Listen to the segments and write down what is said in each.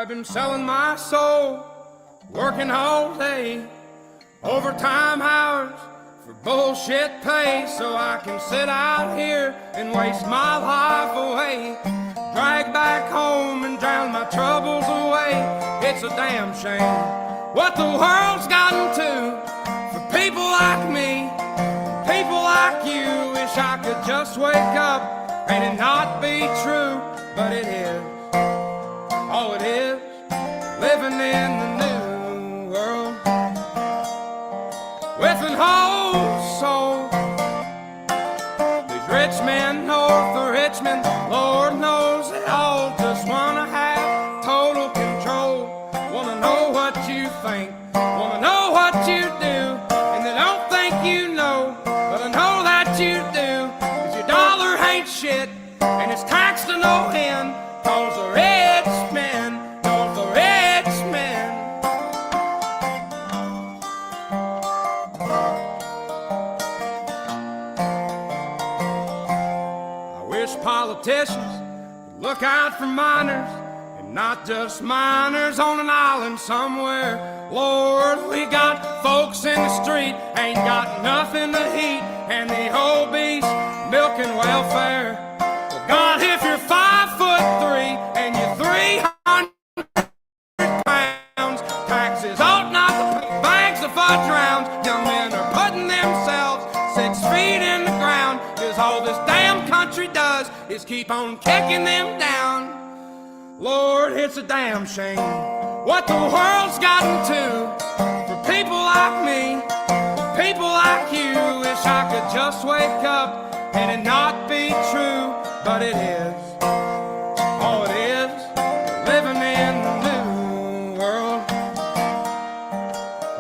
I've been selling my soul, working all day, overtime hours for bullshit pay, so I can sit out here and waste my life away, drag back home and drown my troubles away. It's a damn shame what the world's gotten to for people like me, people like you. Wish I could just wake up and it not be true, but it is. Oh, it is, living in the new world with an whole soul. These rich men north of Richmond, Lord knows they all just wanna have total control. Wanna know what you think, wanna know what you do, and they don't think you know, but I know that you do, 'cause your dollar ain't shit, and it's taxed to no end, 'cause the rich men, cause the rich men. I wish politicians would look out for miners, and not just miners on an island somewhere. Lord, we got folks in the street, ain't got nothing to eat, and the obese milking welfare. Well, God, if you're 5'3" and you're 300 pounds, taxes ought not to pay bags of fudge rounds. Young men are putting themselves 6 feet in the ground, 'cause all this damn country does is keep on kicking them down. Lord, it's a damn shame what the world's gotten to for people like me, people like you. Wish I could just wake up and it not be true, but it is. Oh, it is, living in the new world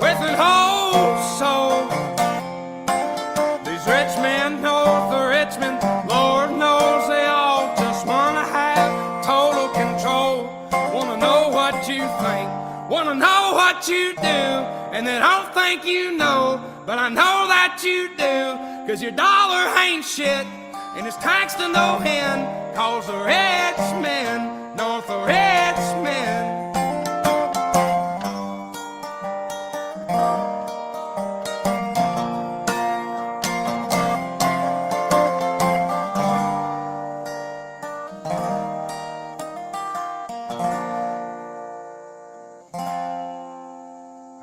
with an whole soul. These rich men north of Richmond, Lord knows they all just wanna have total control. Wanna know what you think, wanna know what you do, and they don't think you know, but I know that you do, 'cause your dollar ain't shit, and it's taxed to no end, 'cause the rich men, north of rich men.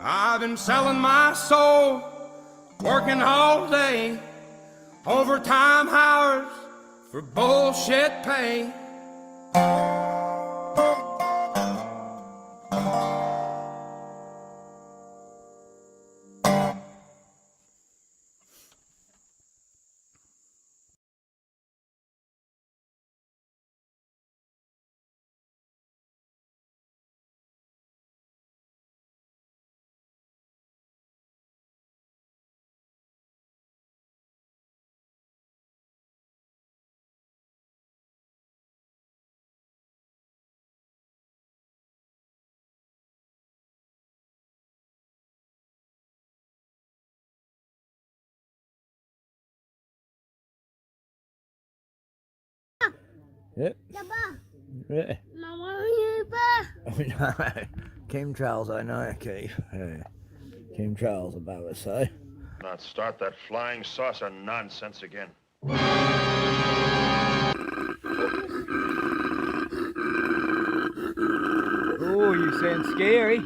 I've been selling my soul, working all day, overtime hours for bullshit pay. Yep. Yeah. Oh, no. Chemtrails, I know, Keith. Yeah. Chemtrails above us, eh? Not start that flying saucer nonsense again. Oh, you sound scary.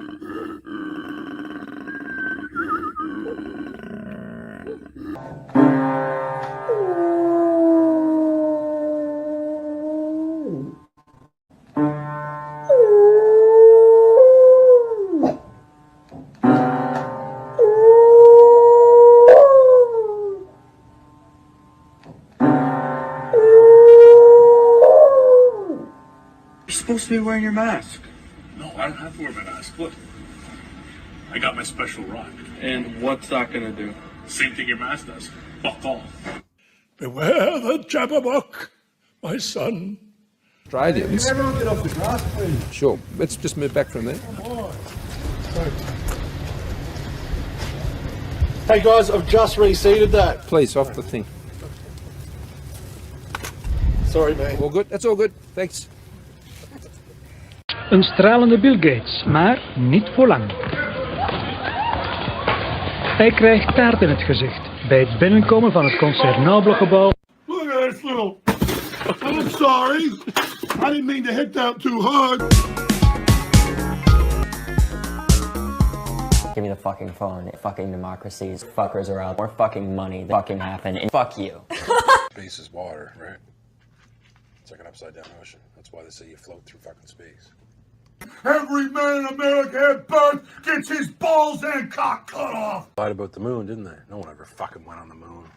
You're supposed to be wearing your mask. No, I don't have to wear my mask. Look, I got my special rock. And what's that gonna do? Same thing your mask does. Fuck off. Beware the jabberwock, my son. Australians. Can everyone get off the grass, please? Sure. Let's just move back from there. Hey guys, I've just reseated that. Please, off the thing. Sorry, mate. All good? That's all good. Thanks. Een stralende Bill Gates, maar niet voor lang. Hij krijgt taart in het gezicht bij het binnenkomen van het concertgebouw. Look at this little... I'm sorry. I didn't mean to hit that too hard. Give me the fucking phone. Fucking democracies. Fuckers are out. More fucking money. Fucking happen. And fuck you. Space is water, right? It's like an upside down ocean. That's why they say you float through fucking space. Every man in America at birth gets his balls and cock cut off. Lied about the moon, didn't they? No one ever fucking went on the moon.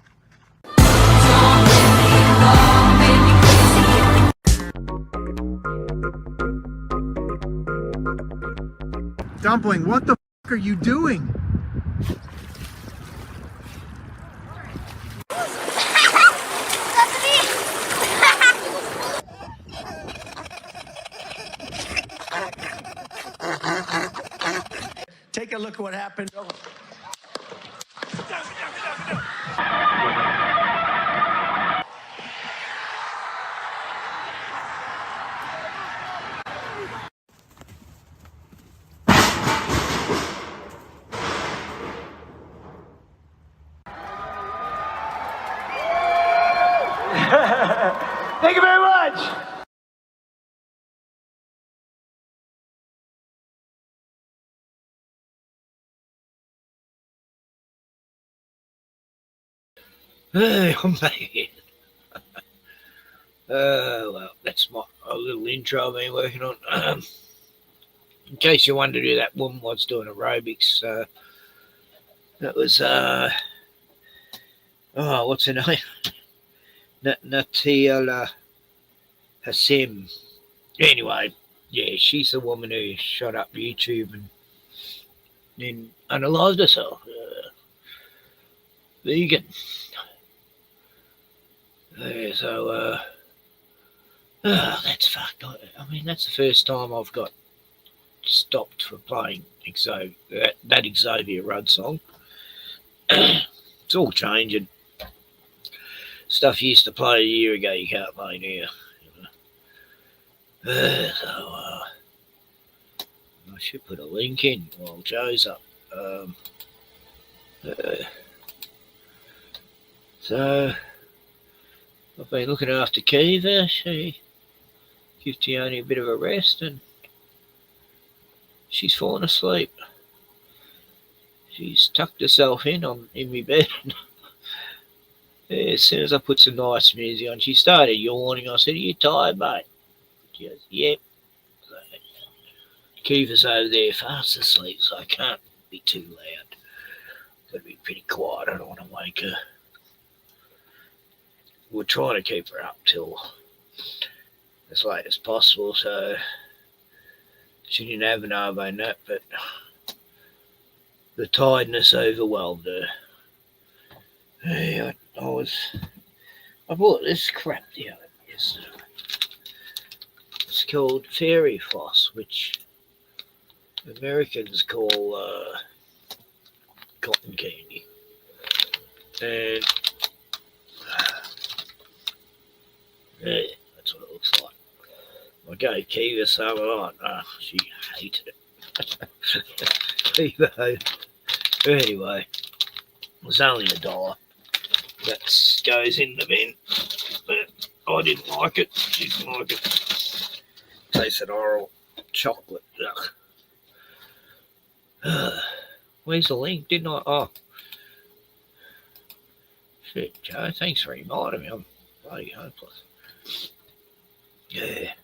Dumpling, what the f*** are you doing? Take a look at what happened. Thank you very much. Hey, mate. Well, that's a little intro I've been working on. In case you wondered who that woman was doing aerobics, that was, what's her name? Natila Hassim. Anyway, yeah, she's the woman who shot up YouTube and then unalived herself. Vegan. Yeah, that's fucked. I mean, that's the first time I've got stopped for playing that Xavier Rudd song. It's all changing. Stuff you used to play a year ago, you can't play now. I should put a link in while Joe's up. So I've been looking after Kiva. She gives Tioni a bit of a rest and she's fallen asleep. She's tucked herself in my bed. As soon as I put some nice music on, she started yawning. I said, "Are you tired, mate?" She goes, "Yep." So, Kiva's over there fast asleep, so I can't be too loud. Got to be pretty quiet. I don't want to wake her. We're trying to keep her up till as late as possible, so she didn't have an arvo nap, but the tiredness overwhelmed her. Hey, I bought this crap the other yesterday. It's called fairy floss, which Americans call cotton candy. And yeah, that's what it looks like. I gave Kiva some of it. She hated it. Kiva. Anyway, it was only $1. That goes in the bin. But I didn't like it. She didn't like it. Tasted oral chocolate. Where's the link? Didn't I? Oh. Shit, Joe. Thanks for reminding me. I'm bloody hopeless. Yeah.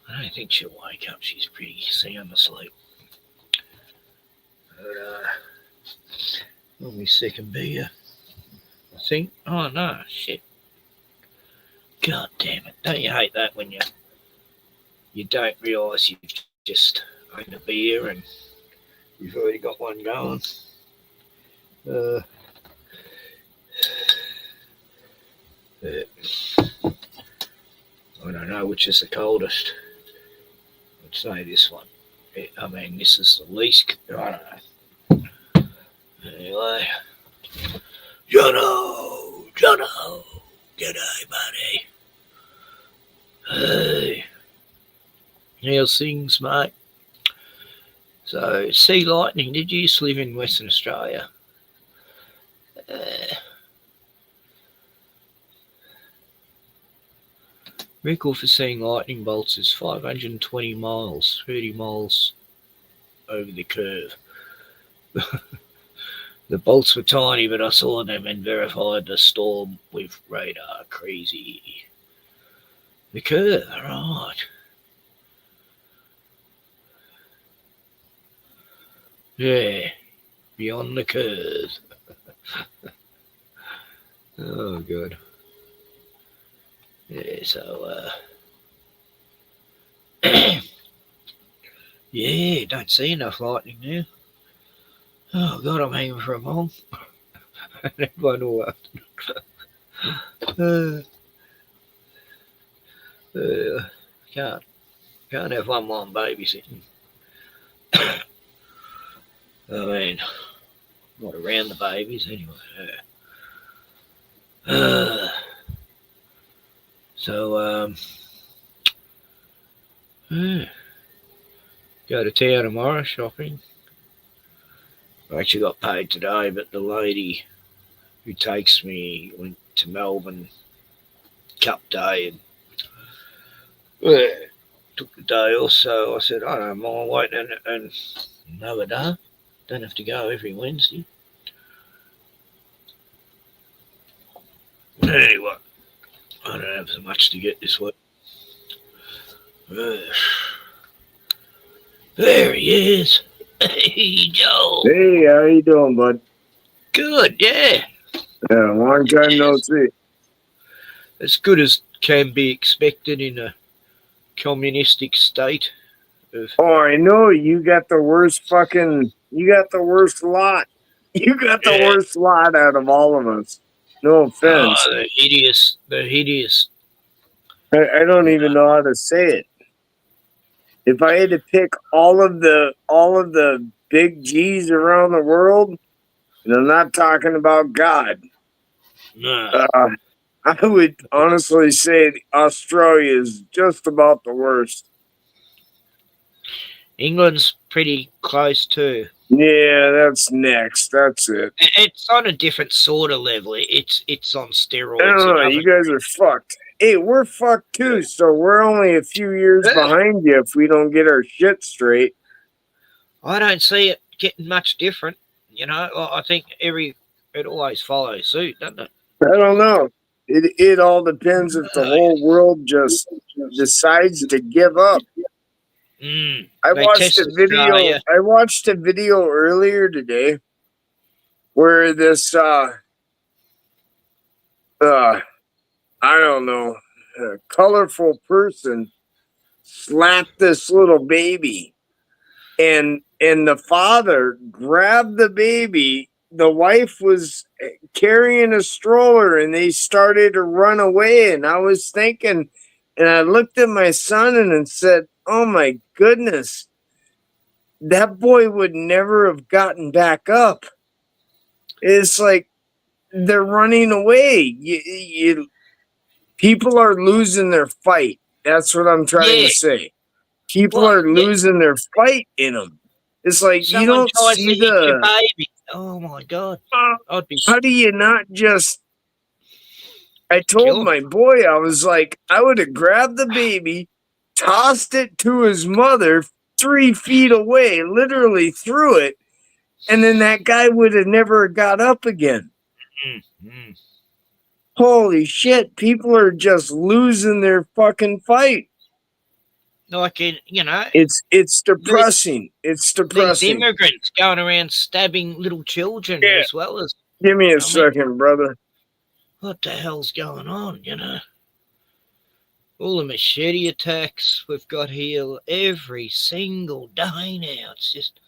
I don't think she'll wake up. She's pretty sound asleep. But, on my second beer, I think. Oh, no. Shit. God damn it. Don't you hate that when you don't realise you've just owned a beer and you've already got one going? I don't know which is the coldest. I'd say this one. I mean, this is the least. I don't know. Anyway. Jono! G'day, buddy. Hey. How's things, mate? So, sea lightning, did you used to live in Western Australia? Record for seeing lightning bolts is 520 miles, 30 miles over the curve. The bolts were tiny, but I saw them and verified the storm with radar. Crazy. The curve, right. Yeah, beyond the curve. Oh, good. Yeah, so, yeah, don't see enough lightning now. Oh, God, I'm hanging for a mole. And everyone will can't have one babysitting. I mean, not around the babies anyway. So, go to town tomorrow shopping. I actually got paid today, but the lady who takes me went to Melbourne Cup Day and took the day off. So I said, I don't mind waiting and another day. Don't have to go every Wednesday. Anyway, I don't have so much to get this week. There he is. Hey, Joe. Hey, how you doing, bud? Good, yeah. Yeah, long time no see. As good as can be expected in a communistic state. Oh, I know. You got the worst lot. You got the worst lot out of all of us. No offense. Oh, the hideous. I don't even know how to say it. If I had to pick all of the big G's around the world, and I'm not talking about God, I would honestly say Australia is just about the worst. England's pretty close too. Yeah, that's next. That's it. It's on a different sort of level. It's on steroids. I don't know. You guys are fucked. Hey, we're fucked too. So we're only a few years behind you if we don't get our shit straight. I don't see it getting much different. You know, I think it always follows suit, doesn't it? I don't know. It all depends if the whole world just decides to give up. I watched a video earlier today where this I don't know, a colorful person slapped this little baby, and the father grabbed the baby. The wife was carrying a stroller, and they started to run away. And I was thinking, and I looked at my son and said, "Oh my goodness, that boy would never have gotten back up." It's like they're running away. People are losing their fight. That's what I'm trying to say. People are losing their fight in them. It's like you don't see the baby. Oh my God! How do you not just? I told my boy, I was like, I would have grabbed the baby, tossed it to his mother 3 feet away, literally threw it, and then that guy would have never got up again. Mm-hmm. Holy shit, people are just losing their fucking fight. Like, you know, it's depressing. It's depressing. These immigrants going around stabbing little children as well as. Give me a second, brother. What the hell's going on? You know, all the machete attacks we've got here every single day now. It's just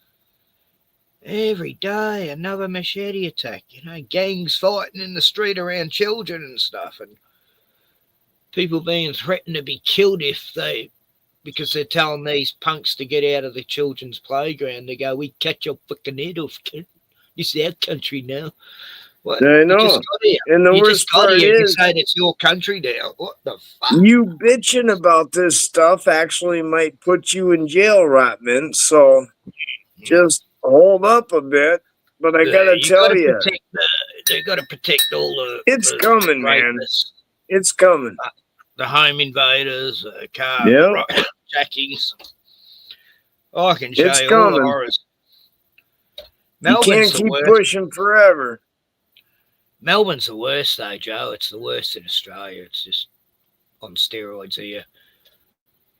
every day another machete attack. You know, gangs fighting in the street around children and stuff, and people being threatened to be killed because they're telling these punks to get out of the children's playground. They go, "We cut your fucking head off, kid. This is our country now." What? I You just know. got here. And the You worst just got part here. You is, saying it's your country now. What the fuck? you bitching about this stuff actually might put you in jail, Rotman. So just hold up a bit. But I gotta You tell got to you, protect they got to protect all it's the coming, man. rapists, It's coming. the home invaders, car Yeah, jackings. I can show it's you all the coming. horrors. You Melbourne's can't the keep worst. pushing forever. Melbourne's the worst, though, Joe. It's the worst in Australia. It's just on steroids here.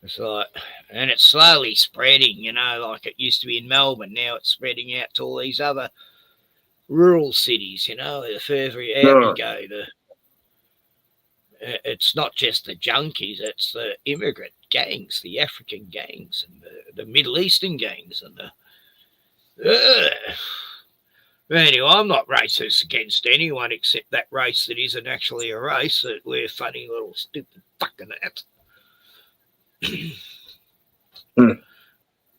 It's like, and it's slowly spreading, you know, like it used to be in Melbourne. Now it's spreading out to all these other rural cities, you know. The further out you go, it's not just the junkies, it's the immigrant gangs, the African gangs, and the Middle Eastern gangs, and the. Anyway, I'm not racist against anyone except that race that isn't actually a race, that we're funny little stupid fucking ats. You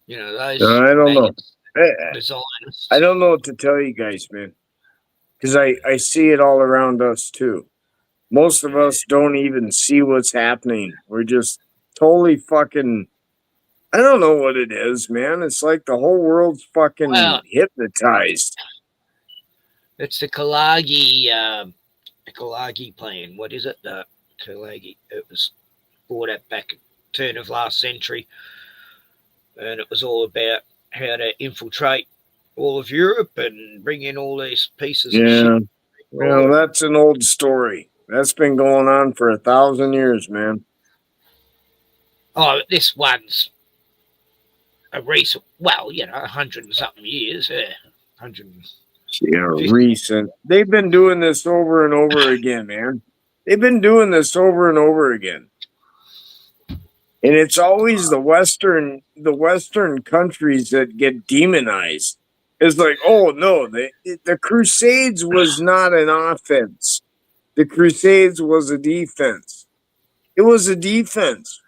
know, those I don't know. designers. I don't know what to tell you guys, man. Because I see it all around us, too. Most of us don't even see what's happening. We're just totally fucking... I don't know what it is, man. It's like the whole world's fucking hypnotized. It's the Kalagi plan. What is it? The Kalagi. It was brought up back at the turn of last century. And it was all about how to infiltrate all of Europe and bring in all these pieces of shit. Well, that's an old story. That's been going on for 1,000 years, man. Oh, this one's a recent, 100 and something years. 100. Yeah, recent. They've been doing this over and over again, man. They've been doing this over and over again. And it's always the Western countries that get demonized. It's like, oh no, the Crusades was not an offense. The Crusades was a defense. It was a defense.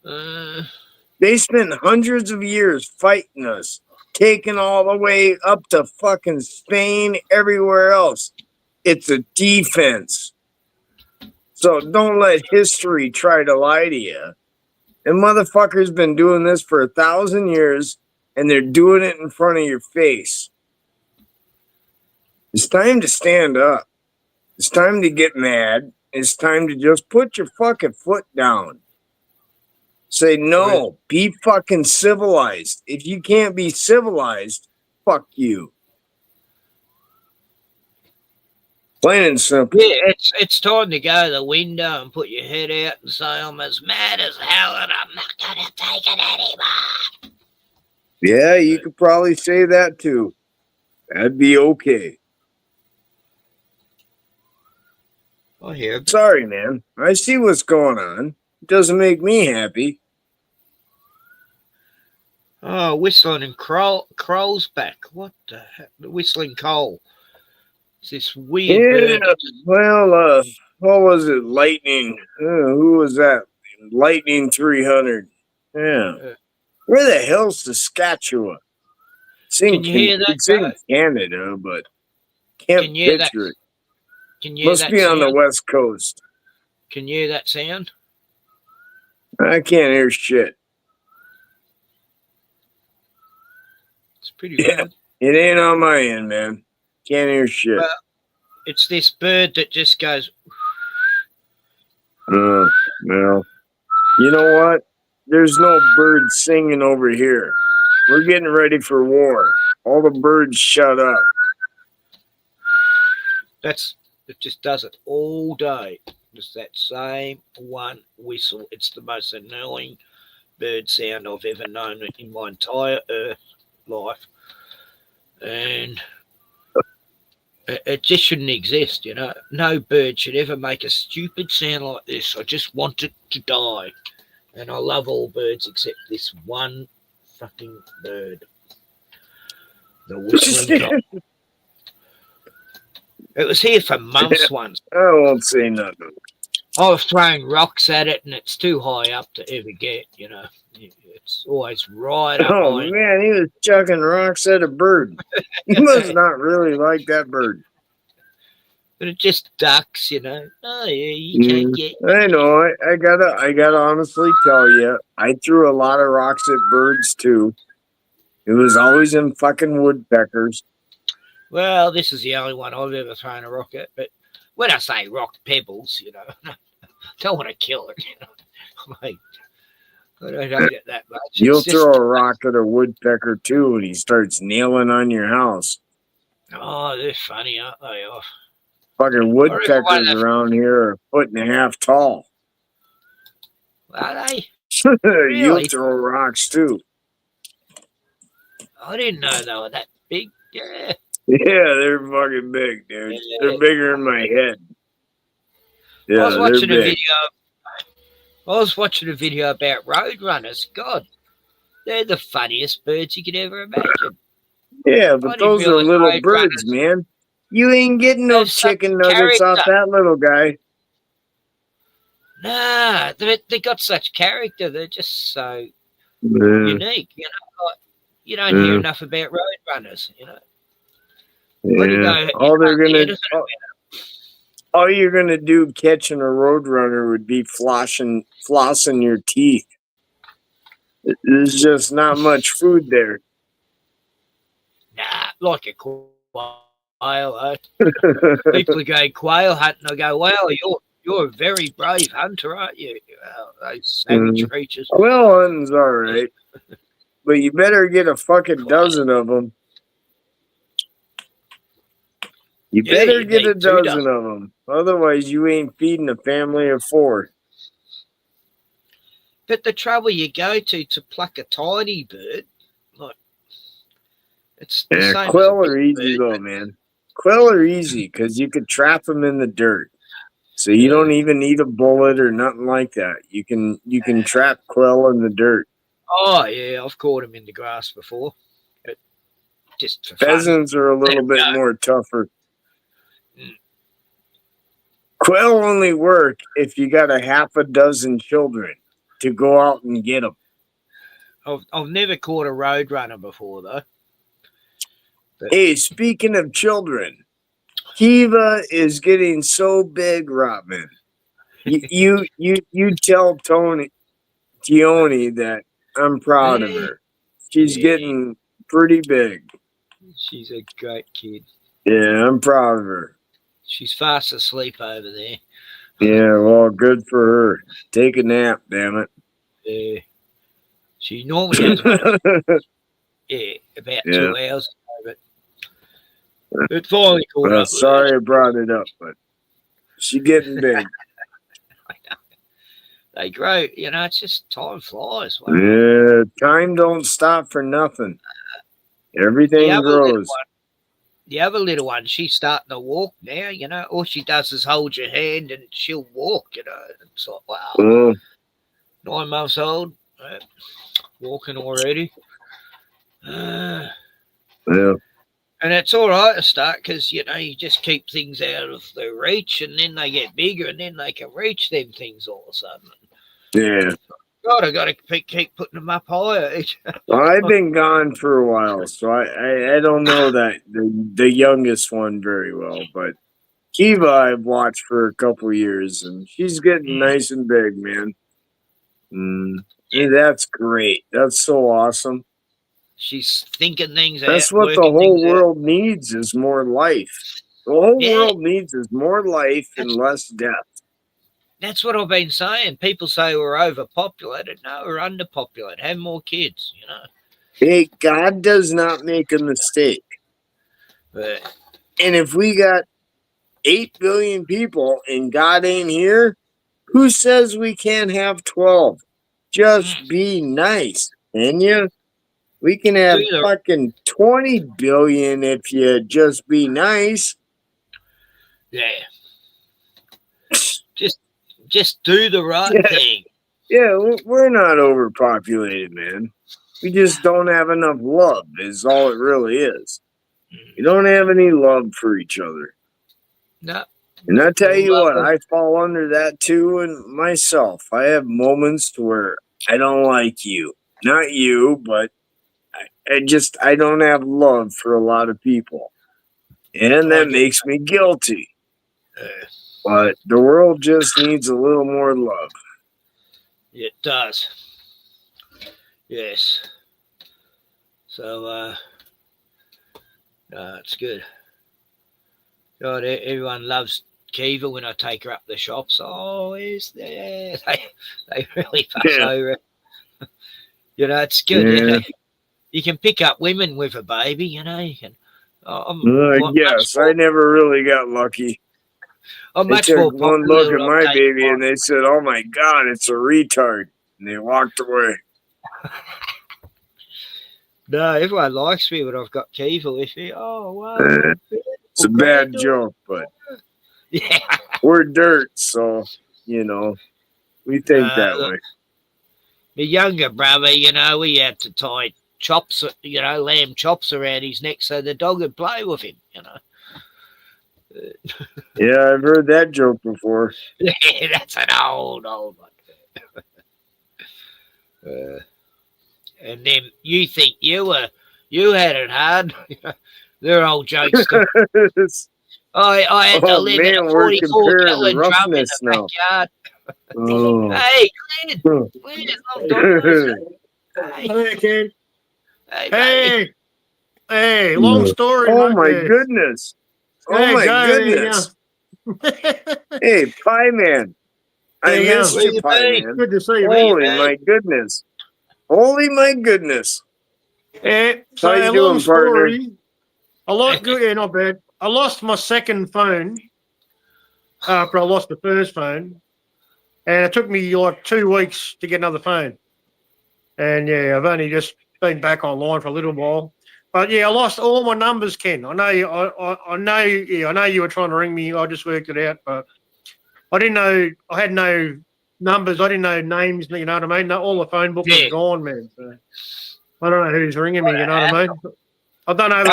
They spent hundreds of years fighting us, taking all the way up to fucking Spain, everywhere else. It's a defense. So don't let history try to lie to you. And motherfuckers been doing this for 1,000 years, and they're doing it in front of your face. It's time to stand up. It's time to get mad. It's time to just put your fucking foot down. Say no. Be fucking civilized. If you can't be civilized, fuck you. Plain and simple. Yeah, it's time to go to the window and put your head out and say, I'm as mad as hell and I'm not going to take it anymore. Yeah, you could probably say that too. That'd be okay. I hear. Sorry, man. I see what's going on. It doesn't make me happy. Oh, whistling and Crow's back. What the heck? The whistling coal. It's this weird bird. Well, what was it? Lightning. Who was that? Lightning 300. Yeah. Where the hell's Saskatchewan? Can you hear that? It's in Canada, but can't picture it. Can you hear Must that be on the sound? West Coast. Can you hear that sound? I can't hear shit. It's pretty bad. It ain't on my end, man. Can't hear shit. Well, it's this bird that just goes. Well, you know what? There's no birds singing over here. We're getting ready for war. All the birds shut up. It just does it all day. Just that same one whistle. It's the most annoying bird sound I've ever known in my entire life. And it just shouldn't exist, you know. No bird should ever make a stupid sound like this. I just want it to die. And I love all birds except this one fucking bird. The whistling cock. It was here for months once. I won't say nothing. I was throwing rocks at it, and it's too high up to ever get, you know. It's always right up. Oh, high. man, he was chucking rocks at a bird. He must not really like that bird. But it just ducks, you know. Oh yeah, you can't get. I know. I gotta honestly tell you, I threw a lot of rocks at birds too. It was always them fucking woodpeckers. Well, this is the only one I've ever thrown a rock at. But when I say rock, pebbles, you know, don't want to kill it. You know, like I don't hate it that much. You'll throw a rock at a woodpecker too, and he starts nailing on your house. Oh, they're funny, aren't they? Oh. Fucking woodpeckers around here are a foot and a half tall. Are they? You'll Really? throw rocks too. I didn't know they were that big. Yeah. Yeah, they're fucking big, dude. Yeah. They're bigger than my head. Yeah, I was watching a big. video. I was watching a video about roadrunners. God, they're the funniest birds you could ever imagine. Yeah, but those are little birds, man. You ain't getting no chicken nuggets off that little guy. Nah, they got such character. They're just so unique. You know, like, you don't hear enough about roadrunners. You know. Yeah. All you're gonna do catching a roadrunner would be flossing your teeth. There's just not much food there. Nah, like a quail. People go quail hunting. I go, wow, you're a very brave hunter, aren't you? Those savage creatures. Quail hunting's all right, but you better get a fucking dozen of them. You better get a dozen of them. Otherwise, you ain't feeding a family of 4. But the trouble you go to pluck a tiny bird, like, it's the same quail are easy though, man. Quail are easy because you could trap them in the dirt, so you don't even need a bullet or nothing like that. You can trap quail in the dirt. Oh yeah, I've caught them in the grass before. But just for pheasants are a little bit more tougher. Quail only work if you got a half a dozen children to go out and get them. I've never caught a roadrunner before though. But hey, speaking of children, Kiva is getting so big, Robin. You tell Tioni that I'm proud of her. She's getting pretty big. She's a great kid. Yeah, I'm proud of her. She's fast asleep over there. Yeah, well, good for her. Take a nap, damn it. Yeah. She normally has about 2 hours ago, but it finally caught up. Sorry I brought it up, but she's getting big. They grow, you know, it's just time flies. Wow. Yeah, time don't stop for nothing. Everything grows. The other little one, she's starting to walk now, you know. All she does is hold your hand and she'll walk, you know. It's like, wow. 9 months old, walking already. Yeah. And it's all right to start because, you know, you just keep things out of their reach and then they get bigger and then they can reach them things all of a sudden. Yeah. God, I got to keep putting them up higher. Well, I've been gone for a while, so I don't know that the youngest one very well, but Kiva I've watched for a couple years, and she's getting nice and big, man. Yeah, that's great. That's so awesome. She's thinking things That's what the whole world needs is more life. The whole world needs is more life and less death. That's what I've been saying. People say we're overpopulated. No, we're underpopulated. Have more kids, you know. Hey, God does not make a mistake. But, and if we got 8 billion people and God ain't here, who says we can't have 12? Just be nice, can you? We can have fucking 20 billion if you just be nice. Yeah. Just do the right thing. Yeah, we're not overpopulated, man. We just don't have enough love is all it really is. You don't have any love for each other. No. And I tell you what, I fall under that too and myself. I have moments where I don't like you. Not you, but I don't have love for a lot of people. And that makes me guilty. But the world just needs a little more love. It does. Yes. So, it's good. God, everyone loves Kiva when I take her up the shops. Oh, is there? They really fuss over it. You know, it's good. Yeah. You can pick up women with a baby, you know. You can. Yes, I never really got lucky. I'm They much took more one popular look at when my I'm dating baby and they said, "Oh my God, it's a retard," and they walked away. No, everyone likes me when I've got Kiva with me. Oh, wow. It's a bad joke, but yeah, we're dirt, so you know we think that way. My younger brother, you know, we had to tie chops, you know, lamb chops around his neck so the dog would play with him, you know. Yeah, I've heard that joke before. Yeah, that's an old one. And then you think you had it hard. They're old jokes. I had to live in a 44-gallon drum in the backyard. Oh. Hey, Glenn. Hey, Ken. Hey, long story. Oh, my goodness. Oh, my goodness. Hey, Pie Man. I missed you, Pie Man. Good to see you. Holy my goodness. Holy my goodness. So How you a doing, long story. partner? A lot good. Yeah, not bad. I lost my second phone after I lost the first phone. And it took me like 2 weeks to get another phone. And yeah, I've only just been back online for a little while. But yeah, I lost all my numbers, Ken. I know you were trying to ring me. I just worked it out, but I didn't know. I had no numbers. I didn't know names. You know what I mean? No, all the phone book was gone, man. So I don't know who's ringing me. You know what I mean? I don't know. I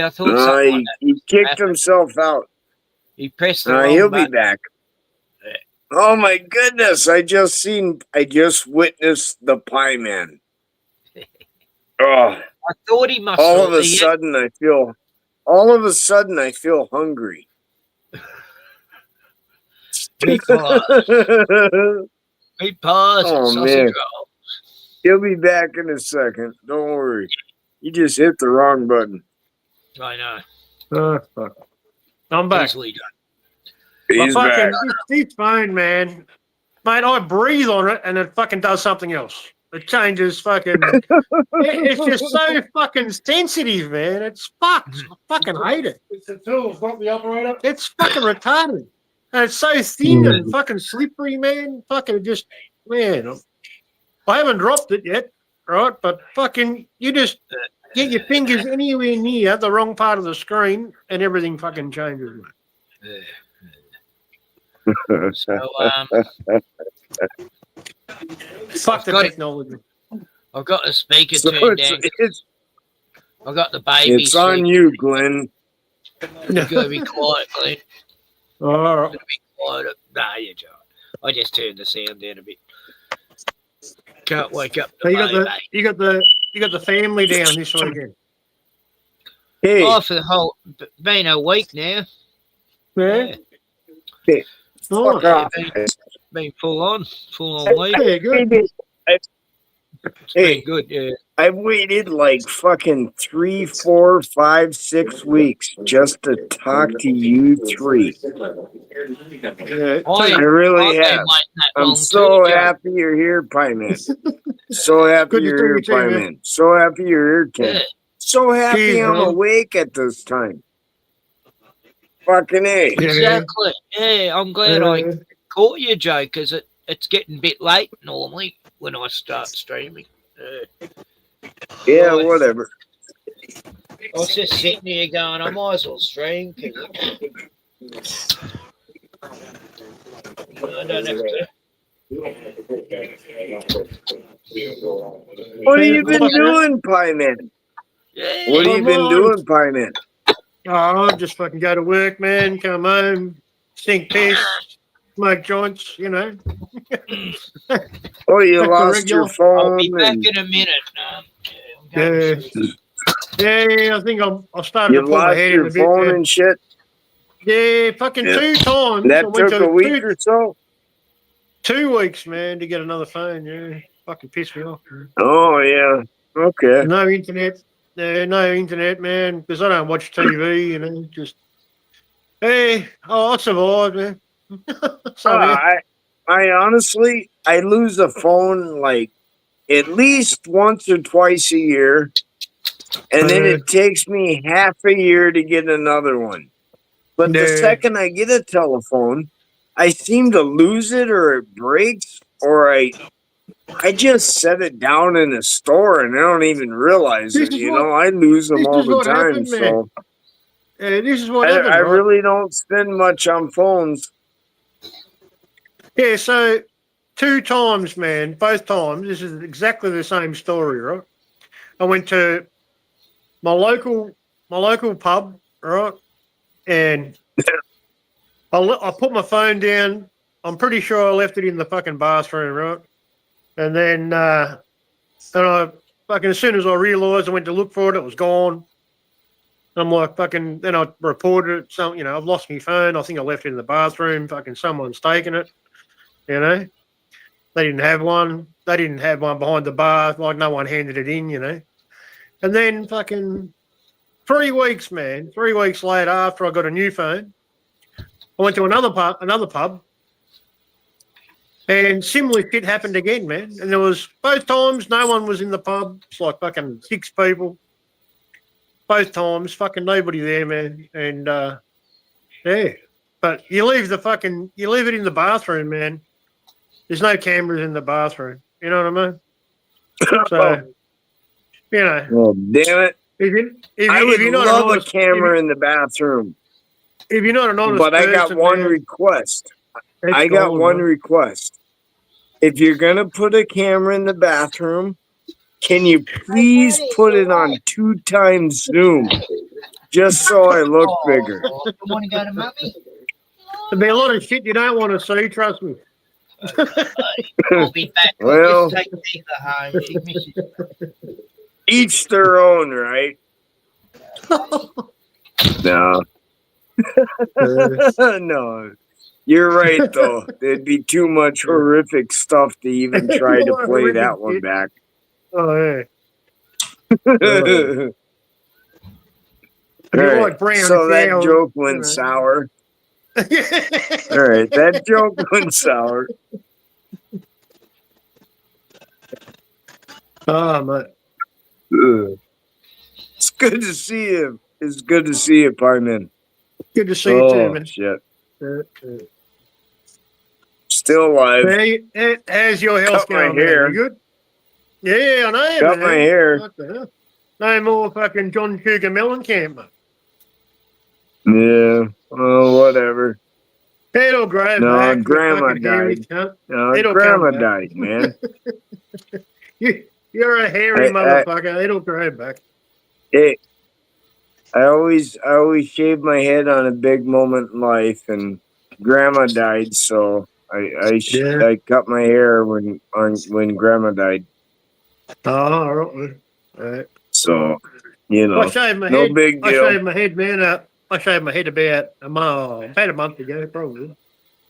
thought something he kicked himself out. He pressed the wrong he'll button. be back. Oh my goodness! I just witnessed the Pie Man. Oh, I thought he must. All of a sudden, I feel hungry. Oh man, he'll be back in a second. Don't worry. You just hit the wrong button. I know. I'm back. Easily done. He's back. This phone, man. Mate, I breathe on it and it fucking does something else. It changes fucking... it's just so fucking sensitive, man. It's fucked. I fucking hate it. It's the tools, not the operator. It's fucking retarded. And it's so thin and fucking slippery, man. Fucking just... Man, I haven't dropped it yet, right? But fucking... You just get your fingers anywhere near the wrong part of the screen and everything fucking changes, mate. So, fuck the technology. I've got the speaker turned down. I've got the baby. It's on you, Glenn. You're going to be quiet, Glenn. All right. Be quiet. Nah, you're joking. I just turned the sound down a bit. Can't wake up the baby. You got the family down this weekend. Hey. Oh, for the whole... Been a week now. Yeah. Hey. Oh, been full on week. Yeah, good. Hey, good, yeah. I waited like fucking 3, 4, 5, 6 weeks just to talk to you three. I really have. I'm so happy you're here, Pie Man. So happy you're here, Pie Man. So happy you're here, Ken. So happy I'm awake at this time. Fucking A. Exactly. Yeah, I'm glad I caught you, Joe, because it's getting a bit late normally when I start streaming. Yeah, whatever. I was just sitting here going, I might as well stream. I don't have to. What have you been doing, Pie Man? Yeah, what have you been doing, Pie Man? Oh, just fucking go to work, man. Come home, stink piss, smoke joints, you know. Oh, you lost your phone. I'll be back in a minute. Yeah, I think I started You to pull my lost head in your a bit. phone Man. and shit. Yeah, fucking Yeah. 2 times. I That went took to a week or so. 2 weeks, man, to get another phone. Yeah, fucking pissed me off. Man. Oh yeah. Okay. No internet. No internet, man, because I don't watch TV. You know, just hey, I survived, man. So yeah. I honestly, I lose a phone like at least once or twice a year, and then it takes me half a year to get another one. But the second I get a telephone, I seem to lose it, or it breaks, or I just set it down in a store and I don't even realize it. You know, I lose them all the time. Happened, So this is what I happened. Right? really don't spend much on phones. Yeah, so 2 times, man, both times. This is exactly the same story, right? I went to my local pub, right, and I put my phone down. I'm pretty sure I left it in the fucking bathroom, right? And then and I fucking as soon as I realised, I went to look for it. It was gone. I'm like fucking. Then I reported it. So I've lost my phone. I think I left it in the bathroom. Fucking someone's taken it. You know. They didn't have one. They didn't have one behind the bar. Like no one handed it in. You know. And then fucking 3 weeks, man. 3 weeks later, after I got a new phone, I went to another pub, and similar shit happened again, man. And there was both times no one was in the pub. It's like fucking 6 people. Both times, fucking nobody there, man. And yeah, but you leave it in the bathroom, man. There's no cameras in the bathroom. You know what I mean? So Well, damn it. I would love a camera in the bathroom. If you're not an honest but I got person, one man, request. it's I got gold, one man. request. If you're gonna put a camera in the bathroom, can you please put it on 2 times Zoom, just so I look bigger? You want to go to mummy? There'll be a lot of shit you don't want to see. Trust me. I'll be back. Well, I'll just take Tika home. She misses me. each their own, right? No. No. You're right, though. There'd be too much horrific stuff to even try to play that one back. Oh, yeah. All right. Like brown So that cow, joke went sour. All right. That joke went sour. Oh, mate. It's good to see you. It's good to see you, Parman. Good to see you too, man. Shit. Still alive. Hey, how's your health Cut my going, hair. man? You good? Yeah, I know. Cut man. my hair. What the hell? No more fucking John Cougar Mellencamp, mate. Yeah. Oh, whatever. It'll grow No, back. Grandma died. No, It'll Grandma come back. died, man. You're a hairy motherfucker. It'll grow back. Hey, I always shave my head on a big moment in life, and Grandma died, so I cut my hair when Grandma died. Oh, all right. All right. So, you know, I shaved my no head. big deal. I shaved my head, man. I shaved my head about a month ago, probably.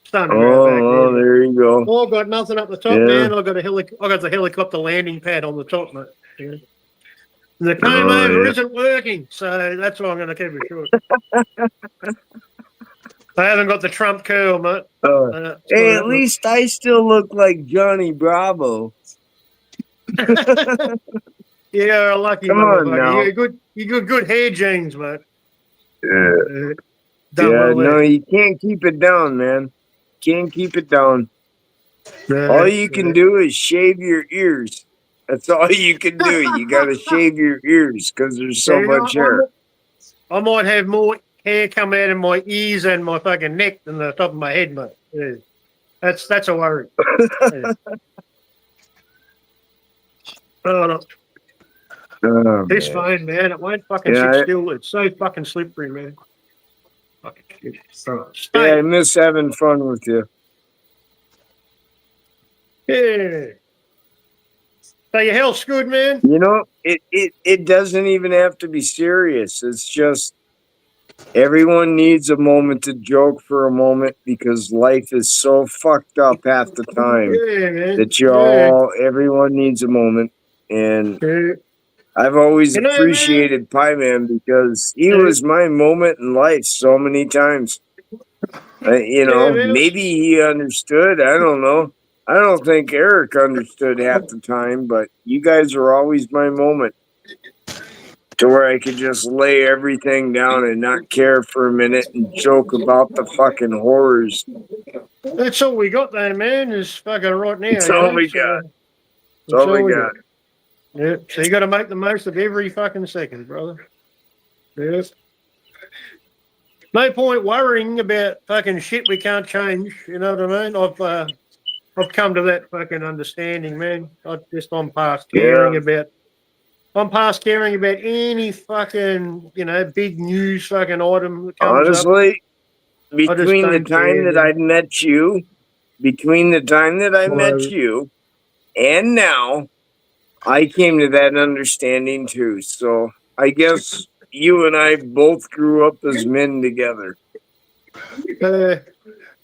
Starting to grow back. Oh, there you go. Oh, I've got nothing up the top, Yeah. man. I got the helicopter landing pad on the top, mate. Yeah. And the comb over isn't working, so that's why I'm going to keep it short. I haven't got the Trump curl, mate. Hey, at least I still look like Johnny Bravo. Yeah, lucky Come on motherfucker. now. You got good hair genes, mate. Yeah. Done well No, there. you can't keep it down, man. Can't keep it down. All you can do is shave your ears. That's all you can do. You got to shave your ears because there's so much hair. I might have more hair come out of my ears and my fucking neck than the top of my head, mate. Yeah. That's a worry. Yeah. Oh, no. This phone, man, it won't fucking sit still. It's so fucking slippery, man. Fucking shit. Yeah, I miss having fun with you. Yeah. So your health's good, man? You know, it doesn't even have to be serious. It's just everyone needs a moment to joke for a moment because life is so fucked up half the time Yeah, man. that everyone needs a moment. And Yeah. I've always You know, man, appreciated Pie Man because he was my moment in life so many times. You know, man. maybe he understood. I don't know. I don't think Eric understood half the time, but you guys were always my moment to where I could just lay everything down and not care for a minute and joke about the fucking horrors. That's all we got there, man, is fucking right now. It's all we got. It's all we got. Yeah, so you got to make the most of every fucking second, brother. Yes. No point worrying about fucking shit we can't change. You know what I mean? I've come to that fucking understanding, man. I'm past caring about. I'm past caring about any fucking big news fucking item that comes Honestly, up. between the time that I met you, and now, I came to that understanding too. So I guess you and I both grew up as men together.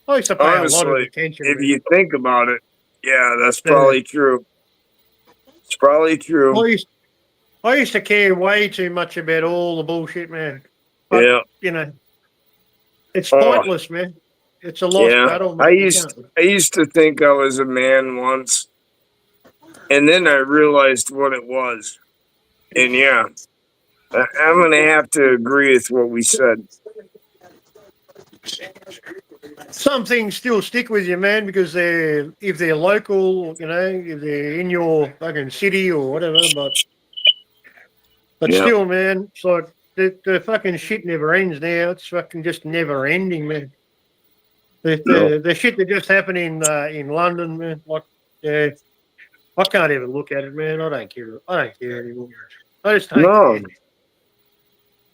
I used to pay a lot of attention. If you think about it, yeah, that's probably true. It's probably true. I used to care way too much about all the bullshit, man. But, it's pointless, man. It's a lost battle. Man. I used to think I was a man once, and then I realized what it was. And I'm going to have to agree with what we said. Some things still stick with you, man, because if they're local, if they're in your fucking city or whatever, but still, man, it's like the fucking shit never ends now. It's fucking just never ending, man. The shit that just happened in London, man, like, I can't even look at it, man. I don't care. I don't care anymore. I just don't care.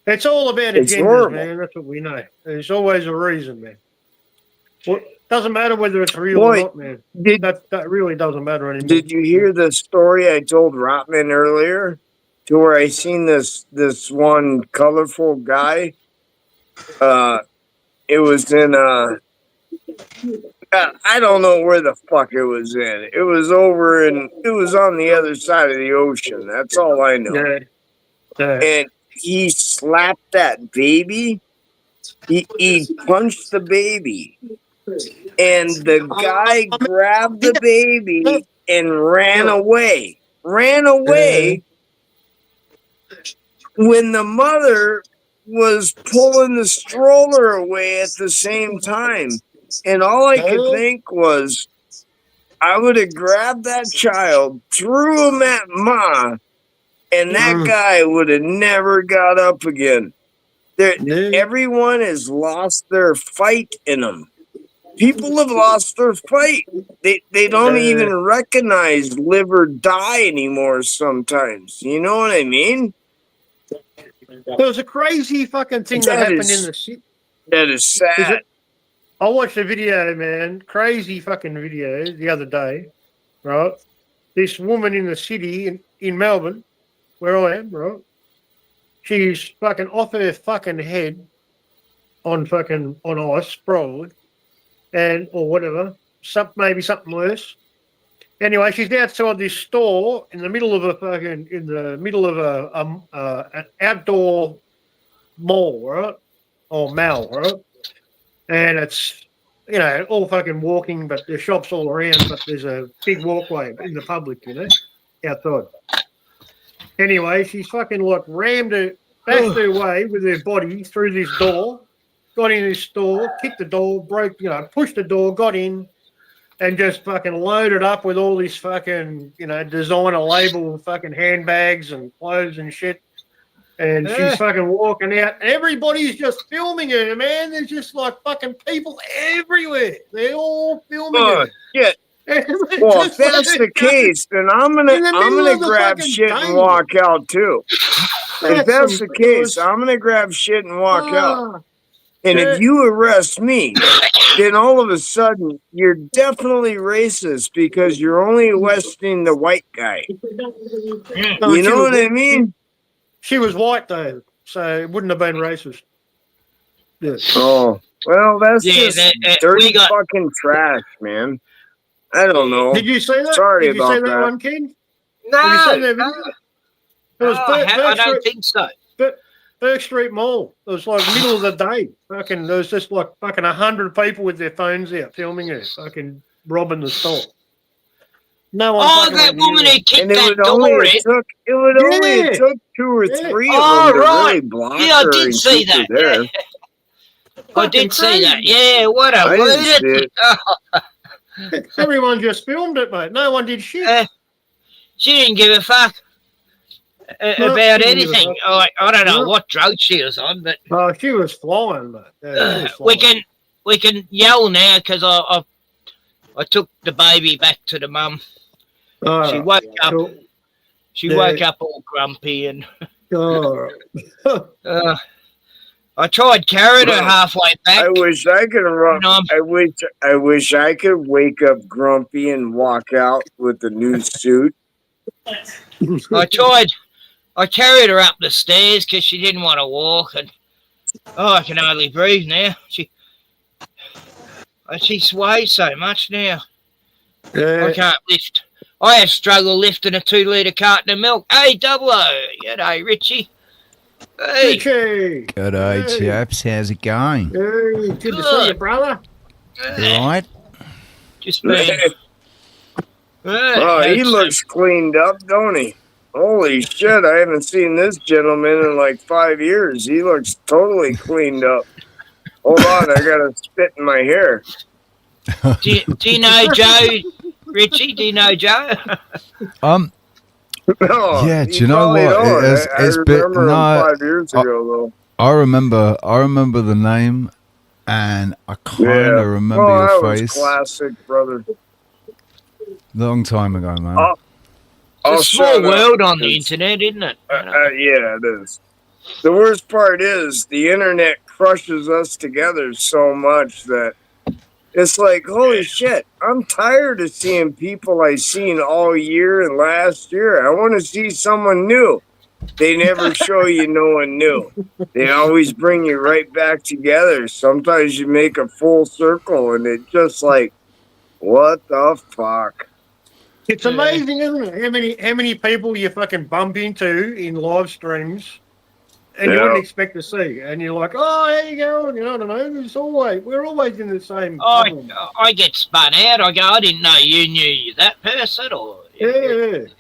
It's all about agendas, man. That's what we know. There's always a reason, man. Well, doesn't matter whether it's real or not, man. That really doesn't matter anymore. Did you hear the story I told Rotman earlier? To where I seen this one colorful guy. It was in I don't know where the fuck it was in. It was on the other side of the ocean. That's all I know. And he slapped that baby. He punched the baby. And the guy grabbed the baby and ran away. When the mother was pulling the stroller away at the same time. And all I could think was, I would have grabbed that child, threw him at Ma, and that guy would have never got up again. Everyone has lost their fight in them. People have lost their fight. They don't even recognize live or die anymore sometimes. You know what I mean? There was a crazy fucking thing that happened in the city. That is sad. I watched a video, man, crazy fucking video the other day, right? This woman in the city in Melbourne, where I am, right? She's fucking off her fucking head on ice, probably, or whatever. Maybe something worse. Anyway, she's outside this store in the middle of an outdoor mall, right? Or mall, right? And it's, all fucking walking, but there's shops all around, but there's a big walkway in the public, outside. Anyway, she's fucking bashed her way with her body through this door, got in this store, kicked the door, pushed the door, got in, and just fucking loaded up with all this fucking, designer label fucking handbags and clothes and shit. And she's fucking walking out. Everybody's just filming her, man. There's just like fucking people everywhere. They're all filming her. Yeah. Well, if that's the case, then I'm gonna grab shit and walk out too. If that's the case, I'm gonna grab shit and walk out. And if you arrest me, then all of a sudden you're definitely racist because you're only questioning the white guy. No, You she know was- what I mean? She was white though, so it wouldn't have been racist. Yeah. Oh, well, that's Yeah, just we dirty got- fucking trash, man. I don't know. Did you see that? Sorry Did you see about that that. one, Ken? No, Have you seen that no, video? It was no, Burke I don't Street, think so. Burke Street Mall. It was like middle of the day. Fucking, there was just like fucking 100 people with their phones out filming her, fucking robbing the store. No one. Oh, fucking that went near woman her. who kicked And it that would only door it in. took it would only Yeah. it took 2 or Yeah. 3 of Oh, them to right. really block Yeah, I her did and see keep her that. there. Yeah. I Fucking did see that. crazy. Yeah, what a I didn't see load. it. Everyone just filmed it, mate. No one did shit. She didn't give a fuck No, about she didn't give a anything. fuck. I don't know No. what drug she was on, but Oh, she was flying, mate. Yeah, she was we flying. can yell now because I took the baby back to the mum. All She right. woke up. Cool. She Yeah. woke up all grumpy, and All right. I tried carrying her Well, halfway back. I wish I could run. No. I wish I could wake up grumpy and walk out with a new suit. I carried her up the stairs because she didn't want to walk, and I can hardly breathe now. She sways so much now. Yeah. I can't lift. I have struggled lifting a 2-litre carton of milk. Hey, Double O. G'day, Richie. Hey. Richie. G'day, Hey. chaps. How's it going? Hey, good to see you, brother. Right? Just been. Oh, he looks cleaned up, don't he? Holy shit, I haven't seen this gentleman in like 5 years. He looks totally cleaned up. Hold on, I gotta spit in my hair. Do you know Joe, Richie? Do you know Joe? No, Yeah, do he you know probably what? don't. It's I been- remember him no, 5 years ago, I remember the name, and I kind of though. remember Oh, that your was face. classic, brother. Long time ago, man. Oh, It's a small world on the internet, isn't it? Yeah, it is. The worst part is the internet crushes us together so much that it's like, holy shit, I'm tired of seeing people I seen all year and last year. I want to see someone new. They never show you no one new. They always bring you right back together. Sometimes you make a full circle and it just like, what the fuck? It's amazing, isn't it? How many people you fucking bump into in live streams and you Yeah. wouldn't expect to see. And you're like, oh, how you going? You know what I mean? We're always in the same bubble. I get spun out. I go, I didn't know you knew that person. Or Yeah. It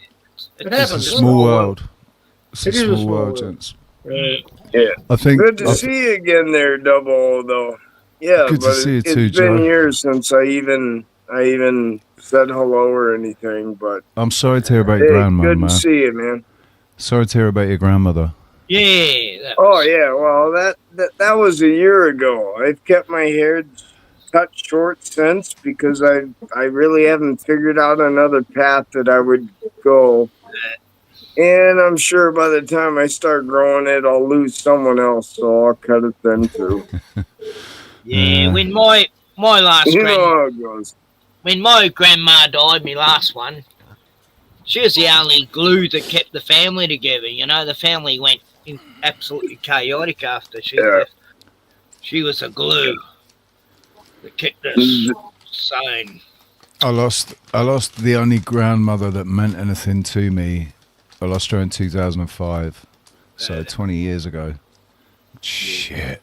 It's a happens. small world. It's a It is a small small world, world. gents. Yeah. I think. Good to see you again there, Double O, though. Yeah, Good to but see you it's too, been Joe. years since I even said hello or anything. But I'm sorry to hear about hey, your grandma, good man. to see you, man. Sorry to hear about your grandmother. Yeah. Oh yeah, well that was a year ago. I've kept my hair cut short since because I really haven't figured out another path that I would go. And I'm sure by the time I start growing it, I'll lose someone else, so I'll cut it then too. Yeah. When my last You know how it goes. when my grandma died, my last one, she was the only glue that kept the family together. You know, the family went absolutely chaotic after she left. She was a glue that kept us sane. I lost the only grandmother that meant anything to me. I lost her in 2005, so 20 years ago. Shit.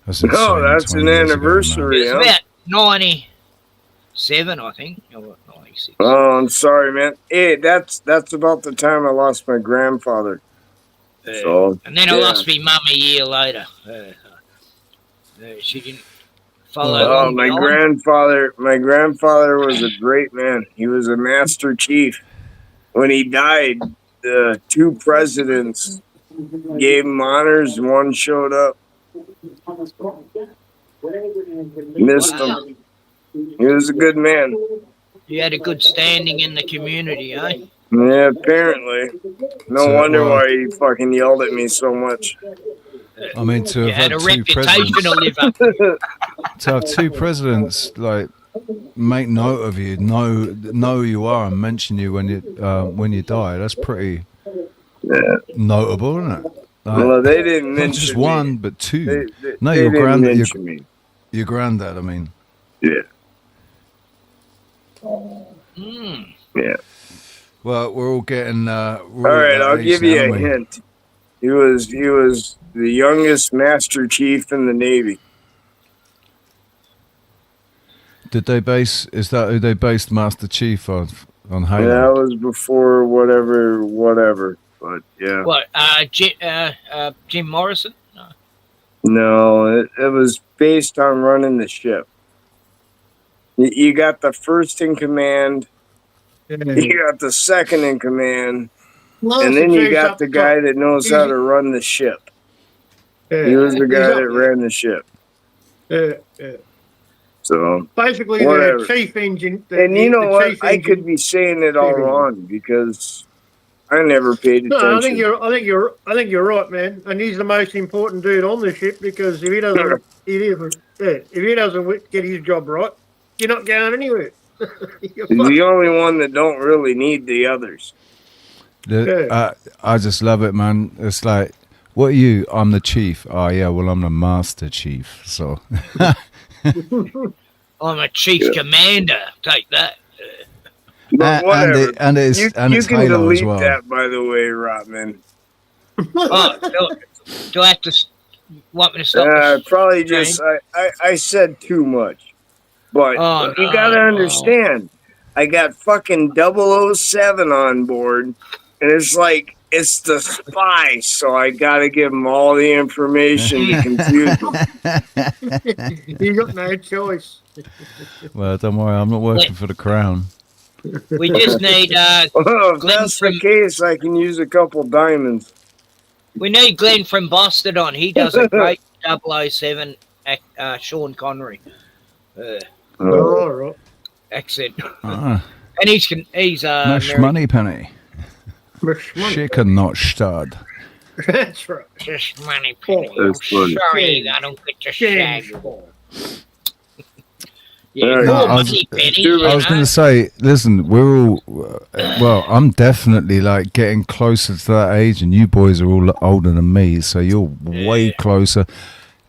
That's insane. Oh, that's 20 an years ago, man. anniversary, It was about 97, I think. Or 96. Oh, I'm sorry, man. Hey, that's about the time I lost my grandfather. So, And then I lost my mum a year later. She didn't follow Oh, on my behind. grandfather was a great man. He was a master chief. When he died, the 2 presidents gave him honors. One showed up. Missed him. He was a good man. You had a good standing in the community, eh? Yeah, apparently. No So, wonder well- why he fucking yelled at me so much. I mean, to You have had had a 2 reputation presidents. to live up to. to have two presidents like make note of you, know who you are, and mention you when you die. That's pretty notable, isn't it? Like, well, they didn't not mention just me. one, but two. No, They your didn't granddad. mention me. Your granddad. I mean. Yeah. Mm. Yeah. Well, we're all getting. All right, I'll give you a hint. He was the youngest Master Chief in the Navy. Did they base? Is that who they based Master Chief on Halo? That was before whatever. But yeah. What? Jim Morrison? No. No, it was based on running the ship. You got the first in command, you got the second in command, and then you got the guy that knows how to run the ship. He was the guy that ran the ship. So basically, whatever. the chief engine. And you know what? I could be saying it all wrong because I never paid attention. No, I think you're right, man. And he's the most important dude on the ship because if he doesn't, if he doesn't get his job right, you're not going anywhere. He's the only one that don't really need the others. I just love it, man. It's like, what are you? I'm the chief. Oh yeah, well I'm the Master Chief. So I'm a chief commander. Take that. But whatever. And it's you Halo can delete as well. that, by the way, Rotman. Oh, do I have to? Want me to stop? Probably just I said too much, but you gotta understand. I got fucking 007 on board, and it's like it's the spy, so I gotta give him all the information to confuse him. You got no choice. Well, don't worry, I'm not working for the crown. We just need if that's the case, I can use a couple diamonds. We need Glenn from Boston on. He does a great 007 Sean Connery accent. And he's Mush money penny. Chicken not stud. That's right. Just money penny. I'm sorry I don't get to shag. Yeah, I was going to say, listen, we're all, well, I'm definitely like getting closer to that age, and you boys are all older than me, so you're way closer.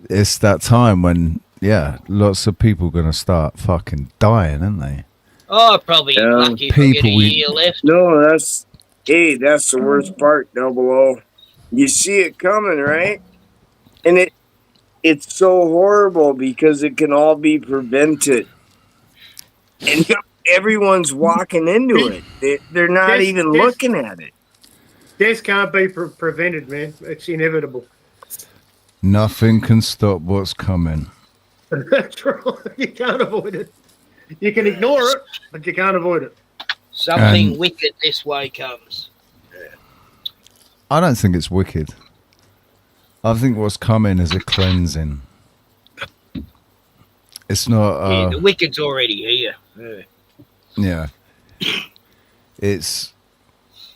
It's that time when, lots of people are going to start fucking dying, aren't they? Oh, probably lucky if we get a year left. No, that's the worst part, 00. You see it coming, right? And it's so horrible because it can all be prevented. And everyone's walking into it. They're not even looking at it. Death can't be prevented, man. It's inevitable. Nothing can stop what's coming. That's right. You can't avoid it. You can ignore it, but you can't avoid it. Something wicked this way comes. I don't think it's wicked. I think what's coming is a cleansing. It's not. The wicked's already here. Yeah. It's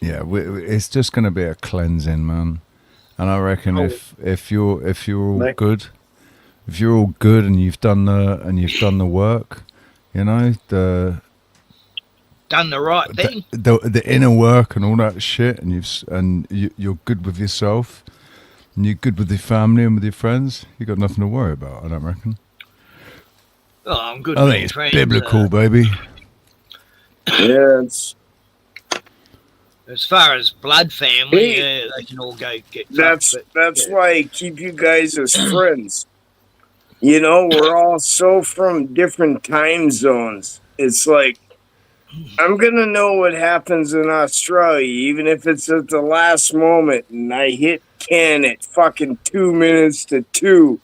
just going to be a cleansing, man. And I reckon if you're all good, if you're all good and you've done the work, you know, done the right thing, the inner work and all that shit, and you're good with yourself, and you're good with your family and with your friends, you got nothing to worry about. I don't reckon. Oh, I'm good. I think it's biblical, baby. Yeah, it's. As far as blood family, they can all go get. That's why I keep you guys as friends. You know, we're all so from different time zones. It's like I'm gonna know what happens in Australia, even if it's at the last moment, and I hit Ken at fucking 2 minutes to 2.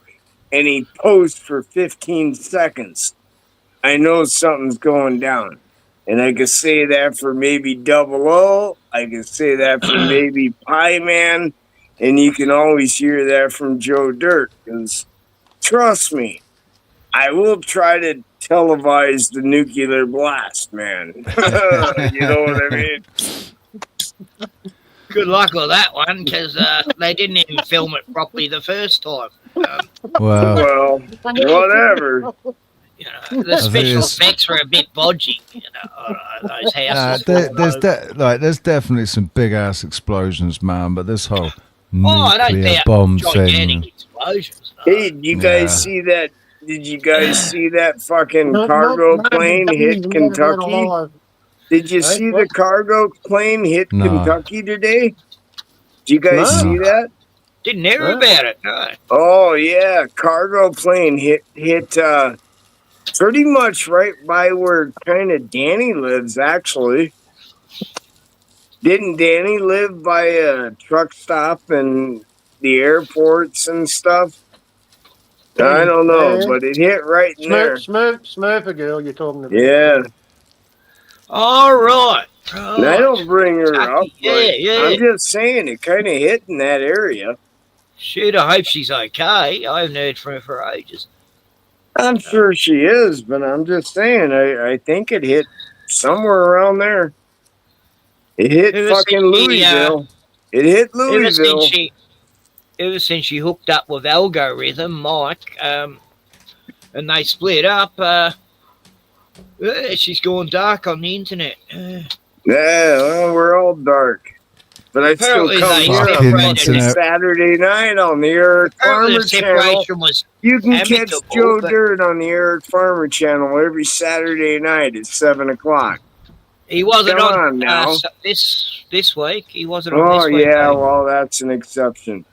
And he posts for 15 seconds. I know something's going down. And I can say that for maybe 00. I can say that for maybe Pie Man. And you can always hear that from Joe Dirt. Because trust me, I will try to televise the nuclear blast, man. You know what I mean? Good luck with that one, because they didn't even film it properly the first time. Well, whatever. You know, the special effects were a bit bodgy. You know, those houses. There's definitely some big ass explosions, man. But this whole I don't nuclear doubt bomb gigantic thing. explosions. No. Hey, did you guys see that? Did you guys see that fucking cargo plane hit Kentucky? Did you see the cargo plane hit Kentucky today? Did you guys see that? Didn't hear about it. No. Oh yeah, cargo plane hit pretty much right by where kind of Danny lives. Actually, didn't Danny live by a truck stop and the airports and stuff? I don't know, but it hit right in there. Smurfer girl you're talking about. Yeah. All right. And I don't bring her up. Yeah. I'm just saying it kind of hit in that area. Shit, I hope she's okay. I haven't heard from her for ages. I'm sure she is, but I'm just saying, I think it hit somewhere around there. It hit fucking Louisville. It hit Louisville. Ever since she hooked up with Algorithm, Mike, and they split up, she's going dark on the internet. Yeah, well, we're all dark. But I still come here on Saturday night on the Eric Farmer channel. You can catch Joe Dirt on the Eric Farmer channel every Saturday night at 7 o'clock. He wasn't on now. This week. He wasn't on this week. Oh, yeah, well, that's an exception.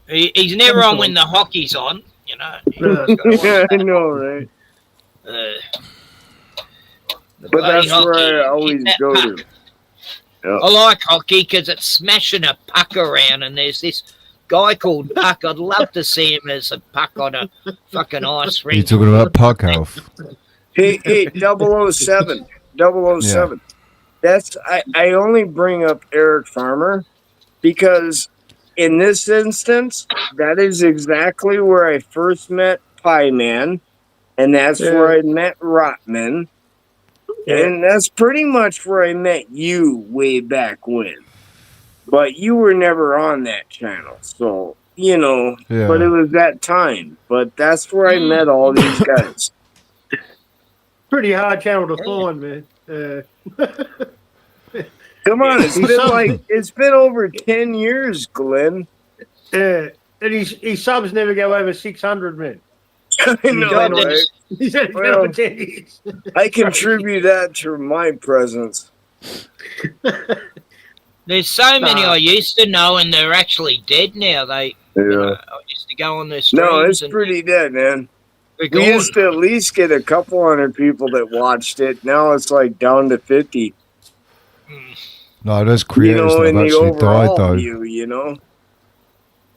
He's never on when the hockey's on, you know. Yeah, I know, right? But that's where I always go to. Yep. I like hockey because it's smashing a puck around, and there's this guy called Puck. I'd love to see him as a puck on a fucking ice rink. You're talking about Puck Health. Hey, 007. 007. That's I only bring up Eric Farmer because in this instance, that is exactly where I first met Pie Man, and that's where I met Rotman. And that's pretty much where I met you way back when. But you were never on that channel. So, you know, but it was that time. But that's where I met all these guys. Pretty hard channel to find, man. Come on, it's been over 10 years, Glenn. And his subs never go over 600, man. I know, right? He's only been over 10 years. I contribute that to my presence. There's so many I used to know, and they're actually dead now. I used to go on their streams. No, it's pretty dead, man. We used to at least get a couple hundred people that watched it. Now it's like down to 50. No, there's creators that have actually died, though. You know?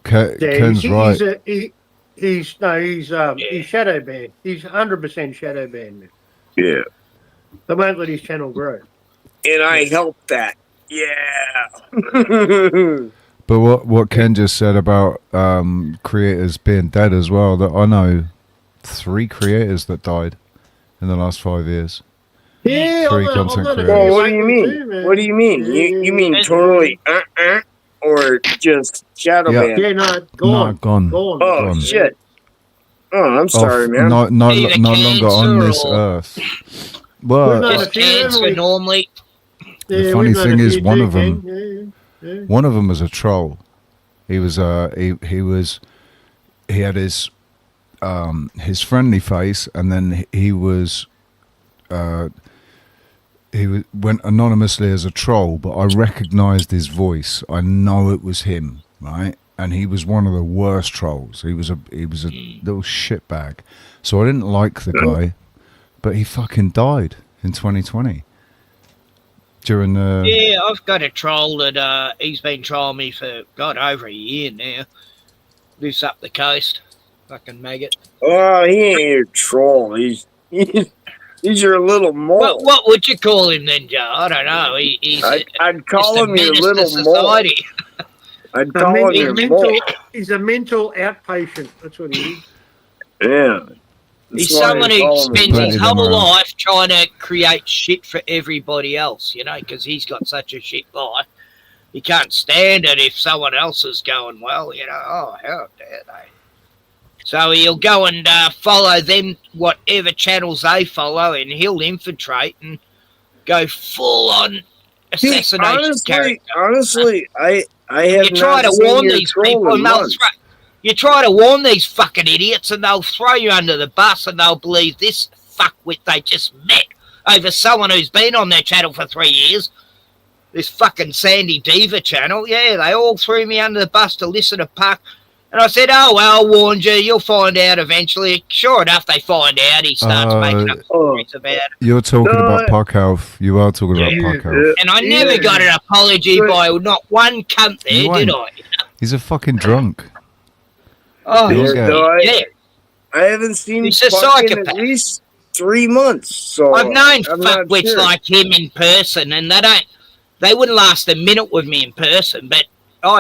Ken's right. He's shadow banned. He's 100% shadow banned, man. Yeah. They won't let his channel grow. And I helped that. Yeah. But what Ken just said about creators being dead as well, that I know 3 creators that died in the last 5 years. Yeah, 3 content creators. Well, what do you mean? What do you mean? You mean totally or just shadow banned? Yeah, no, gone. Oh, gone. Shit. Oh, I'm sorry, man. No longer on this earth. Well, normally. The funny thing is, one of them was a troll. He was he had his friendly face, and then he went anonymously as a troll, but I recognized his voice. I know it was him, right? And he was one of the worst trolls. He was a little shitbag. So I didn't like the guy, but he fucking died in 2020. During the... Yeah, I've got a troll that he's been trolling me for, God, over a year now. Lives up the coast. Fucking maggot. Oh, he ain't your troll. He's your little mole. What would you call him then, Joe? I don't know. I'd call him your little mole. I'd call him your mole. He's a mental outpatient. That's what he is. Yeah. He's someone who spends his whole life trying to create shit for everybody else, you know, because he's got such a shit life. He can't stand it if someone else is going well, you know. Oh, how dare they? So he'll go and follow them, whatever channels they follow, and he'll infiltrate and go full on assassination character. Honestly, I have You try not to seen warn your these troll people, in and they'll months. you try to warn these fucking idiots, and they'll throw you under the bus, and they'll believe this fuckwit they just met over someone who's been on their channel for 3 years. This fucking Sandy Diva channel, yeah, they all threw me under the bus to listen to Puck. And I said, oh, well, I warned you, you'll find out eventually. Sure enough, they find out. He starts making up stories about it. You're talking about Puck Health. You are talking about Puck Health. And I never got an apology by not one cunt there, did I? He's a fucking drunk. Oh, yeah. I haven't seen He's a Puck in psychopath. at least 3 months. So I've known I'm not fuckwits sure. like him in person, and they wouldn't last a minute with me in person, but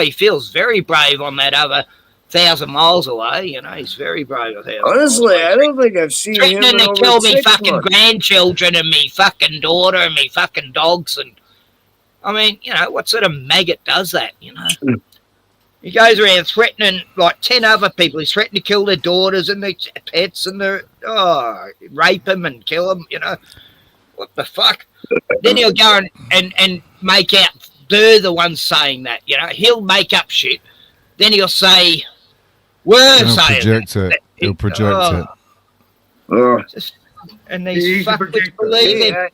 he feels very brave on that other 1,000 miles away. You know, he's very brave. Honestly, I don't think I've seen him in Threatening to over kill me 6 fucking months. grandchildren and me fucking daughter and me fucking dogs. And I mean, you know, what sort of maggot does that, you know? He goes around threatening like 10 other people. He's threatening to kill their daughters and their pets and rape them and kill them, you know. What the fuck? Then he'll go and make out they're the ones saying that, you know. He'll make up shit. Then he'll say, we're He'll saying project that. it. He'll project it. And these fuckers believe it.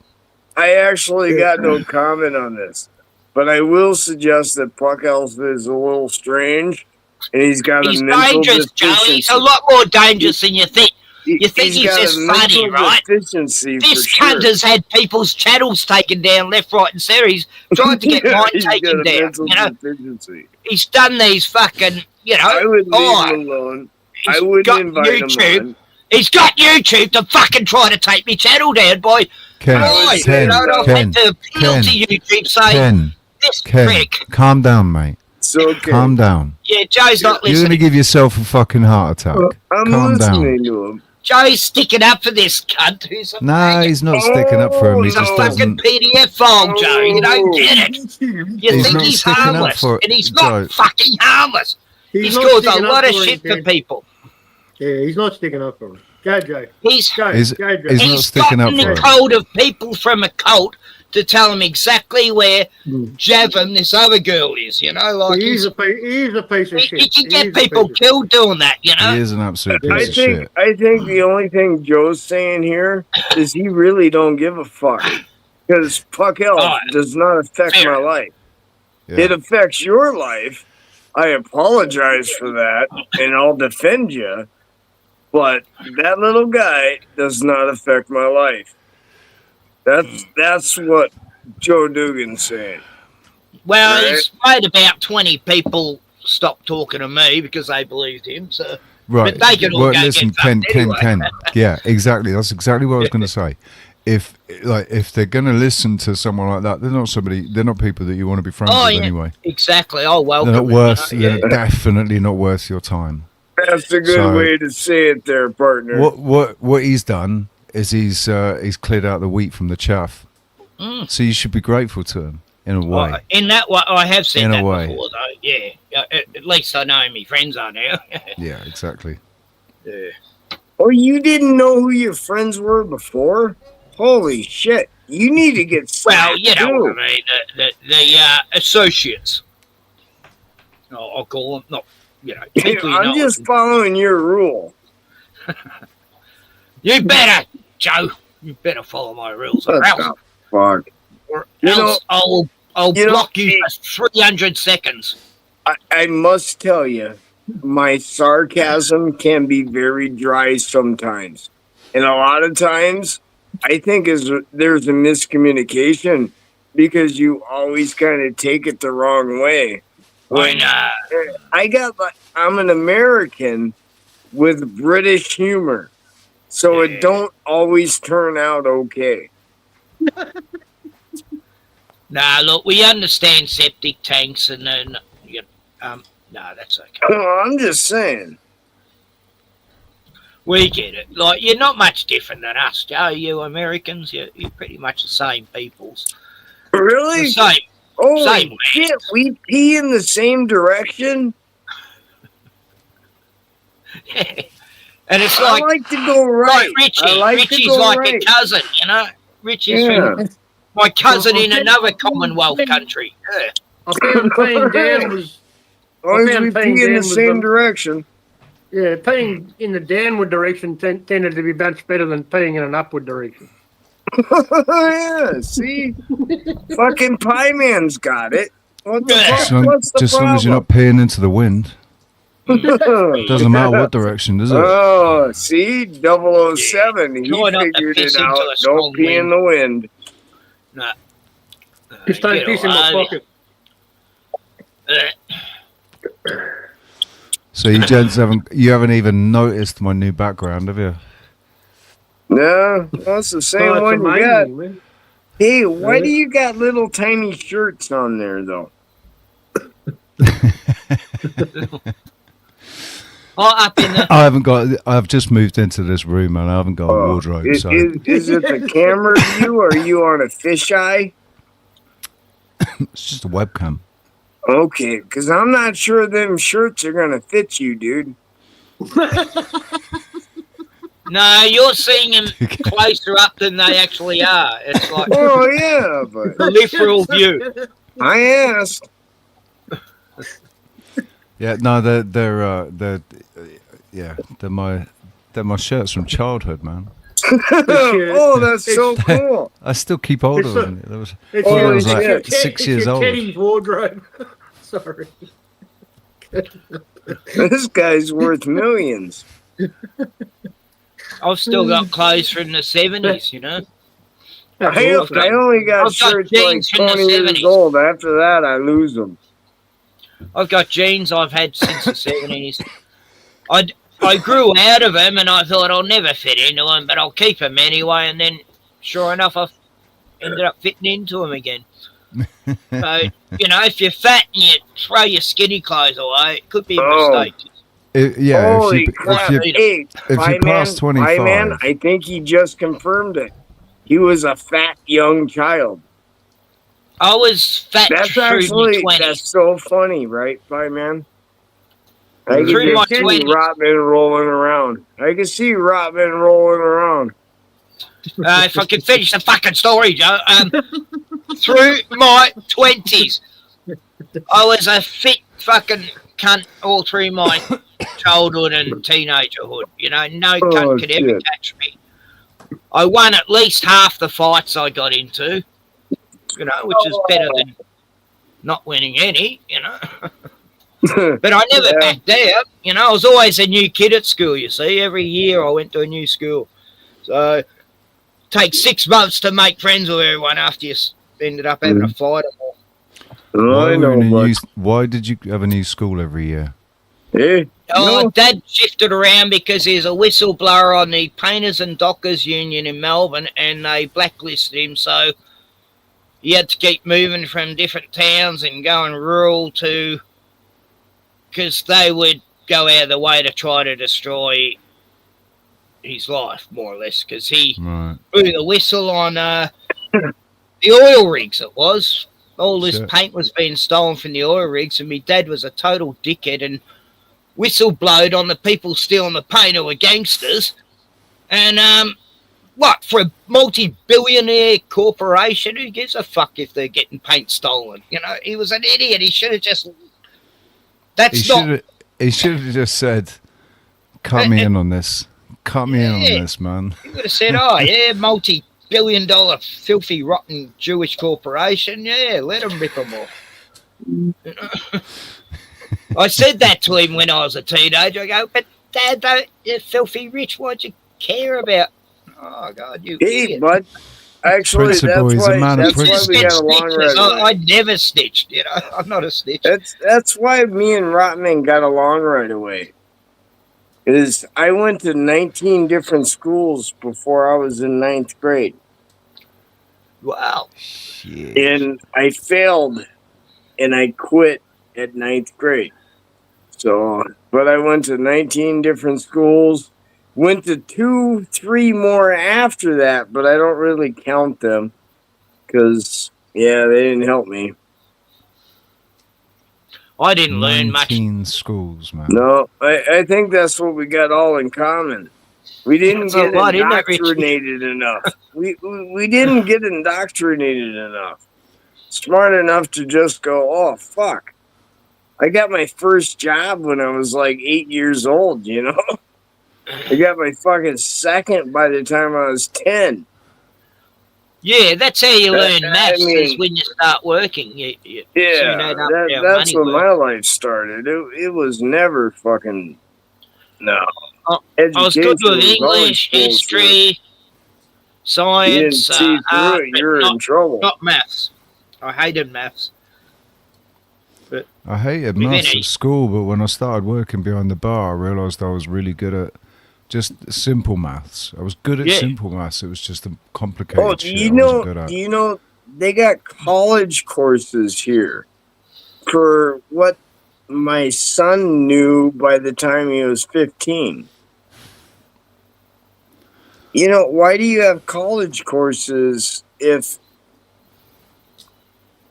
I actually got no comment on this, but I will suggest that Puck Elf is a little strange, and he's got He's a mental dangerous, Joe. deficiency. He's a lot more dangerous than you think. You think he's got just a funny, mental right? deficiency This for cunt sure. has had people's channels taken down left, right, and centre. He's tried to get mine He's taken got a down. mental You know, deficiency. he's done these fucking, you know. I would leave him alone. I wouldn't invite him on. He's got YouTube to fucking try to take me channel down by Ken, lies. Ken, You know, and I've Ken, had to appeal Ken, to YouTube saying this prick. Calm down, mate. It's okay. Calm down. Yeah, Joe's not You're going to listening. give yourself a fucking heart attack. I'm Calm listening down. to him. Joe's sticking up for this cunt who's a Nah, he's not sticking up for him. He He's a just fucking doesn't. PDF file, Joe. You don't get it. You He's think not he's sticking up harmless, for it, and he's Joe. not fucking harmless. He's not caused a sticking up lot of for shit him, for people. Yeah, he's not sticking up for him. Go, Joe. He's Go, He's- go, Joe. he's not He's sticking up gotten for the him. code of people from a cult to tell him exactly where Javin, this other girl, is. You know, like He's a piece of shit. he can He get is a people piece of killed doing that. You know. He is an absolute I piece of think shit. I think the only thing Joe's saying here is he really don't give a fuck because Puck Elf does not affect my life. Yeah. It affects your life. I apologize for that, and I'll defend you. But that little guy does not affect my life. That's what Joe Dugan's saying. Well, Right. he's made about 20 people stop talking to me because they believed him. So, Right. but they can all Well, go listen, get Ken, fucked Ken, anyway. Ken. Yeah, exactly. That's exactly what I was going to say. If they're going to listen to someone like that, they're not people that you want to be friends Oh, with yeah, anyway. exactly. Oh, well, They're not worth. you know, They're definitely not worth your time. That's a good So- way to say it, there, partner. What he's done is he's cleared out the wheat from the chaff. So you should be grateful to him in a way. In that way, I have said In a that way. before, though. Yeah, at least I know who my friends are now. Yeah, exactly. Yeah. Oh, you didn't know who your friends were before? Holy shit! You need to get Well, you know too. what I mean. The associates. I'll call them. Not, you know, people you I'm know. just following your rule. You better, Joe. You better follow my rules, or What else, the fuck? or You else I'll you know, block you for 300 seconds. I must tell you, my sarcasm can be very dry sometimes, and a lot of times, I think there's a miscommunication because you always kind of take it the wrong way. When I'm an American with British humor, so it don't always turn out okay. Nah, look, we understand septic tanks and then, no, that's okay. I'm just saying. We get it. Like, you're not much different than us, Joe. You Americans, you're pretty much the same peoples. Really? The same. Oh Same shit! We pee in the same direction. And it's I like, like to go right. Richie. I like to Richie's go like right. a cousin, you know. Richie's Yeah. from my cousin in I another think- Commonwealth country. Yeah. I found peeing down was. As long I as we found peeing pee in the down was same direction. Yeah, peeing in the downward direction tended to be much better than peeing in an upward direction. Yeah, see? Fucking Pie Man's got it. What the fuck? What's the Just as long as you're not problem? peeing into the wind. Doesn't matter what direction, does it? Oh, see? 007. He Try not to figured piss it into out. a strong Don't pee in the wind. No. Just don't piss in my pocket. So you gents haven't even noticed my new background, have you? No, that's the same Oh, it's one you amazing, got. man. Hey, why do you got little tiny shirts on there, though? I've just moved into this room and I haven't got a wardrobe. Is it the camera view or are you on a fisheye? It's just a webcam. Okay, because I'm not sure them shirts are going to fit you, dude. No, you're seeing them closer up than they actually are. It's like Oh, yeah, but peripheral view. I asked. Yeah, no, they're my shirts from childhood, man. Oh, that's so cool. I still keep hold of them. There was, It's I your, was it's like your 6 years your old. Teddy's wardrobe. Sorry. This guy's worth millions. I've still got clothes from the 70s, you know. I only got I've got shirts like jeans from the 20 years 70s. old. After that, I lose them. I've got jeans I've had since the 70s. I grew out of them and I thought I'll never fit into them, but I'll keep them anyway. And then, sure enough, I ended up fitting into them again. So, you know, if you're fat and you throw your skinny clothes away, it could be a mistake. Holy crap. Hey, if Pie you pass Man, Pie 25, Man, I think he just confirmed it. He was a fat young child. I was fat That's through my actually, 20s. that's so funny, right, Pie Man? I Through can my just see 20s. Rotman rolling around. I can see Rotman rolling around. If I could finish the fucking story, Joe. Through my 20s, I was a fit fucking cunt all through my childhood and teenagerhood. You know, no cunt could ever shit. catch me. I won at least half the fights I got into, you know, which is better than not winning any, you know. But I never backed down. You know, I was always a new kid at school, you see. Every year I went to a new school. So it takes 6 months to make friends with everyone after you ended up having a fight. Why did you have a new school every year? Oh, Dad shifted around because he's a whistleblower on the Painters and Dockers Union in Melbourne, and they blacklisted him, so he had to keep moving from different towns and going rural to, because they would go out of the way to try to destroy his life, more or less, because he blew the whistle on the oil rigs. It was all this paint was being stolen from the oil rigs, and my dad was a total dickhead and whistleblowed on the people stealing the paint who were gangsters. And what, for a multi-billionaire corporation, who gives a fuck if they're getting paint stolen? You know, he was an idiot. He should have just he should have just said, cut me in on this. Cut me in on this, man. He would have said, oh, yeah, multi-billion-dollar filthy, rotten Jewish corporation. Yeah, let them rip them off. You know? I said that to him when I was a teenager. I go, but Dad, you're filthy rich. Why'd you care about? Oh, God, you idiot. But actually, that's why we got along right away. I never snitched, you know. I'm not a snitch. That's why me and Rotman got along right away. Is I went to 19 different schools before I was in 9th grade. Wow. Shit. And I failed, and I quit at 9th grade. So, but I went to 19 different schools, went to 2-3 more after that, but I don't really count them because, yeah, they didn't help me. I didn't learn much. 19 schools, man. No, I think that's what we got all in common. We didn't get indoctrinated enough. We didn't get indoctrinated enough. Smart enough to just go, oh, fuck. I got my first job when I was like 8 years old, you know? I got my fucking second by the time I was 10. Yeah, that's how you learn maths, is when you start working. You soon add up how that's money when works. my life started. It was never fucking, no. I was good with English, history, science. You didn't see through it, you were in trouble. Not maths. I hated maths. But I hated maths at school, but when I started working behind the bar, I realised I was really good at just simple maths. I was good at simple maths. It was just the complicated shit I wasn't good at. You know, they got college courses here for what my son knew by the time he was 15. You know, why do you have college courses if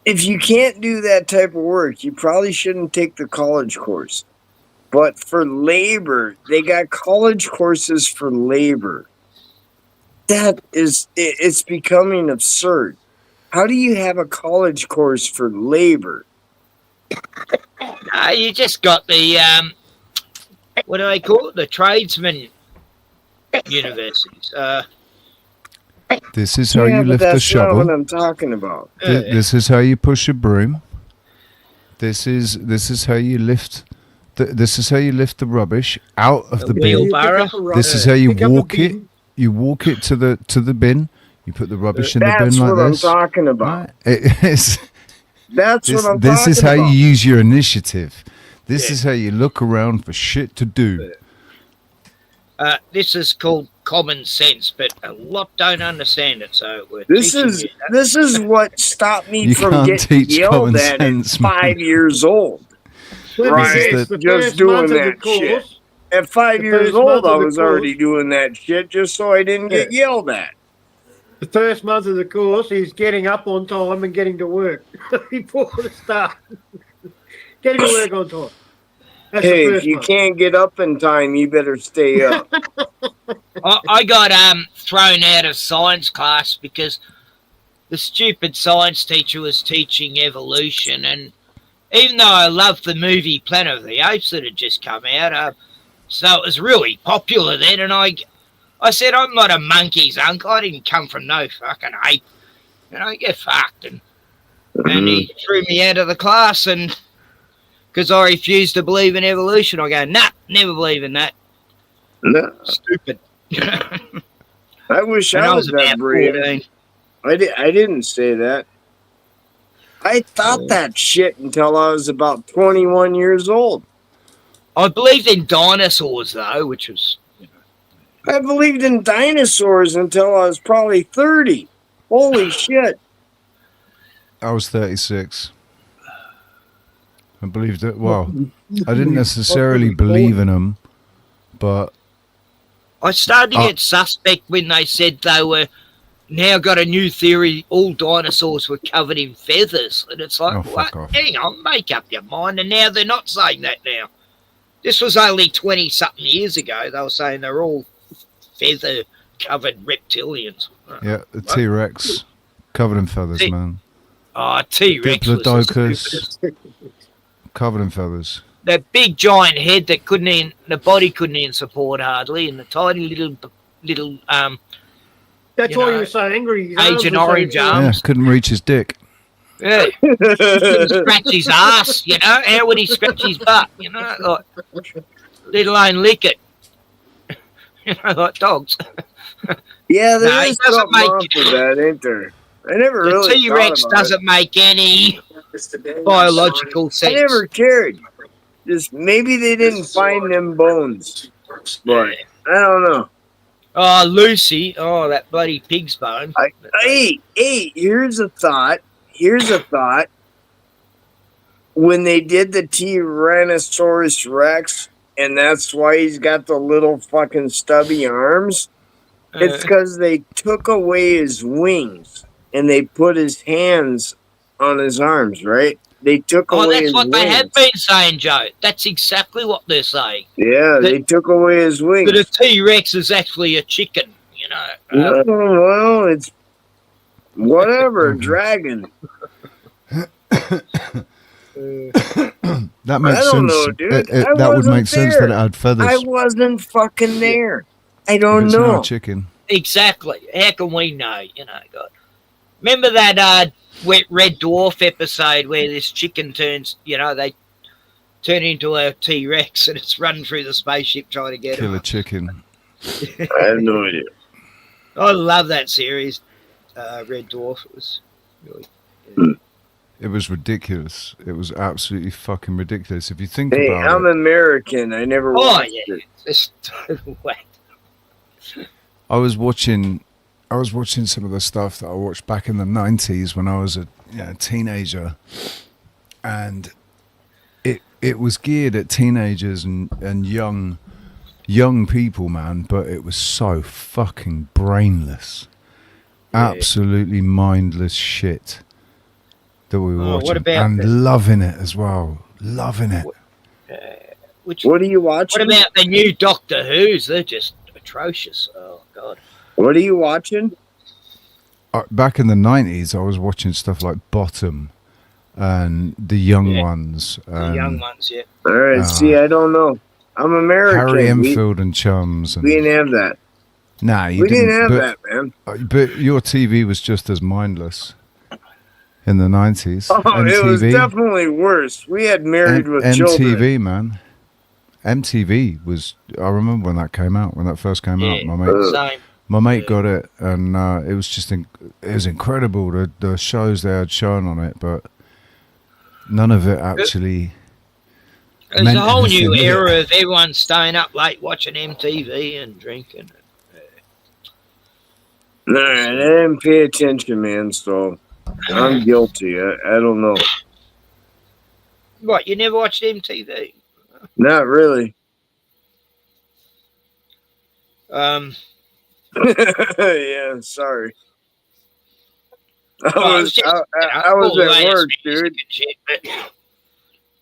you can't do that type of work? You probably shouldn't take the college course. But for labor, they got college courses for labor. It's becoming absurd. How do you have a college course for labor? You just got the, what do they call it? The tradesman universities. This is how you lift the shovel. That's not what I'm talking about. This is how you push a broom. This is how you lift. This is how you lift the rubbish out of the bin. This is how you walk it. You walk it to the bin. You put the rubbish in the bin like this. That's what I'm talking about. That's what I'm talking about. This is how you use your initiative. This is how you look around for shit to do. This is called common sense, but a lot don't understand it. So this is what stopped me from getting yelled at at 5 years old. Right, just doing that shit. At 5 years old, I was already doing that shit just so I didn't get yelled at. The first month of the course, he's getting up on time and getting to work before the start. Getting to work on time. That's hey, if you can't get up in time, you better stay up. I got thrown out of science class because the stupid science teacher was teaching evolution, and even though I loved the movie Planet of the Apes that had just come out, so it was really popular then, and I said, I'm not a monkey's uncle. I didn't come from no fucking ape. You know, get fucked. And he threw me out of the class, and because I refused to believe in evolution, I go, nah, never believe in that. No. Stupid. I wish I was that brave. I didn't say that. I thought that shit until I was about 21 years old. I believed in dinosaurs, though, which was... I believed in dinosaurs until I was probably 30. Holy shit. I was 36. I believed it. Well, I didn't necessarily believe in them, but... I started to get suspect when they said they were now got a new theory, all dinosaurs were covered in feathers. And it's like, what? Hang on, make up your mind. And now they're not saying that now. This was only 20-something years ago. They were saying they're all feather-covered reptilians. Yeah, the T-Rex, covered in feathers, man. Oh, T-Rex was Diplodocus, covered in feathers. That big giant head that the body couldn't even support hardly, and the tiny little that's why he was so angry. Agent Orange arms. Yeah, couldn't reach his dick. Yeah. He couldn't scratch his ass, you know. How would he scratch his butt, you know? Like, let alone lick it. You know, like dogs. Yeah, there is something wrong with that, ain't there? I never really The T-Rex doesn't make any biological sense. I never cared. Just maybe they didn't find them bones. But I don't know. Oh, Lucy. Oh, that bloody pig's bone. Hey, here's a thought. When they did the Tyrannosaurus Rex, and that's why he's got the little fucking stubby arms, it's because they took away his wings and they put his hands on his arms, right? They took away that's his what they have wings. been saying, Joe. That's exactly what they're saying. Yeah, they took away his wings. But a T-Rex is actually a chicken, you know. No, well, it's whatever, dragon. That makes I don't sense. know, dude. That would make sense that it had feathers. I wasn't fucking there. I don't It's know. not a chicken. Exactly. How can we know? You know, God. Remember that Red Dwarf episode where this chicken turns, you know, they turn into a T-Rex and it's running through the spaceship trying to get Kill him. a chicken. I have no idea. I love that series, Red Dwarf. It was really. It was ridiculous. It was absolutely fucking ridiculous. If you think Hey, about I'm it. American. I never Oh watched yeah, it. it's total whack. I was watching some of the stuff that I watched back in the 90s when I was a teenager, and it was geared at teenagers and young people, man, but it was so fucking brainless. Yeah. Absolutely mindless shit that we were watching. What about and loving it as well. Loving it. What are you watching? What about the new Doctor Who's? They're just atrocious. Oh God. What are you watching? Back in the 90s, I was watching stuff like Bottom and The Young Ones. The young ones, yeah. All right, see, I don't know. I'm American. Harry Enfield and Chums. And, We didn't have that. Nah, you We didn't have but, that, man. But your TV was just as mindless in the 90s. Oh, it was definitely worse. We had Married with Children. MTV, man. MTV was. I remember when that came out. When that first came out, my mate got it, and it was just it was incredible. The shows they had shown on it, but none of it actually. There's a whole new era of everyone staying up late watching MTV and drinking. No, I didn't pay attention, man. So I'm guilty. I don't know. What? You never watched MTV? Not really. Yeah, sorry. I was at work, dude.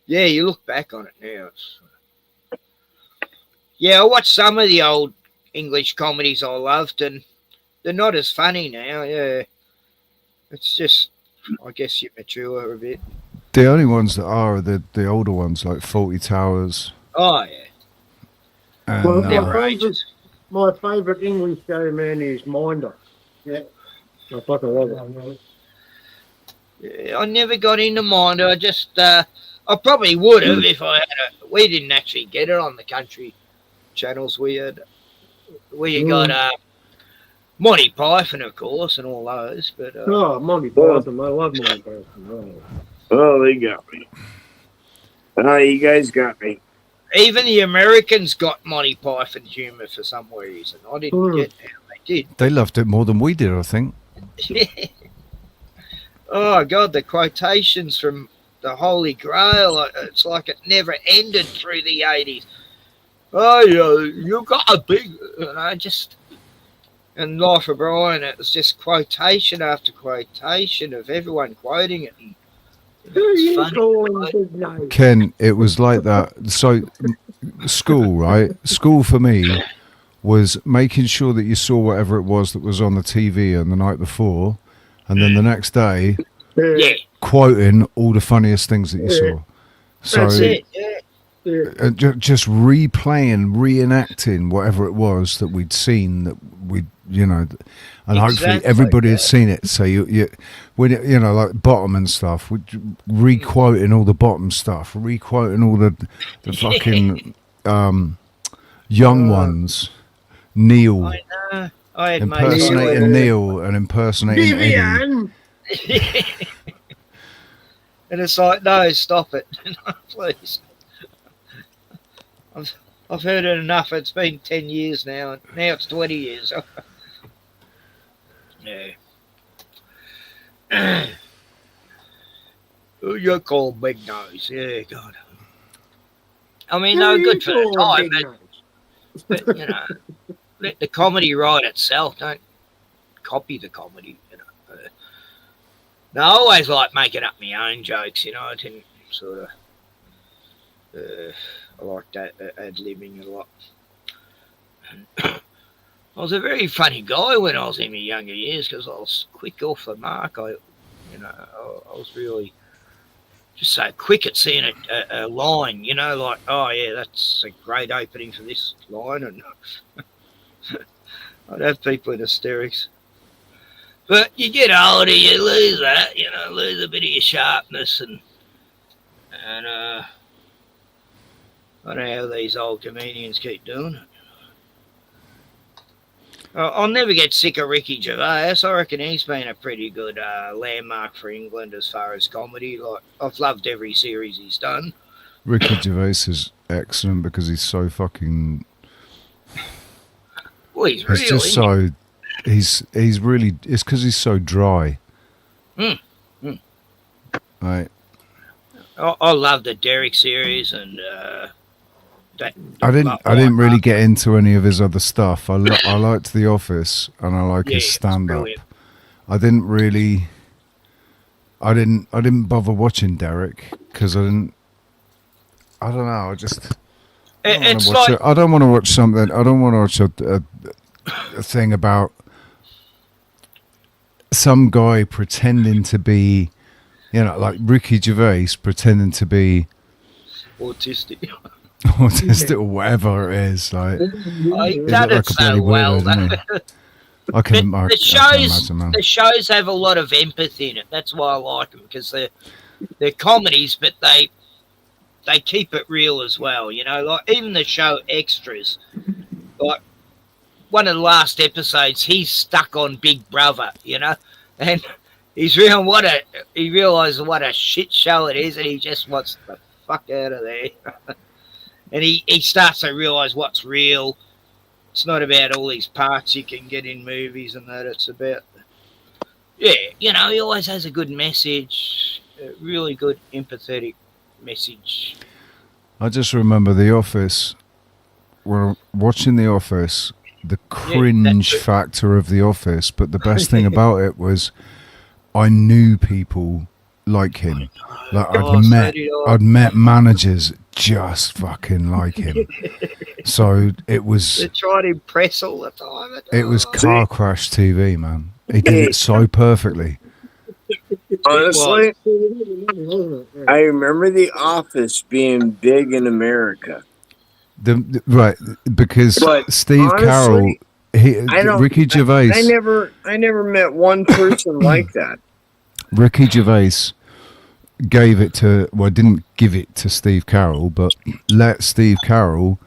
Yeah, you look back on it now. Yeah, I watched some of the old English comedies I loved, and they're not as funny now. Yeah, it's just, I guess you mature a bit. The only ones that are the older ones, like 40 Towers. Oh yeah. And, My favourite English show, man, is Minder. Yeah. I fucking love it. Yeah, I never got into Minder. I just, I probably would have if I had we didn't actually get it on the country channels. We got Monty Python, of course, and all those. But Monty Python, I love Monty Python. Oh, they got me. Oh, you guys got me. Even the Americans got Monty Python humour for some reason. I didn't get how they did. They loved it more than we did, I think. Oh God, the quotations from the Holy Grail, it's like it never ended through the 80s. Oh, you got a big, and Life of Brian, it was just quotation after quotation of everyone quoting it. And it's funny. Ken, it was like that. So, school, right? School for me was making sure that you saw whatever it was that was on the TV on the night before, and then the next day, quoting all the funniest things that you saw. So, that's it. just replaying, reenacting whatever it was that we'd seen, that we'd, and hopefully everybody had seen it. So when like Bottom and stuff, re-quoting all the Bottom stuff, re-quoting all the fucking young ones. Neil, I had impersonating Neil and impersonating Eddie. And it's like, no, stop it, please. I've heard it enough. It's been 10 years now, and now it's 20 years. Yeah. You're called Big Nose. Yeah, God. I mean, they were good for the time, but let the comedy write itself. Don't copy the comedy. No, I always like making up my own jokes, you know. I didn't sort of. I like that ad-libbing a lot. And I was a very funny guy when I was in my younger years because I was quick off the mark. I was really just so quick at seeing a line, you know, like, oh yeah, that's a great opening for this line, and I'd have people in hysterics. But you get older, you lose that, you know, lose a bit of your sharpness, and I don't know how these old comedians keep doing it. I'll never get sick of Ricky Gervais. I reckon he's been a pretty good landmark for England as far as comedy. Like, I've loved every series he's done. Ricky Gervais is excellent because he's so fucking. Well, he's real. Just so. He's really. It's because he's so dry. Right. I love the Derek series and. I didn't really get into any of his other stuff. I liked The Office and I like his stand-up. I didn't bother watching Derek because I don't know. I don't want to watch something. I don't want to watch a thing about some guy pretending to be, you know, like Ricky Gervais pretending to be autistic or whatever it is. Like, he done it so well. The shows have a lot of empathy in it. That's why I like them, because they're comedies, but they keep it real as well. You know, like even the show Extras. Like one of the last episodes, he's stuck on Big Brother. You know, and he realizes what a shit show it is, and he just wants the fuck out of there. And he starts to realise what's real. It's not about all these parts you can get in movies and that. It's about, you know, he always has a good message, a really good empathetic message. I just remember The Office. We're watching The Office, the cringe factor of The Office, but the best thing about it was I knew people like him. Like I'd met managers just fucking like him. So it was. They try to impress all the time. It was car crash TV, man. He did it so perfectly. Honestly, I remember The Office being big in America. Right, because Steve Carell, Ricky Gervais. I never met one person like that. Ricky Gervais didn't give it to Steve Carell, but let Steve Carell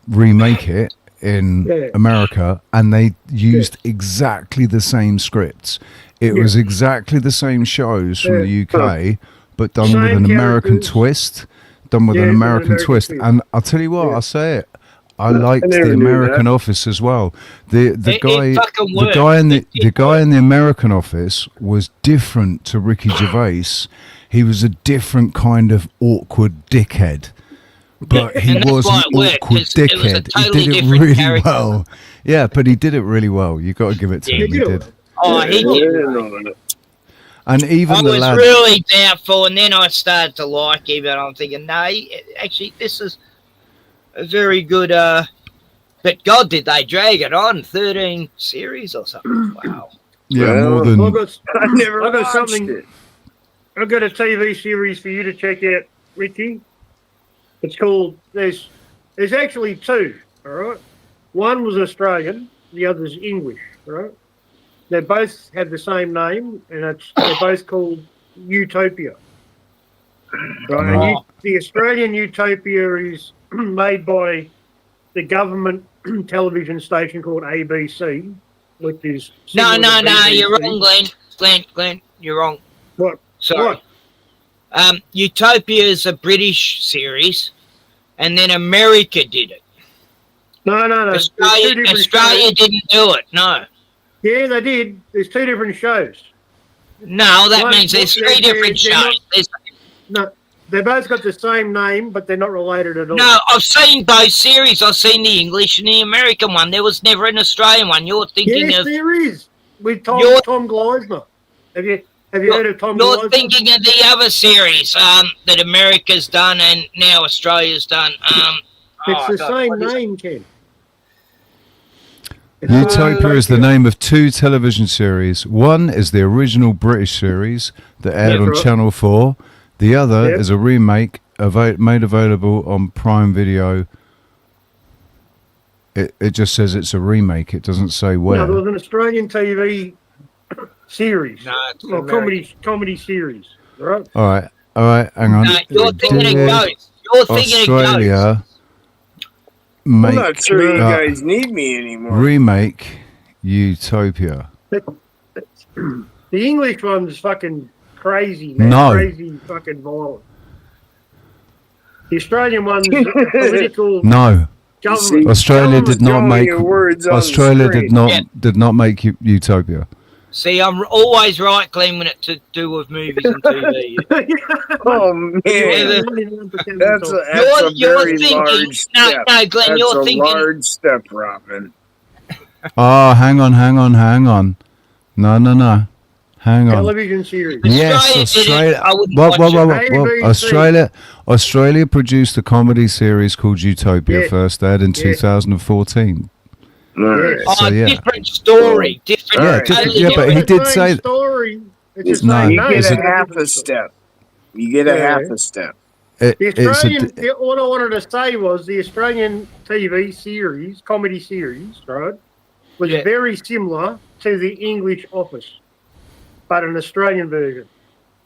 remake it in America, and they used exactly the same scripts. It was exactly the same shows from the UK, but done with an American twist. And I'll tell you what, I'll say it. I liked the American Office as well. The guy in the American Office was different to Ricky Gervais. He was a different kind of awkward dickhead, but he was an awkward dickhead. He did it really well. Yeah, but he did it really well. You got to give it to him. He did. Oh, he did. And even I was really doubtful, and then I started to like him, and I'm thinking, no, actually, this is a very good. But God, did they drag it on? 13 series or something? Wow. Yeah, more than. I've got something. I've got a TV series for you to check out, Ricky. It's called. There's actually two. All right. One was Australian. The other's English. All right. They both have the same name, and they're both called Utopia. Right? The Australian Utopia is made by the government television station called ABC, which is... No, you're wrong, Glenn, you're wrong. What? Sorry. What? Utopia is a British series, and then America did it. No. Australia didn't do it, no. Yeah, they did. There's two different shows. No, that means there's three different shows. No, they both got the same name, but they're not related at all. No, I've seen both series. I've seen the English and the American one. There was never an Australian one. You're thinking yes, of... there is. With Tom Gleisner. Have you heard of Tommy You're Wiseau? thinking of the other series that America's done and now Australia's done. It's the same name, Ken. Utopia is the name of two television series. One is the original British series that aired on Channel 4. The other is a remake made available on Prime Video. It just says it's a remake. It doesn't say where. No, there was an Australian TV series. No, it's well, comedy series. Right? All right, hang on. No, you're thinking of Ghosts. You're thinking of Ghosts. Australia I'm not sure you guys need me anymore. Remake Utopia. The English one's fucking crazy, man. No. Crazy fucking violent. The Australian one's political. No. Government. Australia did not make. Australia Yeah. did not make Utopia. See, I'm always right, Glenn, when it's to do with movies and TV. Oh man, that's a you're very thinking, large step. No, Glenn, that's you're a thinking. large step, Robin. Oh, hang on. No. Hang on. Television series. Yes, Australia. I wouldn't watch it. Well, Australia produced a comedy series called Utopia, first aired in 2014. So, yeah. Different story. Different. But he did say story. It's just No, You it's get a half a step. You get a half a step. The Australian, what I wanted to say was the Australian TV series, comedy series, right, was very similar to the English Office, but an Australian version.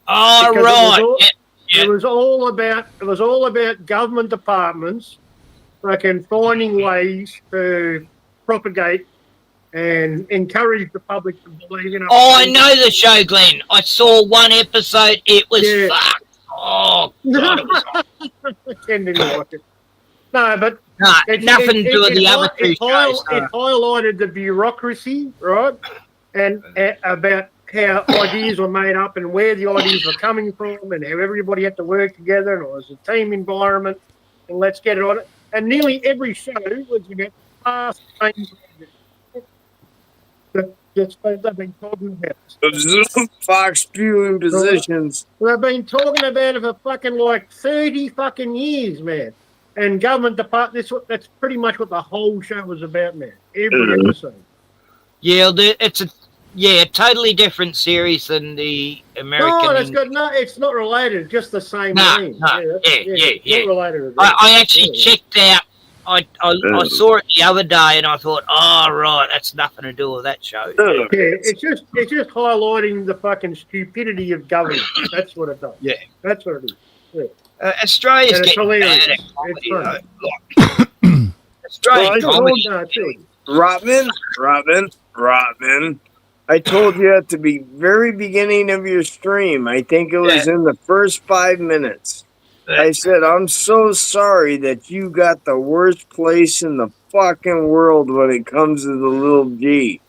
Oh, Because right. It was all about government departments, finding ways to propagate and encourage the public to believe in. Oh, I know the show, Glenn. I saw one episode. It was fucked. Oh, God, it was hot. No, but nothing to do with the other two shows. It highlighted the bureaucracy, right, and about how ideas were made up and where the ideas were coming from, and how everybody had to work together, and it was a team environment. And let's get it on it. And nearly every show was about past things that they've been talking about. Fox spewing positions. They've been talking about it for fucking 30 fucking years, man. And government department, that's pretty much what the whole show was about, man. Every episode. Yeah, it's a totally different series than the American. No, it's not related. Just the same name. Yeah. Not related. I actually checked out. I saw it the other day, and I thought, oh right, that's nothing to do with that show. Yeah, it's just highlighting the fucking stupidity of government. That's what it does. Yeah, that's what it is. Yeah. Australia's getting hilarious. bad at comedy, though. Australian comedy. Robin. I told you at the very beginning of your stream. I think it was in the first 5 minutes. I said, I'm so sorry that you got the worst place in the fucking world when it comes to the little G.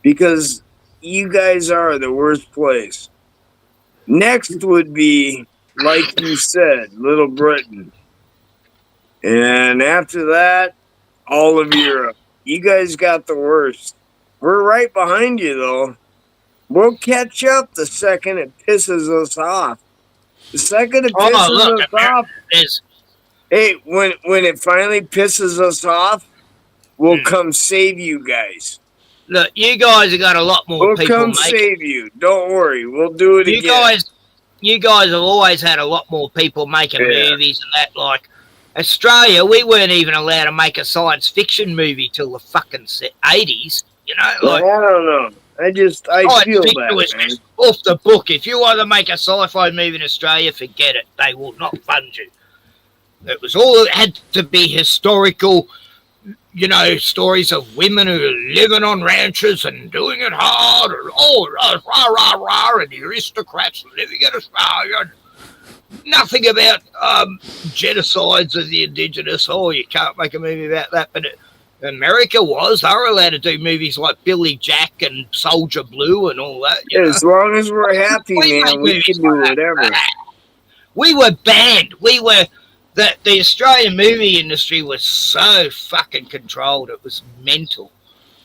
Because you guys are the worst place. Next would be, like you said, Little Britain. And after that, all of Europe. You guys got the worst. We're right behind you, though. We'll catch up the second it pisses us off. The second it pisses us off, hey, when it finally pisses us off, we'll come save you guys. Look, you guys have got a lot more people. We'll come save you. Don't worry. We'll do it again. You guys have always had a lot more people making movies and that. Like Australia, we weren't even allowed to make a science fiction movie till the fucking 80s. You know, like I don't know. I feel that, was man. just off the book. If you want to make a sci-fi movie in Australia, forget it. They will not fund you. It was all. It had to be historical. You know, stories of women who are living on ranches and doing it hard, and rah, and the aristocrats living in Australia. Nothing about genocides of the indigenous. Oh, you can't make a movie about that. But America they were allowed to do movies like Billy Jack and Soldier Blue and all that. As long as we're happy, man, we can do whatever. We were banned. The Australian movie industry was so fucking controlled. It was mental.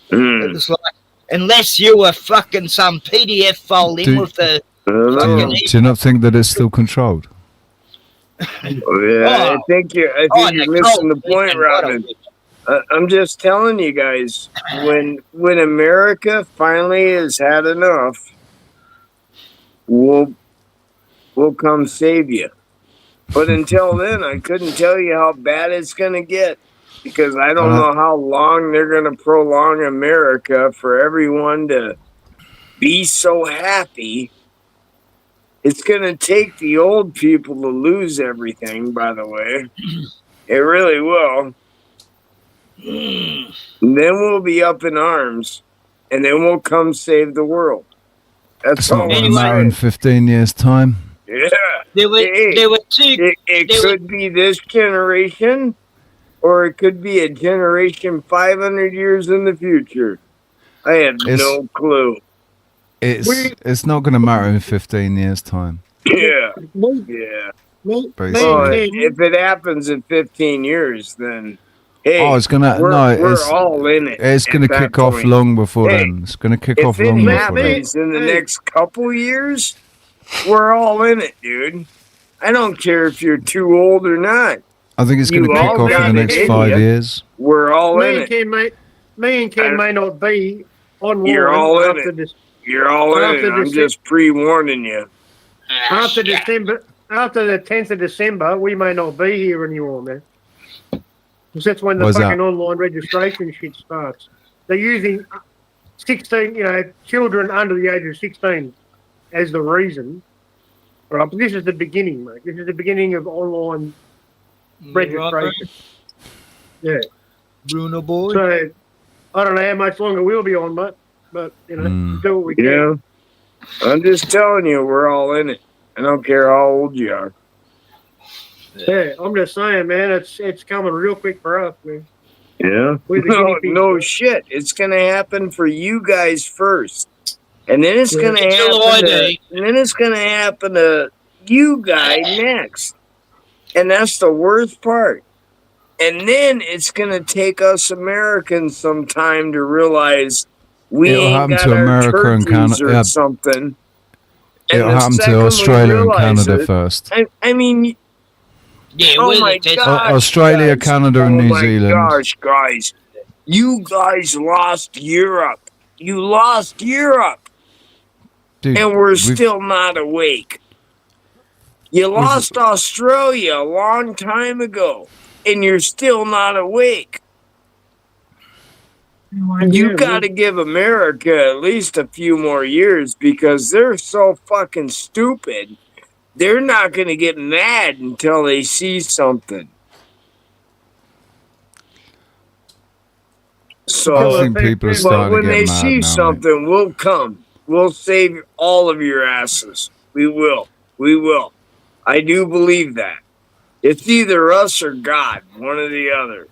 It was like Unless you were fucking some PDF file in Do- with the Do fucking. you not think that it's still controlled? I think you're missing the point, Robin. I'm just telling you guys, when America finally has had enough, we'll come save you. But until then, I couldn't tell you how bad it's gonna get because I don't know how long they're gonna prolong America for everyone to be so happy. It's gonna take the old people to lose everything, by the way. It really will. And then we'll be up in arms, and then we'll come save the world. That's It's all not going to I'm matter in saying. 15 years' time. Yeah. There were two. It could be this generation, or it could be a generation 500 years in the future. I have no clue. It's not going to matter in 15 years' time. Yeah. Yeah. If it happens in 15 years, then hey, it's gonna we're all in it. It's gonna at that kick off point. long before Hey, then. It's gonna kick if off it long before then. happens in the next couple years, we're all in it, dude. I don't care if you're too old or not. I think it's gonna You kick all off in got the it next in 5 ya. years. We're all in Me it. and Ken may not be online You're all in after it. this. You're all in it. after I'm just pre-warning you. After December, after the 10th of December, we may not be here anymore, man. Because that's when the Why's fucking that? online registration shit starts. They're using 16, children under the age of 16 as the reason. Right, but this is the beginning, mate. This is the beginning of online registration. Yeah. Bruno boy. So, I don't know how much longer we'll be on, mate. But, do what we can. Yeah. I'm just telling you, we're all in it. I don't care how old you are. Yeah, I'm just saying, man, it's coming real quick for us, man. Yeah. We're the guinea pigs, No man. shit. It's gonna happen for you guys first. And then it's Yeah. gonna Until happen I to, and then it's gonna happen to you guys next. And that's the worst part. And then it's gonna take us Americans some time to realize we It'll ain't happen got to our America and turkeys Canada. or something. It'll the happen to second we Australia and realize Canada it- first. I mean, Yeah, oh we're my the test. gosh, Australia, guys. Canada, and Oh New my Zealand. gosh, guys. You guys lost Europe. You lost Europe. Dude, And we're we've- still not awake. You lost Australia a long time ago, and you're still not awake. You got to give America at least a few more years because they're so fucking stupid. They're not going to get mad until they see something. So, I think people are but starting when to they get mad see now. Mate. something, we'll come. We'll save all of your asses. We will. We will. I do believe that. It's either us or God, one or the other.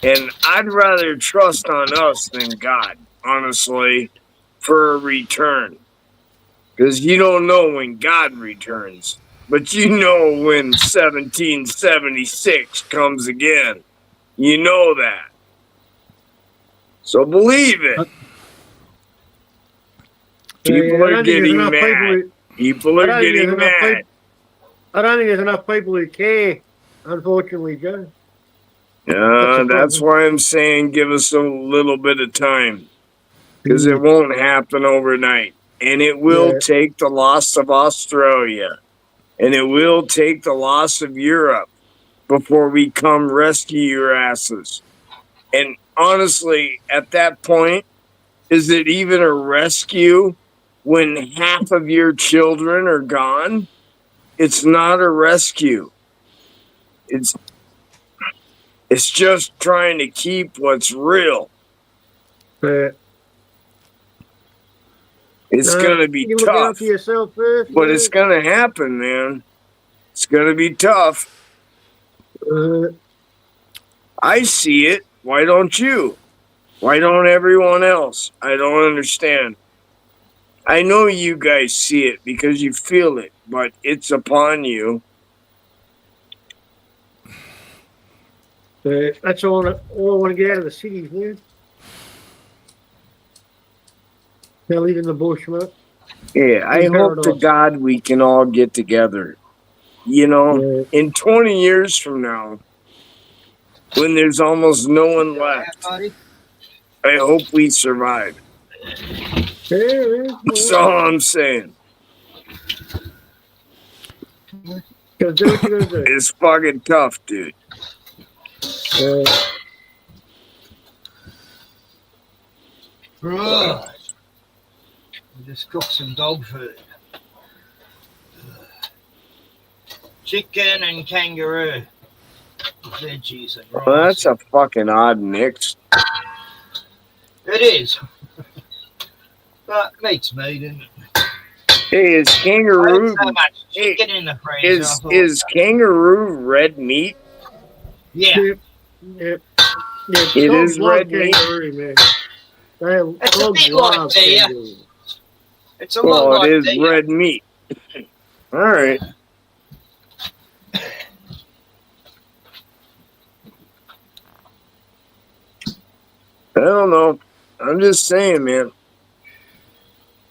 And I'd rather trust on us than God, honestly, for a return. Because you don't know when God returns. But you know when 1776 comes again. You know that. So believe it. People are getting mad. People are getting mad. I don't think there's enough people who care, unfortunately, Joe. That's why I'm saying give us a little bit of time. Because it won't happen overnight. And it will take the loss of Australia. And it will take the loss of Europe before we come rescue your asses. And honestly, at that point, is it even a rescue when half of your children are gone? It's not a rescue. It's just trying to keep what's real. It's gonna be you look tough, after yourself first, but man. it's gonna happen, man. It's gonna be tough. I see it. Why don't you? Why don't everyone else? I don't understand. I know you guys see it because you feel it, but it's upon you. That's all I want to get out of the cities, man. They live in the bush, mate. Yeah, I In hope to paradise. God we can all get together. You know, Yeah. in 20 years from now, when there's almost no one left, I hope we survive. Yeah. That's all I'm saying. Gotta do what you gotta do. It's fucking tough, dude. Right. We just cooked some dog food. Chicken and kangaroo. Veggies and rice. Well, that's a fucking odd mix. It is. But meat's meat, isn't it? Hey, is kangaroo? So much chicken in the freezer. Is kangaroo red meat? Yeah. Yep. It is red meat. Kangaroo, man. It's a bit like deer. It's a lot Well, like it is deer. red meat. All right. I don't know. I'm just saying, man.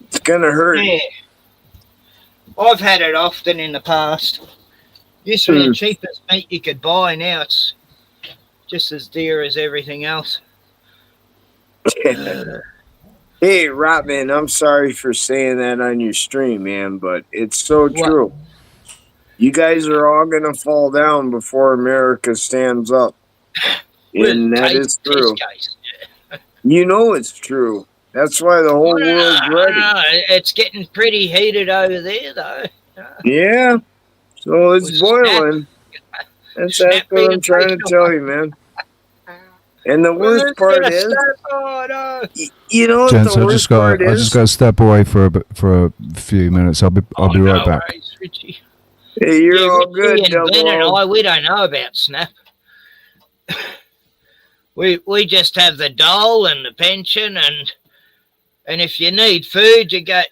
It's gonna hurt. Yeah. I've had it often in the past. Used to be the cheapest meat you could buy. Now it's just as dear as everything else. Hey, Robin, I'm sorry for saying that on your stream, man, but it's so true. You guys are all gonna fall down before America stands up. And that is true. You know it's true. That's why the whole world's ready. It's getting pretty heated over there, though. Yeah. So it's boiling. That's what I'm trying to tell you, man. And the worst part is, you know what Gents, the I worst just got part I is? just got to step away for a few minutes. I'll be right back. Worries, Richie. Hey, you're Yeah, all Richie good, and Double Ben and O. I, we don't know about Snap. we just have the dole and the pension, and if you need food, you go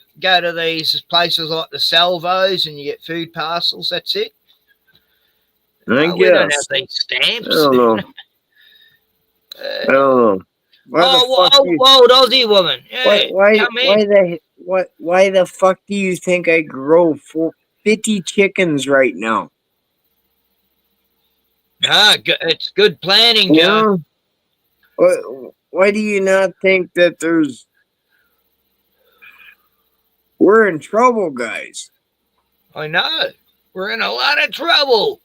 to these places like the Salvos and you get food parcels. That's it. I We don't have guess. these stamps. I don't know. I don't know. Old Aussie woman. Yeah, come in. Why the fuck do you think I grow 50 chickens right now? It's good planning, Joe. Why do you not think that we're in trouble, guys? I know. We're in a lot of trouble.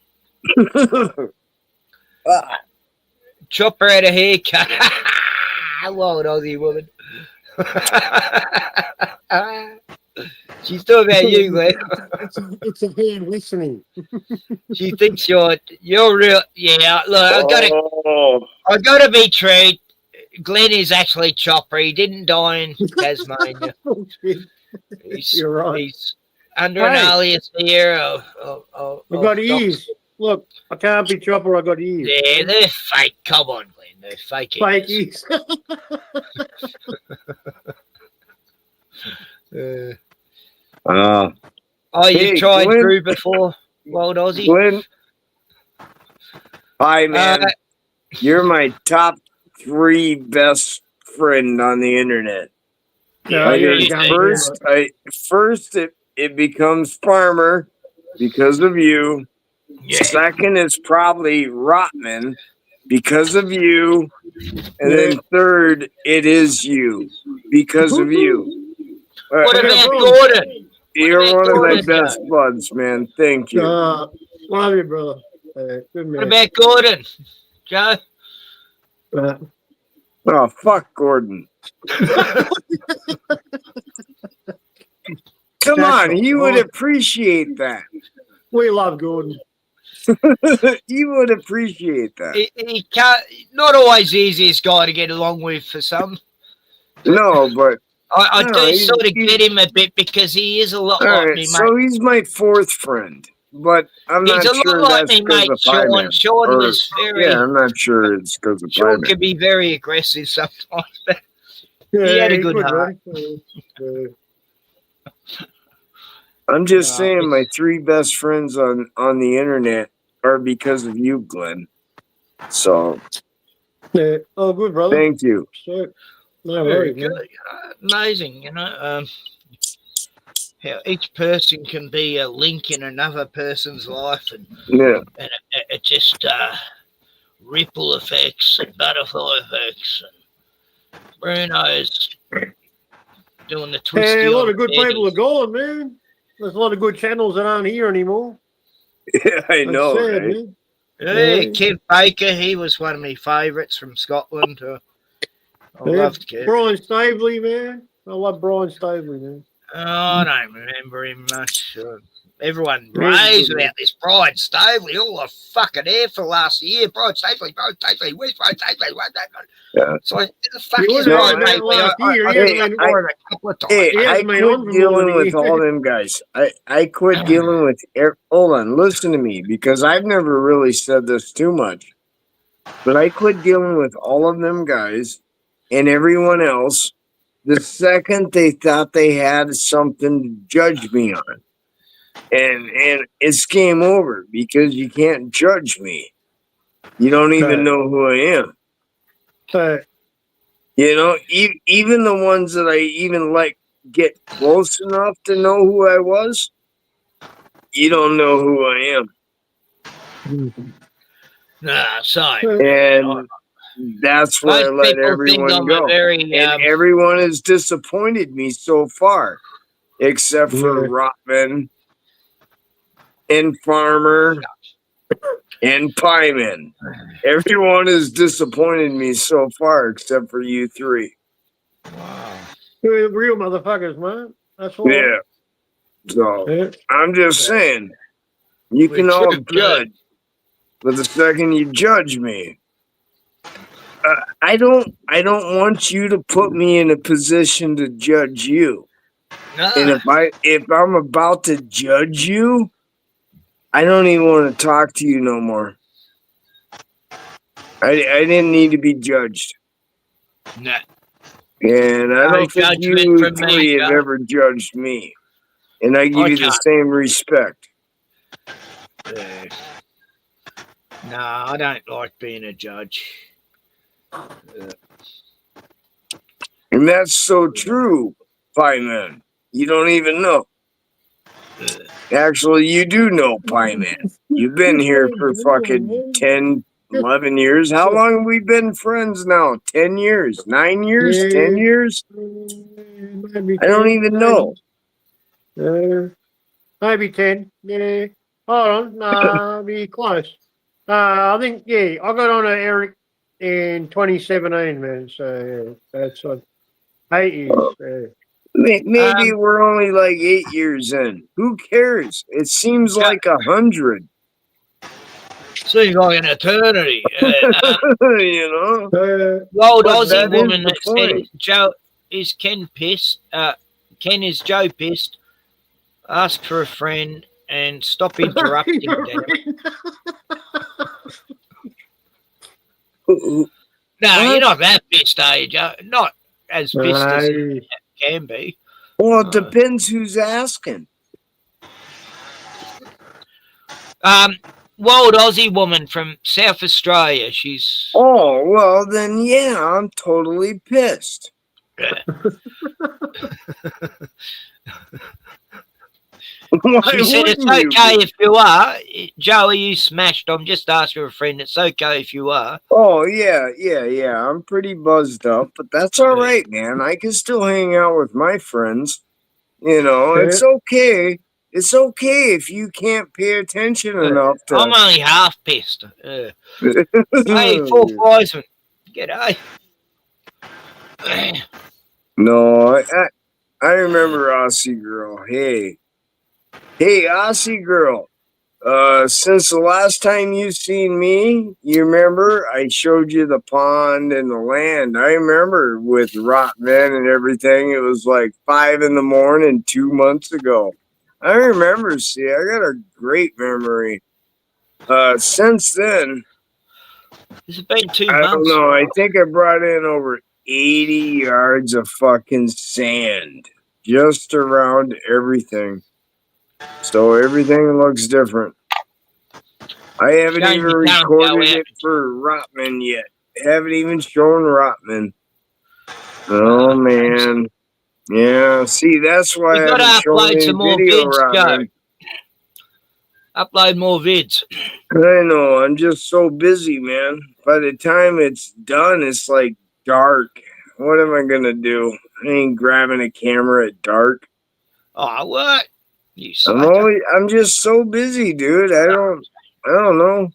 Chopper had a haircut. Hello, Aussie woman. She's talking about you, Glenn. It's a hand listening. She thinks you're real. Yeah, look, I gotta be true. Glenn is actually Chopper. He didn't die in Tasmania. You're right. He's under an alias here. I got ears. Look, I can't be Chopper. I got ears. Yeah, they're fake. Come on, Glenn. They're fake. Fake ears. You've tried Glenn, Drew before, Wild Aussie? Glenn, hi, man. You're my top 3 best friend on the internet. First, it becomes Farmer because of you. Yeah. Second is probably Rotman because of you. And then third, it is you because of you. What about Gordon? You're one of my best buds, man. Thank you. Love you, brother. Good man. What about Gordon, Joe? Oh, fuck Gordon. Come on, he would appreciate that. We love Gordon. You would appreciate that. He can't, not always the easiest guy to get along with for some. No, but I do sort of get him a bit because he is a lot like me, mate. So he's my 4th friend, but I'm not sure He's a lot like that's me, mate. Sean. Sean was very... Yeah, I'm not sure it's because of Sean can be very aggressive sometimes, but he had a good heart. I'm just saying my 3 best friends on the internet are because of you, Glenn. So, yeah. Oh, good, brother. Thank you. Sure. No Very worries, man. good. Amazing, you know. How each person can be a link in another person's life, and it just ripple effects and butterfly effects. And Bruno's doing the twisty. Hey, a lot of good bed. people are gone, man. There's a lot of good channels that aren't here anymore. Yeah, I That's know, sad, right? man. Yeah, Kev Baker, he was one of my favourites from Scotland. I loved Kev. Brian Staveley, man. I love Brian Staveley, man. Oh, I don't remember him much. Everyone raves about this Brian Staveley all the fucking air for last year. Brian Staveley, where's Brian Staveley? Where's that guy? Yeah. So the fuck You is wouldn't Brian know about Staveley? last year. I He hasn't been tried a couple of times. Hey, He I hasn't been quit on for more dealing than a with year. all them guys. I quit dealing with. Hold on, listen to me, because I've never really said this too much, but I quit dealing with all of them guys and everyone else the second they thought they had something to judge me on, and it's game over because you can't judge me. You don't even know who I am. You know, even the ones that I even get close enough to know who I was, you don't know who I am. Nah, sorry. And that's where I Most let people think everyone I'm go. a very, and everyone has disappointed me so far, except for Rotman and Farmer and Pieman. Everyone has disappointed me so far, except for you three. You're real motherfuckers, man. That's all. Yeah. So I'm just saying, you can all judge, but the second you judge me, I don't want you to put me in a position to judge you. And if I'm about to judge you, I don't even want to talk to you no more. I didn't need to be judged. Nah. And I don't think you three have Joe. ever judged me. And I give you the same respect. No, I don't like being a judge. And that's so true, Pieman. You don't even know. Actually, you do know, Pieman. You've been here for fucking 10, 11 years. How long have we been friends now? 10 years? 9 years? 10 years? I don't even know. Maybe 10. Yeah. Hold on. Nah, be close. I think, I got on to Eric in 2017, man. So, that's 8 years. Maybe we're only like 8 years in. Who cares? It seems like 100. Seems like an eternity. You know? The old But Aussie that is woman the that said, point. Joe, is Ken pissed? Ken, is Joe pissed? Ask for a friend and stop interrupting. No, you're not that pissed, are you, Joe? Not as pissed as you can be. Well, it depends who's asking. Wild Aussie woman from South Australia. She's. Oh, well, then, yeah, I'm totally pissed. She said it's okay if you are. Joey, you smashed. I'm just asking a friend. It's okay if you are. Oh, yeah. I'm pretty buzzed up, but that's all right, man. I can still hang out with my friends. You know, it's okay. It's okay if you can't pay attention enough to... I'm only half pissed. Hey, Paul Wiseman. G'day. No, I remember Aussie Girl. Hey, Aussie Girl. Since the last time you seen me, you remember I showed you the pond and the land. I remember with Rotman and everything. It was like 5 a.m. 2 months ago. I remember. See, I got a great memory. Since then, It's been 2 months. I don't know. I think I brought in over 80 yards of fucking sand just around everything. So everything looks different. I haven't even recorded it for Rotman yet. Haven't even shown Rotman. Oh man. Yeah, see, that's why You I got haven't to shown upload any some more video, vids, Joe. Rodman. Upload more vids. I know, I'm just so busy, man. By the time it's done, it's like dark. What am I gonna do? I ain't grabbing a camera at dark. Oh, what? You sucker. I'm just so busy, dude. I don't know.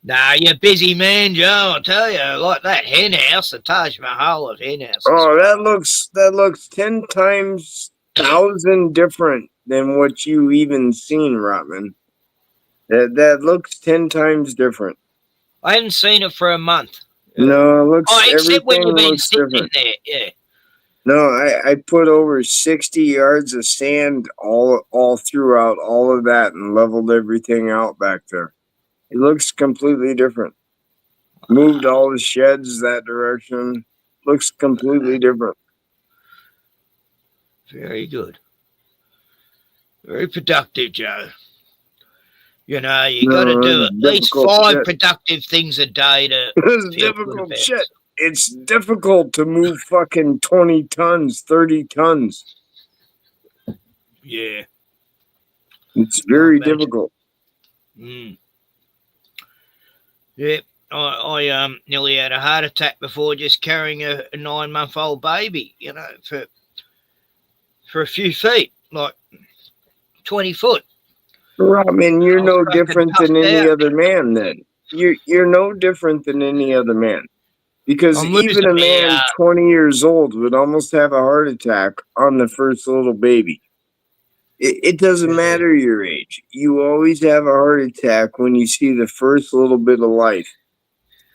Nah, you're a busy man, Joe. I'll tell you, like that hen house, the Taj Mahal of hen houses. Oh, that looks 10 times 1,000 different than what you even seen, Rodman. That looks 10 times different. I haven't seen it for a month. No, it looks except when you've everything been looks sitting different. in there, yeah. No, I put over 60 yards of sand all throughout all of that and leveled everything out back there. It looks completely different. Moved all the sheds that direction. Looks completely different. Very good. Very productive, Joe. You know, you got to do at least 5 productive things a day to It's feel difficult good about shit. yourself. It's difficult to move fucking 20 tons, 30 tons. Yeah. It's very difficult. Mm. Yep. I nearly had a heart attack before just carrying a 9-month-old baby, you know, for a few feet, like 20 foot. Robin, you're no different than any other man then. You're no different than any other man. Because even a man 20 years old would almost have a heart attack on the first little baby. It doesn't matter your age. You always have a heart attack when you see the first little bit of life.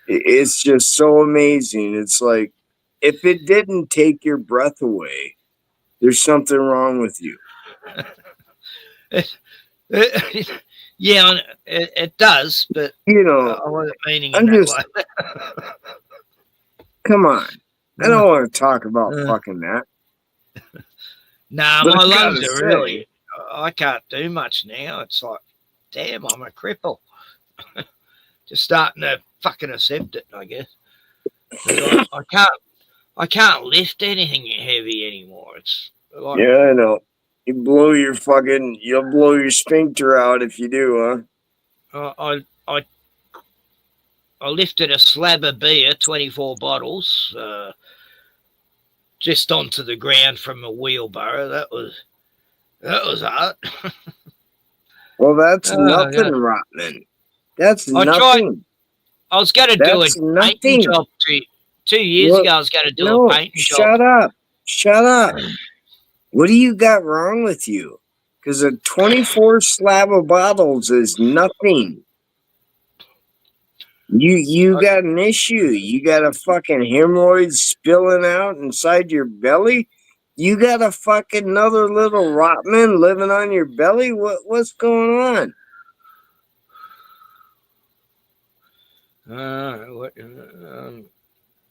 It's just so amazing. It's like, if it didn't take your breath away, there's something wrong with you. Yeah, it does, but you know, I wasn't meaning I'm in that just way. come on. I don't want to talk about fucking that. Nah, But my I gotta lungs are say- really. I can't do much now. It's like, damn, I'm a cripple. Just starting to fucking accept it, I guess. I can't lift anything heavy anymore. It's like, Yeah, I know. You'll blow your sphincter out if you do, huh? I lifted a slab of beer, 24 bottles, just onto the ground from a wheelbarrow. That was hard. Well, that's nothing, God. Rotman. That's I nothing. tried. I was going to do a That's painting nothing. job 2 years Look, ago. I was going to do no, a painting job. shut up. Shut up. What do you got wrong with you? Because a 24 slab of bottles is nothing. You got an issue. You got a fucking hemorrhoid spilling out inside your belly. You got a fucking another little Rotman living on your belly. What's going on?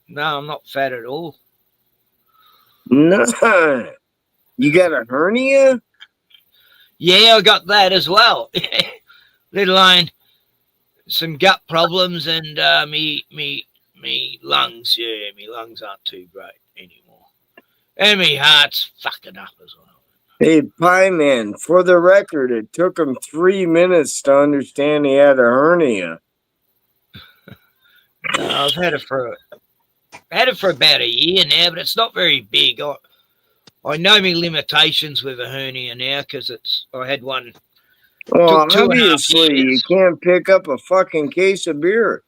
No, I'm not fat at all. No. You got a hernia? Yeah, I got that as well. Let alone some gut problems and me lungs. Yeah, me lungs aren't too great anymore. And me heart's fucking up as well. Hey, Pie Man, for the record, it took him 3 minutes to understand he had a hernia. No, I've had it for about a year now, but it's not very big. I know my limitations with a hernia now because I had one. Well, Took 2.5 obviously, you years. can't pick up a fucking case of beer.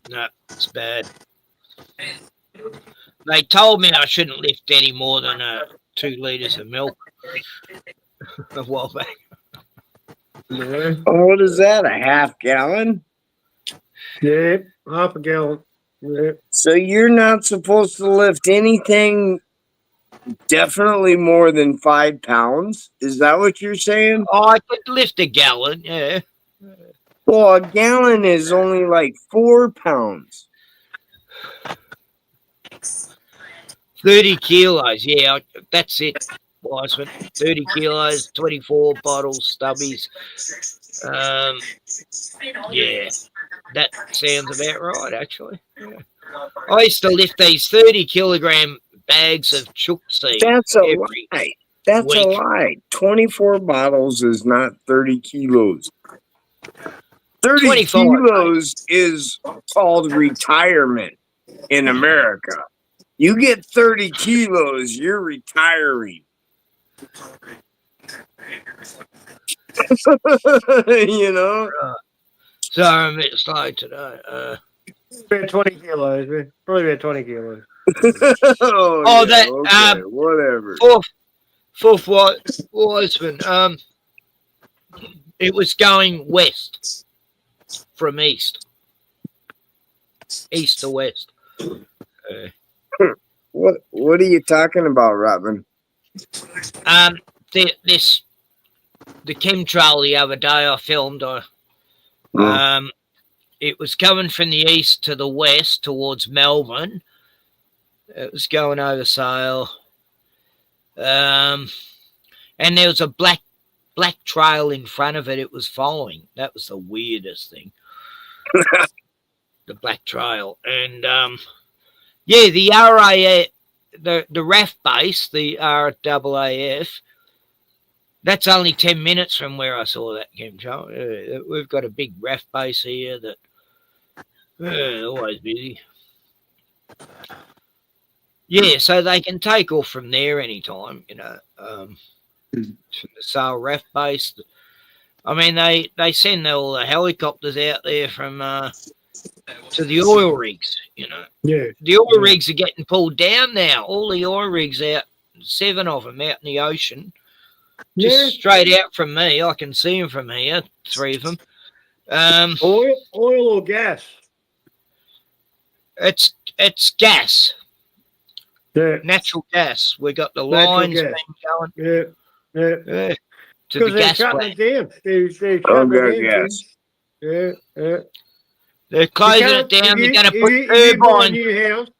No, it's bad. They told me I shouldn't lift any more than 2 liters of milk a while back. Oh, what is that, a half gallon? Yeah, half a gallon. Yeah. So you're not supposed to lift anything definitely more than 5 pounds? Is that what you're saying? Oh, I could lift a gallon, yeah. Well, a gallon is only like 4 pounds. 30 kilos, yeah, that's it, Wiseman. 30 kilos, 24 bottles, stubbies. Yeah. that sounds about right, actually. Yeah. I used to lift these 30-kilogram bags of chook seed That's a every lie. That's a week. lie. 24 bottles is not 30 kilos. 30 25, kilos is called retirement in America. You get 30 kilos, you're retiring. You know? So I'm a bit slow today. About 20 kilos, man. Probably about 20 kilos. Oh, yeah, that okay, whatever. fourth Wiseman. It was going west from east to west. What are you talking about, Robin? The chemtrail the other day I filmed. It was coming from the east to the west towards Melbourne. It was going over Sale. And there was a black trail in front of it. It was following. That was the weirdest thing. The black trail. And yeah, the RAF, the RAF base, the RAAF, that's only 10 minutes from where I saw that chemtrail. We've got a big RAF base here that always busy. Yeah, so they can take off from there anytime, you know. From the Sale RAF base. I mean, they send all the helicopters out there from to the oil rigs, you know. Yeah. The oil rigs are getting pulled down now. All the oil rigs out, 7 of them out in the ocean. Just straight out from me. I can see them from here, 3 of them. Oil or gas? It's gas. Yeah. Natural gas. We got the lines being going. Yeah. To the gas shutting plant. it down. They're shutting it down. Gas. Yeah. They're closing it down. They're going to put turbines.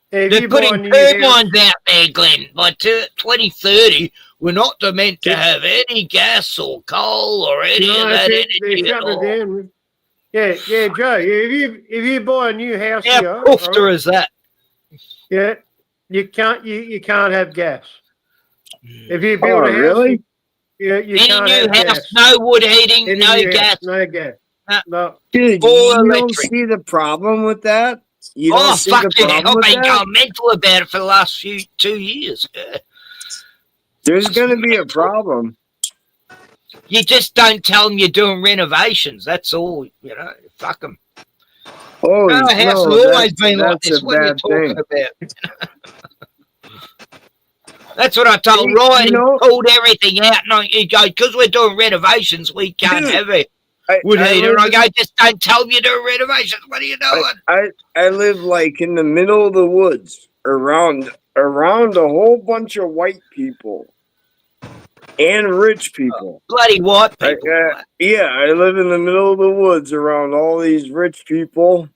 They're putting turbines out there, Glenn. By 2030, we're not meant to have any gas or coal or any of that energy at all. It down. Yeah, Joe. If you buy a new house How here, poofter is that? Yeah, you can't have gas. If you build a house, really? You any can't new have house, gas. no wood heating, no gas. No gas. No. Dude, you don't see the problem with that? You don't see the problem with I've been that? going mental about it for the last 2 years. There's going to be a problem. You just don't tell them you're doing renovations. That's all, you know. Fuck them. Oh, Our house has always been like this. What are you talking about? That's what I told Ryan. He pulled everything out, and he goes, because we're doing renovations, we can't have it. Wood heater. And I go, just don't tell them you're doing renovations. What are you doing? I live like in the middle of the woods, around a whole bunch of white people and rich people. Bloody white people. I live in the middle of the woods around all these rich people,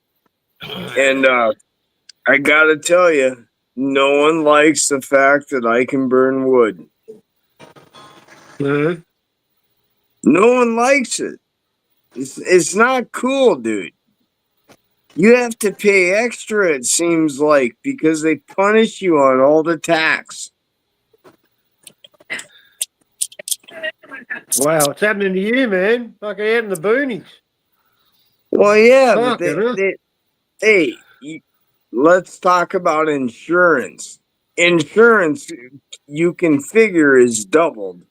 and I gotta tell you, no one likes the fact that I can burn wood. Mm-hmm. No one likes it. It's not cool, dude. You have to pay extra, it seems like, because they punish you on all the tax. Wow, what's happening to you, man? Fucking out in the boonies. Well, yeah, but let's talk about insurance. Insurance, you can figure, is doubled.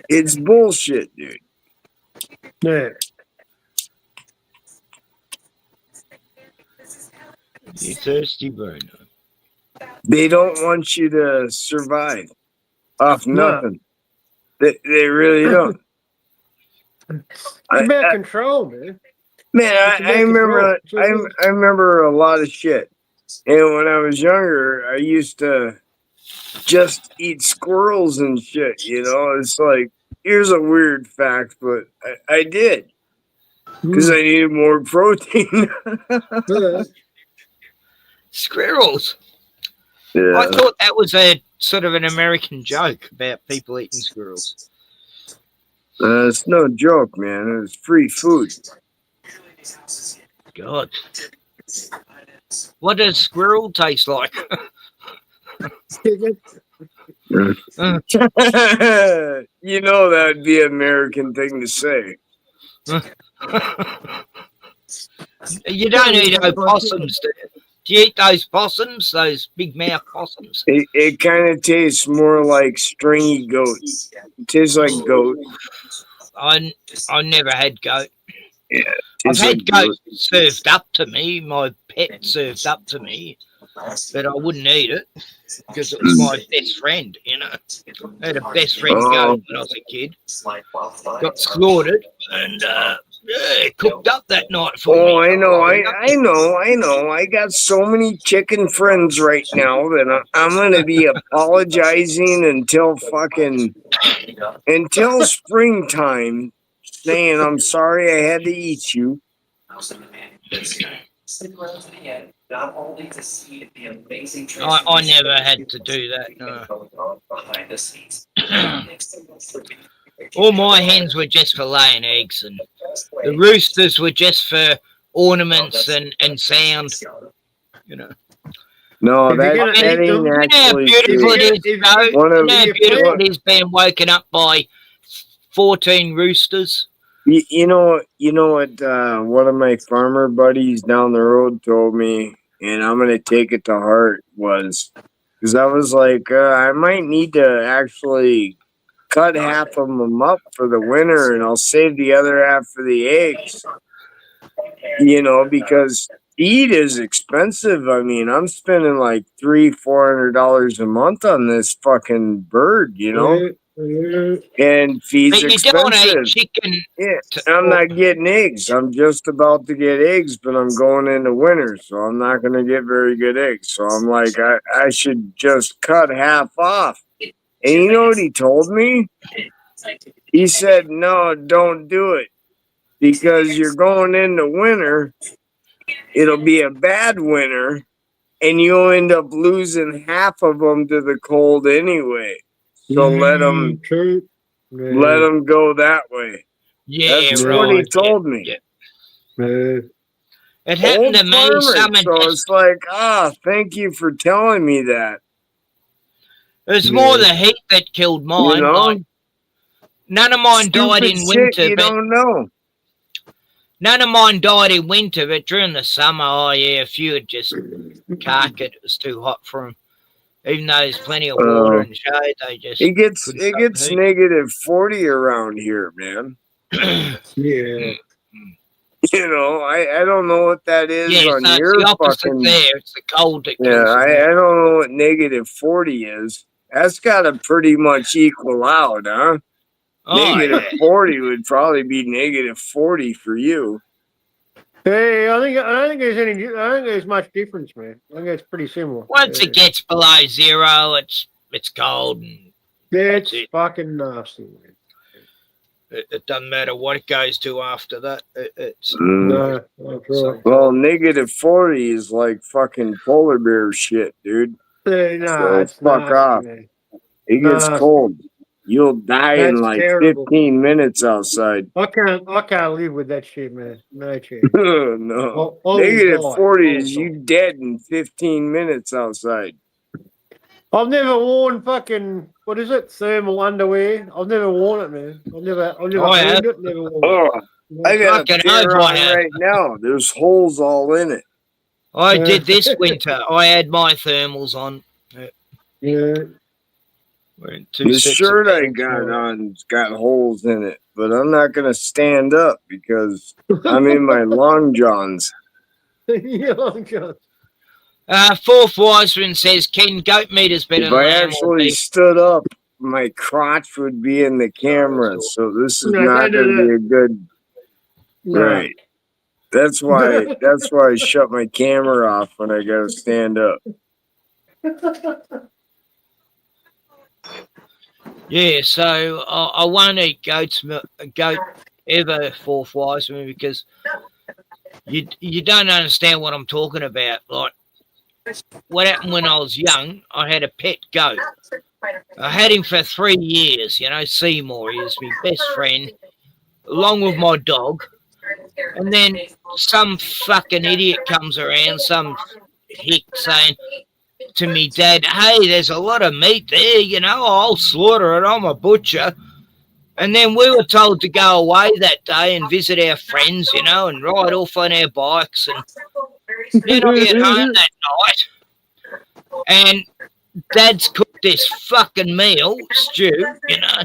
It's bullshit, dude. Yeah. You thirsty burner. They don't want you to survive off nothing. They really don't. It's about control, man. Man, I remember a lot of shit. And when I was younger, I used to just eat squirrels and shit, you know? It's like, here's a weird fact, but I did. Because I needed more protein. Squirrels. Yeah. I thought that was a sort of an American joke about people eating squirrels. It's no joke, man. It was free food. God. What does squirrel taste like? You know that'd be an American thing to say. You don't eat opossums, do you? Do you eat those possums, those big mouth possums? It kind of tastes more like stringy goat. It tastes like goat. I never had goat. Yeah, I've tastes had like goat served up to me, my pet served up to me, but I wouldn't eat it because it was my best friend, you know. I had a best friend goat when I was a kid. Got slaughtered and cooked up that night for me. Oh, I know. I got so many chicken friends right now that I'm going to be apologizing until springtime, saying I'm sorry I had to eat you. I never had to do that. No. All my hens were just for laying eggs, and the roosters were just for ornaments and sound. You know. No, that ain't actually beautiful it is, beautiful it is being woken up by 14 roosters. You know what? One of my farmer buddies down the road told me, and I'm gonna take it to heart. Was because I was like, I might need to actually cut half of them up for the winter, and I'll save the other half for the eggs. You know, because feed is expensive. I mean, I'm spending like $300-400 a month on this fucking bird. You know. And feed's but you expensive. Don't want to eat chicken. Yeah, I'm not getting eggs. I'm just about to get eggs, but I'm going into winter, so I'm not going to get very good eggs. So I'm like, I should just cut half off. And you know what he told me? He said, no, don't do it. Because you're going into winter, it'll be a bad winter, and you'll end up losing half of them to the cold anyway. So let them go that way. Yeah, that's right. what he told me. Yeah. It happened to me. So it's like, thank you for telling me that. It was more the heat that killed mine. You know? Like, none of mine died in winter. You don't know. None of mine died in winter, but during the summer, a few had just carked. It was too hot for them. Even though there's plenty of water and shade, they just it gets negative 40 around here, man. Yeah. You know, I don't know what that is on so your it's the opposite fucking. There, it's the cold that kills I don't know what negative 40 is. That's got to pretty much equal out, huh? Negative 40 would probably be negative 40 for you. Hey, I don't think there's much difference, man. I think it's pretty similar. Once it gets below zero, it's cold. And it's fucking nasty, man. It doesn't matter what it goes to after that. No, well, negative 40 is like fucking polar bear shit, dude. No, so fuck off. Man. It gets cold. You'll die in like terrible. 15 minutes outside. I can't live with that shit, man. No chance. No. Negative 40 is you dead in 15 minutes outside. I've never worn fucking, what is it, thermal underwear. I've never worn it, man. I've never owned it, never worn it. I got a pair on right now. There's holes all in it. I did this winter. I had my thermals on. Yeah. The shirt I got on's got holes in it, but I'm not gonna stand up because I'm in my long johns. Long johns. Fourth Wiseman says, Ken, goat meat is better if than I actually stood up, my crotch would be in the camera, so this is not going to be a good... No. Right. That's why I shut my camera off when I got to stand up. Yeah, so I won't eat goat ever, Fourth Wiseman, because you don't understand what I'm talking about. Like, what happened when I was young, I had a pet goat. I had him for 3 years, Seymour. He was my best friend, along with my dog. And then some fucking idiot comes around, some hick saying to me, Dad, hey, there's a lot of meat there, you know, I'll slaughter it, I'm a butcher. And then we were told to go away that day and visit our friends, you know, and ride off on our bikes. And then I get home that night, and Dad's cooked this fucking meal, stew, you know.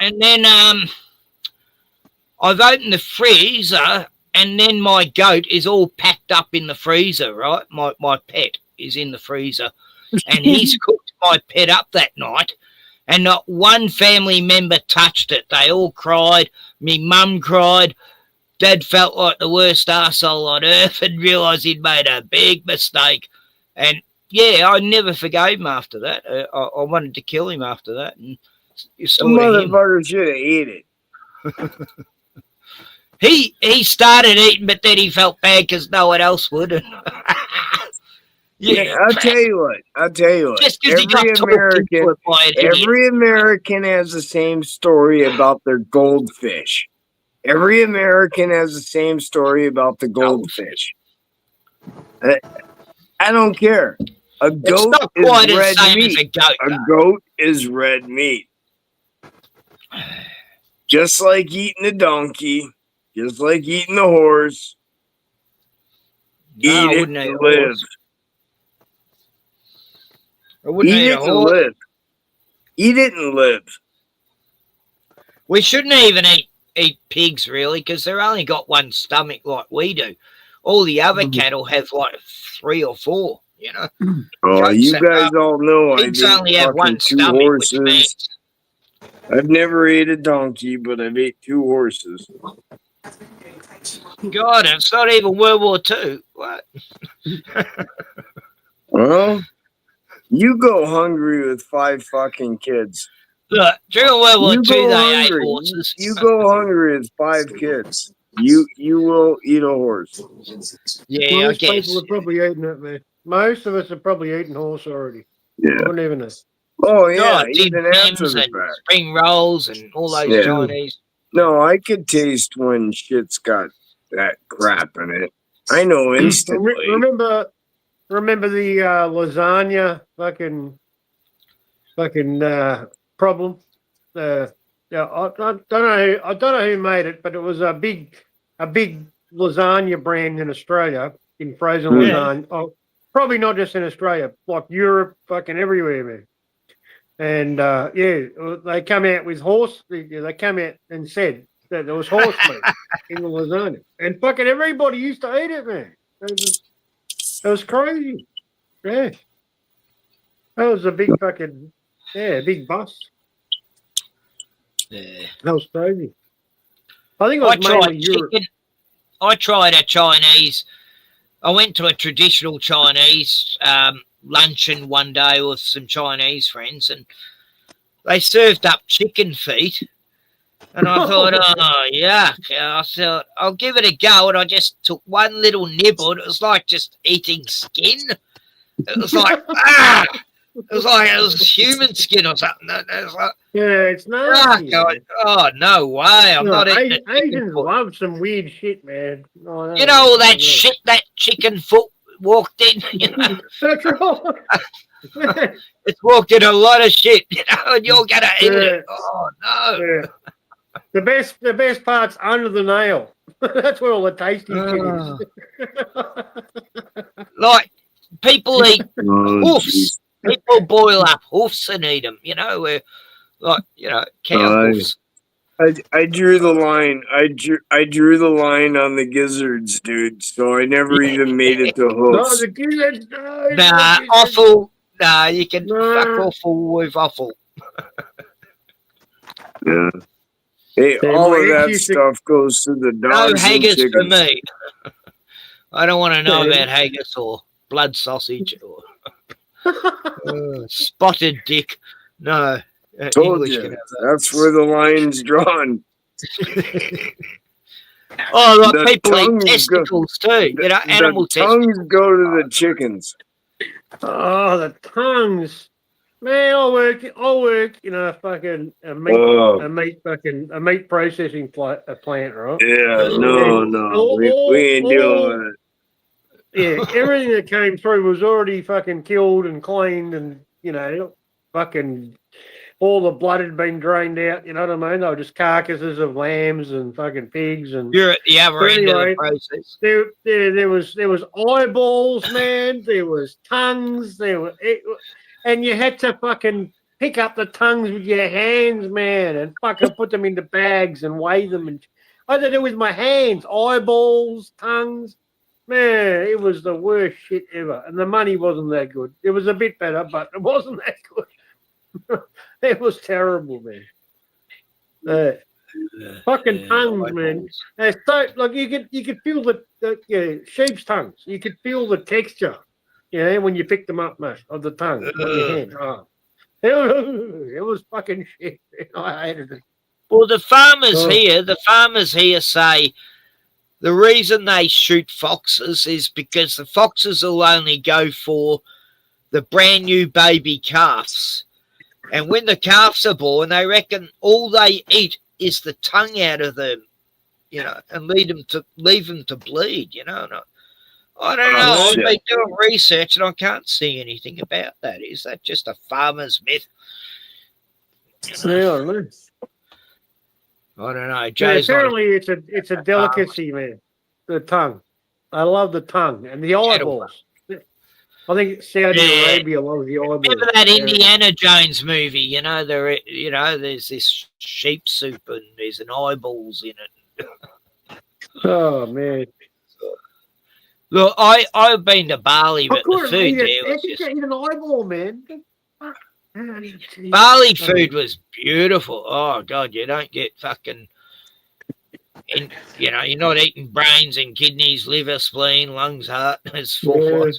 And then I've opened the freezer, and then my goat is all packed up in the freezer, right? My pet is in the freezer, and he's cooked my pet up that night, and not one family member touched it. They all cried. Me mum cried. Dad felt like the worst arsehole on earth and realised he'd made a big mistake. And, yeah, I never forgave him after that. I wanted to kill him after that. And the motherfucker should have ate it. He started eating, but then he felt bad because no one else would. Yeah, I'll tell you what. Just because he got every American has the same story about their goldfish. Every American has the same story about the goldfish. I don't care. A goat is red meat. A goat is red meat. Just like eating a donkey, just like eating a horse. Eat it to live. Eat it and live. Eat it and live. We shouldn't even eat pigs, really, because they've only got one stomach like we do. All the other cattle have like 3 or 4, you know. Oh, you guys all know pigs I only have one 2 stomach, horses. I've never ate a donkey, but I've ate 2 horses. God, it's not even World War II. What? Well, you go hungry with 5 fucking kids. Look, during World War II, they ate horses. You go hungry with 5 kids. You will eat a horse. Yeah, most I guess. people are probably eating it, man. Most of us are probably eating horse already. Yeah. Wouldn't even know. Oh yeah, even after the fact. Spring rolls and all those Chinese. No, I could taste when shit's got that crap in it. I know instantly. Remember the lasagna fucking problem? Yeah, I don't know who made it, but it was a big lasagna brand in Australia, in frozen lasagna. Oh, probably not just in Australia, like Europe, fucking everywhere, man. And they come out with they come out and said that there was horse meat in the lasagna, and fucking everybody used to eat it, man. It was crazy. Yeah, that was a big fucking big bust. Yeah, that was crazy. I think it was mainly Europe. I tried a Chinese. I went to a traditional Chinese luncheon one day with some Chinese friends, and they served up chicken feet. And I thought, oh, yuck. I thought, I'll give it a go. And I just took one little nibble. And it was like just eating skin. It was like, it was human skin or something. It was like, it's nasty. Oh, no way. I'm not eating it. Asians love some weird shit, man. Oh, you know all that shit that chicken foot walked in? You know? That's right. It's walked in a lot of shit, you know, and you're going to eat it. Oh, no. Yeah. The best part's under the nail. That's where all the tasty shit is. Like, people eat hoofs. People boil up hoofs and eat them, you know, cow hoofs. I drew the line. I drew the line on the gizzards, dude. So I never even made it to hoofs. The gizzards, nah, offal. Nah, you can fuck offal with offal. Yeah. Hey, all of that stuff goes to the dogs. No haggis and for me. I don't want to know about haggis or blood sausage or spotted dick. No. Told English you. That's where the line's drawn. Oh, like people eat testicles too. You know, animal testicles. Tongues go to the chickens. Oh, the tongues. Man, I work in a fucking a meat processing plant, right? Yeah, And no, we ain't doing yeah, everything that came through was already fucking killed and cleaned, and fucking all the blood had been drained out. You know what I mean? They were just carcasses of lambs and fucking pigs. And You're at the other end of the process. There was eyeballs, man. There was tongues. And you had to fucking pick up the tongues with your hands, man, and fucking put them into bags and weigh them. And I had to do it with my hands. Eyeballs, tongues. Man, it was the worst shit ever. And the money wasn't that good. It was a bit better, but it wasn't that good. It was terrible, man. Fucking tongues, man. So, like you could feel the sheep's tongues. You could feel the texture, when you picked them up, mate, of the tongue on your hand. Oh. It was fucking shit. I hated it. Well, the farmers here say the reason they shoot foxes is because the foxes will only go for the brand new baby calves. And when the calves are born, they reckon all they eat is the tongue out of them, and leave them to bleed, And I don't know. I've been doing research and I can't see anything about that. Is that just a farmer's myth? Yeah, I don't know. I don't know. Apparently, it's a delicacy, man. The tongue. I love the tongue and the eyeballs. I think Saudi Arabia loves the eyeballs. Remember that Indiana Jones movie? There's this sheep soup and there's an eyeballs in it. Oh man! Look, I've been to Bali, but the food there was just eat an eyeball, man. Bali food was beautiful. Oh God, you don't get fucking. You're not eating brains and kidneys, liver, spleen, lungs, heart. It's full.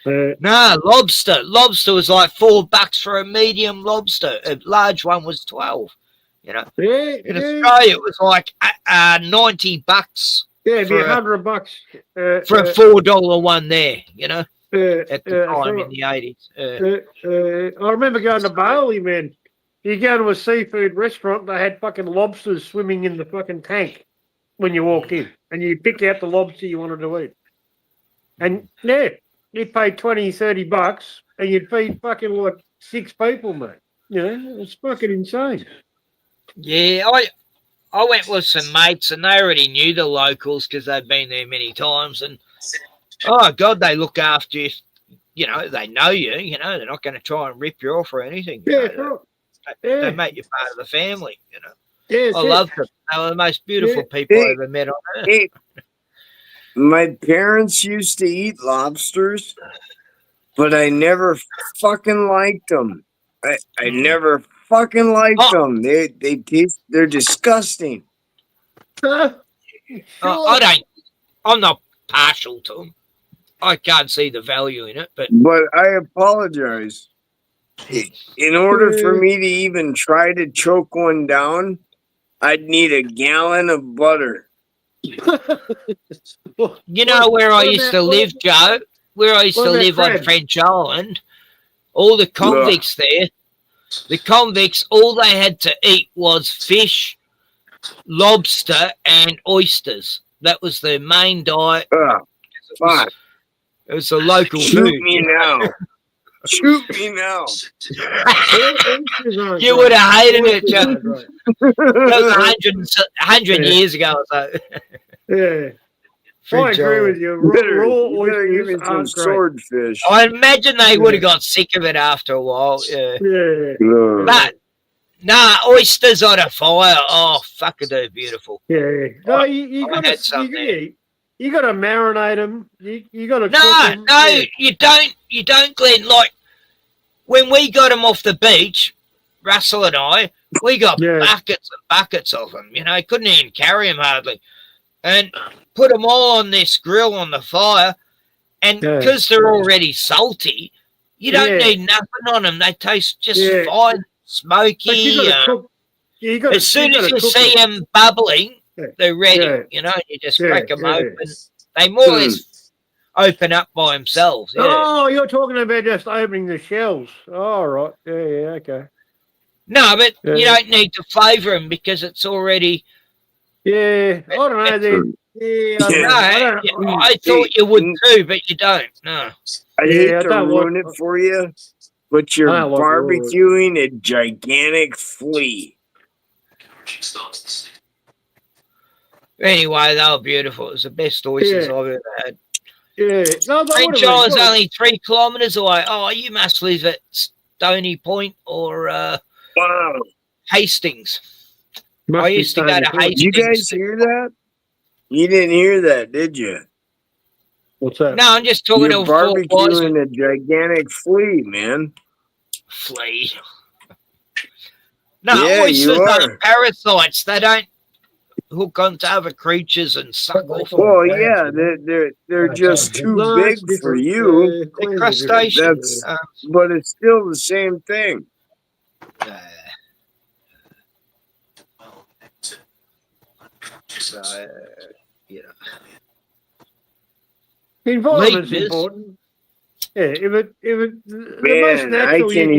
No, lobster. Lobster was like $4 for a medium lobster. A large one was 12. In Australia, it was like $90. Yeah, it'd be $100 for a $4 one there. At the time in the 80s. I remember going to Bali, man. You go to a seafood restaurant, they had fucking lobsters swimming in the fucking tank when you walked in, and you picked out the lobster you wanted to eat. And you paid $20-$30 and you'd feed fucking like 6 people, mate. It's fucking insane. Yeah, I went with some mates and they already knew the locals because they'd been there many times. And oh God, they look after you. They know you. They're not going to try and rip you off or anything. Yeah, they make you part of the family. Yeah, I love them. They were the most beautiful people I ever met on earth. My parents used to eat lobsters, but I never fucking liked them. I never fucking liked them. They're disgusting. I'm not partial to them. I can't see the value in it, but I apologize. In order for me to even try to choke one down, I'd need a gallon of butter. Where I used to live, Joe? Where I used to live on French Island, all the convicts there, all they had to eat was fish, lobster, and oysters. That was their main diet. Fuck. It was a local Shoot food. Me now. Shoot me now. You would have hated it, Joe. That was 100 years ago or so. Yeah. I agree with you. Raw oysters aren't swordfish. I imagine they would have got sick of it after a while. Yeah. But, oysters on a fire. Oh, fuck, they're beautiful. Yeah. No, you got to marinate them. You got to cook them. No, you don't, Glenn. Like, when we got them off the beach, Russell and I, we got buckets and buckets of them. Couldn't even carry them hardly. And put them all on this grill on the fire. And because they're already salty, you don't need nothing on them. They taste just fine, smoky. As soon as you see them bubbling, they're ready. You just crack them open. They more or less open up by themselves. Yeah. Oh, you're talking about just opening the shells. Oh, right. Yeah, okay. No, but Yeah. you don't need to flavour them because it's already. Yeah, I don't know. I don't know. I thought you would too, but you don't. No. I hate to ruin it for you, but you're barbecuing a gigantic flea. Anyway, they were beautiful. It was the best oysters I've ever had. Yeah. No, French is only 3 kilometres away. Oh, you must live at Stony Point or Hastings. I used to go to Hastings. You guys hear that? You didn't hear that, did you? What's that? No, I'm just talking You're to barbecuing a gigantic flea, man. Flea. No, Yeah, oysters you are parasites. They don't hook onto other creatures and suck off. Well, yeah, they're just too big for you. They're crustaceans. But it's still the same thing. You know. Environment's important. Yeah, the most natural I can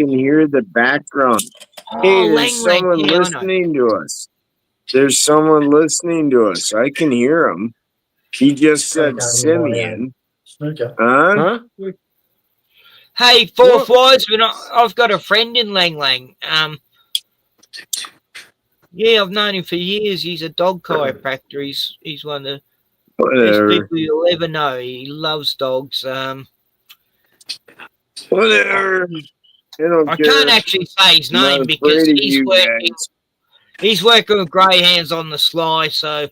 hear the background. Hey, there's someone listening to us. There's someone listening to us. I can hear him. He just said Simeon. Huh? Hey, Fourth Wiseman, I've got a friend in Lang Lang. Yeah, I've known him for years. He's a dog chiropractor. He's one of the best people you'll ever know. He loves dogs. Whatever. I can't actually say his name because he's working with greyhounds on the sly. So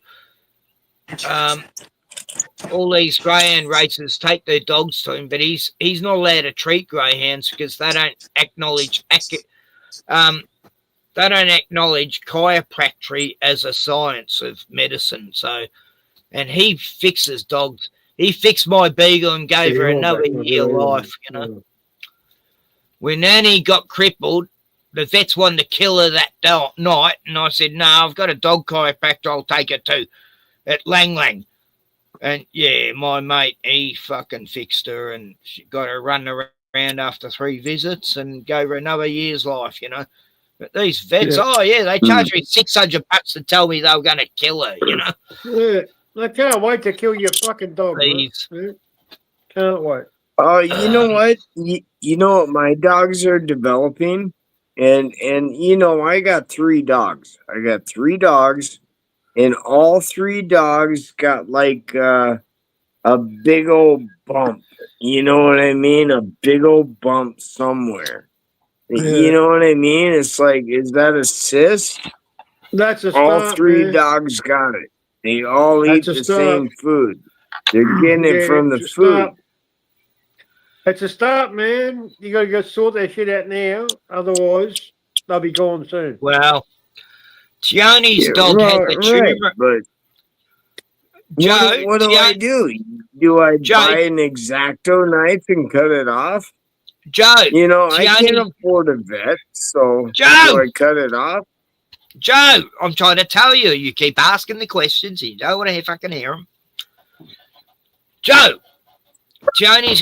all these greyhound racers take their dogs to him, but he's not allowed to treat greyhounds because they don't acknowledge chiropractic as a science of medicine. So, and he fixes dogs. He fixed my beagle and gave her another year life, you know. When Annie got crippled, the vets wanted to kill her that night, and I said, no, I've got a dog chiropractor I'll take her to at Lang Lang. And, yeah, my mate, he fucking fixed her, and she got her run around after 3 visits and gave her another year's life, you know. But these vets, they charged me $600 to tell me they were going to kill her, you know. Yeah, I can't wait to kill your fucking dog. Please. Can't wait. Oh, you know what? You know what my dogs are developing? And you know, I got 3 dogs. I got 3 dogs, and all 3 dogs got like a big old bump. You know what I mean? A big old bump somewhere. You know what I mean? It's like, is that a cyst? That's a all start, 3 man. dogs got it. They all eat the same food. They're getting it from the food. It's a start, man. You got to go sort that shit out now. Otherwise, they'll be gone soon. Well, Tiani's dog had the tumor. But what do I do? Do I buy an X-Acto knife and cut it off? Joe, you know, I can't afford a vet, so do I cut it off? Joe, I'm trying to tell you. You keep asking the questions. You don't want to fucking hear them. Joe, Tiani's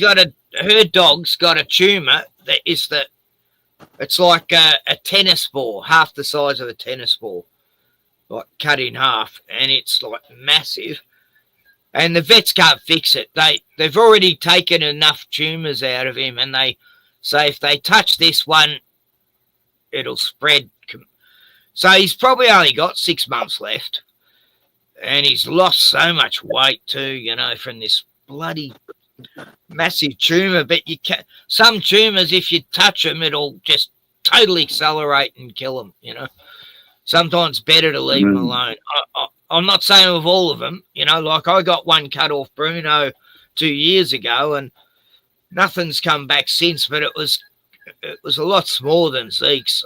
her dog's got a tumor that is it's like a tennis ball, half the size of a tennis ball, like cut in half, and it's like massive. And the vets can't fix it. They've already taken enough tumors out of him, and they say if they touch this one, it'll spread. So he's probably only got 6 months left, and he's lost so much weight too, you know, from this bloody massive tumor. But you can some tumors, if you touch them, it'll just totally accelerate and kill them, you know. Sometimes better to leave them alone. I'm not saying with all of them, you know, like I got one cut off Bruno 2 years ago and nothing's come back since, but it was a lot smaller than Zeke's.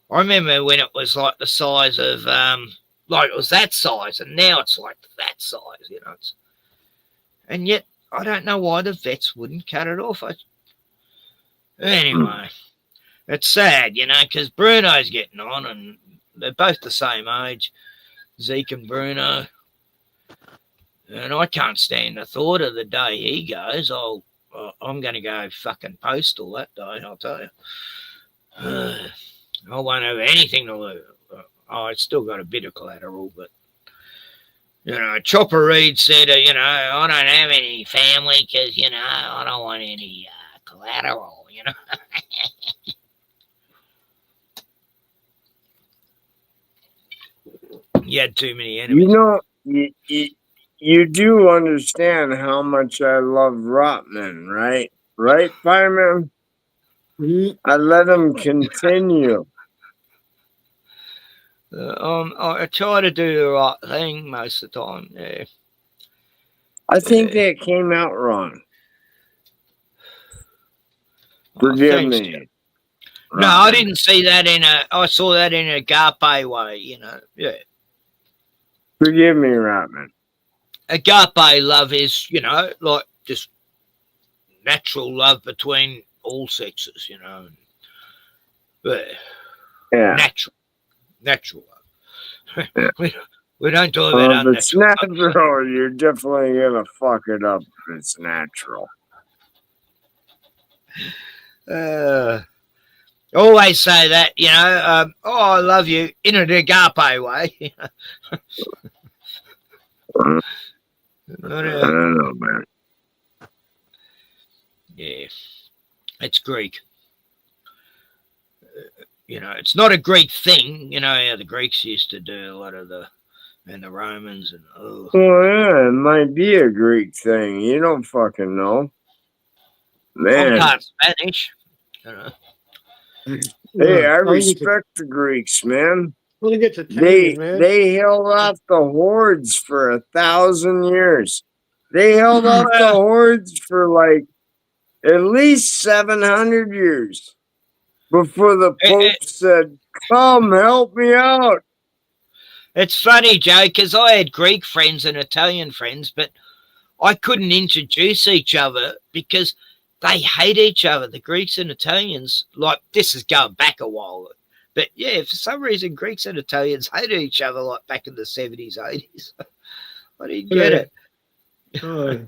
I remember when it was like the size of, like it was that size, and now it's like that size, you know. And yet, I don't know why the vets wouldn't cut it off. Anyway, it's sad, you know, because Bruno's getting on, and they're both the same age, Zeke and Bruno. And I can't stand the thought of the day he goes. I'm going to go fucking postal that day, I'll tell you. I won't have anything to lose. I still got a bit of collateral, but, Chopper Reed said, I don't have any family because, I don't want any collateral, You had too many enemies. You do understand how much I love Rotman, right? Right, Fireman? I let him continue. I try to do the right thing most of the time. Yeah. I think that came out wrong. Forgive me. No, I didn't see that I saw that in a agape way, Yeah. Forgive me, Rotman. Agape love is, like just natural love between all sexes, But yeah. Natural love. we don't talk about if it's natural, you're definitely gonna fuck it up if it's natural. Always say that, I love you in an agape way. I don't know, man. Yeah, it's Greek. It's not a Greek thing. How the Greeks used to do a lot of and the Romans and Well, yeah, it might be a Greek thing. You don't fucking know, man. I'm part Spanish. Hey, I respect the Greeks, man. man. They held off the hordes for 1,000 years. They held off the hordes for like at least 700 years before the Pope said, "Come help me out." It's funny, Joe, because I had Greek friends and Italian friends, but I couldn't introduce each other because they hate each other. The Greeks and Italians, like, this is going back a while. But yeah, for some reason, Greeks and Italians hated each other like back in the 70s, 80s. I didn't get it. Oh.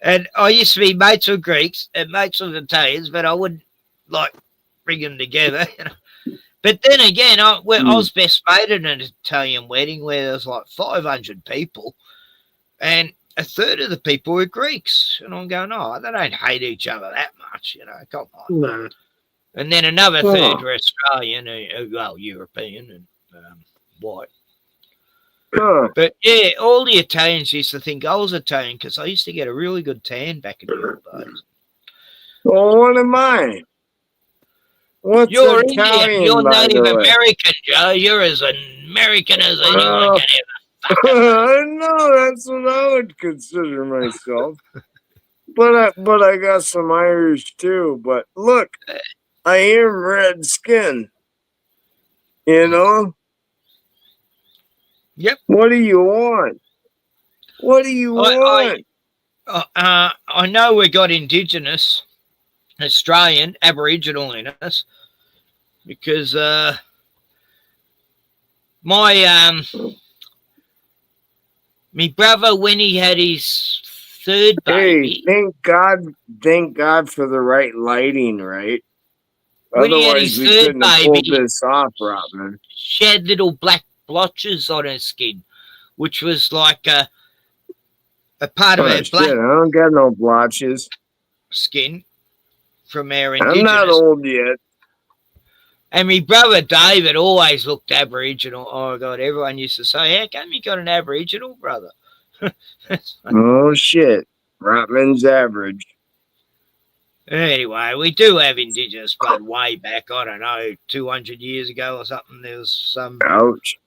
And I used to be mates with Greeks and mates with Italians, but I wouldn't, bring them together. But then again, I was best mate at an Italian wedding where there was 500 people, and a third of the people were Greeks. And I'm going, they don't hate each other that much, come on. No. And then another third were Australian, European and white. But yeah, all the Italians used to think I was Italian because I used to get a really good tan back in the old days. Well, what am I? What's You're Italian, Indian. You're by Native the way? American, Joe. You're as American as anyone can ever. No, that's what I would consider myself. But I got some Irish too. But look, I am red skin. Yep. What do you want? What do you want? I know we got Indigenous, Australian, Aboriginal in us because my brother, when he had his third baby. Hey, thank God for the right lighting, right? When he had Otherwise, his we third couldn't have baby, pulled this off, Robin. she had little black blotches on her skin, which was like a part of her black. I don't got no blotches. Skin from our Indigenous. I'm not old yet. And my brother David always looked Aboriginal. Oh, God, everyone used to say, how come you got an Aboriginal brother? Oh, shit. Rotman's average. Anyway, we do have Indigenous blood way back, I don't know, 200 years ago or something. There was some... Ouch.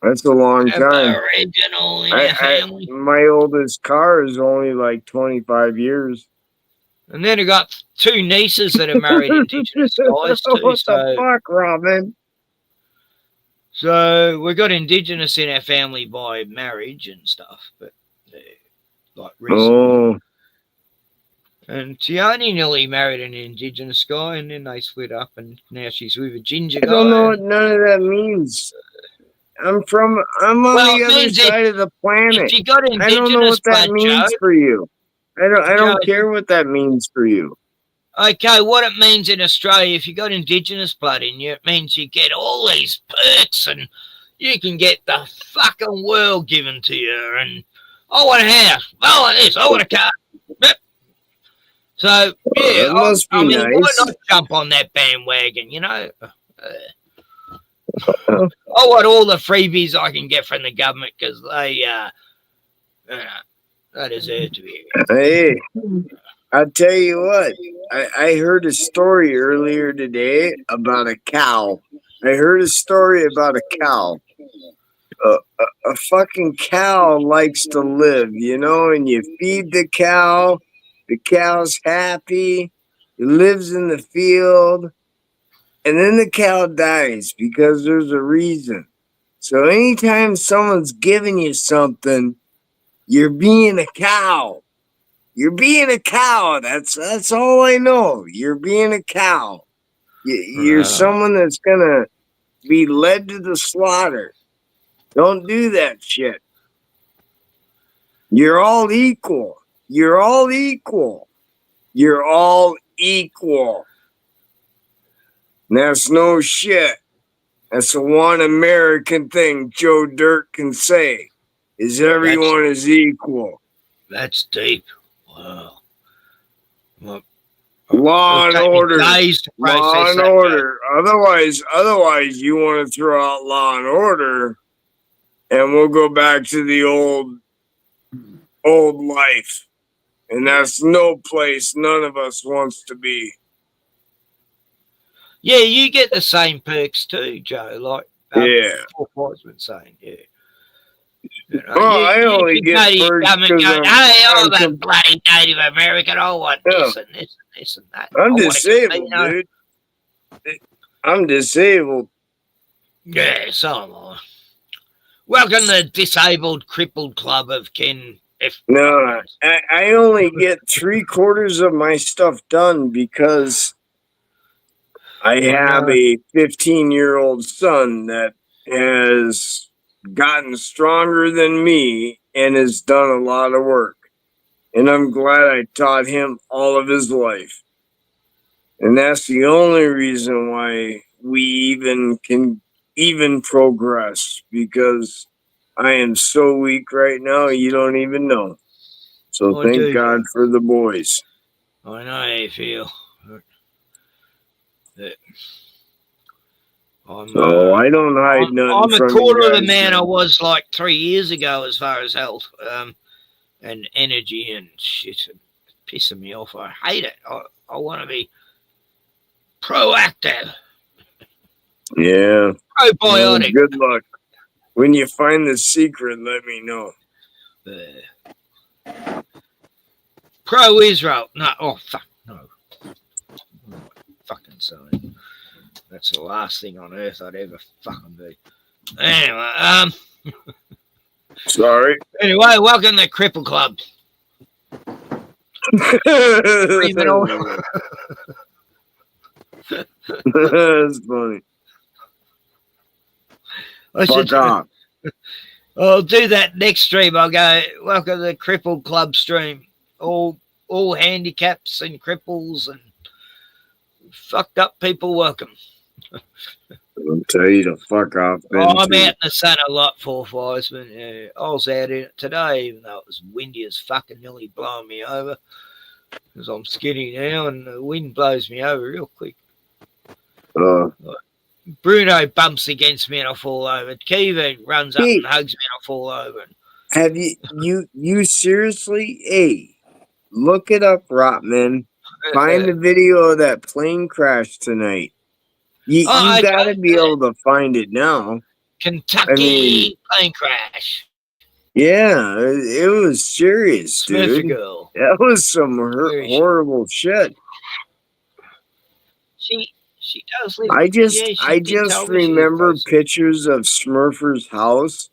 That's a long time. Aboriginal in our family. My oldest car is only like 25 years. And then I got two nieces that are married Indigenous guys too. What the fuck, Robin? So we got Indigenous in our family by marriage and stuff, but like recently. Oh. And Tiani nearly married an Indigenous guy, and then they split up, and now she's with a ginger guy. I don't know what none of that means. I'm on Well, the it other means side of the planet. if you got I don't know indigenous what that blood, means Joe. for you. I don't Joe, care what that means for you. Okay, what it means in Australia, if you got indigenous blood in you, it means you get all these perks and you can get the fucking world given to you. And I want a house. I want this. I want a car. Yep. So, yeah, That must be I mean, why nice. not jump on that bandwagon, you know? I want all the freebies I can get from the government because they deserve to be. Hey, I'll tell you what. I heard a story earlier today about a cow. I heard a story about a cow. A fucking cow likes to live, you know, and you feed the cow's happy, it lives in the field, and then the cow dies because there's a reason. So anytime someone's giving you something, you're being a cow. You're being a cow. That's all I know. You're being a cow. You're someone that's gonna be led to the slaughter. Don't do that shit. You're all equal. You're all equal. You're all equal. And that's no shit. That's the one American thing Joe Dirt can say is everyone is equal. That's deep. Wow. Well, Law and order. Law and order. Otherwise, you want to throw out law and order, and we'll go back to the old life. And that's no place none of us wants to be. Yeah, you get the same perks too, Joe. Like Paul's been saying, yeah. You know, I only get perks because hey, I'm a bloody Native American. I want this and this and this and that. I'm disabled, dude. I'm disabled. Yeah, so am I. Welcome to the Disabled Crippled Club of Ken F. No, I only get 3/4 of my stuff done because I have a 15-year-old son that has gotten stronger than me and has done a lot of work. And I'm glad I taught him all of his life. And that's the only reason why we can progress, because I am so weak right now, you don't even know. So thank God for the boys. I know how you feel. I don't hide nothing I'm a from quarter you of the guys, man I was like 3 years ago as far as health and energy and shit. It's pissing me off. I hate it. I want to be proactive. Yeah. Probiotic. Good luck. When you find the secret, let me know. Pro-Israel. No. Oh, fuck. No. Fucking sorry. That's the last thing on earth I'd ever fucking be. Anyway, Sorry. Anyway, welcome to the Cripple Club. That's funny. Fuck off. I'll do that next stream. I'll go, welcome to the Cripple Club stream. All handicaps and cripples and fucked up people welcome. I'll tell you to fuck off. I'm out in the sun a lot, Four Firesman. Yeah, I was out in it today, even though it was windy as fucking nearly blowing me over. Because I'm skinny now and the wind blows me over real quick. Bruno bumps against me and I fall over. Kiva runs up and hugs me and I fall over. Have you seriously? Hey, look it up, Rotman. Find the video of that plane crash tonight. You gotta be able to find it now. Kentucky plane crash. Yeah, it was serious, dude. Girl. That was some horrible shit. She does live. I just remember pictures of Smurfer's house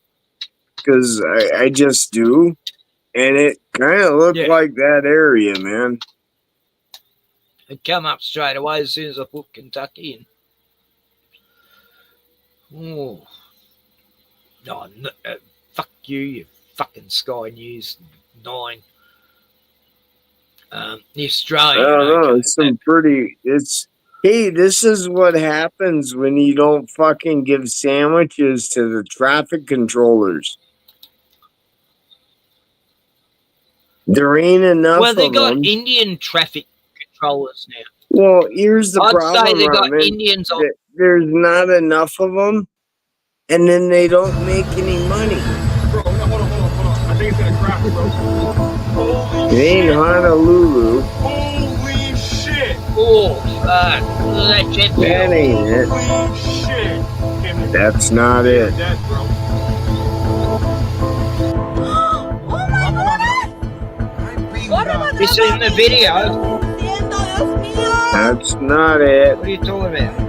because I just do, and it kind of looked like that area, man. It come up straight away as soon as I put Kentucky in. Oh. No, fuck you, you fucking Sky News 9. The I Australian. don't know. Okay, It's some pretty. It's hey, this is what happens when you don't fucking give sandwiches to the traffic controllers. There ain't enough well, they of got them. Indian traffic controllers now. Well, here's the I'd say problem, they got Robin. Indians on. There's not enough of them, and then they don't make any money. Bro, no, hold on. I think it's gonna crash, bro. Holy It ain't shit. Honolulu. Holy shit. Oh, fuck. Look at that jet fuel. That ain't it. Holy shit. Kim, That's not you're it. dead, bro. This in the video. That's not it. What are you talking about?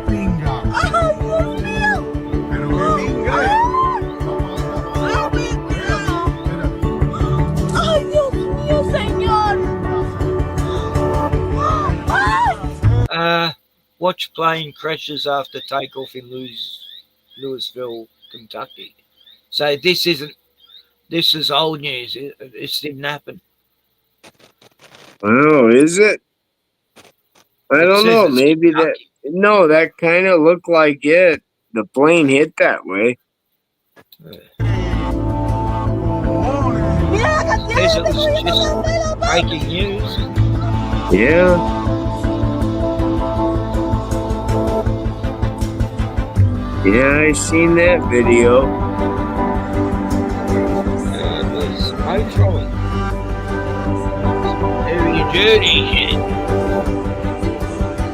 Watch plane crashes after takeoff in Louisville, Kentucky. So this is old news. This didn't happen. Oh, is it? I don't know. Maybe that. No, that kind of looked like it. The plane hit that way. This was just breaking news. Yeah. Yeah, I seen that video. It was smoke from it. Very dirty shit.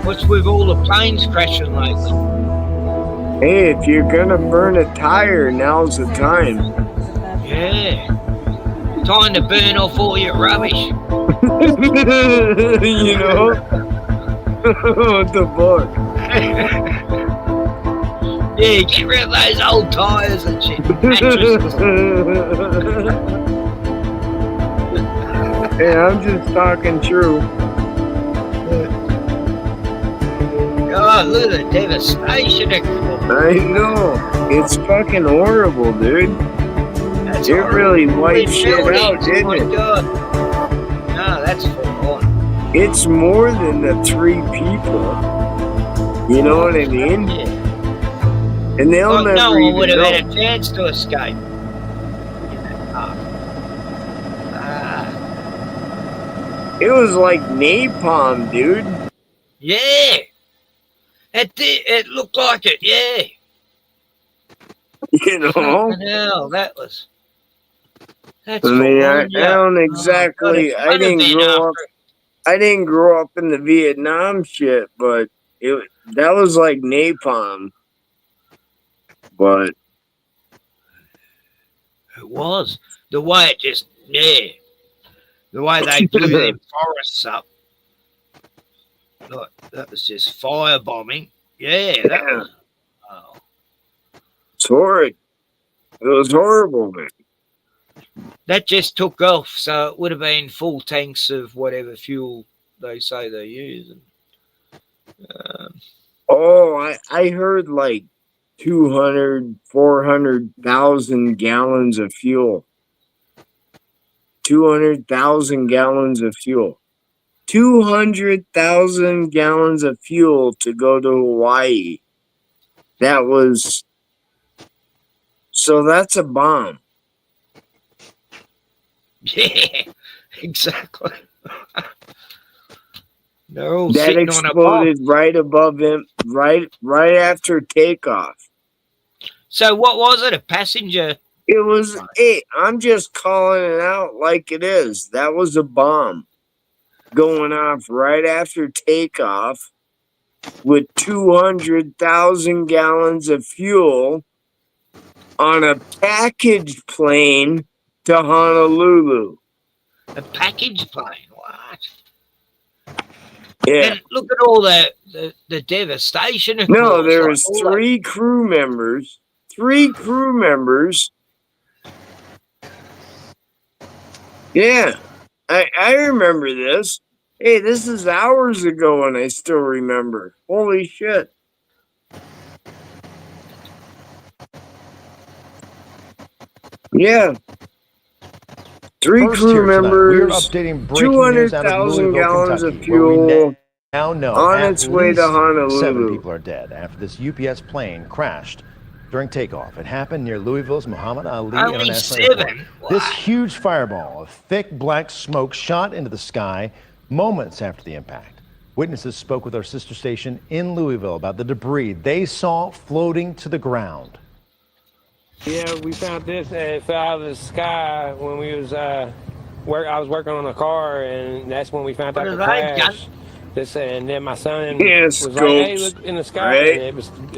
What's with all the planes crashing lately? Hey, if you're gonna burn a tire, now's the time. Yeah. Time to burn off all your rubbish. You know? What the fuck? Yeah, get rid of those old tires and shit. Hey, I'm just talking true. God, look at the devastation. I know. It's fucking horrible, dude. That's it really wiped shit out, didn't oh it? God. No, that's full on. It's more than the 3 people. You know what I mean? Yeah. And they'll Like, never no one even would have know. had a chance to escape. It was like napalm, dude. Yeah. It looked like it, yeah. You know? Fucking hell, that's I mean, I don't Oh, exactly. I didn't grow up in the Vietnam shit, but that was like napalm. But it was. The way it just, yeah. The way they blew them forests up. Look, that was just firebombing. Yeah, that was. Oh. it's horrid. It was horrible, man. That just took off, so it would have been full tanks of whatever fuel they say they're using. Oh, I heard like 200, 400,000 gallons of fuel. 200,000 gallons of fuel. 200,000 gallons of fuel to go to Hawaii. That was... So that's a bomb. Yeah, exactly. They're all That sitting on a exploded right above him, right after takeoff. So what was it? A passenger? It was. Hey, I'm just calling it out like it is. That was a bomb going off right after takeoff with 200,000 gallons of fuel on a package plane to Honolulu. A package plane? What? Yeah. And look at all the devastation. No, there was 3 crew members. 3 crew members. Yeah. I remember this. Hey, this is hours ago and I still remember. Holy shit. Yeah. Three First crew here tonight, we are members, updating breaking news out of 200,000 Louisville, gallons of Kentucky, where we fuel now know on at its way to least 7 Honolulu. people are dead after this UPS plane crashed during takeoff. It happened near Louisville's Muhammad Ali Only International 7? Airport. This huge fireball of thick black smoke shot into the sky moments after the impact. Witnesses spoke with our sister station in Louisville about the debris they saw floating to the ground. Yeah, we found this. It fell out of the sky when we was I was working on a car, and that's when we found out the crash. And then my son was like, "Hey, look in the sky!" right? And it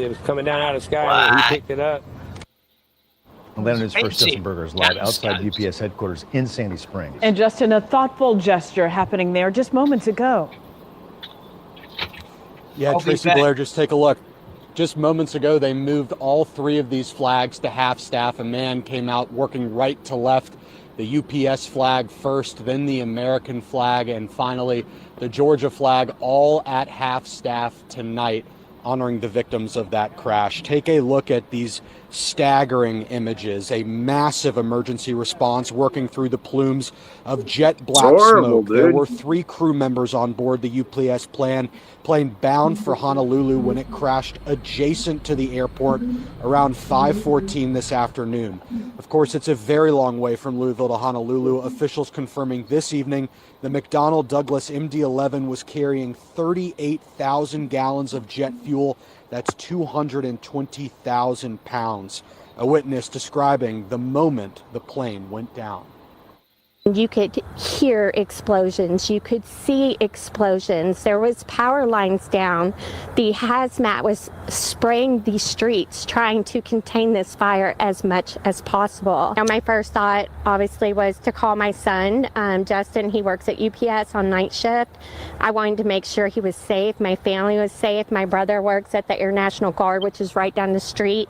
was coming down out of the sky, and he picked it up. Atlanta News First, Justin Berger is live outside UPS headquarters in Sandy Springs. And Justin, a thoughtful gesture happening there just moments ago. Yeah, Tracy Blair, just take a look. Just moments ago, they moved all 3 of these flags to half staff. A man came out working right to left, the UPS flag first, then the American flag, and finally the Georgia flag, all at half staff tonight, honoring the victims of that crash. Take a look at these staggering images. A massive emergency response working through the plumes of jet black smoke. There were 3 crew members on board the UPS plane bound for Honolulu when it crashed adjacent to the airport around 5:14 this afternoon. Of course, it's a very long way from Louisville to Honolulu. Officials confirming this evening the McDonnell Douglas MD-11 was carrying 38,000 gallons of jet fuel. That's 220,000 pounds. A witness describing the moment the plane went down. You could hear explosions. You could see explosions. There was power lines down. The hazmat was spraying the streets, trying to contain this fire as much as possible. Now, my first thought, obviously, was to call my son, Justin. He works at UPS on night shift. I wanted to make sure he was safe. My family was safe. My brother works at the Air National Guard, which is right down the street.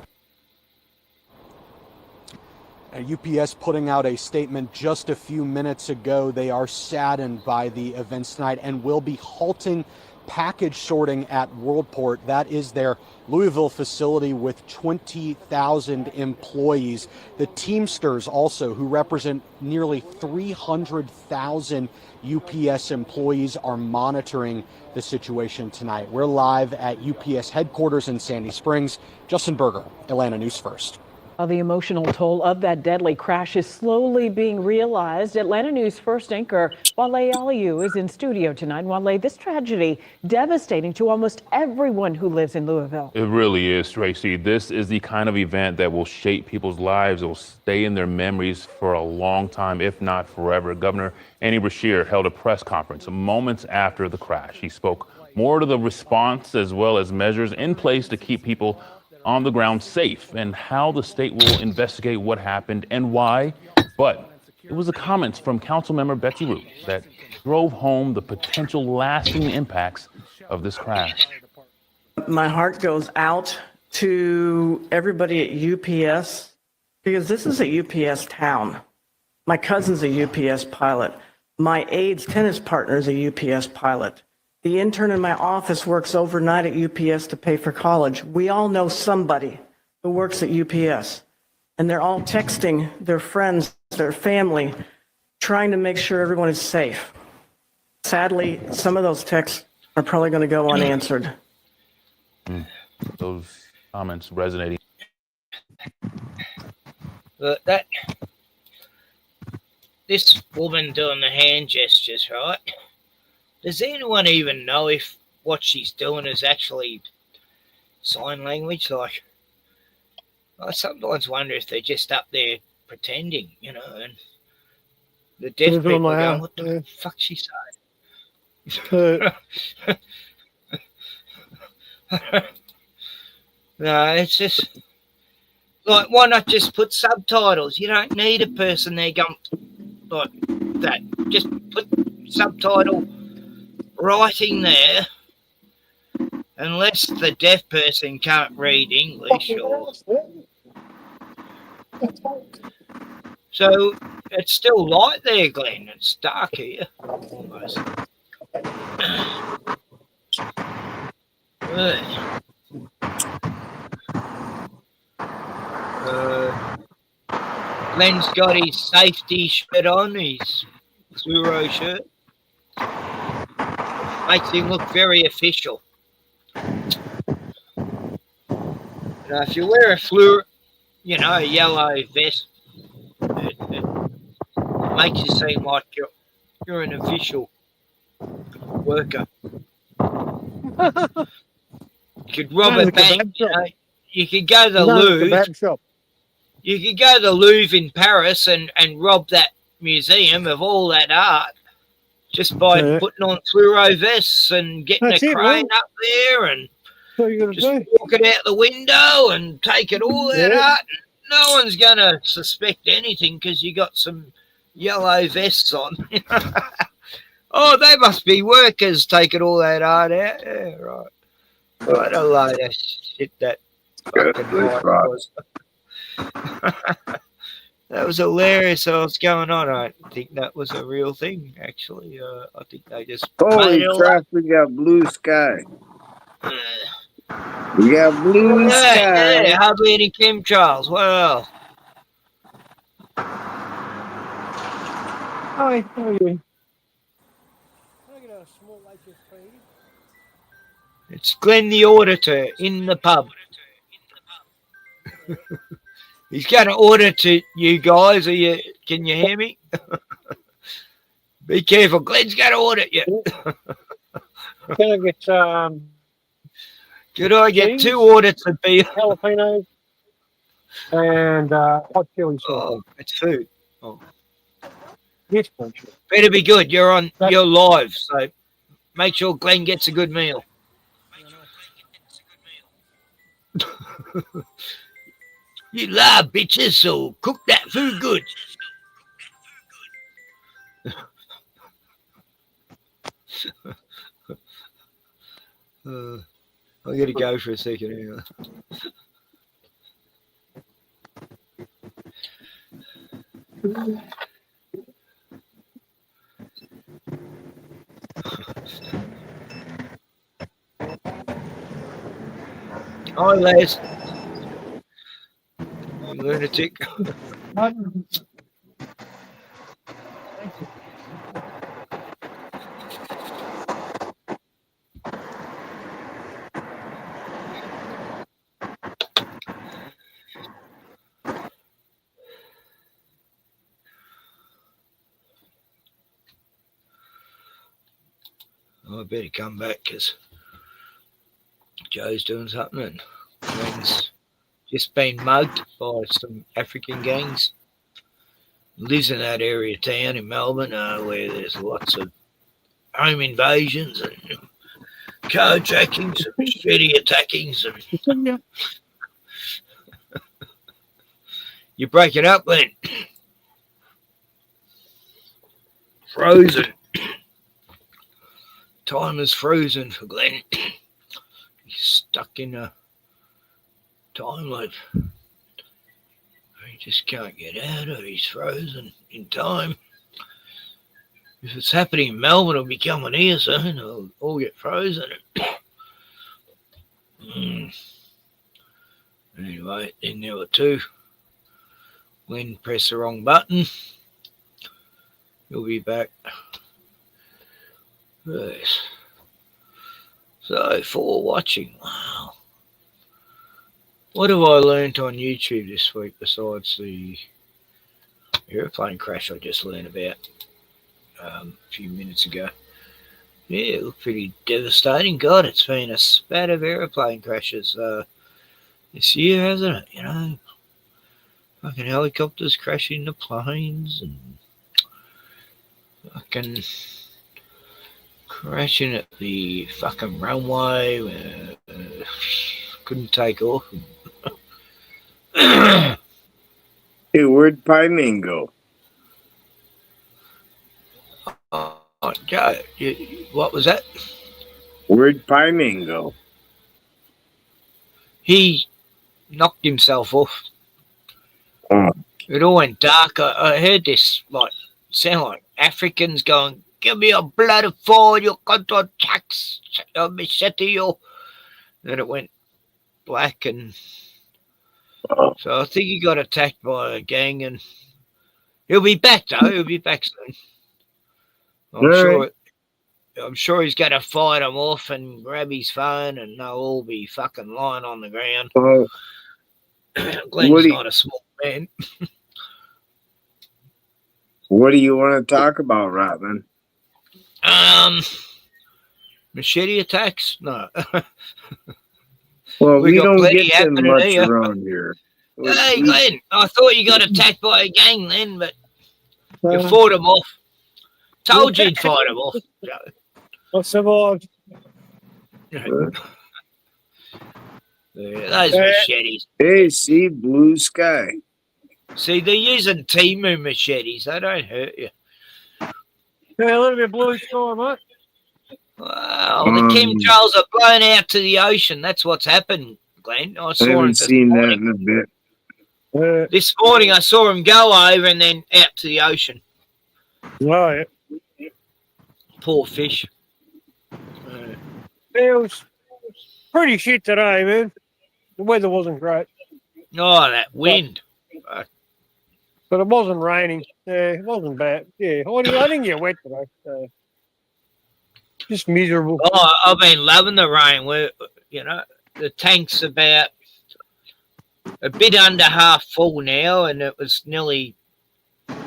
UPS putting out a statement just a few minutes ago. They are saddened by the events tonight and will be halting package sorting at Worldport. That is their Louisville facility with 20,000 employees. The Teamsters also, who represent nearly 300,000 UPS employees, are monitoring the situation tonight. We're live at UPS headquarters in Sandy Springs. Justin Berger, Atlanta News First. The emotional toll of that deadly crash is slowly being realized. Atlanta News First anchor Wale Aliyu is in studio tonight. Wale, this tragedy devastating to almost everyone who lives in Louisville. It really is, Tracy. This is the kind of event that will shape people's lives. It will stay in their memories for a long time, if not forever. Governor Andy Beshear held a press conference moments after the crash. He spoke more to the response as well as measures in place to keep people on the ground safe and how the state will investigate what happened and why. But it was the comments from Councilmember Betsy Root that drove home the potential lasting impacts of this crash. My heart goes out to everybody at UPS because this is a UPS town. My cousin's a UPS pilot. My aide's tennis partner is a UPS pilot. The intern in my office works overnight at UPS to pay for college. We all know somebody who works at UPS, and they're all texting their friends, their family, trying to make sure everyone is safe. Sadly, some of those texts are probably going to go unanswered. Those comments resonating. But this woman doing the hand gestures, right? Does anyone even know if what she's doing is actually sign language? Like, I sometimes wonder if they're just up there pretending, you know, and the deaf people going, what the fuck she saying? No, it's just, like, why not just put subtitles? You don't need a person there going like that. Just put subtitle writing there, unless the deaf person can't read English. So it's still light there, Glenn. It's dark here, almost. Glenn's got his safety shirt on, his fluoro shirt. Makes him look very official. If you wear a yellow vest, it makes you seem like you're an official worker. You could rob a bank, You could go to the Louvre. You could go to the Louvre in Paris and rob that museum of all that art just by putting on fluoro vests and getting a crane up there and just walk it out the window and taking all that art. And no one's going to suspect anything because you got some yellow vests on. Oh, they must be workers taking all that art out. Yeah, right. What a load of shit that fucking night was. That was hilarious. What's going on? I think that was a real thing, actually. I think they just Holy crap, we got blue sky. We got blue sky. Yeah, hardly any chemtrails. Well. Hi, how are you? It's Glenn the Auditor in the pub. He's going to order to you guys. Can you hear me? Be careful. Glenn's going to order you. Can I get Could I get 2 orders of beer? jalapenos and hot chili sauce? Oh, it's food. Oh. Yes, better be good. You're live, so make sure Glenn gets a good meal. You live, bitches, so cook that food good. I gotta go for a second anyway. Hi, Les. You lunatic. I better come back because Joe's doing something and Glenn's just been mugged by some African gangs. Lives in that area of town in Melbourne where there's lots of home invasions and carjackings and steady attackings. And you break it up, Glenn. Frozen. Time is frozen for Glenn. He's stuck in a time loop. He just can't get out of it. He's frozen in time. If it's happening in Melbourne, it'll be coming here soon. It'll all get frozen. Anyway, then there were 2. Glenn pressed the wrong button. He'll be back. Yes. So, for watching, wow. What have I learnt on YouTube this week besides the airplane crash I just learned about a few minutes ago? Yeah, it looked pretty devastating. God, it's been a spat of airplane crashes this year, hasn't it? You know, fucking helicopters crashing into planes and fucking crashing at the fucking runway where couldn't take off. Hey, where'd Pieman go? Joe, what was that? Where'd Pieman go? He knocked himself off. Oh. It all went dark. I heard this sound like Africans going, "Give me a blood for you control tax, I'll be set to you." Then it went black and So I think he got attacked by a gang, and he'll be back though. He'll be back soon. I'm sure he's going to fight them off and grab his phone, and they'll all be fucking lying on the ground. Well, Glenn's not a small man. What do you want to talk about, Robin? Machete attacks? No. Well, we got don't plenty get them happening much here. around here. Hey, Glenn, I thought you got attacked by a gang then, but you fought them off. Told you you'd fight them off. I survived. Those machetes. Hey, see, blue sky. See, they're using Timu machetes. They don't hurt you. Yeah, a little bit blue sky, mate. Wow, the chemtrails are blown out to the ocean. That's what's happened, Glenn. I haven't seen that in a bit. This morning I saw him go over and then out to the ocean. Right. Poor fish. It was pretty shit today, man. The weather wasn't great. Oh, that wind. But it wasn't raining. Yeah, it wasn't bad. Yeah, I didn't get wet today. So. Just miserable. Oh, I've been loving the rain. The tank's about a bit under half full now, and it was nearly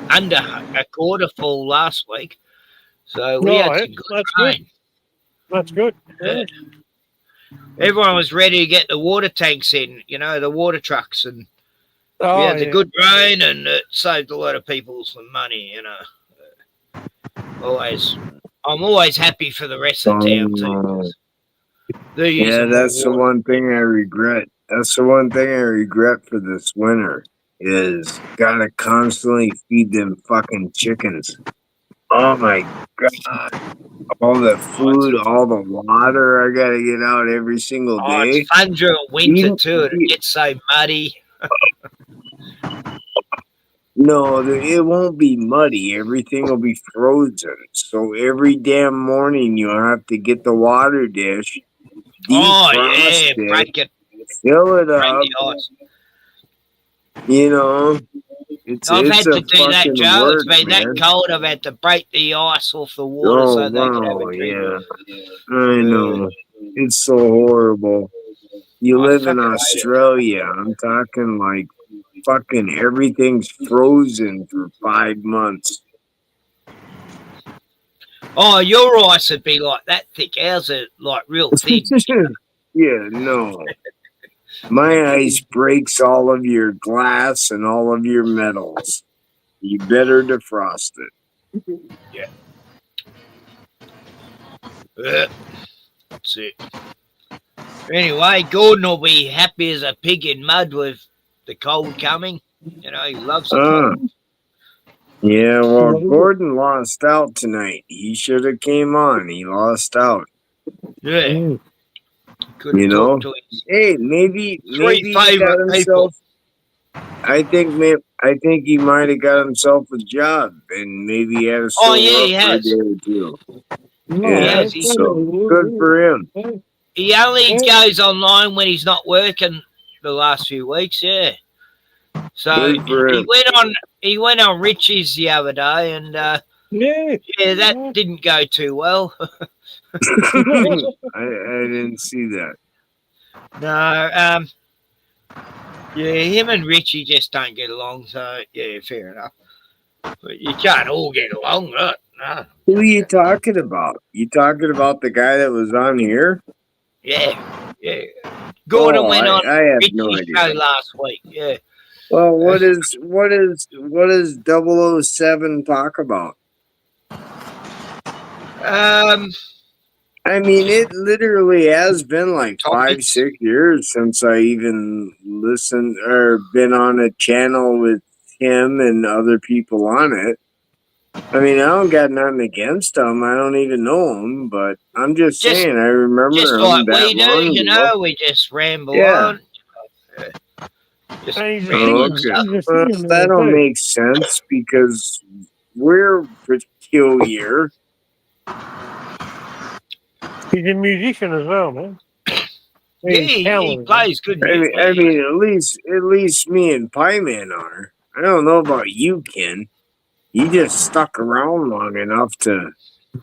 under a quarter full last week. So we had some good rain. That's good. Yeah. Everyone was ready to get the water tanks in, the water trucks, and we had the good rain, and it saved a lot of people some money, I'm always happy for the rest of the town too. Yeah, that's the one thing I regret. That's the one thing I regret for this winter is gotta constantly feed them fucking chickens. Oh my god. All the food, all the water I gotta get out every single day. It's fun during winter too. It gets so muddy. No, it won't be muddy. Everything will be frozen. So every damn morning you'll have to get the water dish, defrost it, break it, fill it up. The ice. I've had to do that, Joe. Work, it's been man. that cold. I've had to break the ice off the water so they can have a drink. I know. It's so horrible. You live in Australia. I'm talking like fucking everything's frozen for 5 months. Oh, your ice would be like that thick. Ours are like real thin. Yeah, no. My ice breaks all of your glass and all of your metals. You better defrost it. Yeah. That's it. Anyway, Gordon will be happy as a pig in mud with the cold coming. He loves the cold. Yeah, well, Gordon lost out tonight. He should have came on. He lost out. Yeah. Hey, maybe he got himself. I think he might have got himself a job, and maybe he had a he has. For a day or two. Yeah, so good for him. He only goes online when he's not working the last few weeks. Yeah. So he went on Richie's the other day, and that didn't go too well. I didn't see that. No, him and Richie just don't get along. So yeah, fair enough. But you can't all get along, right? No. Who are you talking about? You talking about the guy that was on here? Yeah. Gordon went on I have Richie's no idea. show last week. Yeah. Well, what does 007 talk about? I mean, it literally has been like 5-6 years since I even listened or been on a channel with him and other people on it. I mean, I don't got nothing against him. I don't even know him, but I'm just saying, I remember just him like that we do, long ago. we just ramble Yeah. on. Just Okay. That don't make sense because we're peculiar. He's a musician as well, man. he plays good music. I mean, at least me and Pie Man are. I don't know about you, Ken. You just stuck around long enough to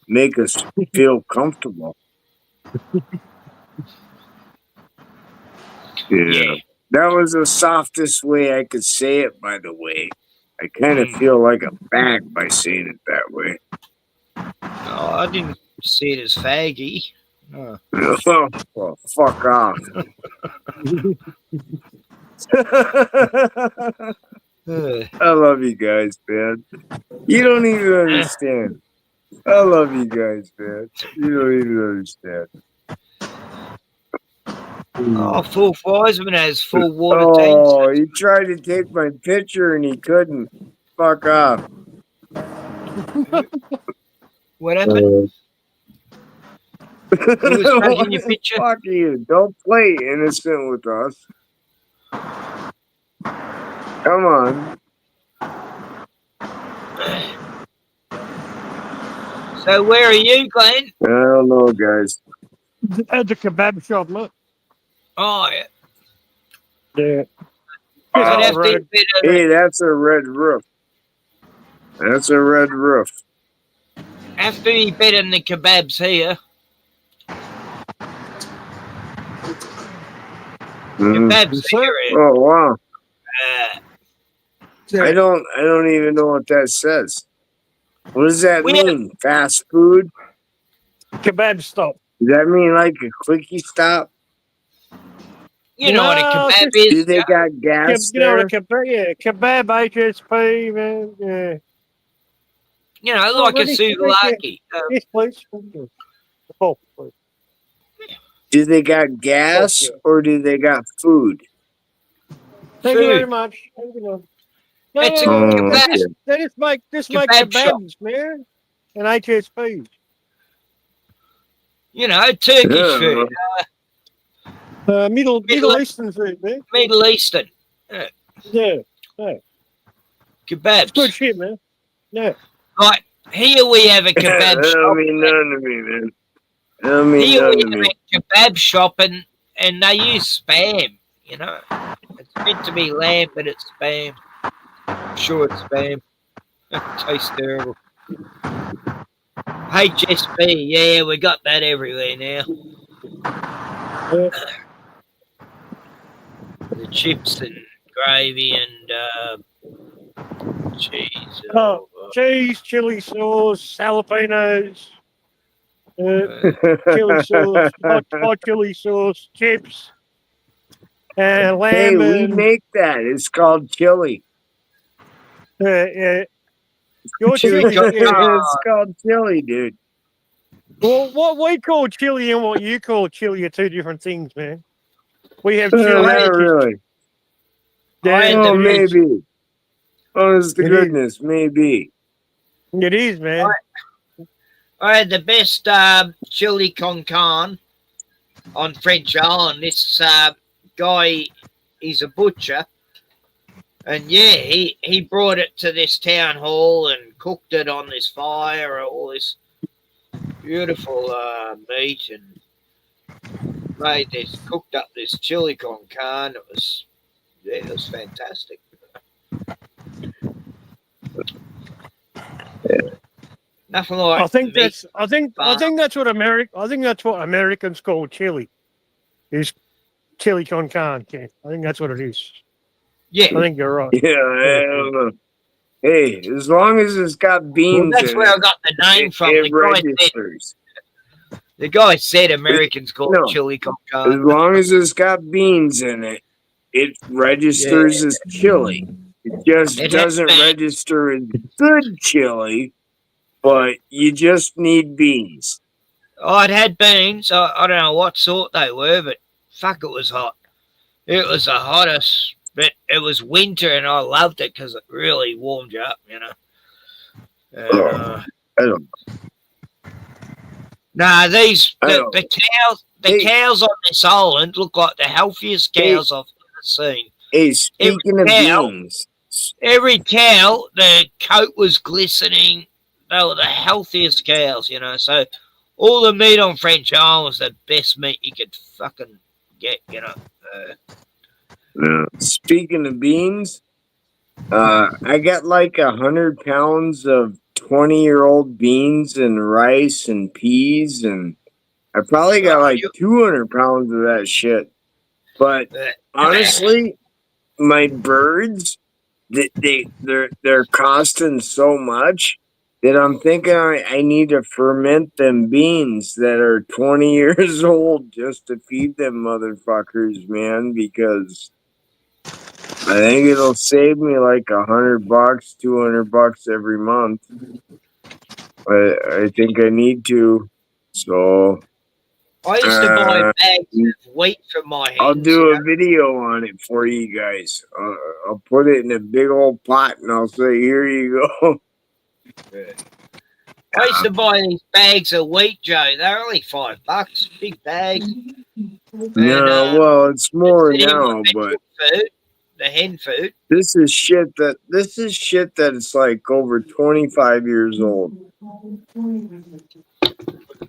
make us feel comfortable. Yeah. That was the softest way I could say it, by the way. I kind of feel like a fag by saying it that way. Oh, I didn't see it as faggy. No. Well, fuck off. I love you guys, man. You don't even understand. I love you guys, man. You don't even understand. Oh, full Wiseman has full water Oh, he tried to take my picture and he couldn't. Fuck off. What happened? Who was taking your picture? Fuck you. Don't play innocent with us. Come on. So where are you, Glenn? I don't know, guys. At the kebab shop, look. Oh, yeah. Yeah. Hey, that's a red roof. That's a red roof. Have to be better than the kebabs here. Kebabs here. Oh wow. I don't even know what that says. What does that mean? Fast food? Kebab stop. Does that mean like a quickie stop? You know what a kebab is? Do they got gas You know there? the kebab, kebab HSP, man. Yeah. You know, like a souvlaki. Yes, please. Oh, please. Do they got gas or do they got food? Thank you very much. Thank you. No, It's a kebab. They just make Kebab shop. kebabs, man, and HSPs. You know, Turkish food. Middle Eastern food, man. Middle Eastern. Yeah. Kebabs. It's good shit, man. Yeah. Right, here we have a kebab That shop. don't mean nothing to me, man. That don't mean Here nothing we to have me. a kebab shop and they use spam, you know. It's meant to be lamb, but it's spam. I'm sure it's spam. It tastes terrible. HSP, yeah, we got that everywhere now. The chips and gravy and cheese. Cheese, chili sauce, jalapenos, chili sauce, hot chili sauce, chips, and lamb. Hey, we and, make that. It's called chili. yeah. Your Chili chili. It's called chili, dude. Well, what we call chili and what you call chili are two different things, man. We have chili. Not really. Oh, maybe. Honest to goodness, maybe. It is, man. I had the best chili con carne on French Island. This guy, he's a butcher. And yeah, he brought it to this town hall and cooked it on this fire, all this beautiful meat, and made this, cooked up this chili con carne. It was fantastic. Nothing like I think meat. that's what Americans call chili. Is chili con carne, Ken. I think that's what it is. Yeah. I think you're right. Yeah, I don't know. Hey, as long as it's got beans Well, that's in where it, I got the name from. it registers. The guy said Americans call it chili con carne. As long as it's got beans in it, it registers as chili. It just doesn't register as good chili, but you just need beans. Oh, it had beans. I don't know what sort they were, but fuck, it was hot. It was the hottest, but it was winter, and I loved it because it really warmed you up, you know. I don't know. Nah, the cows on this island look like the healthiest cows I've ever seen. Hey, speaking of beans, every cow, the coat was glistening. They were the healthiest cows, you know. So all the meat on French Island was the best meat you could fucking get, you know. Speaking of beans, I got like 100 pounds of 20-year-old beans and rice and peas, and I probably got like 200 pounds of that shit. But honestly, my birds, they're costing so much that I'm thinking I need to ferment them beans that are 20 years old just to feed them motherfuckers, man, because I think it'll save me like $100, $200 every month. I think I need to. So I used to buy bags of wheat from my hens. I'll do a video on it for you guys. I'll put it in a big old pot and I'll say, here you go. I used to buy these bags of wheat, Joe. They're only $5, big bags. No, well, it's more now, but food, the hen food. this is shit that it's like over 25 years old.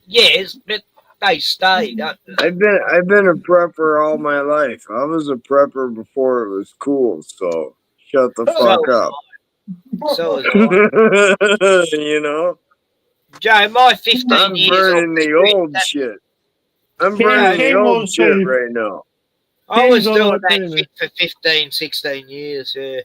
Yes, but they stay, don't they? I've been a prepper all my life. I was a prepper before it was cool, so shut the fuck up. So was I. You know? Joe, my 15 I'm years burning the old shit. I'm burning the old shit right now. I was doing that shit for 15, 16 years, yeah.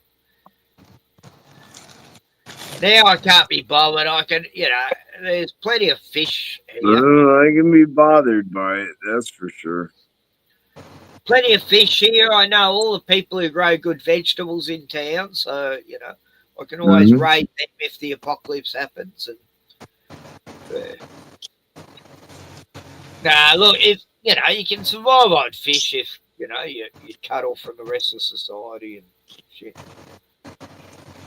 Now I can't be bothered. I can, you know, there's plenty of fish here. I can be bothered by it, that's for sure. Plenty of fish here. I know all the people who grow good vegetables in town, so, you know, I can always raid them if the apocalypse happens. And nah, look, if you know, you can survive on fish if you know you cut off from the rest of society and shit.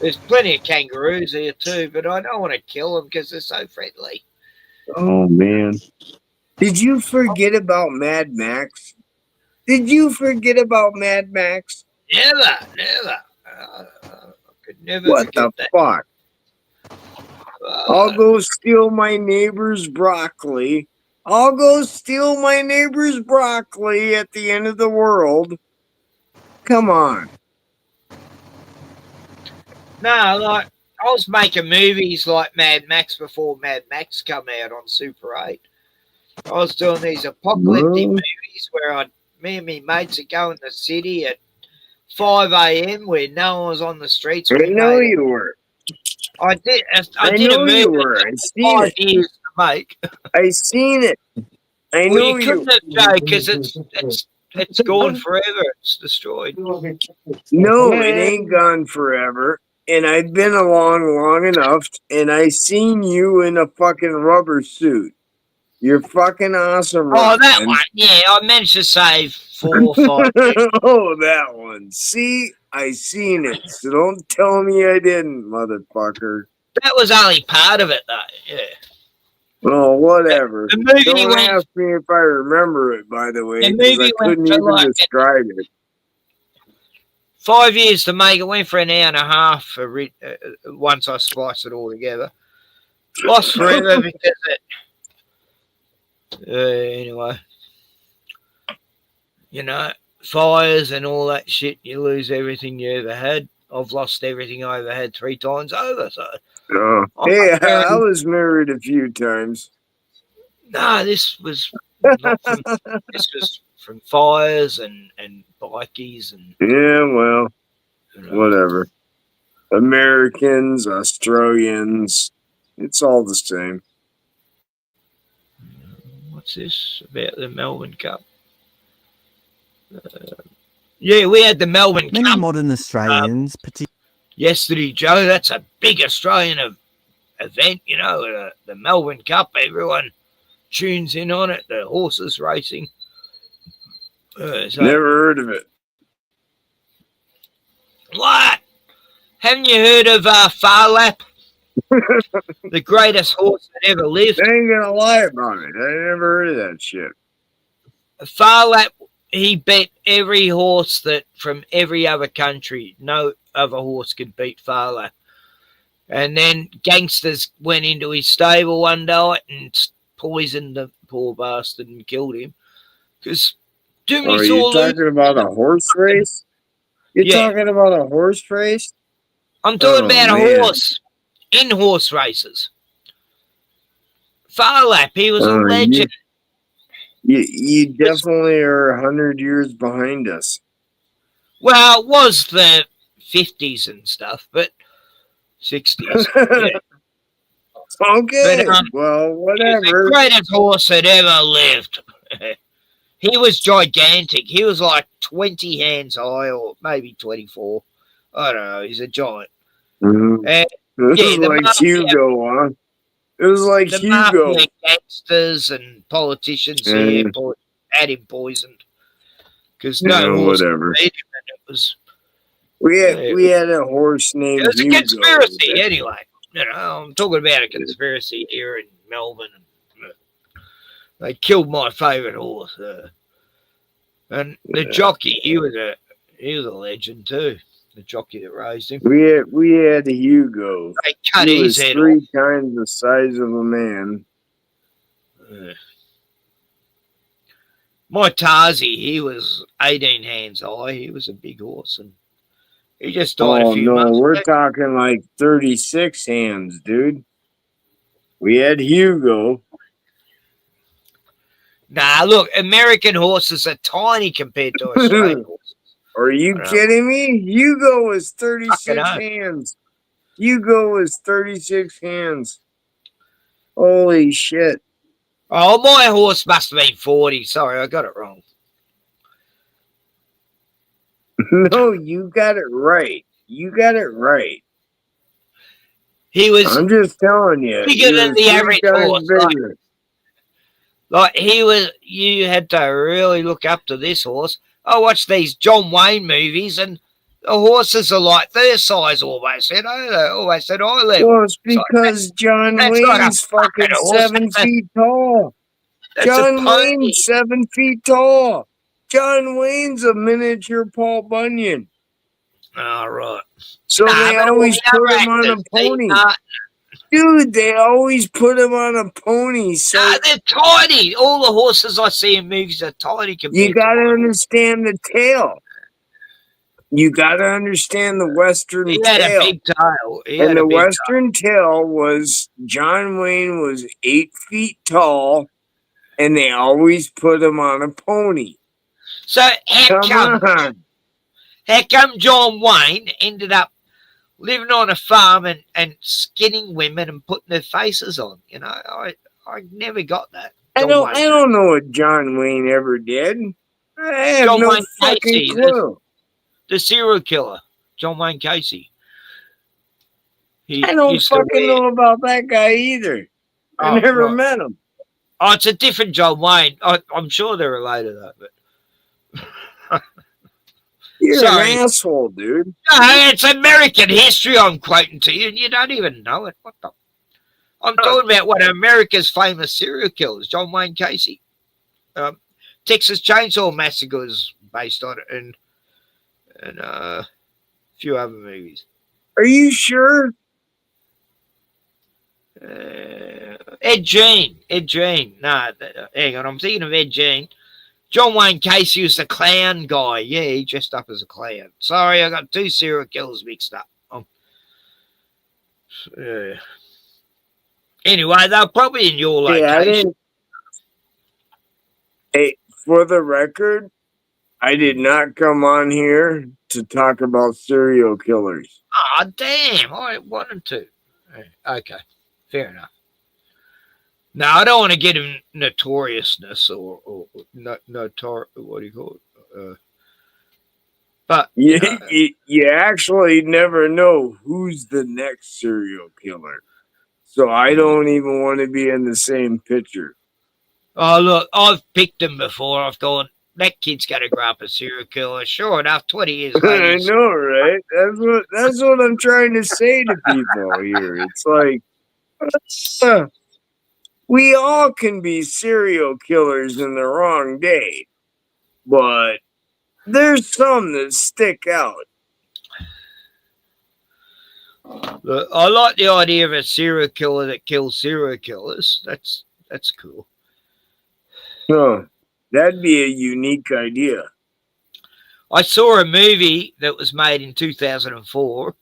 There's plenty of kangaroos here too, but I don't want to kill them because they're so friendly. Oh man, did you forget about Mad Max? Did you forget about Mad Max? Never. I could never. What the fuck? I'll go steal my neighbor's broccoli. I'll go steal my neighbor's broccoli at the end of the world. Come on. No, like I was making movies like Mad Max before Mad Max come out on Super 8. I was doing these apocalyptic movies where me and me mates would go in the city at 5 a.m. where no one was on the streets. I know you were. I did. I did know a movie you were. I seen 5 it. years to make. I seen it. I Well, know you couldn't have, Joe, because it's gone forever. It's destroyed. No, it ain't gone forever. And I've been along long enough, and I seen you in a fucking rubber suit. You're fucking awesome. Oh, that Ryan. one. Yeah, I managed to save 4 or 5 years. Oh, that one. See, I seen it. So don't tell me I didn't, motherfucker. That was only part of it, though. Yeah. Oh, whatever. The movie Don't went- ask me if I remember it, by the way, The because movie I couldn't went for even like- describe it. 5 years to make it. Went for an hour and a half for once I spliced it all together. Lost forever because it. Anyway, you know, fires and all that shit. You lose everything you ever had. I've lost everything I ever had 3 times over. So. Oh. Hey, I was married a few times. No, this was not from. This was from fires and bikies and. Yeah, well, whatever. Americans, Australians, it's all the same. What's this about the Melbourne Cup? Yeah, we had the Melbourne Many Cup modern Australians, yesterday, Joe. That's a big Australian event, you know, the Melbourne Cup. Everyone tunes in on it. The horses racing. Never heard of it. What? Haven't you heard of Far Lap? The greatest horse that ever lived. I ain't gonna lie about it. I never heard of that shit. Far Lap, he beat every horse that from every other country. No other horse could beat Far Lap. And then gangsters went into his stable one night and poisoned the poor bastard and killed him. Because Too many Are sore you losers. talking about a horse race? You're Yeah. talking about a horse race? I'm talking Oh, about a man. horse in horse races. Farlap, he was a You, legend. you definitely are 100 years behind us. Well, it was the 50s and stuff, but 60s. Yeah. Okay, But, well, he was whatever. the greatest horse that ever lived. He was gigantic. He was like 20 hands high, or maybe 24. I don't know. He's a giant. Mhm. And, It yeah, was the like mafia, Hugo, huh? It was like the Hugo. mafia gangsters and politicians here had him poisoned because no horse Whatever. could beat him, and it was We had a horse named it was a Hugo. conspiracy anyway. You know, I'm talking about a conspiracy here in Melbourne. And, they killed my favourite horse, and the jockey. He was a legend too. The jockey that raised him. We had Hugo. They cut He his was head 3 off. times the size of a man. My Tazi, he was 18 hands high. He was a big horse, and he just died a few no, months we're ago. talking like 36 hands, dude. We had Hugo. Nah, look, American horses are tiny compared to Australian horses. Are you kidding me? Hugo was 36 hell. hands. Hugo was 36 hands. Holy shit. Oh, my horse must have been 40. Sorry, I got it wrong. No, you got it right. You got it right. He was I'm just telling you. bigger than the average horse. Like he was, you had to really look up to this horse. I watched these John Wayne movies, and the horses are like their size almost. You know, they're almost at eye level. Well, it's because John Wayne's fucking 7 feet tall. John Wayne's 7 feet tall. John Wayne's a miniature Paul Bunyan. All right. So they always put him on a pony. Dude, they always put him on a pony. So they're tiny. All the horses I see in movies are tiny compared you got to to understand the tail. You got to understand the Western He tail. had a big tail. And the Western tail was John Wayne was 8 feet tall, and they always put him on a pony. So how come John Wayne ended up living on a farm and skinning women and putting their faces on? You know, I never got that. I don't know what John Wayne ever did. I have John no Wayne fucking Casey, clue. The serial killer, John Wayne Casey. I don't fucking know about that guy either. I never met him. Oh, it's a different John Wayne. I'm sure they're related, though. But You're an asshole, dude. No, it's American history I'm quoting to you, and you don't even know it. What the? I'm talking about one of America's famous serial killers, John Wayne Casey. Texas Chainsaw Massacre is based on it, and a few other movies. Are you sure? Ed Gein. No, hang on. I'm thinking of Ed Gein. John Wayne Casey was the clown guy. Yeah, he dressed up as a clown. Sorry, I got 2 serial killers mixed up. Anyway, they're probably in your location. Hey, for the record, I did not come on here to talk about serial killers. Oh, damn. I wanted to. Okay. Fair enough. No, I don't want to get him notoriousness or what do you call it? But you actually never know who's the next serial killer. So I don't even want to be in the same picture. Oh, look, I've picked him before. I've gone, that kid's going to grow up a serial killer. Sure enough, 20 years later. I know, right? That's what I'm trying to say to people here. It's like, we all can be serial killers in the wrong day, but there's some that stick out. Look, I like the idea of a serial killer that kills serial killers. That's cool. Huh. That'd be a unique idea. I saw a movie that was made in 2004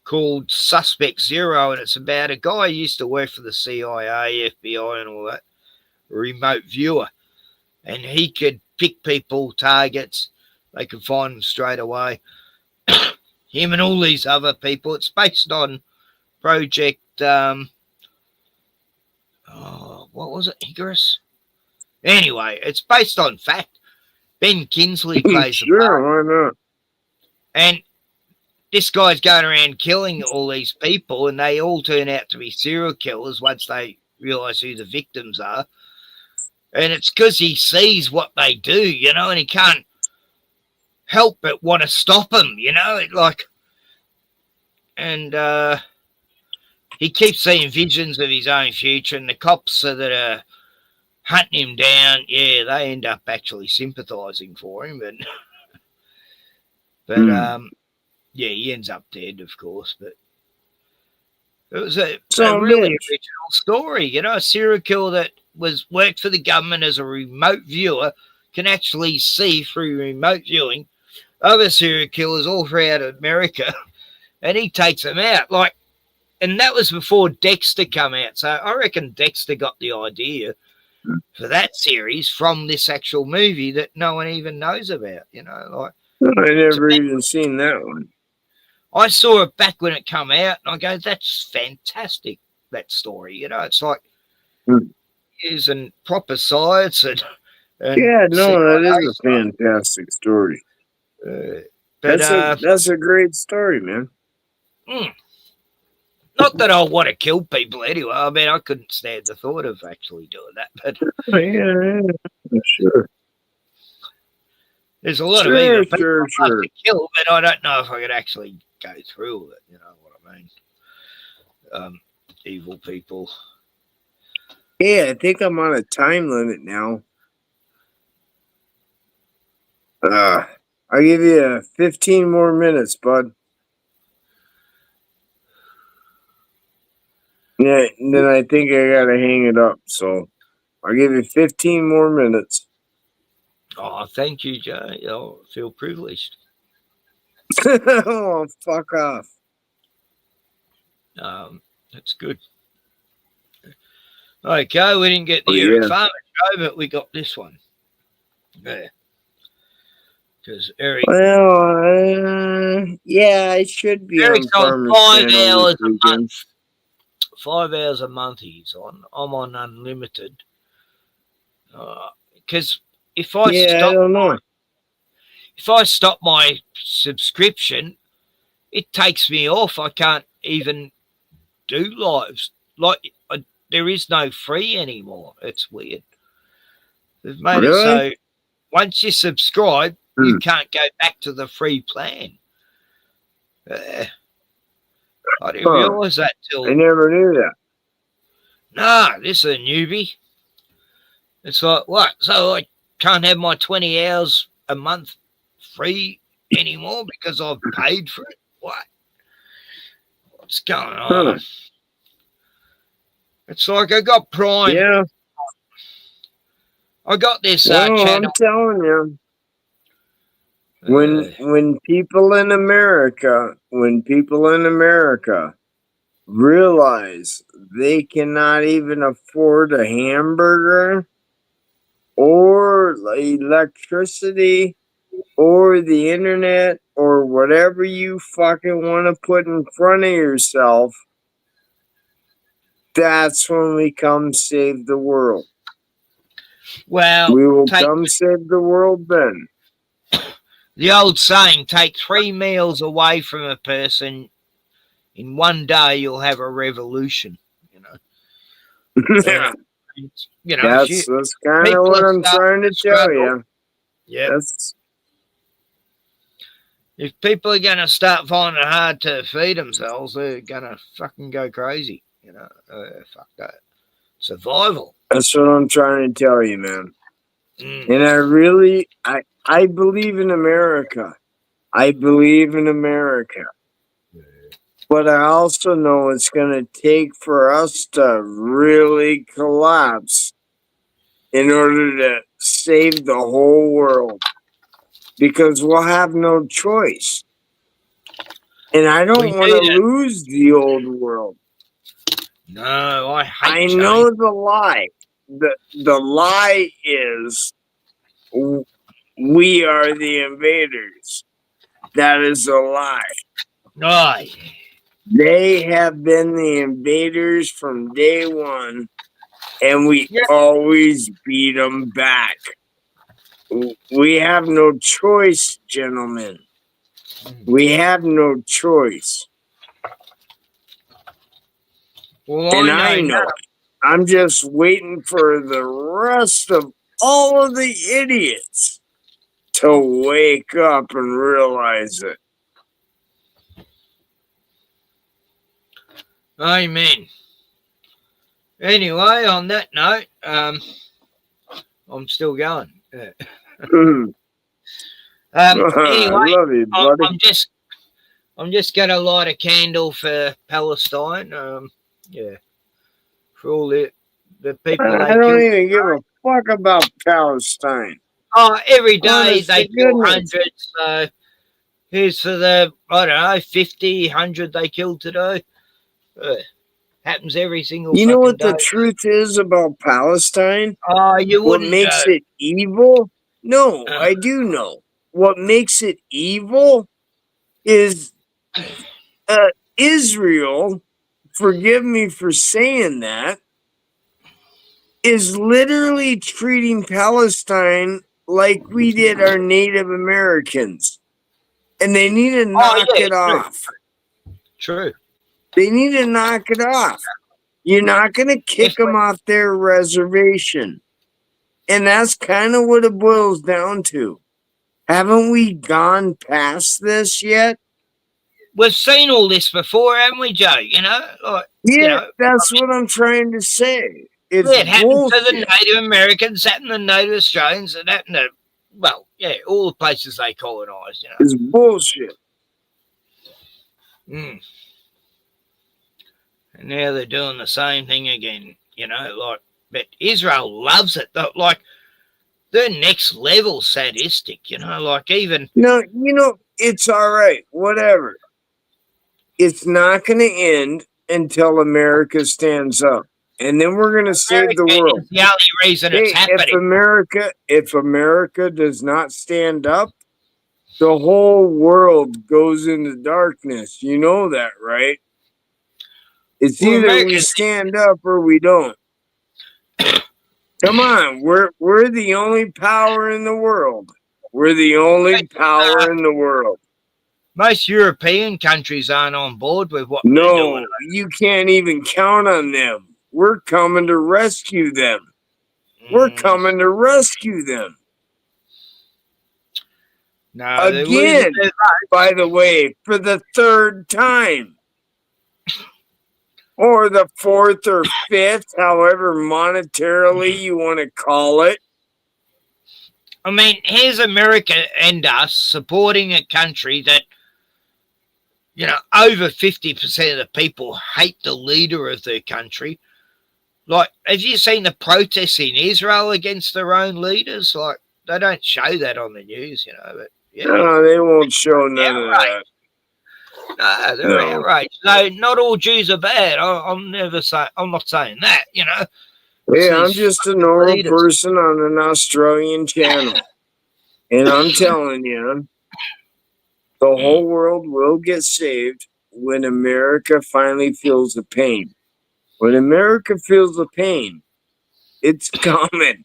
called Suspect Zero, and it's about a guy who used to work for the CIA, FBI, and all that, a remote viewer. And he could pick people, targets, they could find them straight away. Him and all these other people. It's based on Project, what was it, Icarus? Anyway, it's based on fact. Ben Kingsley plays the part. Sure, why not? And this guy's going around killing all these people, and they all turn out to be serial killers once they realise who the victims are. And it's because he sees what they do, you know, and he can't help but want to stop them, you know, and he keeps seeing visions of his own future, and the cops that are hunting him down, yeah, they end up actually sympathising for him, but yeah, he ends up dead, of course, but it was a really original story, you know, a serial killer that worked for the government as a remote viewer can actually see through remote viewing other serial killers all throughout America, and he takes them out. And that was before Dexter come out, so I reckon Dexter got the idea for that series from this actual movie that no one even knows about, you know. I never even seen that one. I saw it back when it come out, and I go, that's fantastic, that story, you know. It's like using proper science and yeah, no, that is a fantastic story. That's a great story, man. Not that I want to kill people anyway. I mean, I couldn't stand the thought of actually doing that. But yeah, sure. There's a lot of evil people I'd like to kill, but I don't know if I could actually go through with it. You know what I mean? Evil people. Yeah, I think I'm on a time limit now. I'll give you 15 more minutes, bud. Yeah, then I think I gotta hang it up. So I'll give you 15 more minutes. Oh, thank you, Jay. I feel privileged. Oh, fuck off. That's good. Okay, we didn't get the Eric Farmer show, but we got this one. Yeah. Because Eric. Well, yeah, it should be Eric's on 5 hours a month. 5 hours a month he's on. I'm on unlimited. Because if I stop my subscription, it takes me off. I can't even do lives. There is no free anymore. It's weird. They've made it so once you subscribe, you can't go back to the free plan. I didn't realise that till... I never knew that. Nah, this is a newbie. It's like, what? So I can't have my 20 hours a month free anymore because I've paid for it? What? What's going on? It's like I got Prime. Yeah. I got this channel. I'm telling you. When people in America realize they cannot even afford a hamburger or electricity or the internet or whatever you fucking want to put in front of yourself, that's when we come save the world. Well, we will come save the world then. The old saying, take 3 meals away from a person, in one day you'll have a revolution, you know. Yeah. You know, that's kind of what I'm trying to tell you. Yeah. If people are going to start finding it hard to feed themselves, they're going to fucking go crazy, you know. Fuck that. Survival. That's what I'm trying to tell you, man. And I believe in America. I believe in America. But I also know it's going to take for us to really collapse in order to save the whole world because we'll have no choice. And I don't want to lose the old world. No, I hate I change. know the lie. The lie is we are the invaders. That is a lie. Aye. They have been the invaders from day one, and we always beat them back. We have no choice, gentlemen. We have no choice. Well, And I I know it. I'm just waiting for the rest of all of the idiots to wake up and realize it. Amen. Anyway, on that note, I'm still going. I Anyway, love you, buddy. I'm just gonna light a candle for Palestine. Yeah, for all the people I they don't killed. even give a fuck about Palestine. Oh, every day Honest they to kill goodness. hundreds. So here's for the, I don't know, 50, 100 they killed today. Happens every single You know what day. the truth is about Palestine? Oh, you What wouldn't makes know. it evil? No, I do know. What makes it evil is Israel, forgive me for saying that, is literally treating Palestine like we did our Native Americans. And they need to knock it off. True. They need to knock it off. You're not going to kick them off their reservation. And that's kind of what it boils down to. Haven't we gone past this yet? We've seen all this before, haven't we, Joe? You know? Like, That's what I'm trying to say. It's it happened bullshit. to the Native Americans, happened to Native Australians, it happened to, well, yeah, all the places they colonised, you know. It's bullshit. And now they're doing the same thing again, you know, like, but Israel loves it. Like, they're next level sadistic, you know, like even. No, it's all right, whatever. It's not going to end until America stands up. And then we're going to save the world. It's the only reason it's happening. If America does not stand up, the whole world goes into darkness. You know that, right? It's either we stand up or we don't. Come on, we're the only power in the world. We're the only power in the world. Most European countries aren't on board with what we're doing. No, you can't even count on them. We're coming to rescue them. We're coming to rescue them. No, again, by the way, for the third time. Or the fourth or fifth, however monetarily you want to call it. I mean, here's America and us supporting a country that, you know, over 50% of the people hate the leader of their country. Like, have you seen the protests in Israel against their own leaders? Like, they don't show that on the news, you know. But yeah. No, they won't show none of that. No, they're outraged. No, not all Jews are bad. I'm not saying that, you know. Yeah, I'm just a normal person on an Australian channel. And I'm telling you, the whole world will get saved when America finally feels the pain. When America feels the pain, it's coming.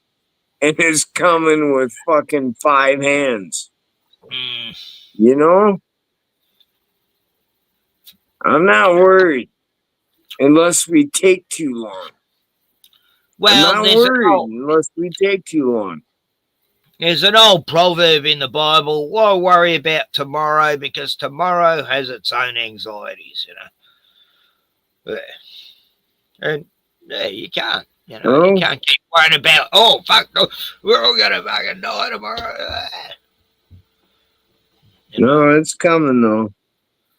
And it's coming with fucking 5 hands. You know? I'm not worried. Unless we take too long. Well, I'm not worried unless we take too long. There's an old proverb in the Bible, why worry about tomorrow, because tomorrow has its own anxieties, you know. And yeah, you can't, you know, you can't keep worrying about, oh, fuck, no, we're all going to fucking die tomorrow. No, it's coming, though.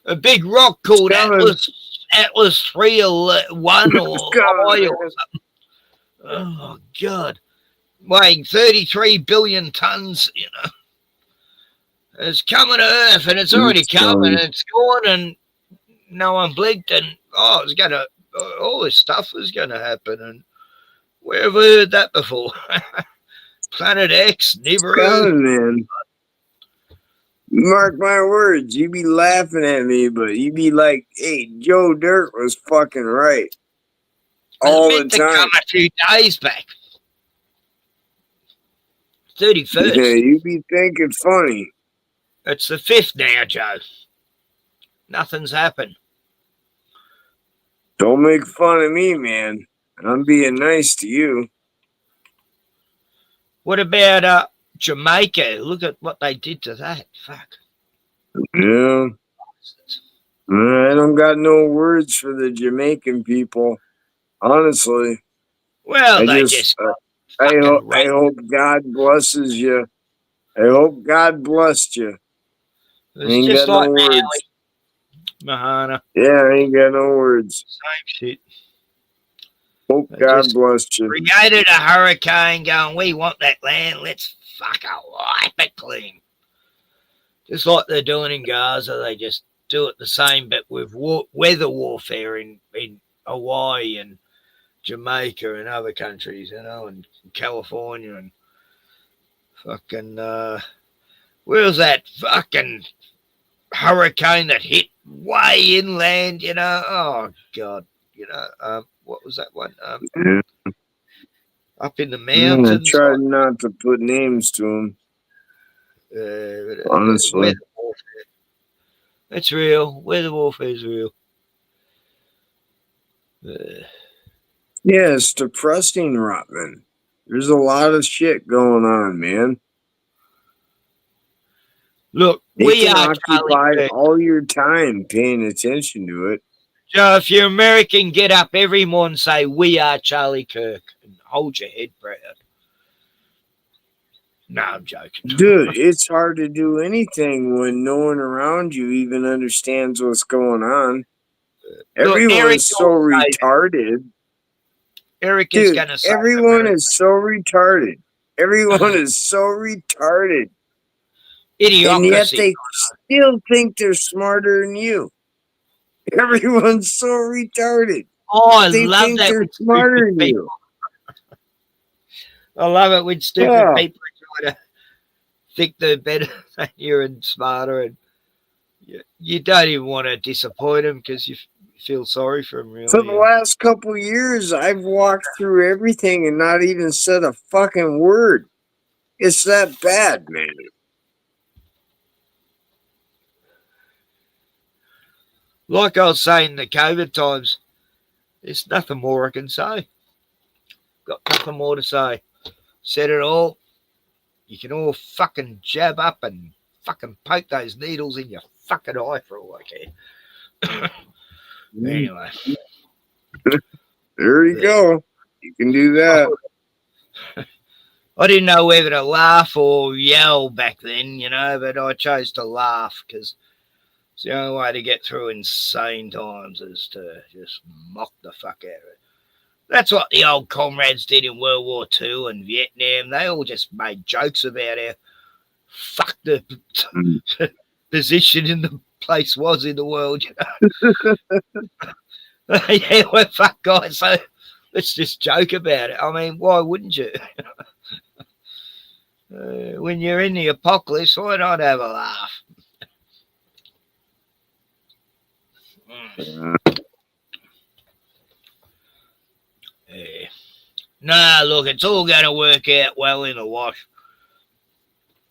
A big rock called Atlas 301 or I or something. Oh, God. weighing 33 billion tons, is coming to Earth, and it's already come, and it's gone, and no one blinked, and it's gonna, all this stuff is gonna happen, and where have we heard that before? Planet X, never heard. Man. Mark my words, you be laughing at me, but you be like, hey, Joe Dirt was fucking right. All the time. Come a few days back. 31st. Yeah, you be thinking funny. It's the 5th now, Joe. Nothing's happened. Don't make fun of me, man. I'm being nice to you. What about Jamaica? Look at what they did to that. Fuck. Yeah. I don't got no words for the Jamaican people. Honestly. Well, I hope God blesses you. I hope God blessed you. I ain't just got like no words. Mahana. Yeah, I ain't got no words. Same shit. Hope God blessed you. Created a hurricane going, we want that land, let's fucking wipe it clean. Just like they're doing in Gaza, they just do it the same, but with weather warfare in Hawaii and Jamaica and other countries, and California and fucking, where's that fucking hurricane that hit way inland, Oh, God, what was that one? Up in the mountains. Try not to put names to them. Honestly. Weather warfare. It's real. Weather warfare is real. Yeah, it's depressing, Rotman. There's a lot of shit going on, man. Look, we are occupied all your time paying attention to it. Joe, if you're American, get up every morning and say, we are Charlie Kirk, and hold your head proud. No, I'm joking. Dude, it's hard to do anything when no one around you even understands what's going on. Everyone's so retarded. Eric is going to say everyone is so retarded. Everyone is so retarded. Idiocracy. And yet they still think they're smarter than you. Everyone's so retarded. Oh, they love think that they're smarter than you. I love it when stupid people try to think they're better than you and smarter, and you don't even want to disappoint them because you feel sorry for them, really. For the last couple of years, I've walked through everything and not even said a fucking word. It's that bad, man. Like I was saying, the COVID times, there's nothing more I can say. Got nothing more to say. Said it all. You can all fucking jab up and fucking poke those needles in your fucking eye for all I care. Anyway. There you go. You can do that. I didn't know whether to laugh or yell back then, but I chose to laugh because it's the only way to get through insane times is to just mock the fuck out of it. That's what the old comrades did in World War II and Vietnam. They all just made jokes about how fucked the position in the place was in the world, Yeah, we're fuck guys, so let's just joke about it. I mean, why wouldn't you? When you're in the apocalypse, why not have a laugh? Nah, look, it's all going to work out well in the wash.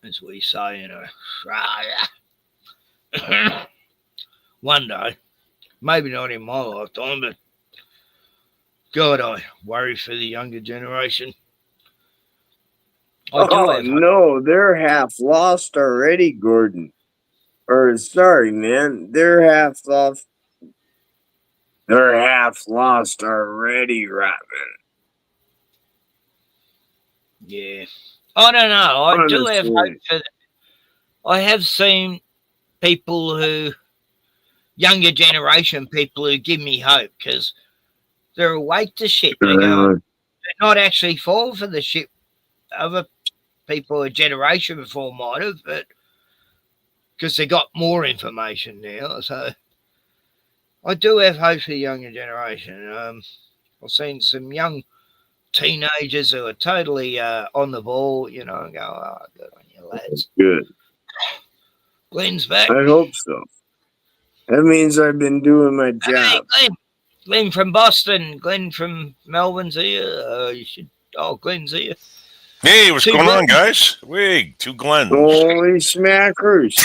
As we say in Australia. One day. Maybe not in my lifetime, but God, I worry for the younger generation. No, they're half lost already, Gordon. Or sorry, man, they're half lost. They're half lost already, Ratman. Yeah, I don't know. I do have hope for that. I have seen people younger generation people who give me hope because they're awake to shit. They're not actually fall for the shit other people a generation before might have, but because they got more information now. So I do have hope for the younger generation. I've seen some young teenagers who are totally on the ball, and go, oh, good on you, lads. Good. Glenn's back. I hope so. That means I've been doing my job. Hey, Glenn from Boston. Glenn from Melbourne's here. Glenn's here. Hey, what's going on, guys? Wait, two Glens. Holy smackers.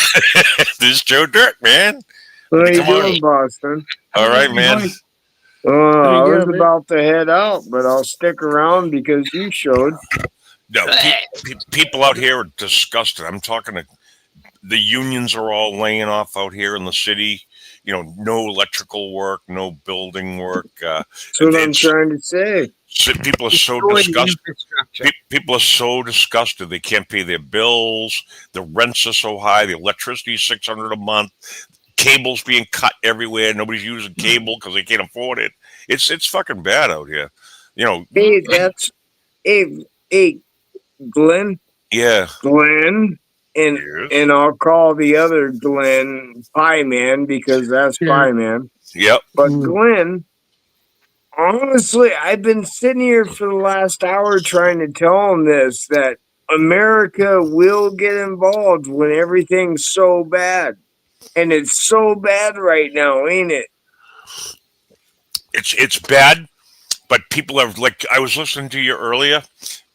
This is Joe Dirt, man. How you doing, Boston? All right, man. I was about to head out, but I'll stick around because you showed. No, people out here are disgusted. I'm talking to the unions are all laying off out here in the city. No electrical work, no building work. That's what I'm trying to say. People are so disgusted. People are so disgusted. They can't pay their bills. The rents are so high. The electricity is $600 a month. Cables being cut everywhere. Nobody's using cable because they can't afford it. It's fucking bad out here. Hey, Glenn. Yeah. Glenn. And I'll call the other Glenn Pie Man because that's Pie Man. Yep. But Glenn, honestly, I've been sitting here for the last hour trying to tell him this, that America will get involved when everything's so bad. And it's so bad right now, ain't it? It's bad, but people are like, I was listening to you earlier.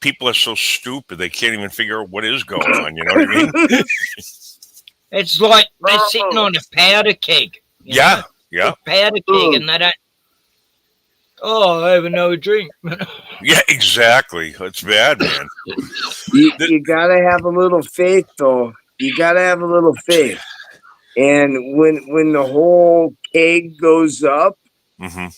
People are so stupid they can't even figure out what is going on. You know what I mean? It's like they're sitting on a powder keg. Yeah. A powder keg, and they don't. Oh, I have another drink. Yeah, exactly. It's bad, man. You gotta have a little faith, though. You gotta have a little faith. And when the whole keg goes up,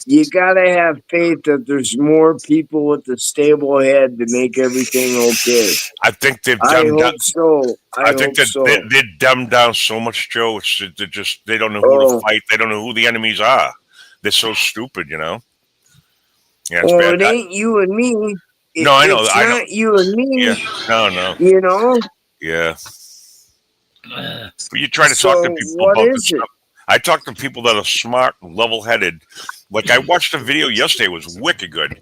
you gotta have faith that there's more people with a stable head to make everything okay. I think they've I dumbed down. hope so. I think that they dumbed down so much, Joe. They don't know who to fight. They don't know who the enemies are. They're so stupid, Yeah, it's bad. It ain't you and me. No, I know. It's not you and me. Yeah. No. Yeah. But you try to talk to people about this stuff. I talk to people that are smart, level-headed. Like I watched a video yesterday. It was wicked good.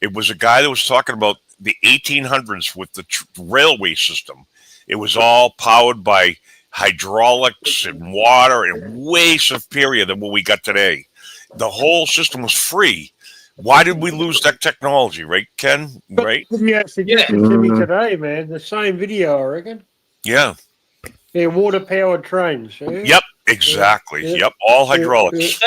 It was a guy that was talking about the 1800s with the railway system. It was all powered by hydraulics and water and way superior than what we got today. The whole system was free. Why did we lose that technology, right, Ken? Right? Yeah, suggested to me today, man. The same video, I reckon. Yeah. Yeah, water-powered trains. Yeah? Yep, exactly. Yep, all hydraulics.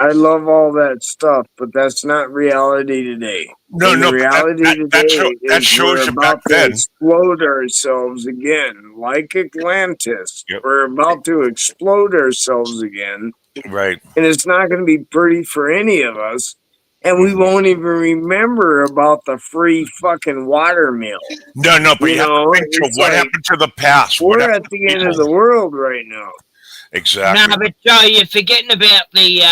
I love all that stuff, but that's not reality today. No, reality today that shows we're you about back to then. explode ourselves again, like Atlantis. Yep. We're about to explode ourselves again. Right. And it's not going to be pretty for any of us. And we won't even remember about the free fucking water mill. No, but you have to think to what happened to the past. We're at the end of the world right now. Exactly. No, but Joe, you're forgetting about the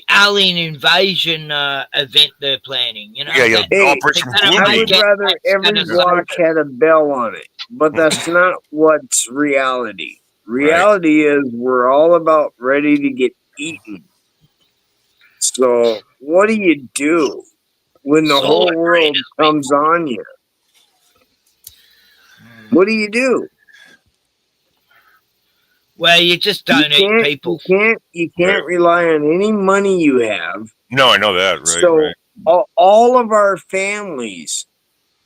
alien invasion event they're planning. Hey, I would rather every block had a bell on it, but that's not what's reality. Reality is we're all about ready to get eaten. So what do you do when the whole world comes on you? What do you do? Well, you just don't eat people. You can't rely on any money you have. No, I know that. Right. So all of our families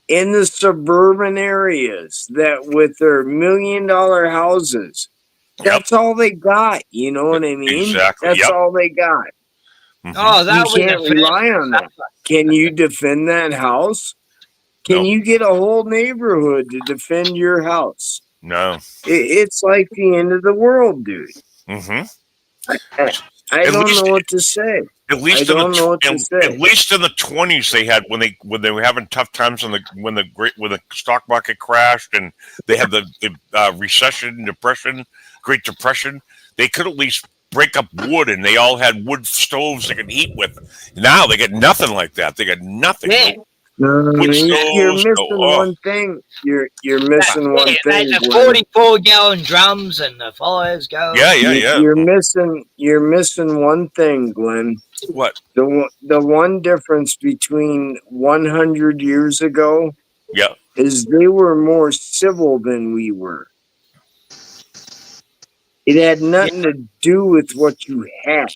in the suburban areas that with their $1 million houses, that's all they got. You know what I mean? Exactly. That's all they got. Oh, that you can't rely on that. Can you defend that house? Can you get a whole neighborhood to defend your house? No. It's like the end of the world, dude. Mm-hmm. I don't know what to say. At least I don't know what to say. At least in the 20s, they had when they were having tough times when the stock market crashed and they had the recession, Great Depression. They could at least break up wood, and they all had wood stoves they could eat with. Now they get nothing like that. They got nothing. Yeah. wood You're stoves. missing one thing. You're missing one thing. There's the Glenn. 44 gallon drums and the fires going. You're missing one thing, Glenn. What? The one difference between 100 years ago is they were more civil than we were. It had nothing to do with what you had.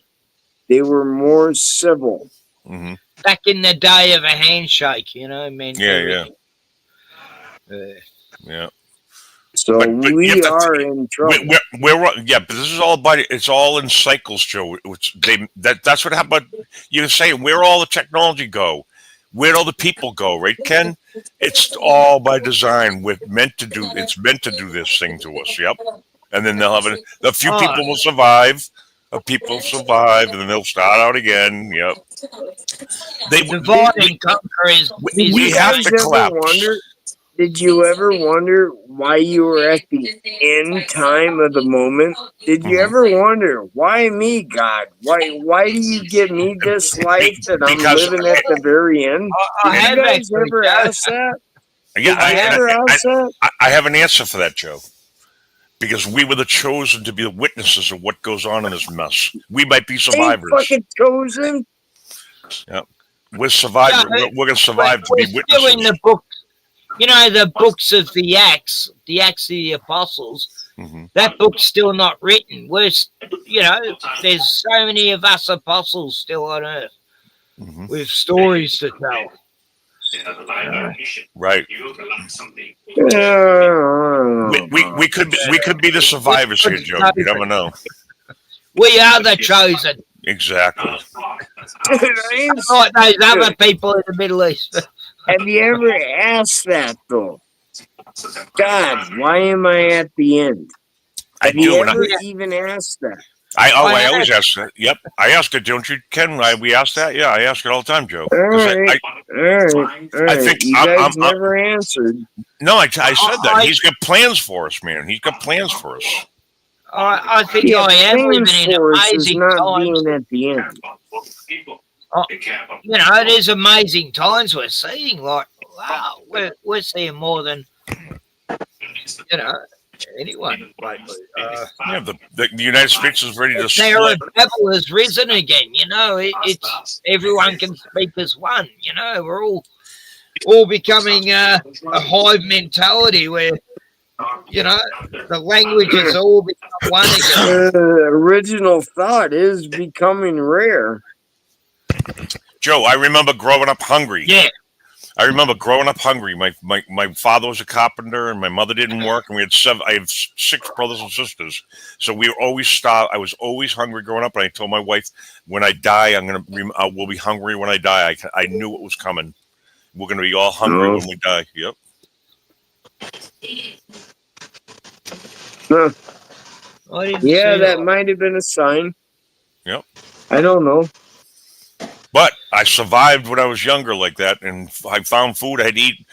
They were more civil. Mm-hmm. Back in the day of a handshake, you know, meant Yeah. So we are in trouble. But this is all it's all in cycles, Joe. That's what happened. You're saying where all the technology go, where all the people go, right, Ken? It's all by design. It's meant to do this thing to us. Yep. And then they'll have a few people will survive. People survive, and then they'll start out again. Yep. Divide and conquer is. We have to collapse. Did you ever wonder why you were at the end time of the moment? Did you ever wonder why me, God? Why do you give me this life that I'm living at the very end? Did you guys ever ask that? Yeah, I have an answer for that, Joe. Because we were the chosen to be the witnesses of what goes on in this mess. We might be survivors. Ain't fucking chosen. Yeah, we're survivors. We're going to survive to be witnesses. Still in the book, you know, the books of the Acts of the Apostles. Mm-hmm. That book's still not written. There's so many of us apostles still on earth with stories to tell. Right. We could be the survivors here, Joe. You never know. We are the chosen. Exactly. Like those other people in the Middle East. Have you ever asked that though? God, why am I at the end? Have you ever even asked that? I always ask that. Yep, I ask it, don't you, Ken? We ask that. Yeah, I ask it all the time, Joe. All right. I think you guys never answered. No, I said that. He's got plans for us, man. He's got plans for us. I think I am living in amazing times. Being at the end. You know, it is amazing times we're seeing. Like, wow, we're seeing more than anyone lately. The United States is ready to The split. Tower of Babel has risen again. You know, it's everyone can speak as one. You know, we're all becoming a hive mentality where, you know, the languages all become one again. Original thought is becoming rare. Joe, I remember growing up hungry. Yeah. I remember growing up hungry. My father was a carpenter, and my mother didn't work, and we had I have 6 brothers and sisters, so we were always starved. I was always hungry growing up, and I told my wife, when I die, we'll be hungry when I die. I knew it was coming. We're gonna be all hungry when we die. Yep. Huh. Yeah, that might have been a sign. Yep. I don't know. But I survived when I was younger like that, and I found food. I'd eat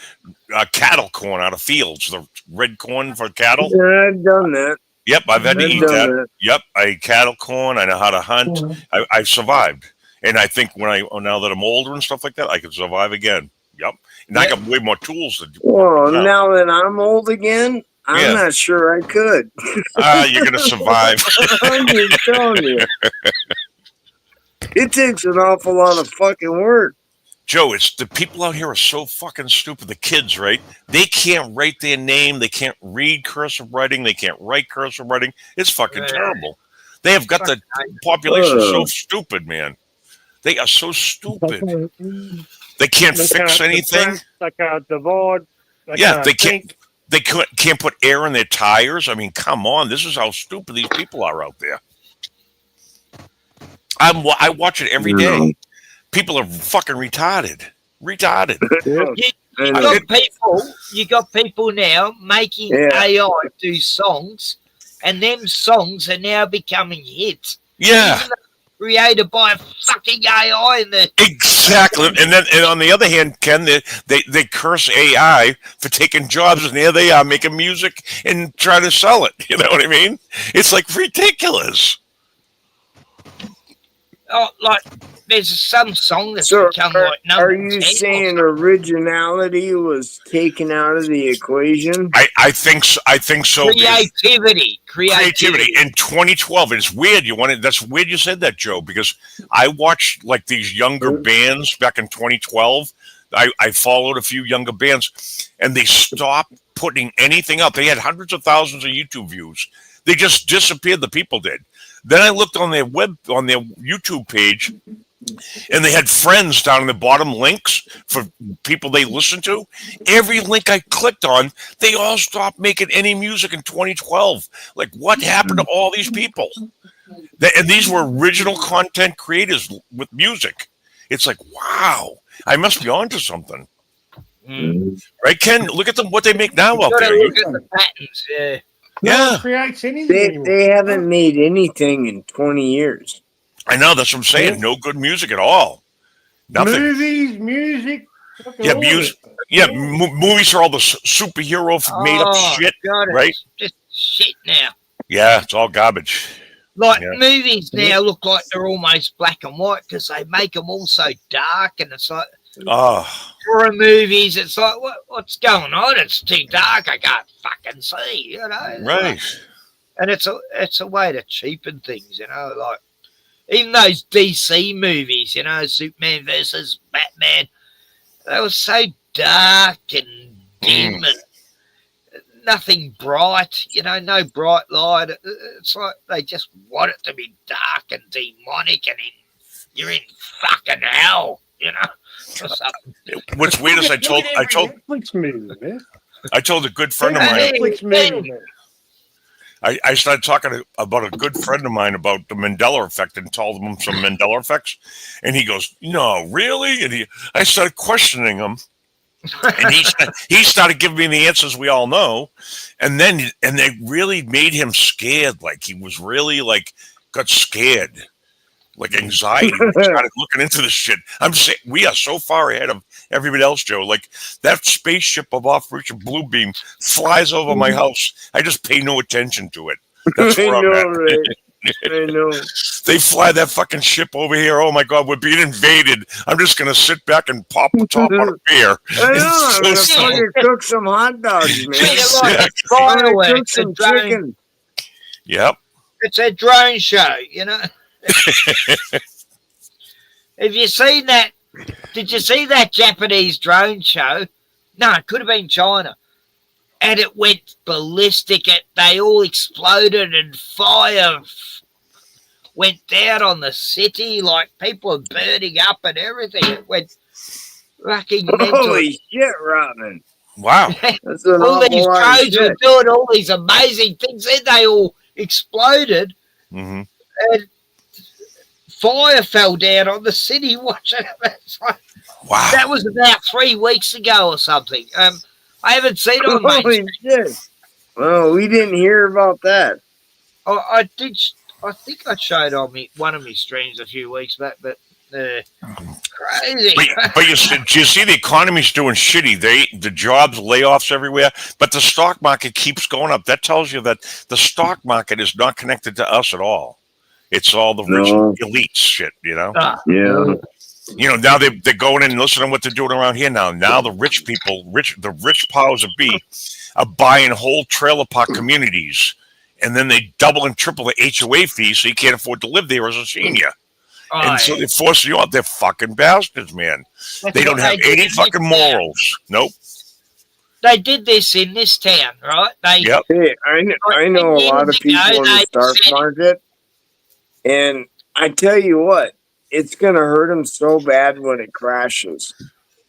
cattle corn out of fields, the red corn for cattle. Yeah, I've done that. Yep, I've had to eat that. Yep, I ate cattle corn. I know how to hunt. I survived, and I think now that I'm older and stuff like that, I can survive again. Yep, and I got way more tools to do. Well, now that I'm old again, I'm not sure I could. You're gonna survive. I'm just telling you. It takes an awful lot of fucking work. Joe, it's the people out here are so fucking stupid. The kids, right? They can't write their name. They can't read cursive writing. They can't write cursive writing. It's fucking terrible. They have got the population so stupid, man. They are so stupid. They can't fix anything. Like a divide. Yeah, they can't. They can't put air in their tires. I mean, come on. This is how stupid these people are out there. I watch it every day. People are fucking retarded. You got people now making AI do songs, and them songs are now becoming hits. Yeah. Created by a fucking AI. Exactly. And on the other hand, Ken, they curse AI for taking jobs, and here they are making music and trying to sell it. You know what I mean? It's like ridiculous. like there's some song that's So become are, like number are you 10 or saying something. originality was taken out of the equation? I think so. I think so. because Creativity. in 2012. It's weird. That's weird you said that, Joe, because I watched like these younger bands back in 2012. I followed a few younger bands, and they stopped putting anything up. They had hundreds of thousands of YouTube views. They just disappeared. The people did. Then I looked on their YouTube page, and they had friends down in the bottom links for people they listen to. Every link I clicked on, they all stopped making any music in 2012. Like, what happened to all these people? And these were original content creators with music. It's like, wow, I must be onto something. Right, Ken? Look at them, what they make now out there. Look at the patterns, yeah. Yeah. one creates anything They haven't made anything in 20 years. I know, that's what I'm saying. No good music at all. Nothing. Movies, music. Yeah, music. Yeah, movies are all the superhero made up shit, God, right? it's just shit now. Yeah, it's all garbage. Like Yeah. movies now look like they're almost black and white because they make them all so dark, and it's like horror movies. It's like what's going on? It's too dark. I can't fucking see. You know, it's Right? like- and it's a way to cheapen things. You know, like even those DC movies. You know, Superman versus Batman. They were so dark and dim and nothing bright, you know, no bright light. It's like they just want it to be dark and demonic, and you're in fucking hell, you know. Or something. What's weird is I told Netflix movie, man. I told a good friend of mine. Netflix movie, man. I started talking about a good friend of mine about the Mandela effect and told him some Mandela effects, and he goes, "No, really?" And I started questioning him, and he started giving me the answers we all know, and they really made him scared. Like he was really got scared, like anxiety. He started looking into this shit. I'm saying we are so far ahead of everybody else, Joe. Like that spaceship of Operation Bluebeam flies over my house. I just pay no attention to it. That's where I'm at. Right? I know. They fly that fucking ship over here. Oh my God, we're being invaded. I'm just gonna sit back and pop the top on a beer. I know. I'm gonna fucking cook some hot dogs, man. I'm gonna cook some chicken. Yep. It's a drone show, you know. Have you seen that? Did you see that Japanese drone show? No, it could have been China. And it went ballistic. They all exploded and fire went down on the city. Like people are burning up and everything. It went fucking mental. Holy shit, Robin. Wow. That's an all these awful lot of drones were shit. doing all these amazing things. Then they all exploded. Mm-hmm. And fire fell down on the city. Watching it. It's like, wow. That was about 3 weeks ago or something. I haven't seen it on Holy shit. Well, we didn't hear about that. I did. I think I showed on one of my streams a few weeks back, but crazy. But you see the economy's doing shitty. The jobs, layoffs everywhere, but the stock market keeps going up. That tells you that the stock market is not connected to us at all. It's all the rich elite shit, you know? Yeah. You know, now they're going in and listening to what they're doing around here now. Now the rich people, the rich powers that be, are buying whole trailer park communities, and then they double and triple the HOA fees so you can't afford to live there as a senior. And so they're forcing you out. They're fucking bastards, man. They don't have any fucking morals. Nope. They did this in this town, right? Yep. Hey, I know a lot of people in the stock market, and I tell you what, it's going to hurt them so bad when it crashes.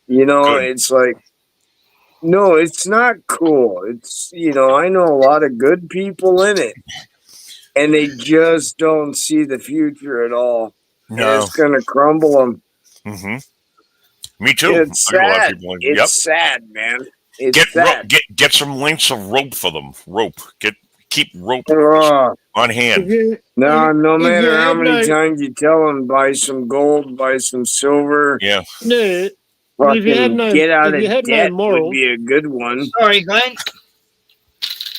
You know, it's like, no, it's not cool. It's, you know, I know a lot of good people in it, and they just don't see the future at all. No. And it's going to crumble them. Mm-hmm. Me too. It's I know a lot of sad. people in- It's yep. sad, man. It's sad. Get some lengths of rope for them. Keep rope on hand. No matter you how had many no- times you tell them, buy some gold, buy some silver. Yeah. No, if you had Fucking no, get out if of you had debt no would morals, be a good one. Sorry, Glenn.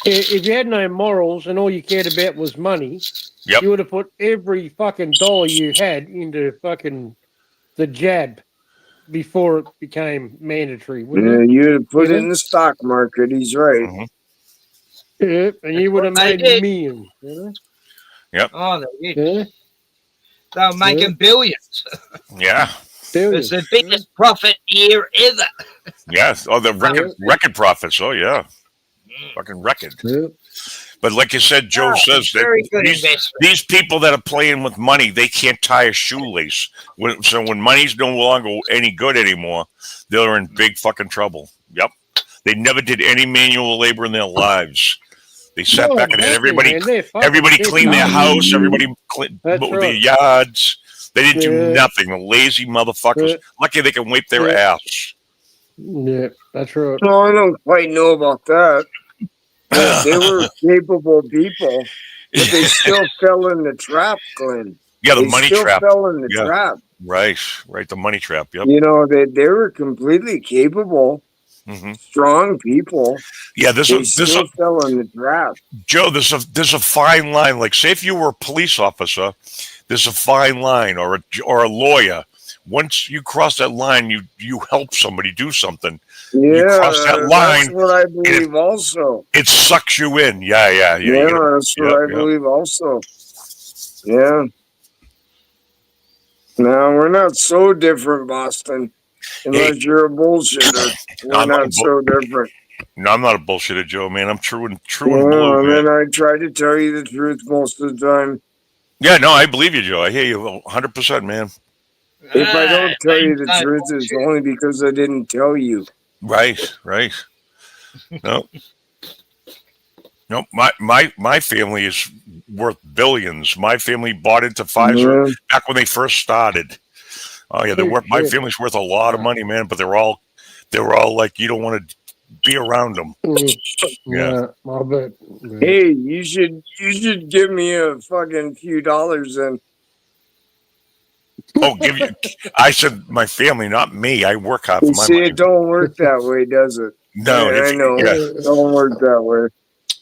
If you had no morals and all you cared about was money, Yep. you would have put every fucking dollar you had into fucking the jab before it became mandatory, wouldn't you? You'd put You it know? in the stock market. He's right. Yeah, and you would have They made did. millions. You know? Yep. Oh, they did. Yeah. They were making billions. Yeah. It's the biggest profit year ever. Yes. Oh, the record profits. Oh, yeah. Fucking record. But like you said, Joe says very that good investment. these people that are playing with money, they can't tie a shoelace. So when money's no longer any good anymore, they're in big fucking trouble. Yep. They never did any manual labor in their lives. They sat back and had everybody clean their house, everybody clean their yards. They didn't do nothing. The lazy motherfuckers. Lucky they can wipe their ass. Yeah, that's right. No, I don't quite know about that. They were capable people, but they still fell in the trap, Glenn. Yeah, the They money still trap. fell in the Yeah. trap. Right, the money trap. Yep. You know, they were completely capable, strong people. Yeah, they still fell in the trap. Joe, there's a fine line. Like, say if you were a police officer, there's a fine line, or a lawyer. Once you cross that line, you help somebody do something. Yeah, you cross that line. That's what I believe. Also, it sucks you in. Yeah. Yeah, that's what I believe. Also, yeah. No, we're not so different, Boston. Unless you're a bullshitter, we're not so different. No, I'm not a bullshitter, Joe. Man, I'm true and Yeah, blue. Man. and I try to tell you the truth most of the time. Yeah, no, I believe you, Joe. I hear you 100%, man. If I don't tell you the truth, it's only because I didn't tell you. Right. No. No, my family is worth billions. My family bought into Pfizer back when they first started. Oh yeah, my family's worth a lot of money, man. But they're all like, you don't want to be around them. Yeah, I bet. Hey, you should give me a fucking few dollars then. Oh, give you? I said my family, not me. I work hard for my money. It don't work that way, does it? No, I know. It don't work that way.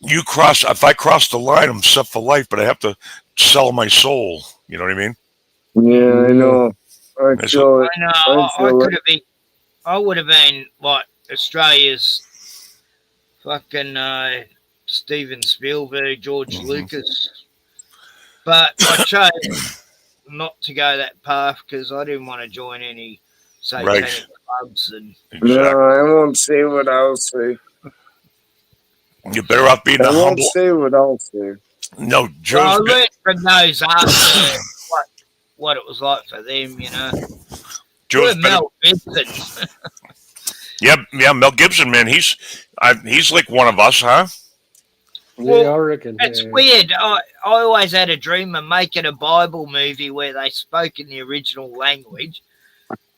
If I cross the line, I'm set for life. But I have to sell my soul. You know what I mean? Yeah, I know. I feel it. I know. I would have been like Australia's fucking Steven Spielberg, George Lucas, but I chose not to go that path because I didn't want to join any satanic clubs and. No, I won't say what I'll say. You're better off being I won't humble. say what I'll say. No, Joe's I learned from those after what it was like for them, you know. Joe's Mel Gibson. Yeah, Mel Gibson, man. He's like one of us, huh? Yeah, I reckon. It's weird. I always had a dream of making a Bible movie where they spoke in the original language,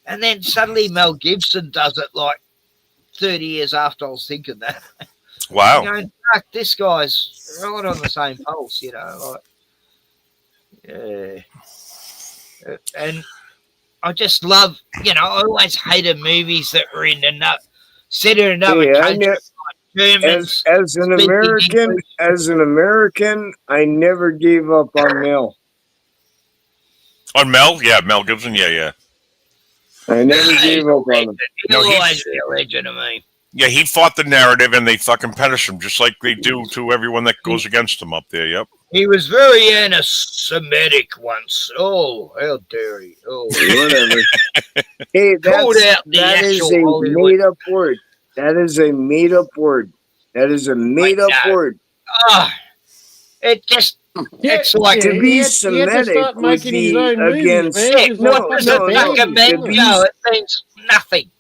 and then suddenly Mel Gibson does it like 30 years after I was thinking that. Wow. Going, fuck, this guy's right on the same pulse, you know. Like, yeah. And I just love, you know, I always hated movies that were in set in another country. Germans, as an American, I never gave up on Mel. On Mel? Yeah, Mel Gibson. Yeah. I never gave up on him. He'll always be a legend to me. Yeah, he fought the narrative and they fucking punish him just like they do to everyone that goes against him up there. Yep. He was very anti-Semitic once. Oh, how dare he? Oh, whatever. Hey, that is a made-up word. That is a made-up word. That is a made-up word. It just... It's like to be Semitic would be against... What does it mean? No, it means nothing.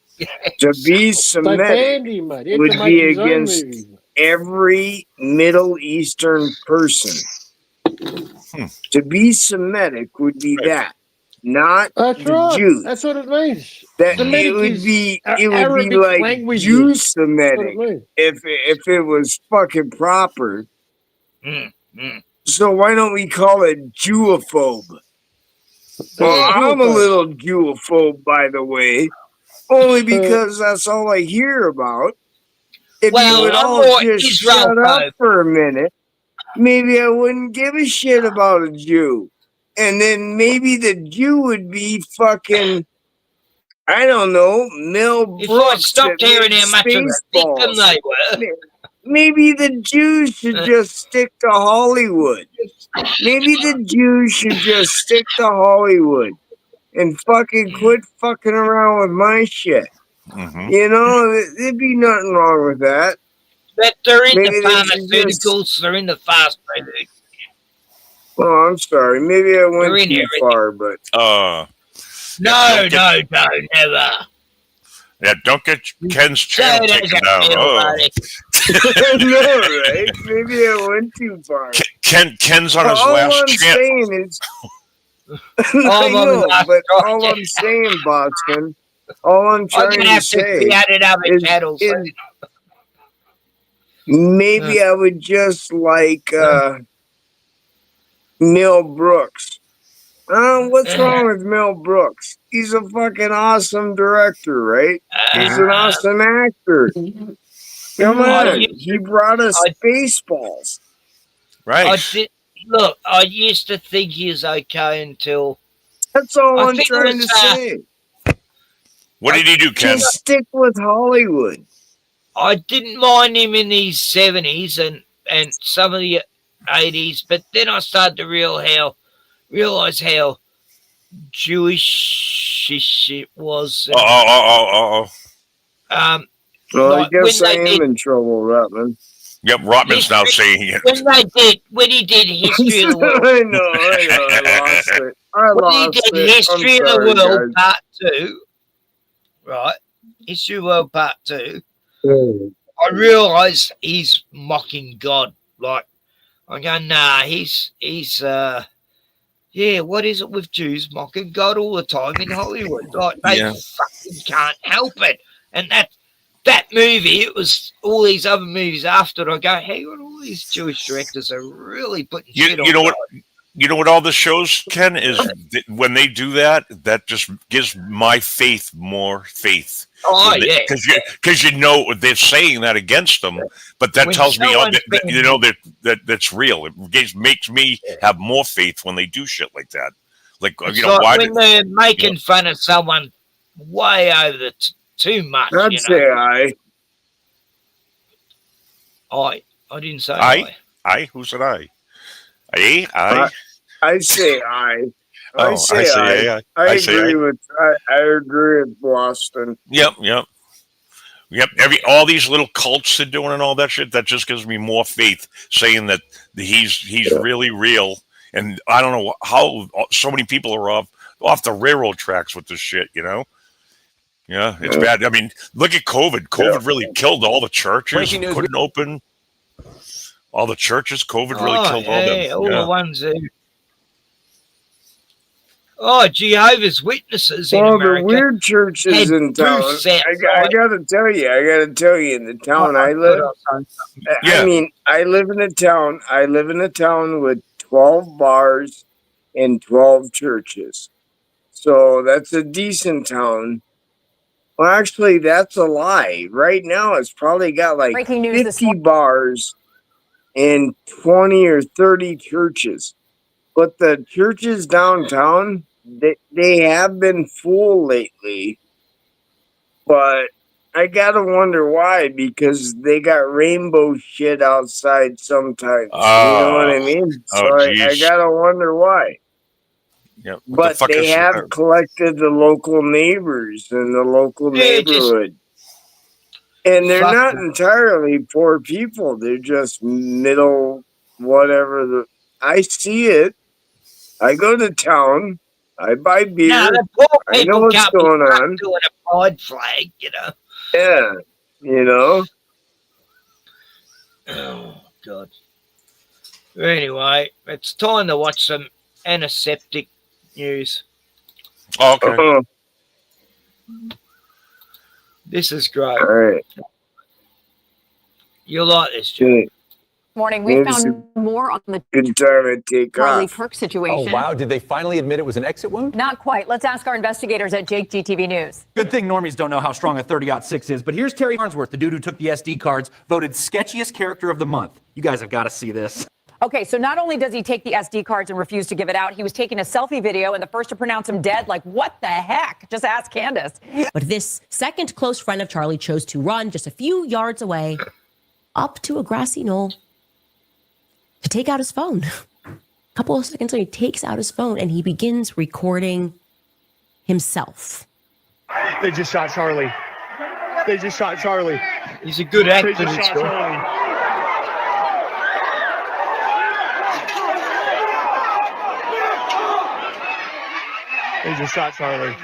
To be Semitic would be against every Middle Eastern person. To be Semitic would be that, not the Jews. That's what it means. That it would be like Jew Semitic if it was fucking proper. So why don't we call it Jewophobe? Well, I'm a little Jewophobe, by the way. Only because that's all I hear about if Well, you would I'm all more just Israel shut up folk. for a minute, maybe I wouldn't give a shit about a Jew. And then maybe the Jew would be fucking, I don't know, Mel If I Brooks stopped that hearing made how much of a victim Spaceballs. they were, Maybe the Jews should just stick to Hollywood. Maybe the Jews should just stick to Hollywood and fucking quit fucking around with my shit. Mm-hmm. You know, there'd be nothing wrong with that. but they're in Maybe the they should just. pharmaceuticals, they're in the fast food. Oh, I'm sorry. Maybe I They're went in too everything. far, but. No, never. Yeah, don't get Ken's channel Say taken that, down. Oh. No, right? Maybe I went too far. Ken's on his all last I'm channel. saying is, I know, but all I'm saying, Boston, all I'm trying to say is maybe I would just like Mel Brooks. What's wrong with Mel Brooks? He's a fucking awesome director, right? He's an awesome actor. Come on, he brought us Spaceballs. Right. I used to think he was okay until. That's all I I'm think trying to say. What did he do, Ken? Just stick with Hollywood. I didn't mind him in his 70s and some of the 80s, but then I started to realize how Jewish it was. Oh. Well, like I guess when I they am did- in trouble, Rutland. Yep, Rotman's now saying it. when he did History of the World. I lost it. When he did History of the sorry, World guys. Part 2, right? History of the World Part 2, I realised he's mocking God. Like, I go, nah, he's what is it with Jews mocking God all the time in Hollywood? Like, they fucking can't help it. And that movie, it was all these other movies after. I go, hey, all these Jewish directors are really putting shit on. You know what all this shows, Ken, is that when they do that, that just gives my faith more faith. Oh, yeah. Because you know they're saying that against them, but that tells me that that's real. It makes me have more faith when they do shit like that. Like, It's you know, like why when they're making fun of someone way over the too much. I'd say I didn't say I. Who said I? I say I. Oh, I say I. I agree with Boston. Yep. All these little cults they're doing and all that shit. That just gives me more faith, saying that he's really real. And I don't know how so many people are off the railroad tracks with this shit. You know. Yeah, it's bad. I mean, look at COVID. COVID really killed all the churches. Couldn't open. All the churches. COVID really killed all them. All the ones who. Jehovah's Witnesses in America. The weird churches in town. I gotta tell you, in the town I live. I mean, I live in a town with 12 bars and 12 churches. So that's a decent town. Well, actually, that's a lie. Right now, it's probably got like 50 bars and 20 or 30 churches. But the churches downtown, they have been full lately. But I gotta wonder why, because they got rainbow shit outside sometimes. You know what I mean? So I gotta wonder why. Yep. But they have collected the local neighbors in the local neighborhood. And they're not entirely poor people. They're just middle, whatever. I see it. I go to town. I buy beer. No, the poor I know people what's can't be going on. doing a pride flag, you know. Yeah, you know. Oh God. Anyway, it's time to watch some antiseptic news. Oh, okay. This is great. All right. You'll like this, Jim. Morning. We found more on the good time to take Charlie off. Kirk situation. Oh, wow. Did they finally admit it was an exit wound? Not quite. Let's ask our investigators at Jake GTV News. Good thing normies don't know how strong a 30-06 is, but here's Terry Farnsworth, the dude who took the SD cards, voted sketchiest character of the month. You guys have got to see this. Okay, so not only does he take the SD cards and refuse to give it out, he was taking a selfie video and the first to pronounce him dead. Like, what the heck? Just ask Candace. But this second close friend of Charlie chose to run just a few yards away up to a grassy knoll to take out his phone. A couple of seconds later, he takes out his phone and he begins recording himself. They just shot Charlie. They just shot Charlie. He's a good actor. They just shot Charlie. They just shot Charlie.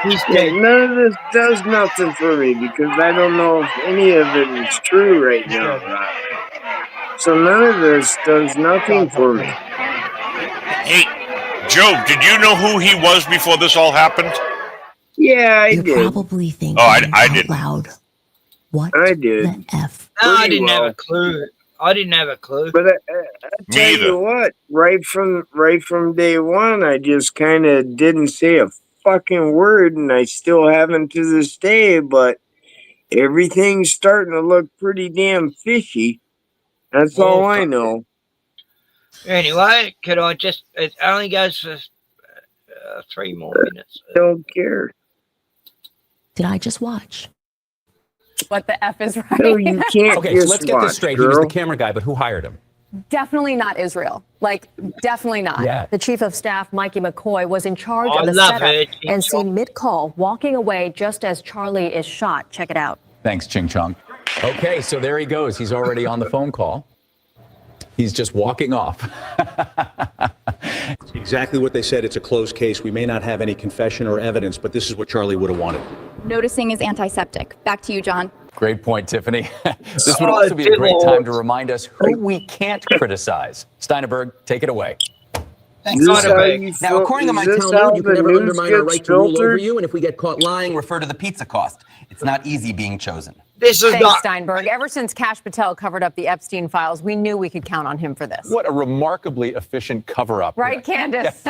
He's dead. None of this does nothing for me because I don't know if any of it is true right now. So none of this does nothing for me. Hey, Joe, did you know who he was before this all happened? Yeah, I You're did. probably thinking I out didn't. loud. What I did. the F? No, I Pretty didn't have well. a clue. I didn't have a clue. But I tell you what, right from day one, I just kind of didn't say a fucking word, and I still haven't to this day. But everything's starting to look pretty damn fishy. That's all I know. Anyway, could I just? It only goes for 3 more minutes. Don't care. Did I just watch? What the F is right? No, you can't. Okay, so let's get this straight. He was the camera guy, but who hired him? Definitely not Israel. Like, definitely not. Yeah. The chief of staff, Mikey McCoy, was in charge I of the love setup it. and seen mid-call walking away just as Charlie is shot. Check it out. Thanks, Ching Chong. Okay, so there he goes. He's already on the phone call. He's just walking off. Exactly what they said. It's a closed case. We may not have any confession or evidence, but this is what Charlie would have wanted. Noticing is antiseptic. Back to you, John. Great point, Tiffany. This would also be a great time to remind us who we can't criticize. Steineberg, take it away. Now, according to my Talmud, you can never undermine our right to rule over you, and if we get caught lying, refer to the pizza cost. It's not easy being chosen. This is Thanks, Steinberg. Ever since Kash Patel covered up the Epstein files, we knew we could count on him for this. What a remarkably efficient cover-up. Right, Candace?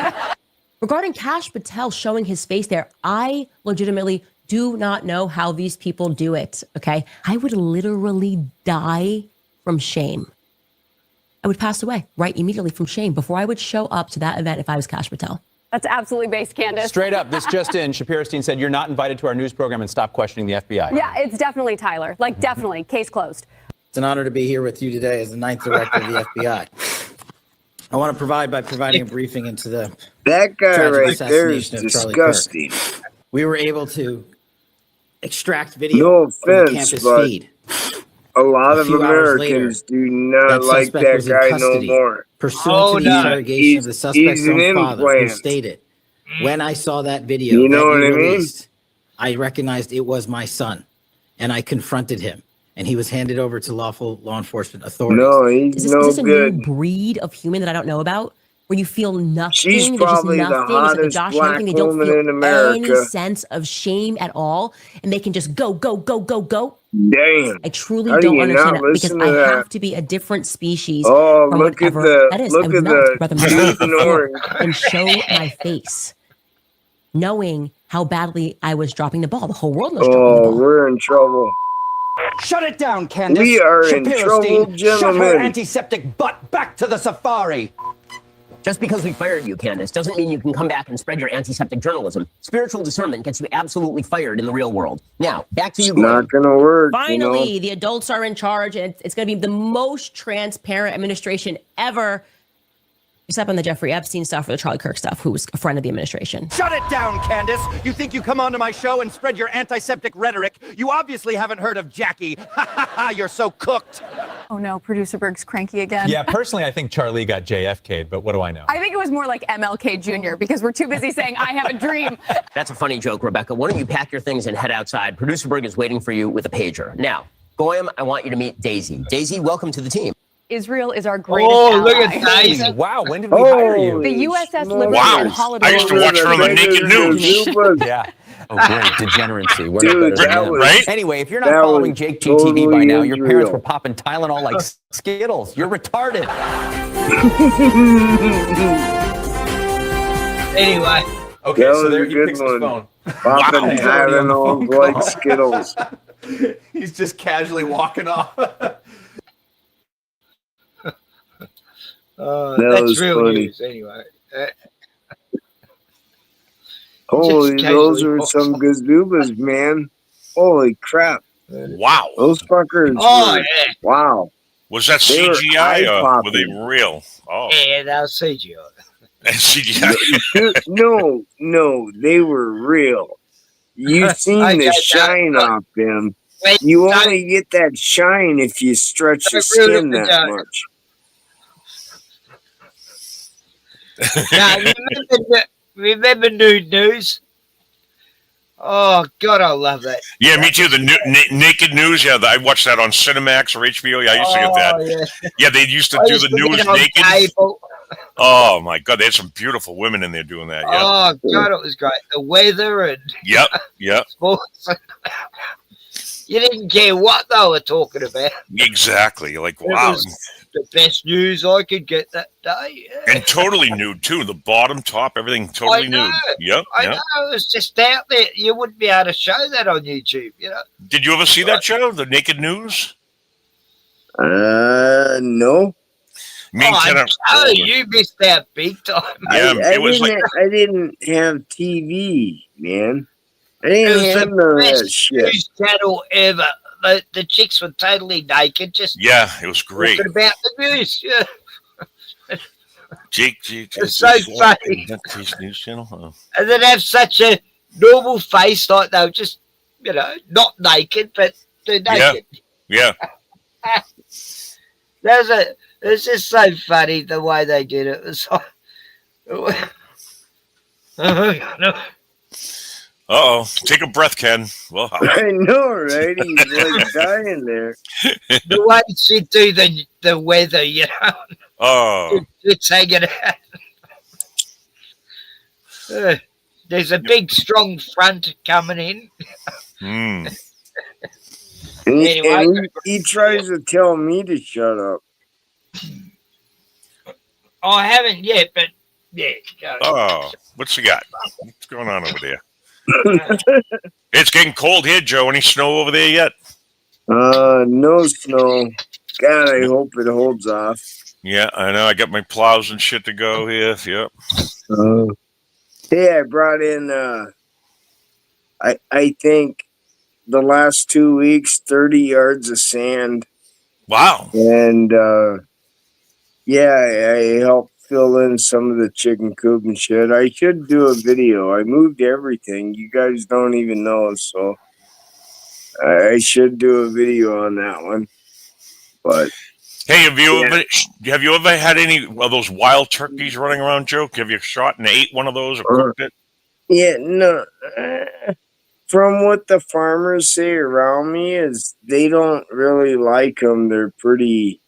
Regarding Kash Patel showing his face there, I legitimately do not know how these people do it, okay? I would literally die from shame. I would pass away right immediately from shame before I would show up to that event if I was Kash Patel. That's absolutely based, Candace. Straight up, this just in, Shapiro-Stein said you're not invited to our news program and stop questioning the FBI. Yeah, it's definitely Tyler. Like, definitely. Case closed. It's an honor to be here with you today as the 9th director of the FBI. I want to provide by providing a briefing into the That guy tragic right there is assassination of Charlie Kirk. disgusting. We were able to extract video No from the offense, campus but feed. a lot of few hours later, Americans do not that like suspect that was in guy no custody, more. Pursuant to the interrogation of the suspect's he's an own father, who implant. stated, when I saw that video You know that what I you mean? released, I recognized it was my son, and I confronted him, and he was handed over to lawful law enforcement authorities. No, he's Is this a new breed of human that I don't know about? Where you feel nothing, She's there's just probably the nothing, it's like the hottest Josh black Hannah thing, they don't woman feel in America. any sense of shame at all, and they can just go, go, go, go, go. Damn. I truly How do don't you understand not that because listen I to that? have to be a different species Oh, from look at whatever that the is. I look would at melt, the rather truth melt and the floor orange. and show my face, knowing how badly I was dropping the ball. The whole world was dropping the Oh, ball. we're in trouble. Shut it down, Candace. We are in Shapiro-Stein, trouble, shut her gentlemen. antiseptic butt back to the safari. Just because we fired you, Candace, doesn't mean you can come back and spread your antiseptic journalism. Spiritual discernment gets you absolutely fired in the real world. Now, back to you. Not gonna work. Finally, the adults are in charge, and it's going to be the most transparent administration ever, except on the Jeffrey Epstein stuff or the Charlie Kirk stuff, who was a friend of the administration. Shut it down, Candace. You think you come onto my show and spread your antiseptic rhetoric? You obviously haven't heard of Jackie. Ha ha ha, you're so cooked. Oh no, producer Berg's cranky again. Yeah, personally, I think Charlie got JFK'd, but what do I know? I think it was more like MLK Jr. because we're too busy saying, I have a dream. That's a funny joke, Rebecca. Why don't you pack your things and head outside? Producer Berg is waiting for you with a pager. Now, Goyam, I want you to meet Daisy. Daisy, welcome to the team. Israel is our greatest look ally. at Daisy. Wow, when did we hire you? The USS Liberty Wow. and Holiday. I used to watch her on the Naked News. Yeah. Oh, great. Degeneracy. We're no Dude, better than that them. was Right? Anyway, if you're that not following was Jake GTV by totally now, your parents Israel. were popping Tylenol like Skittles. You're retarded. Anyway. Okay, That so was there a he good picks his one. phone. Popping He's already on the phone Tylenols like call. Skittles. He's just casually walking off. That That's was real funny. news, anyway. Holy, Just those casually are walks some off. gazubas, man. Holy crap. Wow. Those fuckers Oh, were, yeah. wow. Was that They were CGI or were they eye-popping. real? Oh, Yeah, that was CGI. CGI. No, they were real. You seen the Okay, shine no, off them. wait, You don't- only get that shine if you stretch your don't ruin skin the that joke. much. Now, remember Nude News? Oh, God, I love that. Yeah, me too. The Naked News. Yeah, I watched that on Cinemax or HBO. Yeah, I used to get that. Yeah. Yeah, they used to I do used the to news get on naked. cable. Oh my God, they had some beautiful women in there doing that. Yeah. Oh, God, it was great. The weather and Yep. sports. You didn't care what they were talking about. Exactly. Like, It wow. was the best news I could get that day. Yeah. And totally nude too. The bottom, top, everything totally nude. Yep. I know. It was just out there. You wouldn't be able to show that on YouTube, you know. Did you ever see that show, The Naked News? No. Me and Ken are older. You missed out big time. Yeah, it was like I didn't have TV, man. I It didn't was have the none of that best shit. news channel ever. The chicks were totally naked, just yeah, it was great. talking about the news. Yeah. Jake, It's so funny. That's news channel. Oh. And then have such a normal face, like they were just, you know, not naked, but they're naked. Yeah. It's just so funny the way they did it. It was like, Uh-oh. Take a breath, Ken. Well, I know, right? He's like dying there. the way she do the weather, you know. oh. It's hanging out. There's a big, strong front coming in. Mm. Anyway. He tries to tell me to shut up. I haven't yet, but yeah. Oh, what's he got? What's going on over there? It's getting cold here, Joe. Any snow over there yet? No snow. God, I hope it holds off. Yeah, I know. I got my plows and shit to go here. Yep. Hey, I brought in, I think the last 2 weeks, 30 yards of sand. Wow. And, yeah, I helped fill in some of the chicken coop and shit. I should do a video. I moved everything. You guys don't even know, so I should do a video on that one. But hey, have you ever had any of those wild turkeys running around, Joe? Have you shot and ate one of those or cooked it? Yeah, no. From what the farmers say around me is they don't really like them. They're pretty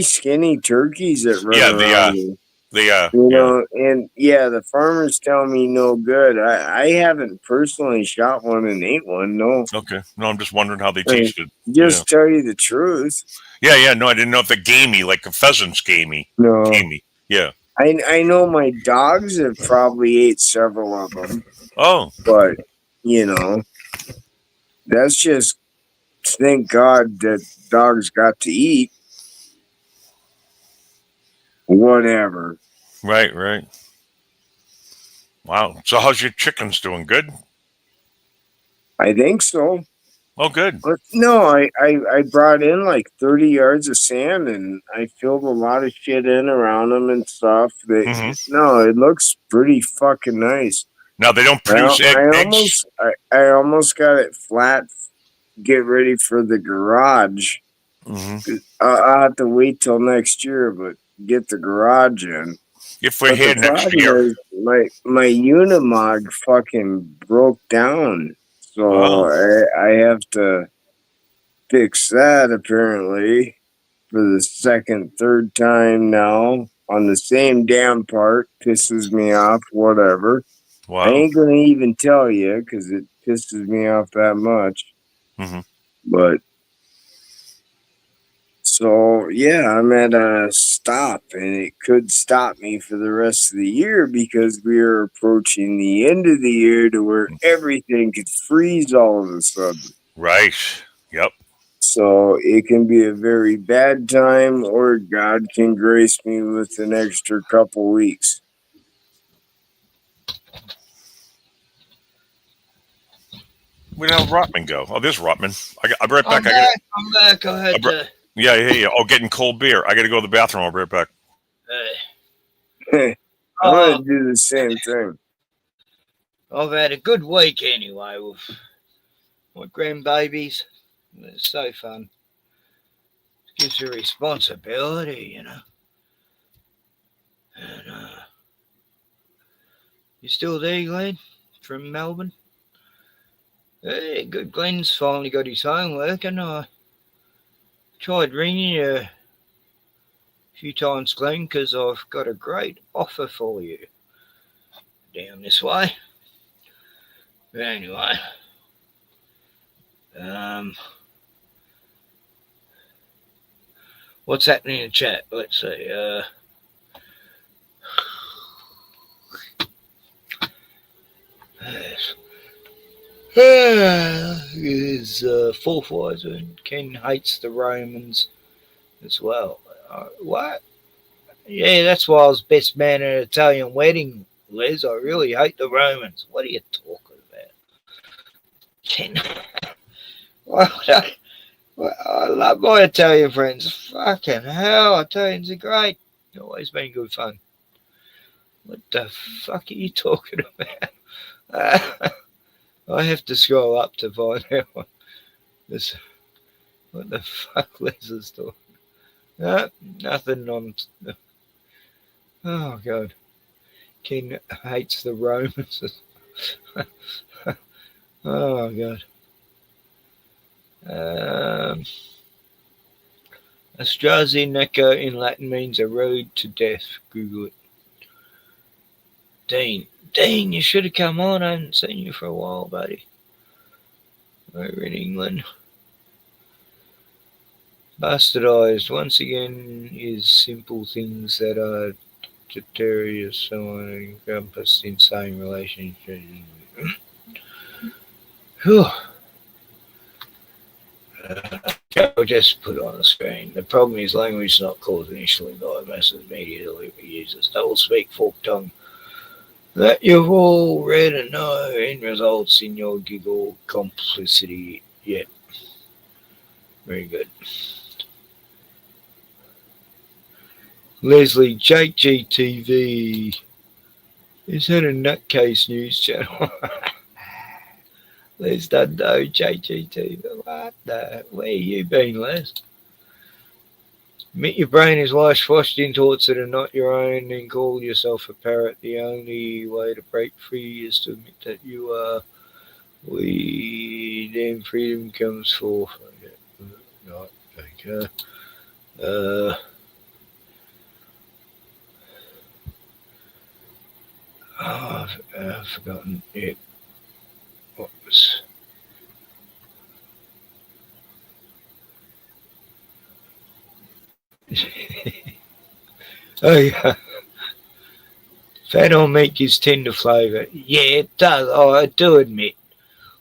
skinny turkeys that run around. They are. You know, and yeah, the farmers tell me no good. I haven't personally shot one and ate one. No. Okay. No, I'm just wondering how they tasted. Just tell you the truth. Yeah. No, I didn't know if they're gamey, like a pheasant's gamey. No. Gamey. Yeah. I know my dogs have probably ate several of them. Oh. But, you know, that's just thank God that dogs got to eat. Whatever. Right. Wow. So how's your chickens doing? Good? I think so. Oh, good. But no, I brought in like 30 yards of sand and I filled a lot of shit in around them and stuff. No, it looks pretty fucking nice. Now they don't produce eggs. I almost got it flat. Get ready for the garage. I'll have to wait till next year, but get the garage in. If we're here next year, my Unimog fucking broke down, so I have to fix that apparently. for the second, third time now on the same damn part. Pisses me off, whatever. Wow. I ain't gonna even tell you because it pisses me off that much. Mm-hmm. But so yeah, I'm at a stop, and it could stop me for the rest of the year because we are approaching the end of the year to where everything could freeze all of a sudden. Right. Yep. So it can be a very bad time, or God can grace me with an extra couple weeks. Where did Rotman go? Oh, there's Rotman. I'll be right back. I'm back. I had to. Yeah. Oh, getting cold beer. I got to go to the bathroom. I'll be right back. I'm going to do the same thing. I've had a good week anyway with my grandbabies. It's so fun. It gives you responsibility, you know. And you still there, Glenn, from Melbourne? Hey, good. Glenn's finally got his homework, and I tried ringing you a few times, Glenn, because I've got a great offer for you down this way. But anyway, what's happening in the chat? Let's see. Is Fourth Wise and Ken hates the Romans as well. What? Yeah, that's why I was best man at an Italian wedding, Les. I really hate the Romans. What are you talking about? Ken. I love my Italian friends. Fucking hell, Italians are great. Always been good fun. What the fuck are you talking about? I have to scroll up to find out what the fuck Les is talking. No, nothing on. Oh God, Ken hates the Romans. Oh God. AstraZeneca in Latin means a road to death. Google it. Dean, you should have come on. I haven't seen you for a while, buddy. Over in England. Bastardized once again is simple things that are deleterious, someone encompassed in same relationship. I'll just put it on the screen. The problem is language is not caused initially by most of the media delivery users. Double speak, forked tongue. That you've all read and know and results in your giggle complicity. Yeah. Very good. Leslie, JGTV. Is that a nutcase news channel? Les doesn't know JGTV. What the? Where you been, Les? Admit your brain is washed in thoughts that are not your own and call yourself a parrot. The only way to break free is to admit that you are. Then freedom comes forth. Right, okay. I've forgotten it. What was... Oh, yeah. Fat on meat gives tender flavour. Yeah, it does. Oh, I do admit.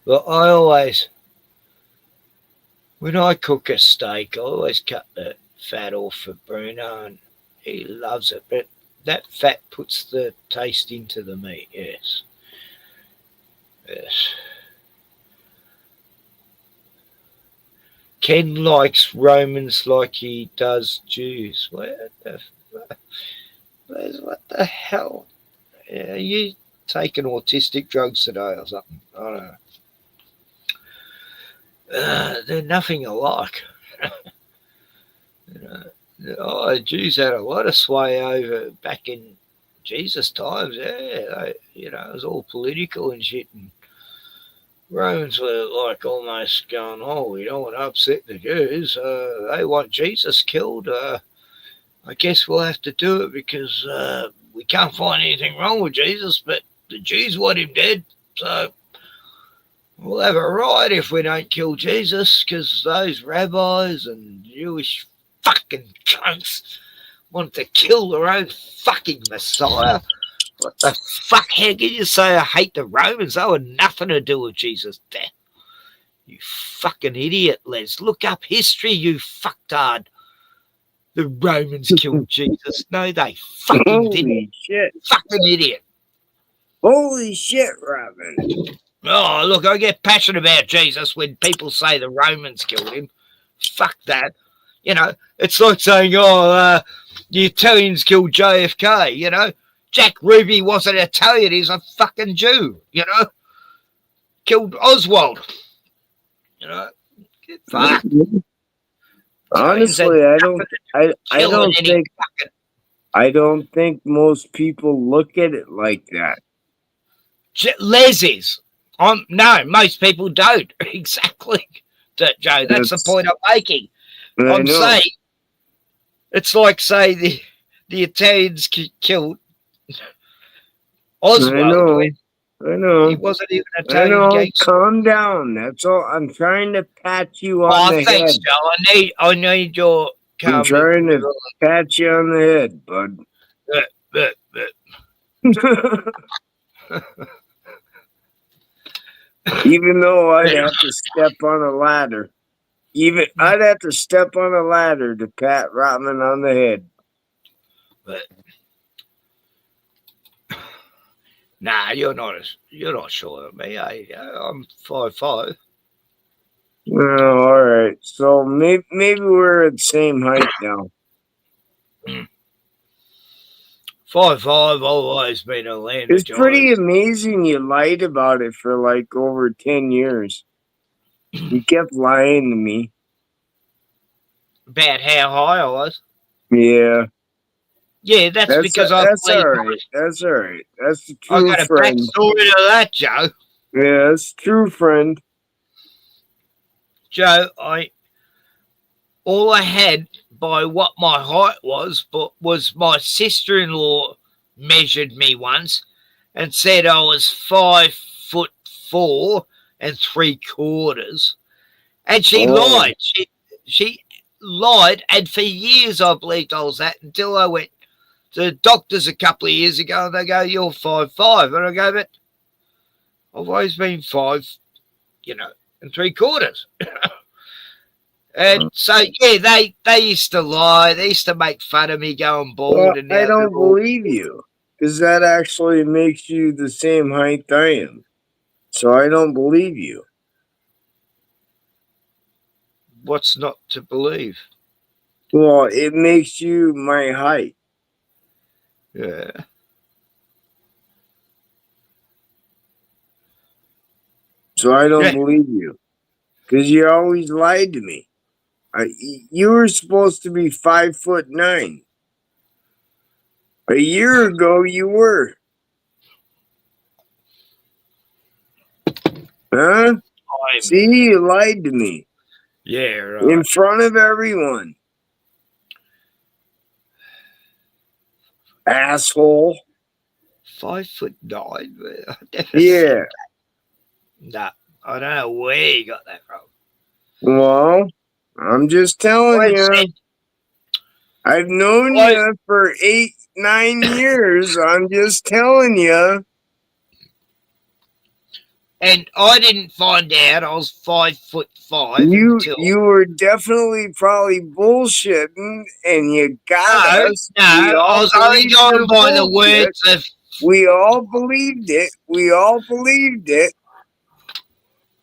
Well, I always, when I cook a steak, I always cut the fat off for Bruno, and he loves it. But that fat puts the taste into the meat, yes. Yes. Ken likes Romans like he does Jews. What the hell? Are you taking autistic drugs today or something? I don't know. They're nothing alike. Jews had a lot of sway over back in Jesus' times. Yeah, it was all political and shit. And Romans were like almost going, oh, we don't want to upset the Jews. They want Jesus killed. I guess we'll have to do it because we can't find anything wrong with Jesus, but the Jews want him dead. So we'll have a riot if we don't kill Jesus because those rabbis and Jewish fucking cunts want to kill their own fucking Messiah. What the fuck? How can you say I hate the Romans? They had nothing to do with Jesus' death. You fucking idiot, Les. Look up history, you fucktard. The Romans killed Jesus. No, they fucking didn't. Holy shit. Fucking idiot. Holy shit, Robin. Oh, look, I get passionate about Jesus when people say the Romans killed him. Fuck that. You know, it's like saying, the Italians killed JFK, you know. Jack Ruby wasn't Italian, he's a fucking Jew, you know. Killed Oswald. You know. Fuck. Honestly, I don't think most people look at it like that. Les no, most people don't. Exactly, Joe. That's the point I'm making. I'm saying it's like, say, the Italians killed Oswald. I know. He wasn't even Italian gangster. Calm down. That's all. I'm trying to pat you on the thanks, head. Joe. I need your comment. I'm trying to pat you on the head, bud. Even though I'd have to step on a ladder. I'd have to step on a ladder to pat Rodman on the head. But nah, you're not short of me. I'm 5'5". Oh, all right. So maybe we're at the same height now. 5'5", always been a land. It's pretty amazing you lied about it for like over 10 years. You kept lying to me. About how high I was? Yeah. Yeah, that's because that's all right. That's all right. That's the true I got a friend. backstory to that, Joe. Yeah, that's true friend. Joe, all I had by what my height was, but was my sister-in-law measured me once and said I was 5'4" 3/4, and she lied. She lied, and for years I believed I was that until I went to the doctors a couple of years ago, and they go, "You're 5'5", and I go, "But I've always been 5, and 3/4." And so, yeah, they used to lie. They used to make fun of me going bald. Well, and I don't believe you, because that actually makes you the same height I am. So I don't believe you. What's not to believe? Well, it makes you my height. Yeah. So I don't believe you, because you always lied to me. You were supposed to be 5'9". A year ago, you were. Huh? See, you lied to me. Yeah, right. In front of everyone. Asshole. 5'9". Yeah. Nah, I don't know where you got that from. Well, I'm just telling you. I've known you for 8-9 years. I'm just telling you. And I didn't find out I was 5'5". You were definitely probably bullshitting, and you got us. No, I was only going by the words of. We all believed it. We all believed it.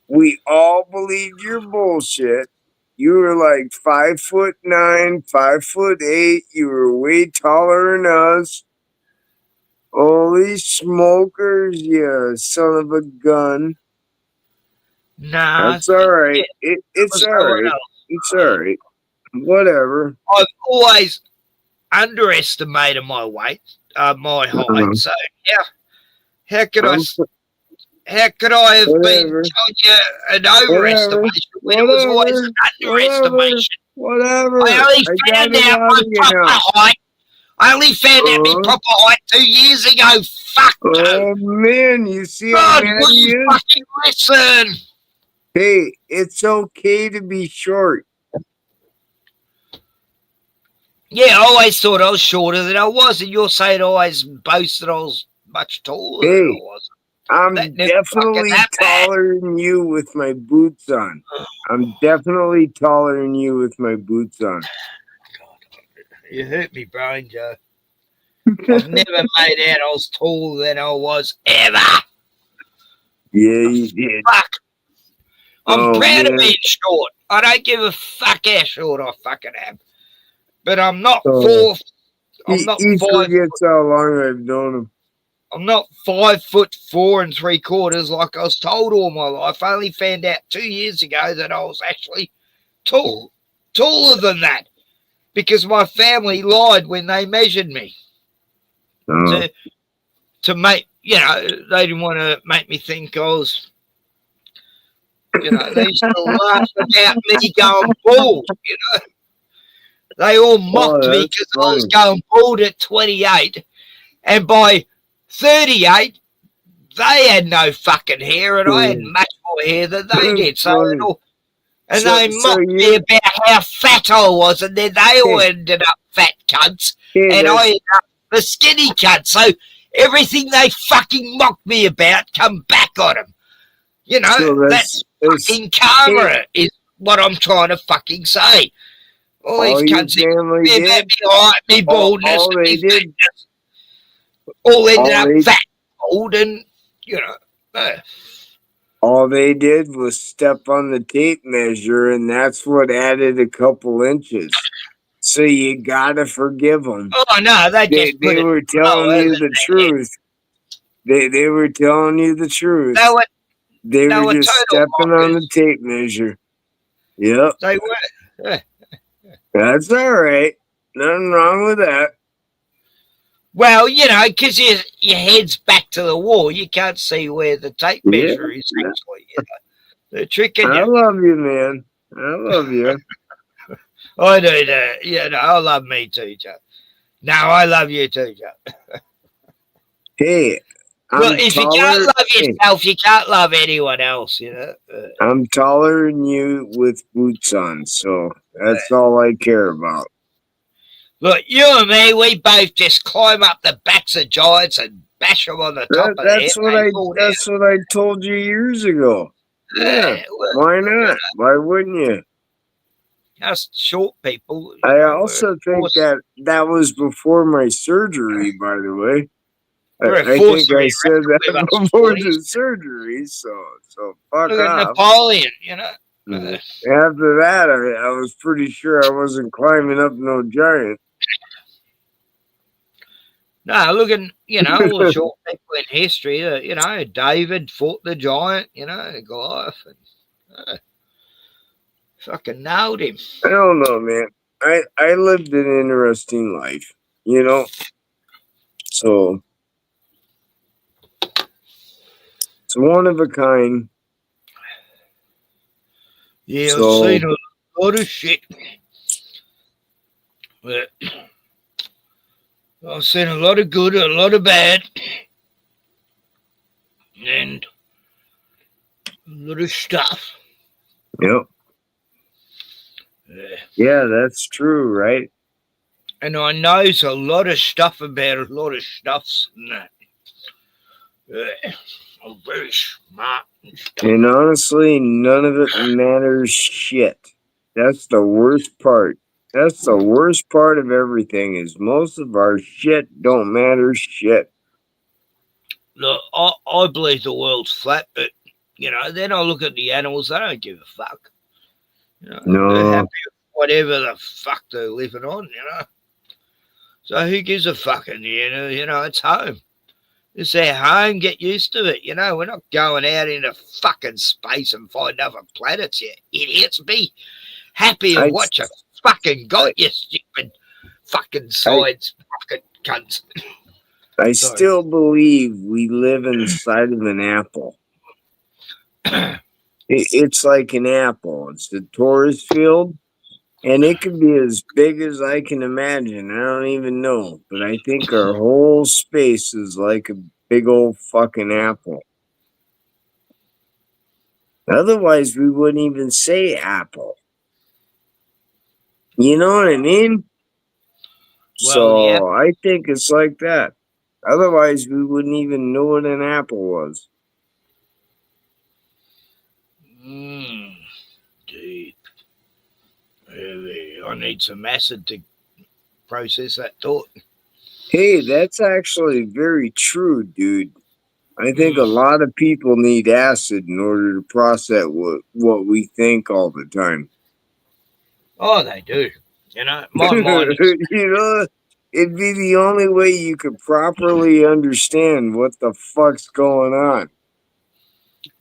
We all believed your bullshit. You were like 5'9", 5'8". You were way taller than us. Holy smokers, you son of a gun. Nah. That's all right. It's all right. It's all right. Whatever. I've always underestimated my weight, my height. So how could How could I have been Whatever. telling you an overestimation when it was always an underestimation? Whatever. I only I got found it out out my of you proper now. height. I only found out my proper height 2 years ago. Fuck you. Oh man, you see how God, mad will he you is? fucking listen? Hey, it's okay to be short. Yeah, I always thought I was shorter than I was, and you're saying I always boasted I was much taller than I Hey, was. I'm That never definitely fucking happened. taller than you with my boots on. I'm definitely taller than you with my boots on. You hurt me, brain, Joe. I've never made out I was taller than I was ever. Yeah, you did. Fuck. I'm proud man. of being short. I don't give a fuck how short I fucking am. But I'm not Oh. I'm not He 5 forgets how long I've known him. I'm not 5'4 3/4 like I was told all my life. I only found out 2 years ago that I was actually taller than that, because my family lied when they measured me to make, you know, they didn't want to make me think I was, you know, they used to laugh about me going bald, you know. They all mocked me because I was going bald at 28, and by 38, they had no fucking hair, and I had much more hair than they did. So they mocked me about how fat I was, and then they all ended up fat cunts, and I ended up the skinny cunt. So everything they fucking mocked me about come back on them. You know, that's fucking karma is what I'm trying to fucking say. All these cunts about me height, me baldness, all they did, fatness, all ended up fat, old, and, you know. All they did was step on the tape measure, and that's what added a couple inches. So you gotta forgive them. Oh no, they were telling you the truth. They were telling you the truth. They were just stepping on the tape measure. Yep. They were. That's all right. Nothing wrong with that. Well, you know, because your head's back to the wall, you can't see where the tape measure is actually. You know? They're tricking you. I love you, man. I love you. I do that. You know, I love me too, Joe. No, I love you too, Joe. Hey, well, if you can't love yourself, you can't love anyone else, you know. I'm taller than you with boots on, so that's all I care about. Look, you and me, we both just climb up the backs of giants and bash them on the top of the head. That's what I told you years ago. Yeah, why not? Why wouldn't you? Us short people. I also think that was before my surgery, by the way. I think I said that before the surgery, so fuck Look off. at Napoleon, you know. After that, I was pretty sure I wasn't climbing up no giant. No, look at, you know, all the short people in history. You know, David fought the giant, you know, Goliath. And, fucking nailed him. I don't know, man. I lived an interesting life, you know. So it's one of a kind. Yeah, I've seen a lot of shit. But I've seen a lot of good, a lot of bad, and a lot of stuff. Yep. Yeah, that's true, right? And I knows a lot of stuff about a lot of stuffs and that. I'm very smart and stuff. And honestly, none of it matters shit. That's the worst part. That's the worst part of everything is most of our shit don't matter shit. Look, I believe the world's flat, but, you know, then I look at the animals, they don't give a fuck. You know, they're happy with whatever the fuck they're living on, you know. So who gives a fuck? And, you know, it's home. It's their home, get used to it, you know. We're not going out into fucking space and find other planets, you idiots. Be happy of what you fucking got, you stupid fucking sides fucking cunts. I still believe we live inside of an apple. It's like an apple. It's the tourist field, and it can be as big as I can imagine. I don't even know, but I think our whole space is like a big old fucking apple. Otherwise, we wouldn't even say apple. You know what I mean? So I think it's like that. Otherwise, we wouldn't even know what an apple was. Dude. I need some acid to process that thought. Hey, that's actually very true, dude. I think a lot of people need acid in order to process what we think all the time. Oh, they do. You know, my mind is... You know, it'd be the only way you could properly understand what the fuck's going on.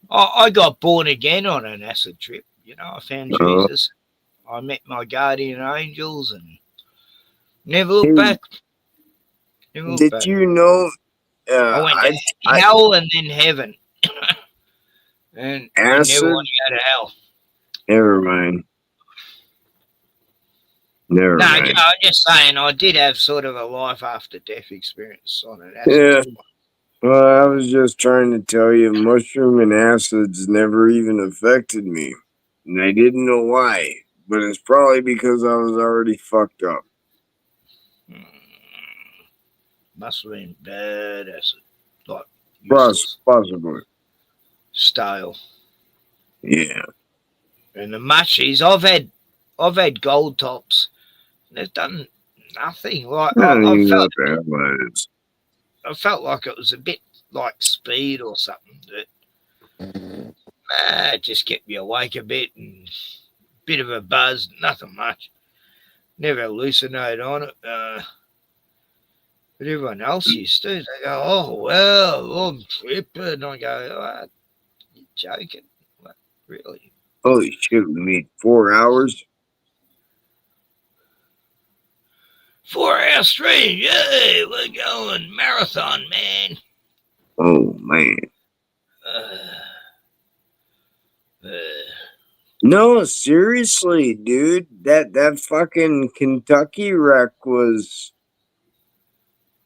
I got born again on an acid trip. You know, I found Jesus. I met my guardian angels and never looked back. Never looked back. You know? I went to hell and then heaven. And acid? I never want to go to hell. Never mind. Never mind. I'm just saying I did have sort of a life after death experience on an acid trip. Well, I was just trying to tell you, mushroom and acids never even affected me. And I didn't know why. But it's probably because I was already fucked up. Must have been bad acid. Like possibly. Stale. Yeah. And the mushies, I've had gold tops. They've done nothing. Like I felt like it was a bit like speed or something that just kept me awake a bit and a bit of a buzz, nothing much. Never hallucinate on it. But everyone else used to. They go, oh, well, I'm tripping. I go, oh, you're joking. What, really? Holy shit, we need 4 hours? 4 hour stream. Yeah, we're going marathon, man. Oh, man. No, seriously, dude. That fucking Kentucky wreck was...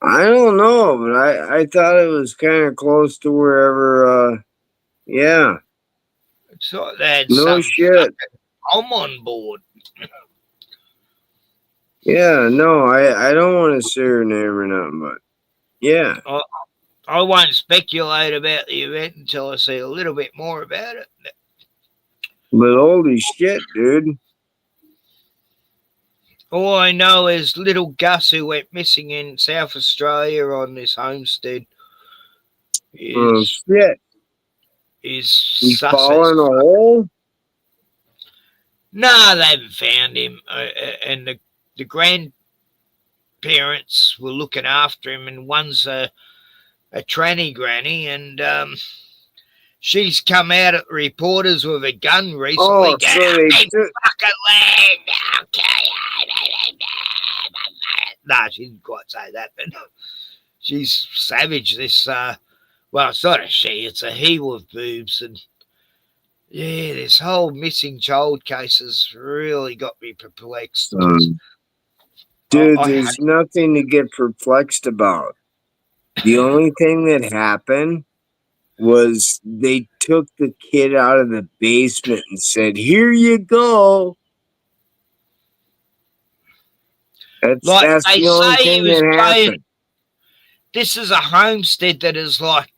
I don't know, but I thought it was kind of close to wherever, yeah. So that's no shit. I'm on board. Yeah, no, I don't want to say her name or nothing, but yeah. I won't speculate about the event until I see a little bit more about it. But holy shit, dude. All I know is little Gus, who went missing in South Australia on this homestead, is He's fallen a hole? No, they haven't found him. And the grandparents were looking after him, and one's a tranny granny, and she's come out at reporters with a gun recently. Oh, so they took... fucking land. Okay. Nah, she didn't quite say that, but she's savage. This, well, it's not a she, it's a he with boobs. And yeah, this whole missing child case has really got me perplexed. Dude, there's nothing to get perplexed about. The only thing that happened was they took the kid out of the basement and said, "Here you go." That's the only thing that happened. This is a homestead that is like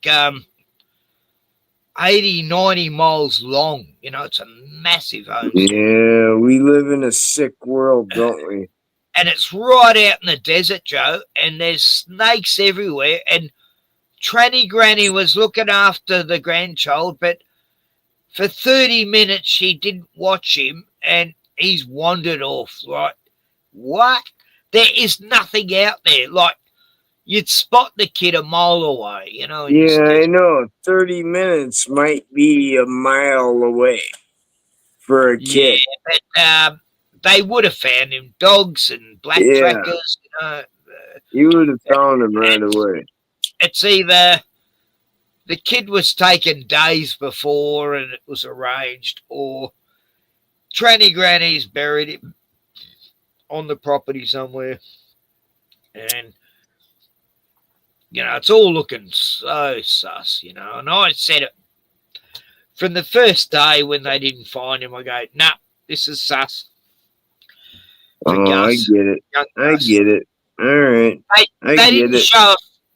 80, 90 miles long. You know, it's a massive homestead. Yeah, we live in a sick world, don't we? And it's right out in the desert, Joe, and there's snakes everywhere. And Tranny Granny was looking after the grandchild, but for 30 minutes she didn't watch him, and he's wandered off. Right? What? There is nothing out there. Like, you'd spot the kid a mile away, you know. Yeah, I know. 30 minutes might be a mile away for a kid. Yeah, but they would have found him. Dogs and black trackers, you know. You would have found him right away. It's either the kid was taken days before and it was arranged, or tranny granny's buried him on the property somewhere. And, it's all looking so sus, and I said it from the first day when they didn't find him. I go, nah, this is sus. I get it. I get it. All right. They didn't show.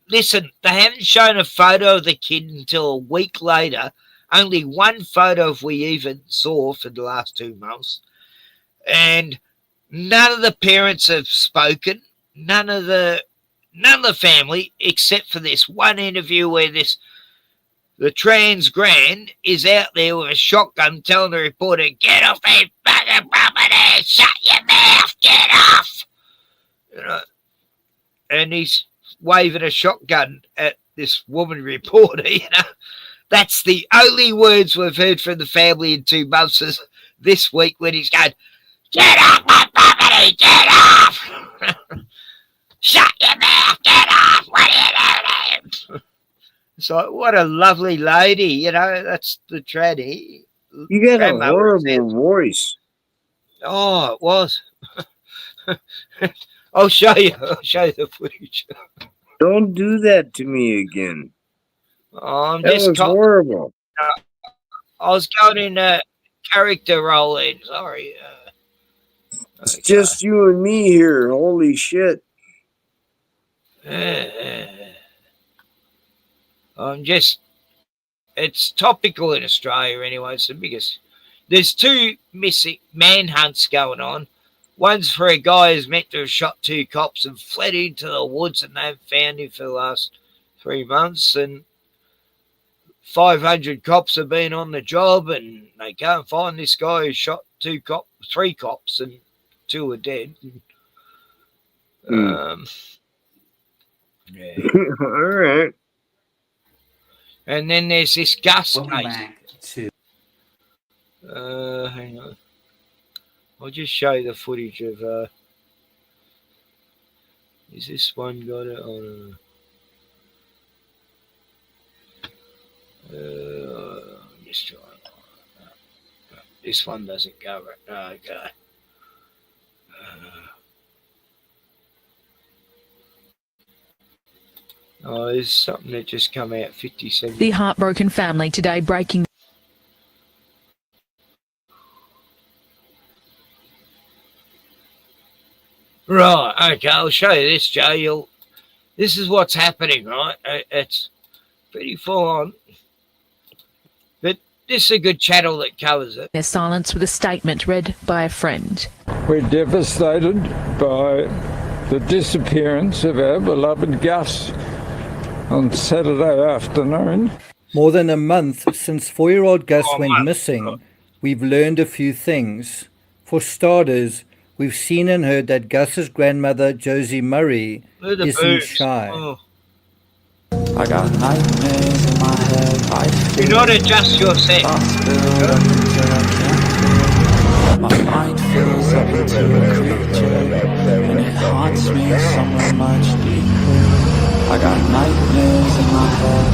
Listen, they haven't shown a photo of the kid until a week later. Only one photo we even saw for the last 2 months, and none of the parents have spoken. None of the family, except for this one interview where the trans gran is out there with a shotgun telling the reporter, "Get off that fucking property! Shut your mouth! Get off!" And he's waving a shotgun at this woman reporter. That's the only words we've heard from the family in 2 months is this week when he's going, "Get off my property! Get off! Shut your mouth! Get off! What are you doing?" So what a lovely lady, that's the tranny. You got a horrible voice. Oh, it was. I'll show you the footage. Don't do that to me again. Oh, that was horrible. I was going in a character role in. Sorry. It's just you and me here. Holy shit. It's topical in Australia anyway. It's the biggest. There's 2 missing manhunts going on. One's for a guy who's meant to have shot 2 cops and fled into the woods, and they've found him for the last 3 months. And 500 cops have been on the job, and they can't find this guy who shot 3 cops, and 2 are dead. Yeah. All right. And then there's this Gus case. Hang on. I'll just show you the footage of. Is this one got it? Oh, no. I'm just trying. This one doesn't go right. Okay. There's something that just come out 57. The heartbroken family today breaking. Right, okay, I'll show you this, Joe. This is what's happening, right? It's pretty full on. But this is a good channel that covers it. Their silence with a statement read by a friend. We're devastated by the disappearance of our beloved Gus on Saturday afternoon. More than a month since 4-year-old Gus went missing, we've learned a few things. For starters, we've seen and heard that Gus's grandmother, Josie Murray, isn't shy. I got nightmares in my head. Do not adjust your set. My mind fills up into a creature, and it haunts me somewhere much deeper. I got nightmares in my head.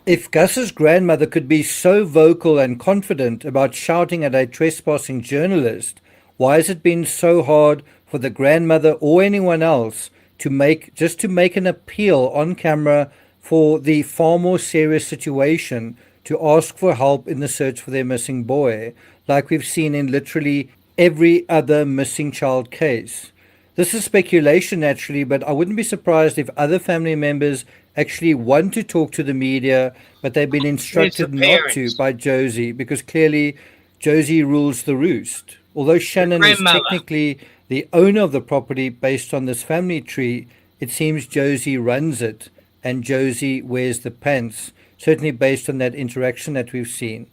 If Gus's grandmother could be so vocal and confident about shouting at a trespassing journalist, why has it been so hard for the grandmother or anyone else to make an appeal on camera for the far more serious situation, to ask for help in the search for their missing boy, like we've seen in literally every other missing child case? This is speculation, naturally, but I wouldn't be surprised if other family members actually want to talk to the media, but they've been instructed not to by Josie, because clearly Josie rules the roost. Although Shannon is technically the owner of the property based on this family tree, it seems Josie runs it, and Josie wears the pants, certainly based on that interaction that we've seen.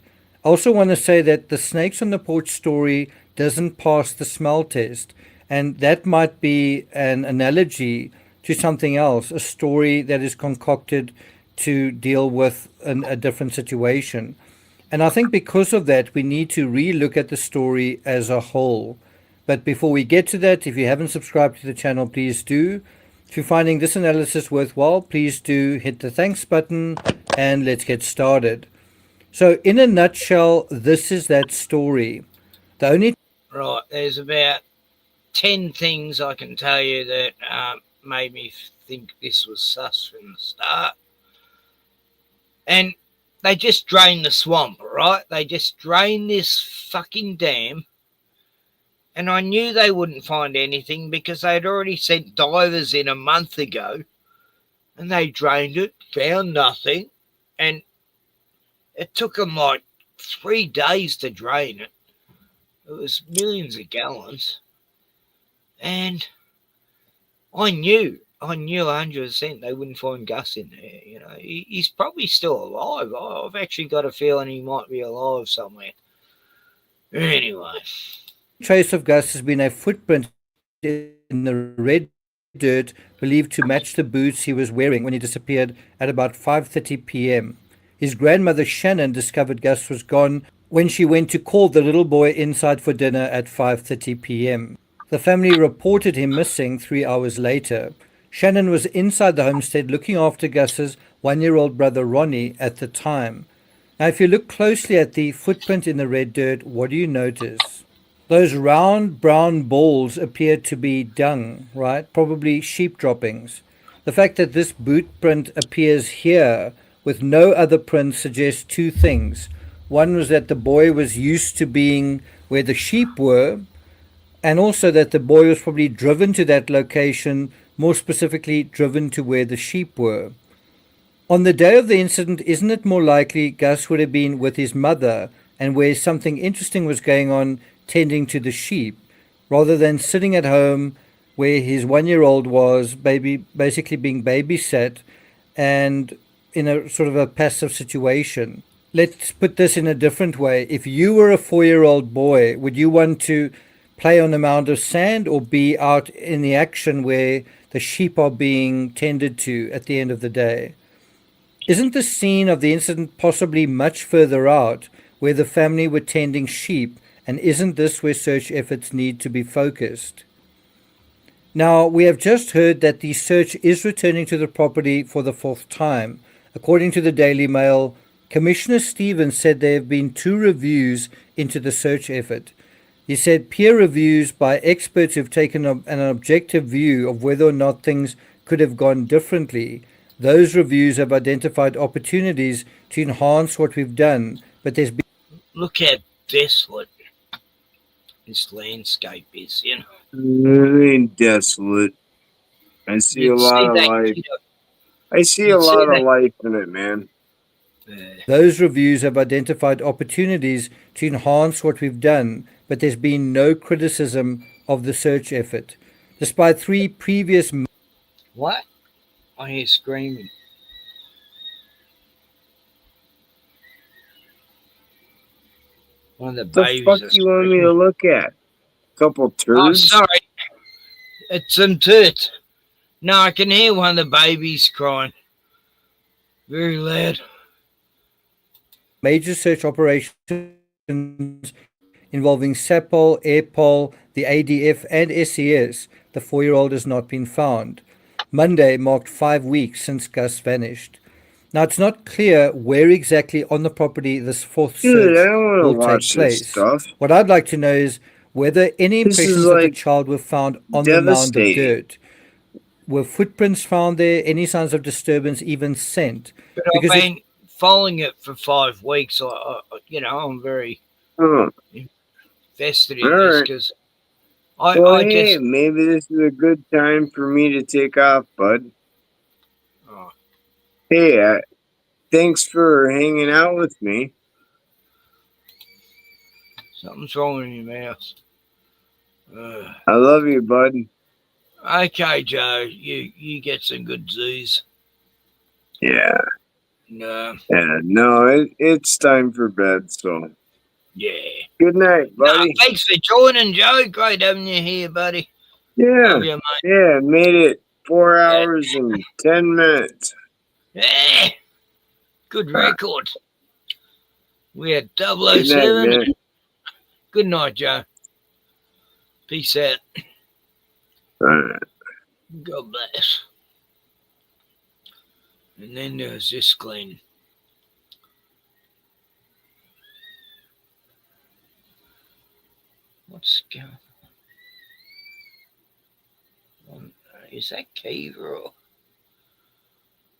I also want to say that the snakes on the porch story doesn't pass the smell test. And that might be an analogy to something else, a story that is concocted to deal with a different situation. And I think because of that, we need to re-look at the story as a whole. But before we get to that, if you haven't subscribed to the channel, please do. If you're finding this analysis worthwhile, please do hit the thanks button and let's get started. So in a nutshell, this is that story. The only Right, there's about 10 things I can tell you that made me think this was sus from the start. And they just drained the swamp, right? They just drained this fucking dam. And I knew they wouldn't find anything because they'd already sent divers in a month ago. And they drained it, found nothing. And it took them like 3 days to drain it. It was millions of gallons. And I knew 100% they wouldn't find Gus in there. You know, he's probably still alive. I've actually got a feeling he might be alive somewhere. Anyway. trace of Gus has been a footprint in the red dirt believed to match the boots he was wearing when he disappeared at about 5:30 p.m. His grandmother Shannon discovered Gus was gone when she went to call the little boy inside for dinner at 5:30 p.m. The family reported him missing 3 hours later. Shannon was inside the homestead looking after Gus's 1-year-old brother Ronnie at the time. Now, if you look closely at the footprint in the red dirt, what do you notice? Those round brown balls appear to be dung, right? Probably sheep droppings. The fact that this boot print appears here with no other print suggests two things. One was that the boy was used to being where the sheep were, and also that the boy was probably driven to that location, more specifically driven to where the sheep were. On the day of the incident, isn't it more likely Gus would have been with his mother and where something interesting was going on tending to the sheep, rather than sitting at home where his 1-year-old was basically being babysat and in a sort of a passive situation? Let's put this in a different way. If you were a 4-year-old boy, would you want to play on a mound of sand or be out in the action where the sheep are being tended to at the end of the day? Isn't the scene of the incident possibly much further out where the family were tending sheep, and isn't this where search efforts need to be focused? Now, we have just heard that the search is returning to the property for the 4th time. According to the Daily Mail, Commissioner Stevens said there have been 2 reviews into the search effort. He said peer reviews by experts who've taken an objective view of whether or not things could have gone differently. Those reviews have identified opportunities to enhance what we've done, but there's been... Look how desolate this landscape is, you know. It ain't desolate. I see a lot of life. I see a lot of life in it, man. Those reviews have identified opportunities to enhance what we've done, but there's been no criticism of the search effort. Despite 3 previous... What? I hear screaming. One of the babies. The fuck you want me to look at? Couple turds? Oh, sorry. It's some toots. No, I can hear one of the babies crying. Very loud. Major search operations involving SAPOL, AirPol, the ADF, and SES. The 4-year-old has not been found. Monday marked 5 weeks since Gus vanished. Now, it's not clear where exactly on the property this 4th search will take place. What I'd like to know is whether any impressions of the child were found on the mound of dirt. Were footprints found there? Any signs of disturbance even sent? But I've been following it for 5 weeks. I'm very invested in this because maybe this is a good time for me to take off, bud. Oh. Hey, thanks for hanging out with me. Something's wrong with your mouth. I love you, bud. Okay, Joe. You get some good Z's. Yeah. No. Yeah, no, it's time for bed, so. Yeah. Good night, buddy. No, thanks for joining, Joe. Great having you here, buddy. Yeah. Love you, mate. Yeah, made it 4 hours and 10 minutes. Yeah. Good record. We had 007. Good night, Good night, Joe. Peace out. All right. God bless. And then there was this Glenn. What's going on? Is that Kiva or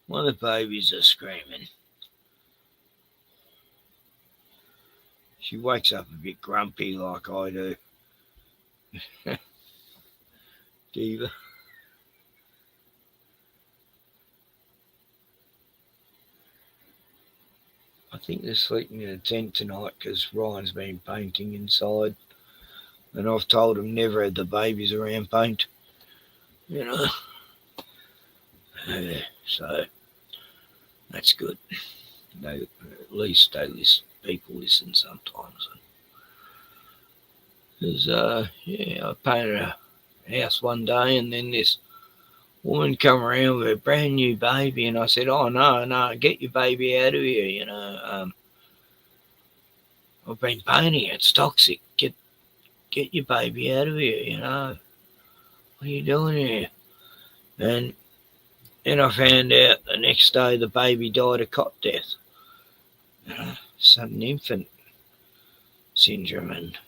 one of the babies are screaming? She wakes up a bit grumpy like I do. Kiva. I think they're sleeping in a tent tonight because Ryan's been painting inside. And I've told him never have the babies around paint. You know. So that's good. At least people listen sometimes. Because, I painted a house one day and then this woman come around with a brand new baby and I said, oh, no, get your baby out of here, you know. I've been painting it, it's toxic. Get your baby out of here, you know. What are you doing here? And then I found out the next day the baby died of cot death. Sudden infant syndrome. And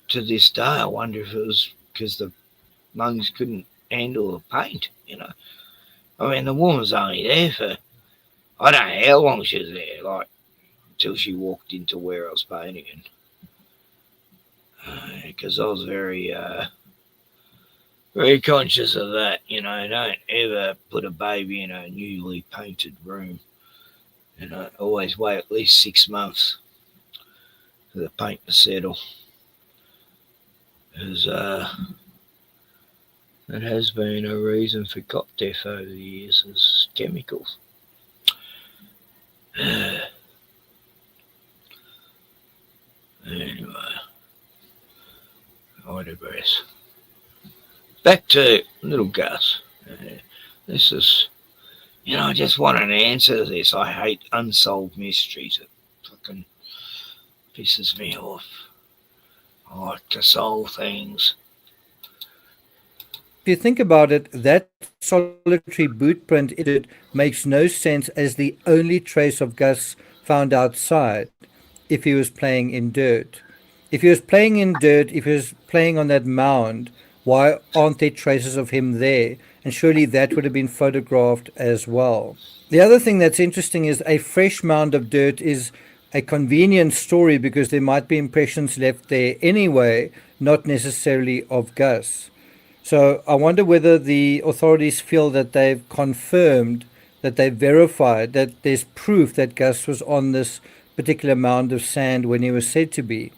to this day, I wonder if it was because the lungs couldn't handle the paint, you know. I mean, the woman was only there for, I don't know how long she was there, like, until she walked into where I was painting. Because I was very conscious of that, you know. Don't ever put a baby in a newly painted room. You know, always wait at least 6 months for the paint to settle. Because it has been a reason for cot death over the years is chemicals. Anyway, I digress. Back to little Gus. This is, you know, I just want an answer to this. I hate unsolved mysteries. It fucking pisses me off. I like to solve things. If you think about it, that solitary boot print makes no sense as the only trace of Gus found outside if he was playing in dirt. If he was playing in dirt, if he was playing on that mound, why aren't there traces of him there? And surely that would have been photographed as well. The other thing that's interesting is a fresh mound of dirt is a convenient story because there might be impressions left there anyway, not necessarily of Gus. So I wonder whether the authorities feel that they've confirmed, that they've verified, that there's proof that Gus was on this particular mound of sand when he was said to be.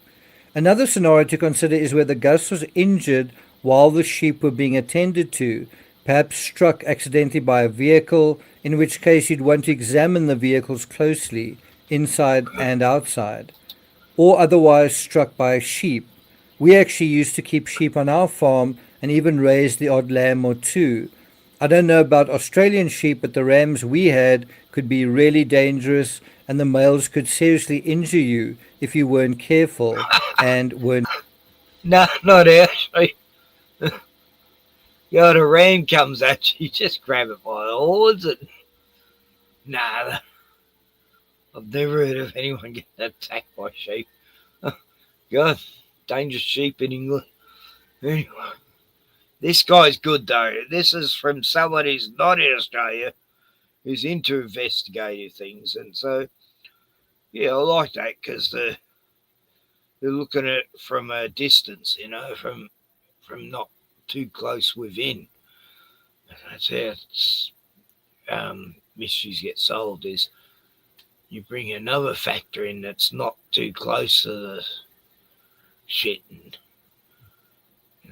Another scenario to consider is whether Gus was injured while the sheep were being attended to, perhaps struck accidentally by a vehicle, in which case you'd want to examine the vehicles closely, inside and outside, or otherwise struck by a sheep. We actually used to keep sheep on our farm and even raise the odd lamb or two. I don't know about Australian sheep, but the rams we had could be really dangerous, and the males could seriously injure you if you weren't careful and weren't... No, not actually. You know, the ram comes at you, just grab it by the horns and... Nah, I've never heard of anyone getting attacked by sheep. God, dangerous sheep in England. Anyway, this guy's good though. This is from someone who's not in Australia, who's into investigative things. And so, yeah, I like that because they're looking at it from a distance, you know, from not too close within. That's how mysteries get solved, is you bring another factor in that's not too close to the shit and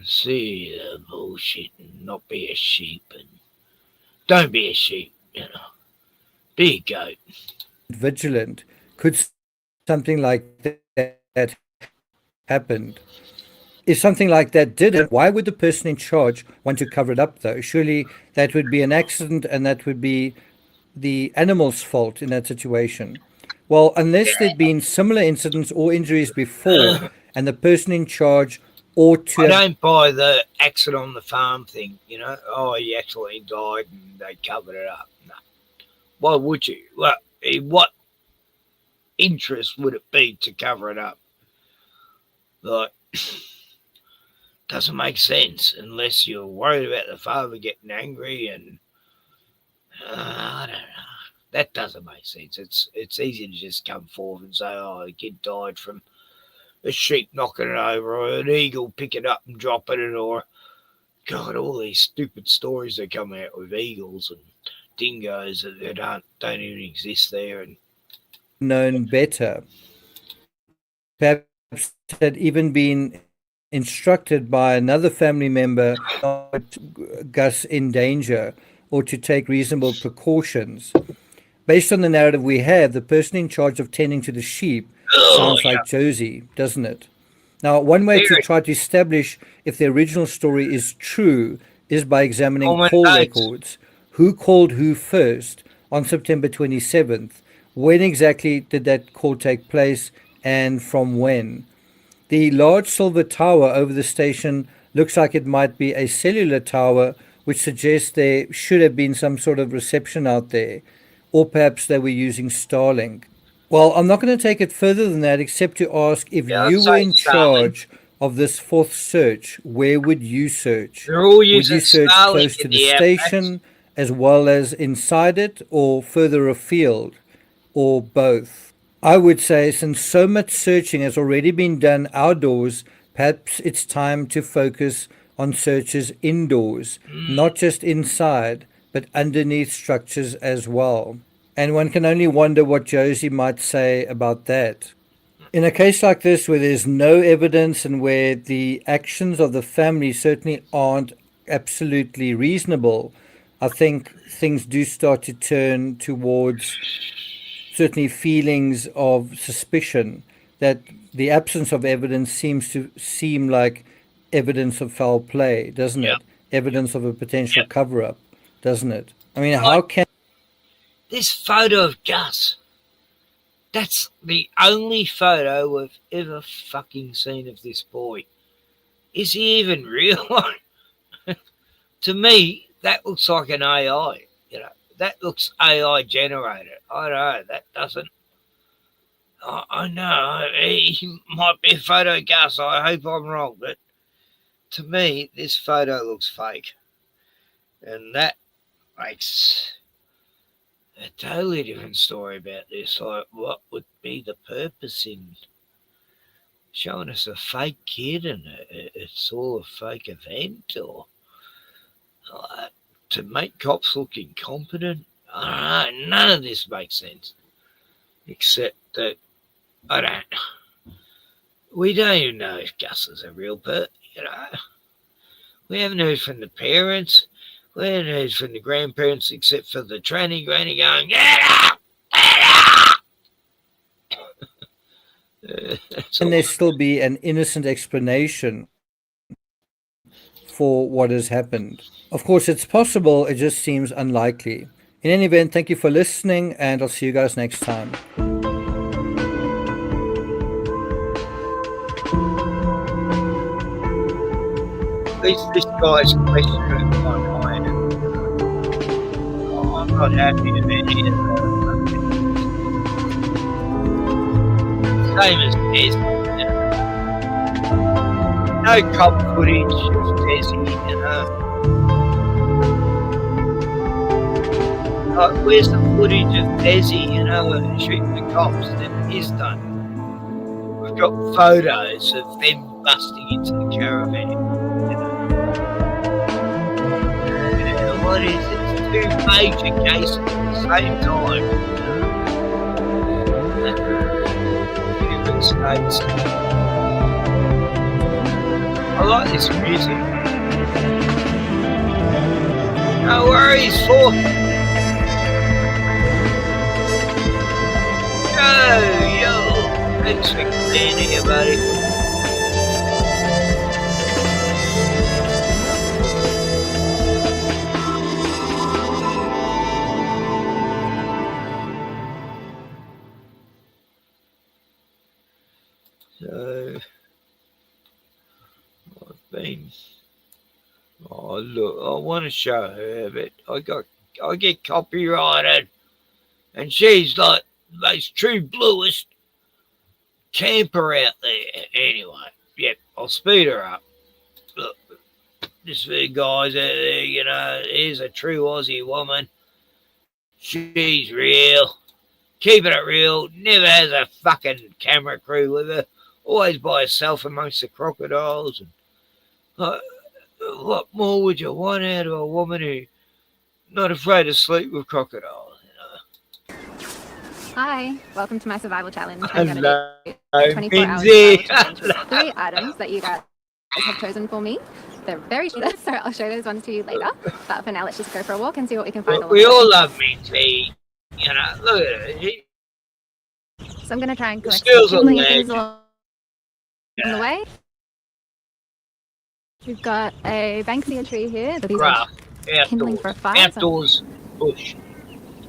see the bullshit and not be a sheep. And don't be a sheep, you know. Be a goat. Vigilant. Could something like that happen? If something like that did happen, why would the person in charge want to cover it up, though? Surely that would be an accident and that would be the animal's fault in that situation. Well, unless there'd been similar incidents or injuries before and the person in charge or to I have don't buy the accident on the farm thing, you know. Oh, he actually died and they covered it up. No. Why would you? Well, what interest would it be to cover it up? Like, doesn't make sense unless you're worried about the father getting angry and I don't know. That doesn't make sense. It's easy to just come forward and say, oh, the kid died from a sheep knocking it over or an eagle picking it up and dropping it, or God, all these stupid stories that come out with eagles and dingoes that don't even exist there. And known better. Perhaps had even been instructed by another family member not to put Gus in danger or to take reasonable precautions. Based on the narrative we have, the person in charge of tending to the sheep sounds like Josie, doesn't it? Now, one way to try to establish if the original story is true is by examining call records. Who called who first on September 27th? When exactly did that call take place and from when? The large silver tower over the station looks like it might be a cellular tower, which suggests there should have been some sort of reception out there, or perhaps they were using Starlink. Well, I'm not going to take it further than that, except to ask if you were in charge of this fourth search, where would you search? they're all Would you using search Starlink close to in the the station as well as inside it, or further afield, or both? I would say, since so much searching has already been done outdoors, perhaps it's time to focus on searches indoors, not just inside, but underneath structures as well. And one can only wonder what Josie might say about that. In a case like this, where there's no evidence and where the actions of the family certainly aren't absolutely reasonable, I think things do start to turn towards certainly feelings of suspicion, that the absence of evidence seems to seem like evidence of foul play, doesn't it? Evidence of a potential cover-up, doesn't it? I mean, how can this photo of Gus, that's the only photo I've ever fucking seen of this boy. Is he even real? To me, that looks like an AI. You know, that looks AI generated. I don't know. That doesn't. I know he might be a photo Gus. I hope I'm wrong, but to me, this photo looks fake, and that makes a totally different story about this. Like, what would be the purpose in showing us a fake kid and it's all a fake event, or to make cops look incompetent? I don't know. None of this makes sense, except that we don't even know if Gus is a real person. You know, we haven't heard from the parents. We haven't heard from the grandparents, except for the tranny granny going, "Get up! can there still be an innocent explanation for what has happened? Of course, it's possible. It just seems unlikely. In any event, thank you for listening, and I'll see you guys next time. At least this guy's questioning in my mind. I'm not happy about it. Same as Desi. You know? No cop footage of Desi, you know. Like, where's the footage of Desi, you know, shooting the cops that is done? We've got photos of them busting into the caravan. What is it? It's two major cases at the same time. Human states. I like this music. No worries, for yo, thanks for being here, buddy. So, Oh, look, I want to show her, but I get copyrighted, and she's like the most true bluest camper out there. Anyway, yep, I'll speed her up. Look, just for the guys out there, you know, here's a true Aussie woman. She's real. Keeping it real. Never has a fucking camera crew with her. Always by herself amongst the crocodiles. And what more would you want out of a woman who's not afraid to sleep with crocodiles? Hi, welcome to my survival challenge. Hello, 24 hours Minzy. survival challenge with 3 items that you guys have chosen for me. They're very cheap, so I'll show those ones to you later. But for now, let's just go for a walk and see what we can find. We all love Minzy. You know, look at her. So I'm going to try and collect Skills some are things legend. along the way. We've got a banksia tree here. These are kindling for a fire. Outdoors bush.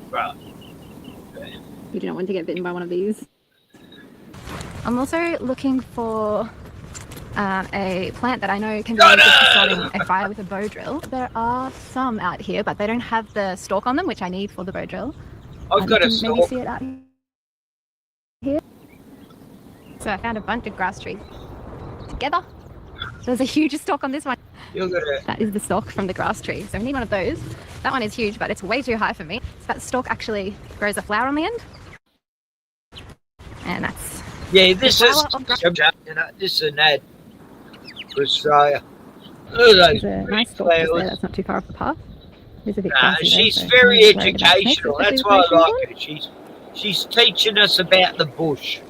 Right. You do not want to get bitten by one of these. I'm also looking for a plant that I know can be used for starting a fire with a bow drill. There are some out here, but they don't have the stalk on them, which I need for the bow drill. I've got a maybe stalk. see it out here. So I found a bunch of grass trees together. There's a huge stalk on this one. That is the stalk from the grass tree. So I need one of those. That one is huge, but it's way too high for me. So that stalk actually grows a flower on the end. And that's this is this is an ad for Australia. Look at there's a those nice stalk just there. flowers. That's not too far off the path. It's a bit Nah, grassy though, she's so very I'm worried about snakes, educational. especially That's with why my I shoes like her. She's teaching us about the bush.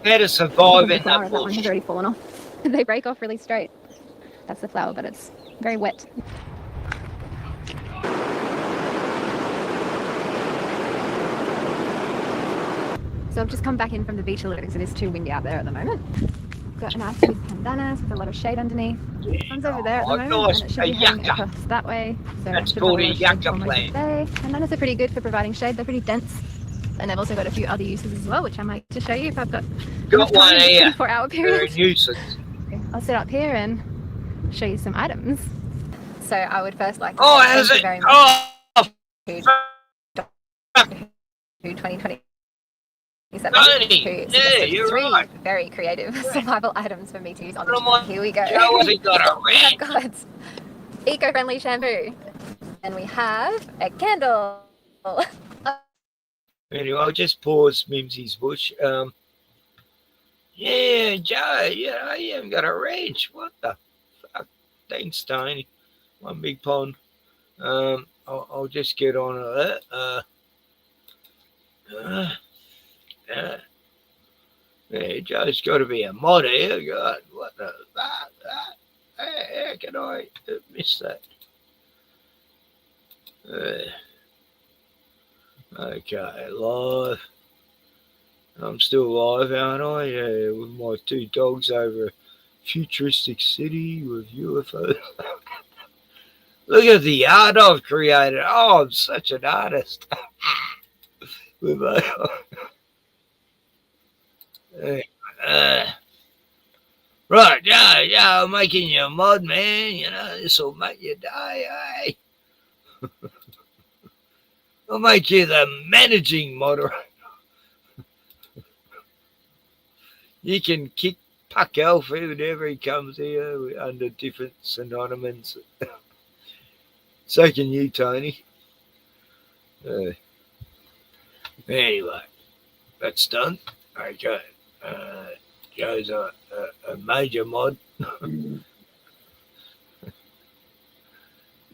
How to survive in flower the of that one bush. has already fallen off. They break off really straight. That's the flower, but it's very wet. So I've just come back in from the beach a little bit because it is too windy out there at the moment. Got a nice big bandanas with a lot of shade underneath. The sun's over there at the moment, nice. and it should be A heading yucca. across that way. So That's I should called have a lot of shade yucca for most of the plant. day. Bandanas are pretty good for providing shade. They're pretty dense. And they've also got a few other uses as well, which I might just show you if I've got enough one time in a here. 24-hour They're a period. nuisance. I'll sit up here and show you some items. So I would first like to Oh, say has thank it? you very much Oh, to 2020. Tony, Who yeah, suggested you're 3 right. very creative survival items for me to use on the Come on, trip. Here we go. Joe hasn't got a We have ring. got eco-friendly shampoo, and we have a candle. Anyway, I'll just pause Mimsy's bush. Yeah, Joe, you haven't got a wrench. What the fuck? Thanks, Tony. One big pond. I'll just get on to that. Yeah, Joe's got to be a mod here. God, what the fuck? How can I miss that? Okay, live. I'm still live, aren't I? Yeah, with my 2 dogs over a futuristic city with UFOs. Look at the art I've created. Oh, I'm such an artist. With right, yeah, I'm making you a mod, man. You know, this will make your day, eh? I'll make you the managing moderator. You can kick Puck Elf whenever he comes here under different synonyms. So can you, Tony. Anyway, that's done. Okay. Joe's a major mod.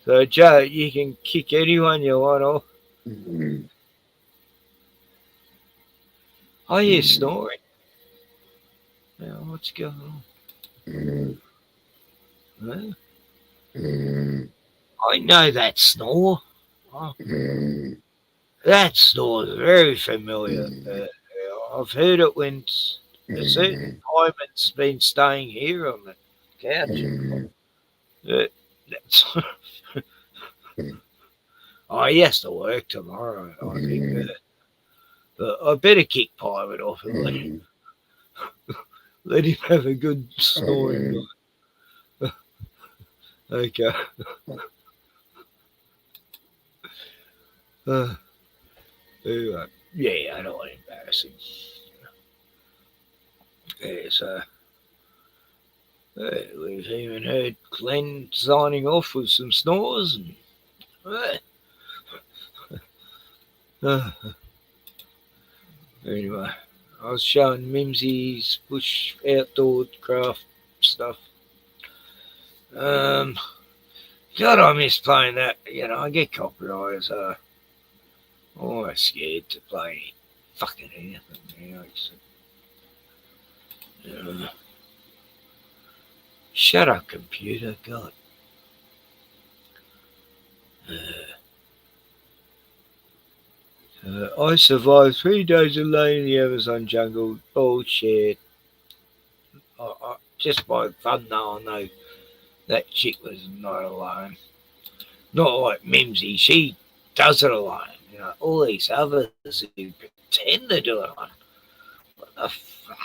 So, Joe, you can kick anyone you want off. I hear snoring. Now, what's going on? Huh? I know that snore. Oh. That snore is very familiar. I've heard it when a certain time it's been staying here on the couch. He has to work tomorrow, I think. But I better kick Pirate off and let him have a good snoring. Okay. Anyway, yeah, I don't want embarrassing. Yeah, so we've even heard Glenn signing off with some snores. And, anyway, I was showing Mimsy's bush outdoor craft stuff. God, I miss playing that. You know, I get copyrighted, so I'm always scared to play fucking anything. You know, shut up, computer. God. I survived 3 days alone in the Amazon jungle. Bullshit. Just by fun now, I know that chick was not alone. Not like Mimsy. She does it alone. You know, all these others who pretend to do it alone. What the fuck?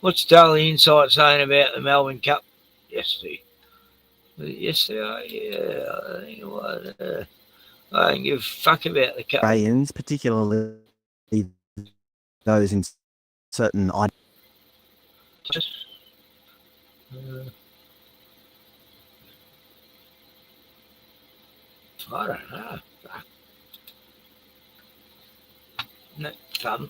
What's Daily Insight saying about the Melbourne Cup yesterday? Yesterday, yeah, I think it was. I don't give a fuck about the cup. Australians, particularly those in certain I don't know. No fun.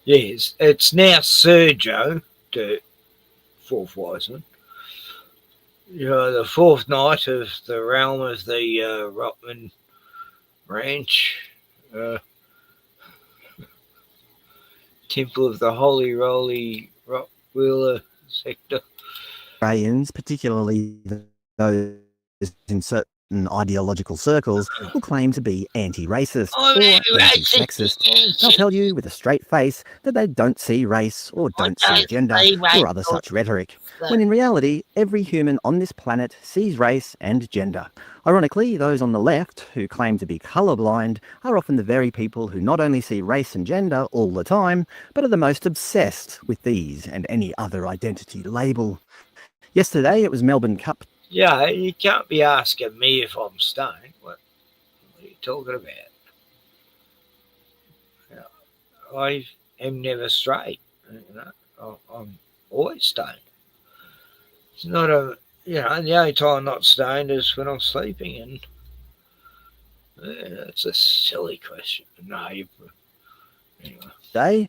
Yes, it's now Sergio, the fourth Wiseman. You know, the fourth knight of the realm of the Rotman Ranch, Temple of the Holy Roly Rockwheeler sector. Australians, particularly those in certain ideological circles, will claim to be anti-racist or anti-sexist. They'll tell you with a straight face that they don't see race or don't see gender or other such rhetoric, when in reality, every human on this planet sees race and gender. Ironically, those on the left, who claim to be colourblind, are often the very people who not only see race and gender all the time, but are the most obsessed with these and any other identity label. Yesterday, it was Melbourne Cup. Yeah, you can't be asking me if I'm stoned. What are you talking about? You know, I am never straight. You know, I'm always stoned. It's not a, you know, the only time I'm not stoned is when I'm sleeping, and it's a silly question. No, anyway. Today,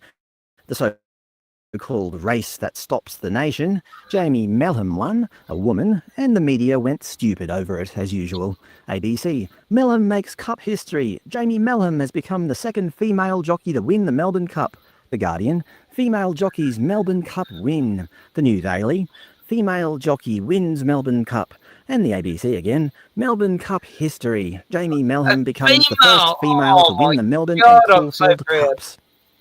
the so-called race that stops the nation, Jamie Melham won, a woman, and the media went stupid over it as usual. ABC, Melham makes Cup history. Jamie Melham has become the second female jockey to win the Melbourne Cup. The Guardian, female jockey's Melbourne Cup win. The New Daily, female jockey wins Melbourne Cup. And the ABC again, Melbourne Cup history. Jamie Melham becomes the first female to win the Melbourne and Caulfield Cups.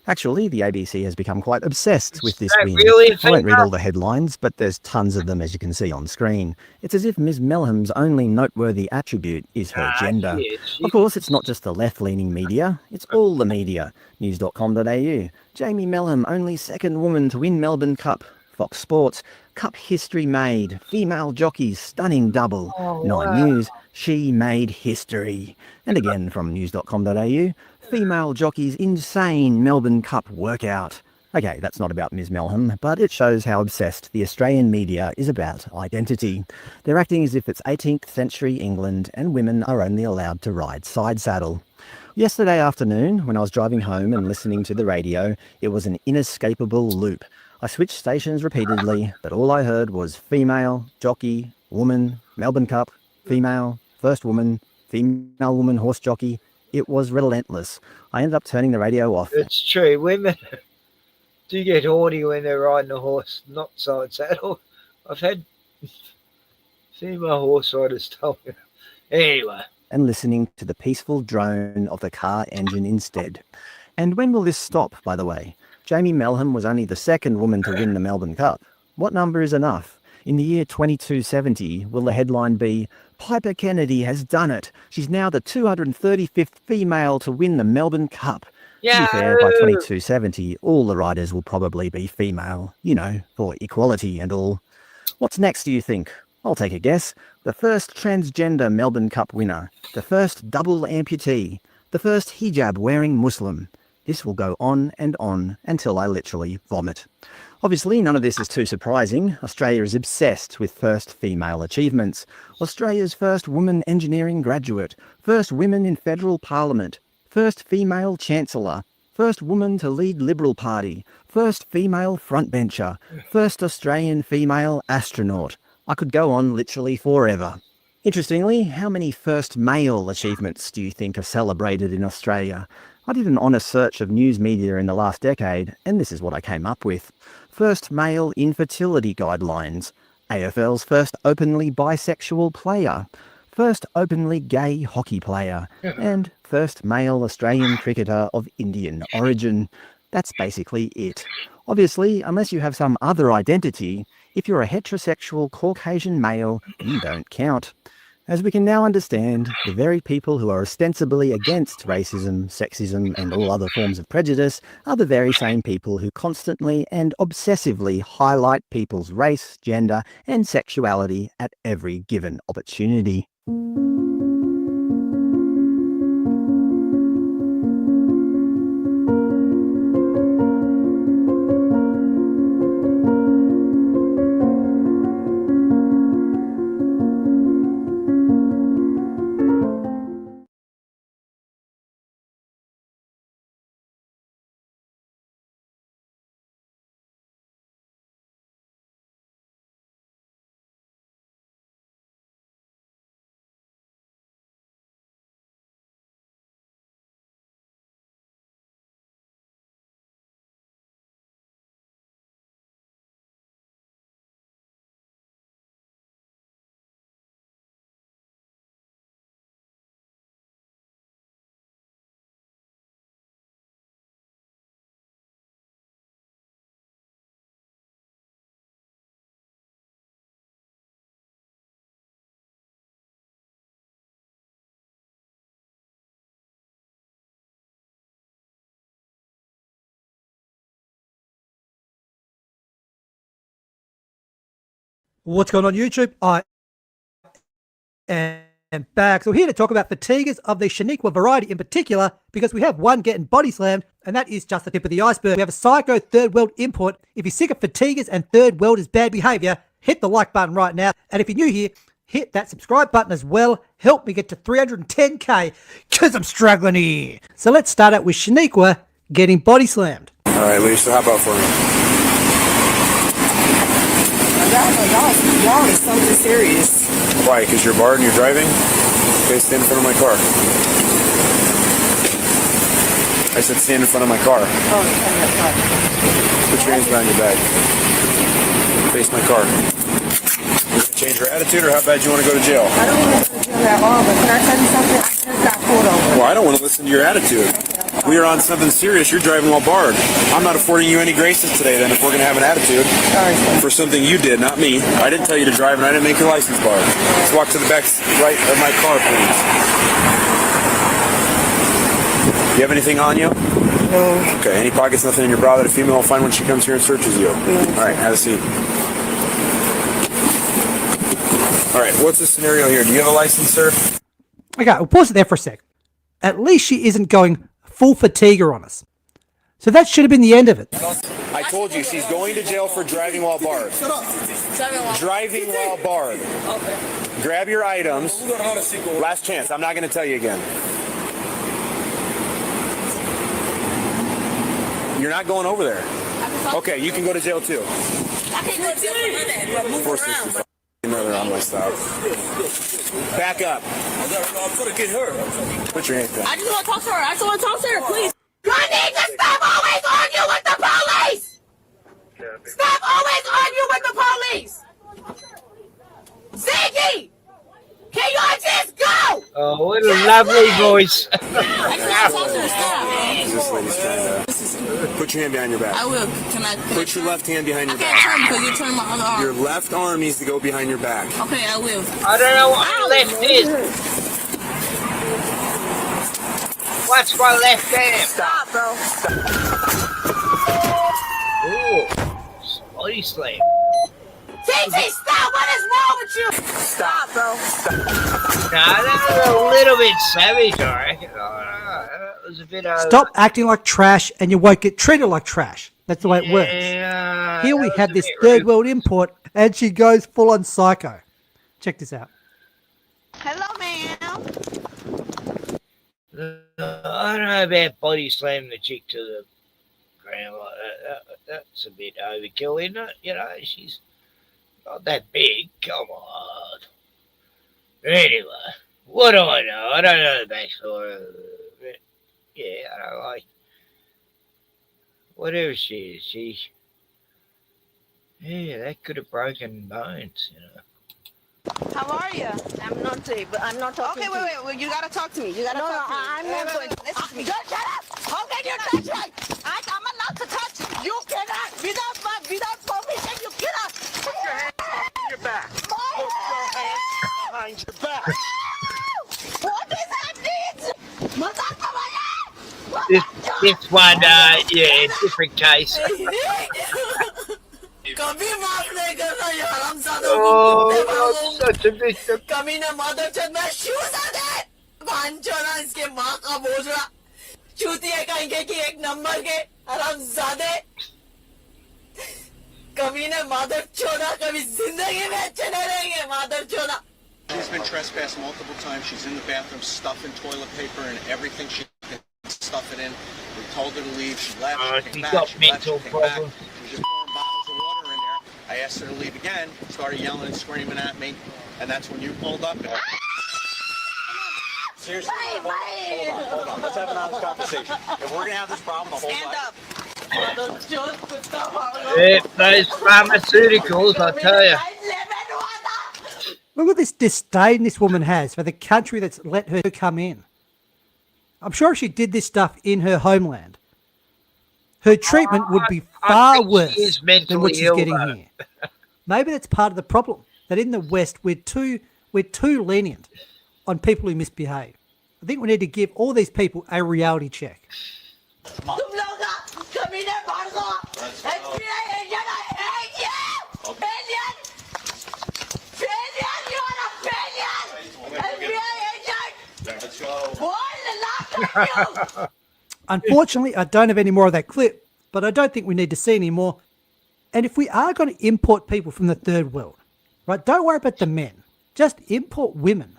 Actually, the ABC has become quite obsessed with this win. Really I won't read all the headlines, but there's tons of them, as you can see on screen. It's as if Ms. Melham's only noteworthy attribute is her gender. Of course, it's not just the left-leaning media, it's all the media. News.com.au. Jamie Melham, only second woman to win Melbourne Cup. Fox Sports, Cup history made. Female jockeys, stunning double. Nine News, she made history. And again from news.com.au, female jockey's insane Melbourne Cup workout. Okay, that's not about Ms. Melham, but it shows how obsessed the Australian media is about identity. They're acting as if it's 18th century England and women are only allowed to ride side saddle. Yesterday afternoon, when I was driving home and listening to the radio, it was an inescapable loop. I switched stations repeatedly, but all I heard was female, jockey, woman, Melbourne Cup, female, first woman, female woman horse jockey. It was relentless. I ended up turning the radio off. It's true. Women do get horny when they're riding a horse, not side saddle. I've had female horse riders tell me. Anyway. And listening to the peaceful drone of the car engine instead. And when will this stop, by the way? Jamie Melham was only the second woman to win the Melbourne Cup. What number is enough? In the year 2270, will the headline be, Piper Kennedy has done it. She's now the 235th female to win the Melbourne Cup. To be fair, by 2270, all the riders will probably be female, you know, for equality and all. What's next, do you think? I'll take a guess. The first transgender Melbourne Cup winner. The first double amputee. The first hijab-wearing Muslim. This will go on until I literally vomit. Obviously, none of this is too surprising. Australia is obsessed with first female achievements. Australia's first woman engineering graduate. First women in federal parliament. First female chancellor. First woman to lead Liberal Party. First female frontbencher. First Australian female astronaut. I could go on literally forever. Interestingly, how many first male achievements do you think are celebrated in Australia? I did an honest search of news media in the last decade, and this is what I came up with. First male infertility guidelines. AFL's first openly bisexual player. First openly gay hockey player. And first male Australian cricketer of Indian origin. That's basically it. Obviously, unless you have some other identity, if you're a heterosexual Caucasian male, you don't count. As we can now understand, the very people who are ostensibly against racism, sexism, and all other forms of prejudice are the very same people who constantly and obsessively highlight people's race, gender, and sexuality at every given opportunity. What's going on YouTube? I am back. So we're here to talk about fatiguers of the Shaniqua variety in particular, because we have one getting body slammed, and that is just the tip of the iceberg. We have a psycho third world import. If you're sick of fatiguers and third worlders' bad behavior, hit the like button right now. And if you're new here, hit that subscribe button as well. Help me get to 310k, because I'm struggling here. So let's start out with Shaniqua getting body slammed. All right, Lisa, how about for me? Y'all is something serious. Why? Because you're barred and you're driving? Okay, stand in front of my car. I said stand in front of my car. Oh, put your hands behind your back. Face my car. You want to change your attitude, or how bad do you want to go to jail? I don't want to go to jail at all, but can I tell you something? I just got pulled over. Well, I don't want to listen to your attitude. We are on something serious. You're driving while barred. I'm not affording you any graces today, then, if we're going to have an attitude. Sorry, sir. For something you did, not me. I didn't tell you to drive, and I didn't make your license barred. Let's walk to the back right of my car, please. You have anything on you? No. Okay, any pockets, nothing in your bra that a female will find when she comes here and searches you? No. All right, have a seat. All right, what's the scenario here? Do you have a license, sir? Okay, we'll pause it there for a sec. At least she isn't going full fatiguer on us. So that should have been the end of it. I told you, she's going to jail for driving while barred. Driving while barred. Okay. Grab your items. Last chance. I'm not going to tell you again. You're not going over there. Okay, you can go to jail too. I can't go to jail. Another on my stop. Back up. I'm going to get her. Put your hands down. I just want to talk to her. I just want to talk to her, please. You need to stop always arguing with the police. Stop always arguing with the police. Ziggy, can you just go? Oh, what a lovely voice. This lady's trying to glasses. Put your hand behind your back. I will. Can I? Put your left hand behind your I back. can't turn because you turned my other arm. Your left arm needs to go behind your back. Okay, I will. I don't know what my left is. What's my left hand? Stop, bro. Ooh, body slam. TT, stop! What is wrong with you? Stop, bro. Nah, that was a little bit savage, I reckon. That was a bit. Stop acting like trash and you won't get treated like trash. That's the way it works. Here we have this third world import and she goes full on psycho. Check this out. Hello, ma'am. I don't know about body slamming the chick to the ground like that. That's a bit overkill, isn't it? You know, she's not that big. Come on. Anyway, what do I know? I don't know the backstory. Yeah, I don't like. Whatever she is, yeah, that could have broken bones, you know. How are you? I'm not safe, but I'm not talking. Okay, wait. You gotta talk to me. You gotta talk to me. I'm not going. Listen to me. Shut up! How can you touch me? I'm allowed to touch you. You cannot. Without permission, you cannot. Put your hands behind your back. Put your hands behind your back. What does that mean? This one, yeah, different case. कभी माफ नहीं करना ये हरामजादा such a victim. कभी ना mother चंद में shoes आ गए भांचोरा इसके माँ का बोझा चूतिया कहेंगे कि एक नंबर के हरामजादे कभी ना मदर चोदा कभी जिंदगी में अच्छे नहीं रहेंगे mother चोदा. She's been trespassed multiple times. She's in the bathroom stuffing toilet paper and everything she can stuff it in. We told her to leave. She left. She came back. She left. She came back. She was just pouring bottles of water in there. I asked her to leave again. Started yelling and screaming at me, and that's when you pulled up. Seriously, hold on. Let's have an honest conversation. If we're gonna have this problem the whole Stand life. up. Yeah, those pharmaceuticals, I tell you. Look at this disdain this woman has for the country that's let her come in. I'm sure if she did this stuff in her homeland, her treatment would be far worse than what she's getting here. Maybe that's part of the problem, that in the West we're too lenient on people who misbehave. I think we need to give all these people a reality check. Unfortunately, I don't have any more of that clip, but I don't think we need to see any more. And if we are going to import people from the third world, right, don't worry about the men. Just import women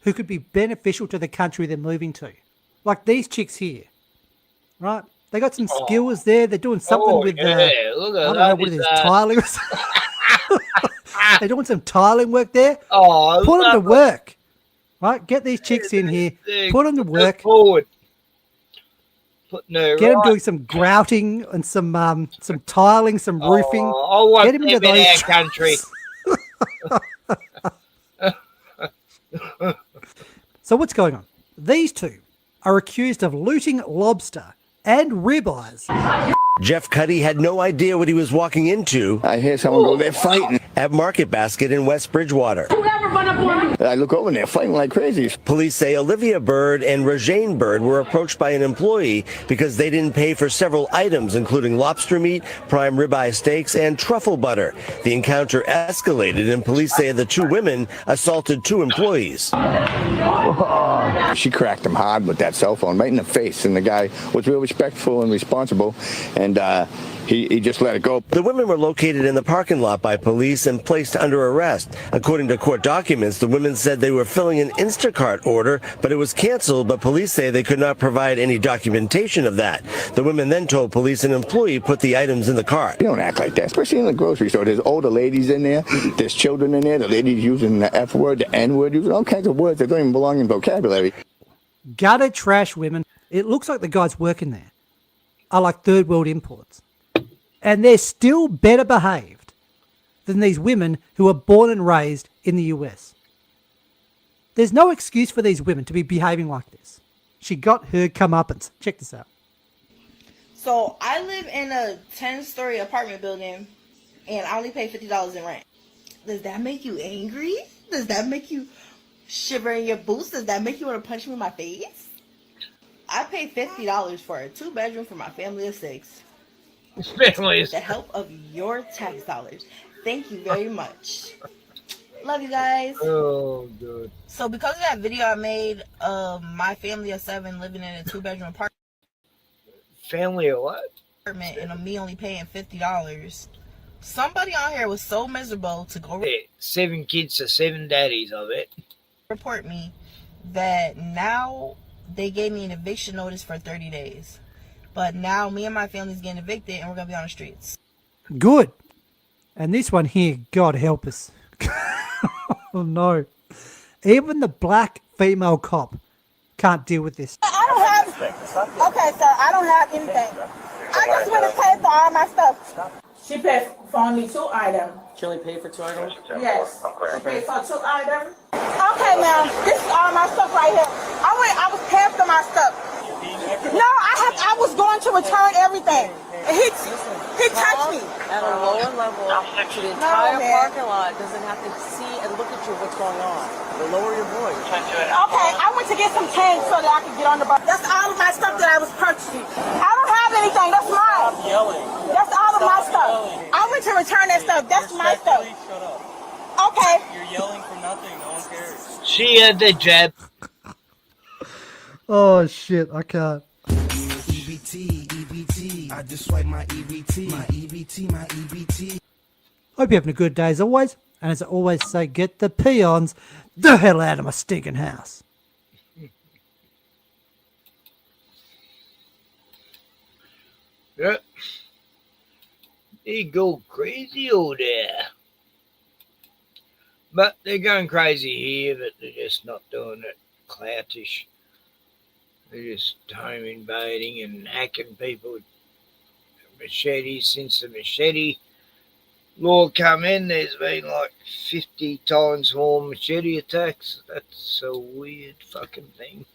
who could be beneficial to the country they're moving to. Like these chicks here, right? They got some skills there. They're doing something with, look I don't know what it is, tiling. They're doing some tiling work there. Put them to work, right? Get these chicks in here, put them to work. Forward. Get them doing some grouting and some tiling, some roofing. I want Get them them into in those our country. So what's going on? These two are accused of looting lobster and ribeyes. Jeff Cuddy had no idea what he was walking into. I hear someone go there fighting at Market Basket in West Bridgewater. I look over and they're fighting like crazy. Police say Olivia Bird and Regine Bird were approached by an employee because they didn't pay for several items, including lobster meat, prime ribeye steaks, and truffle butter. The encounter escalated, and police say the two women assaulted two employees. She cracked him hard with that cell phone right in the face, and the guy was real respectful and responsible, and he just let it go. The women were located in the parking lot by police and placed under arrest. According to court documents, the women said they were filling an Instacart order, but it was canceled, but police say they could not provide any documentation of that. The women then told police an employee put the items in the cart. You don't act like that, especially in the grocery store. There's older ladies in there, there's children in there, the ladies using the F word, the N word, using all kinds of words that don't even belong in vocabulary. Gutter trash women. It looks like the guys working there are like third world imports. And they're still better behaved than these women who are born and raised in the US. There's no excuse for these women to be behaving like this. She got her comeuppance. Check this out. So I live in a 10-story apartment building, and I only pay $50 in rent. Does that make you angry? Does that make you shiver in your boots? Does that make you want to punch me in my face? I pay $50 for a 2-bedroom for my family of 6. With the help of your tax dollars. Thank you very much. Love you guys. Oh, good. So because of that video I made of my family of 7 living in a 2-bedroom apartment. Family of what? And me only paying $50. Somebody on here was so miserable to go 7 kids to 7 daddies of it. Report me that now they gave me an eviction notice for 30 days. But now me and my family's getting evicted and we're going to be on the streets. Good. And this one here, God help us. Oh no. Even the black female cop can't deal with this. I don't have, okay, sir, I don't have anything. I just want to pay for all my stuff. She paid for only 2 items. She only paid for 2 items? Yes. She paid for 2 items. Okay, ma'am, this is all my stuff right here. I was paying for my stuff. No, I was going to return everything. And he touched me. At a lower level, to the entire parking lot doesn't have to see and look at you what's going on. The lower your voice. Okay, I went to get some change so that I could get on the bus. That's all of my stuff that I was purchasing. I don't have anything. That's mine. Stop yelling. That's all of my stuff. I went to return that stuff. That's my stuff. Shut up. Okay. You're yelling for nothing. No one cares. She had the jab. Oh shit, I can't. EBT, I just swipe my EBT, my EBT. Hope you're having a good day as always. And as I always say, get the peons the hell out of my stinking house. Yeah. They go crazy over there. But they're going crazy here, but they're just not doing it cloutish. They're just home invading and hacking people with machetes. Since the machete law come in, there's been like 50 times more machete attacks. That's a weird fucking thing.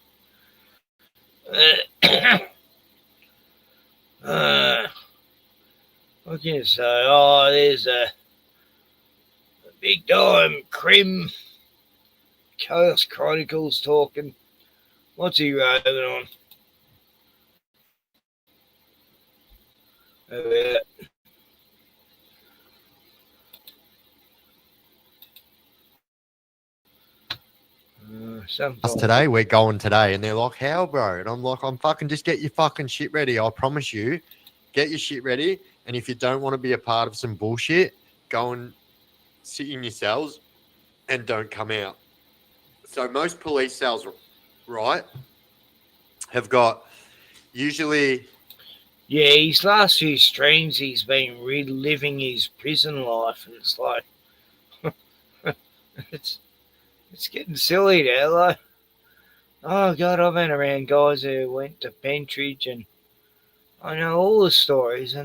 What can you say? Oh, there's a big time Crim Chaos Chronicles talking. What's he raving on? Oh, yeah. Today, we're going today, and they're like, how, bro? And I'm like, I'm fucking just get your fucking shit ready. I promise you, get your shit ready. And if you don't want to be a part of some bullshit, go and sit in your cells and don't come out. So most police cells, right, have got usually... Yeah, his last few streams, he's been reliving his prison life, and it's like... It's getting silly now, like, oh God, I've been around guys who went to Pentridge and I know all the stories,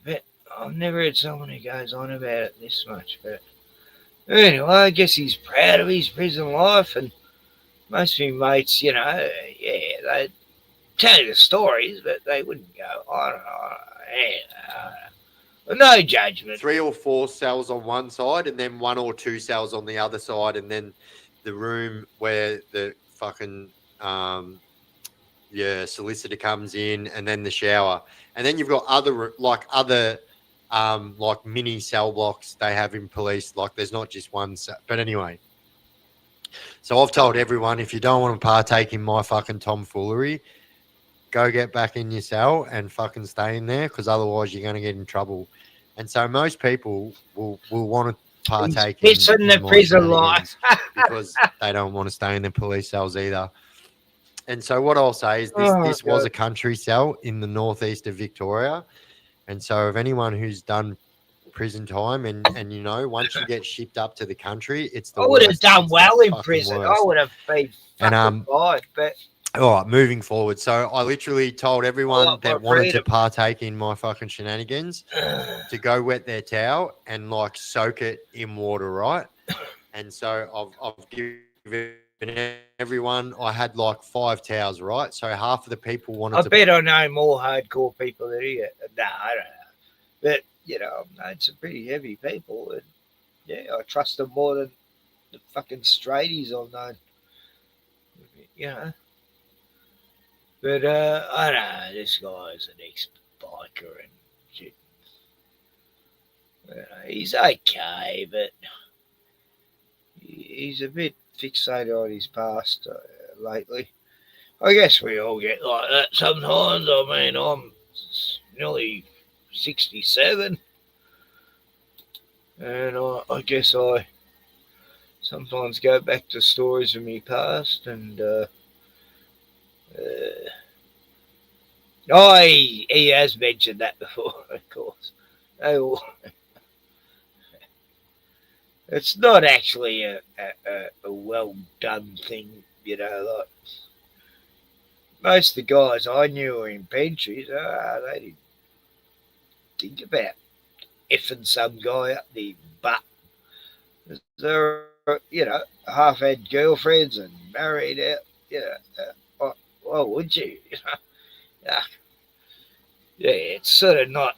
but I've never had someone who goes on about it this much. But anyway, I guess he's proud of his prison life, and most of my mates, you know, yeah, they tell you the stories, but they wouldn't go, I don't know, no judgment. 3 or 4 cells on one side and then 1 or 2 cells on the other side, and then the room where the fucking solicitor comes in, and then the shower, and then you've got other like mini cell blocks they have in police. Like there's not just one cell. But anyway, so I've told everyone, if you don't want to partake in my fucking tomfoolery, go get back in your cell and fucking stay in there, because otherwise you're going to get in trouble. And so most people will want to partake in the prison life because they don't want to stay in the police cells either. And so what I'll say is this was a country cell in the northeast of Victoria. And so if anyone who's done prison time and you know, once you get shipped up to the country, it's the I would have done well in fucking prison. worst. I would have been fucking fired, but all right, moving forward. So I literally told everyone that wanted to freedom. partake in my fucking shenanigans to go wet their towel and like soak it in water, right? And so I've given everyone. I had like 5 towels, right? So half of the people wanted I to. bet I know more hardcore people than you. No, I don't know. But, you know, I've known some pretty heavy people. And, yeah, I trust them more than the fucking straighties I've known. You know. But, I don't know. This guy's an ex-biker and shit. He's okay, but he's a bit fixated on his past lately. I guess we all get like that sometimes. I mean, I'm nearly 67, and I guess I sometimes go back to stories from my past, and he has mentioned that before, of course. Oh, it's not actually a well done thing, you know. Like most of the guys I knew were in pensions. They didn't think about effing some guy up the butt. They're, you know, half had girlfriends and married out. You know, why would you? You know, yeah, it's sort of not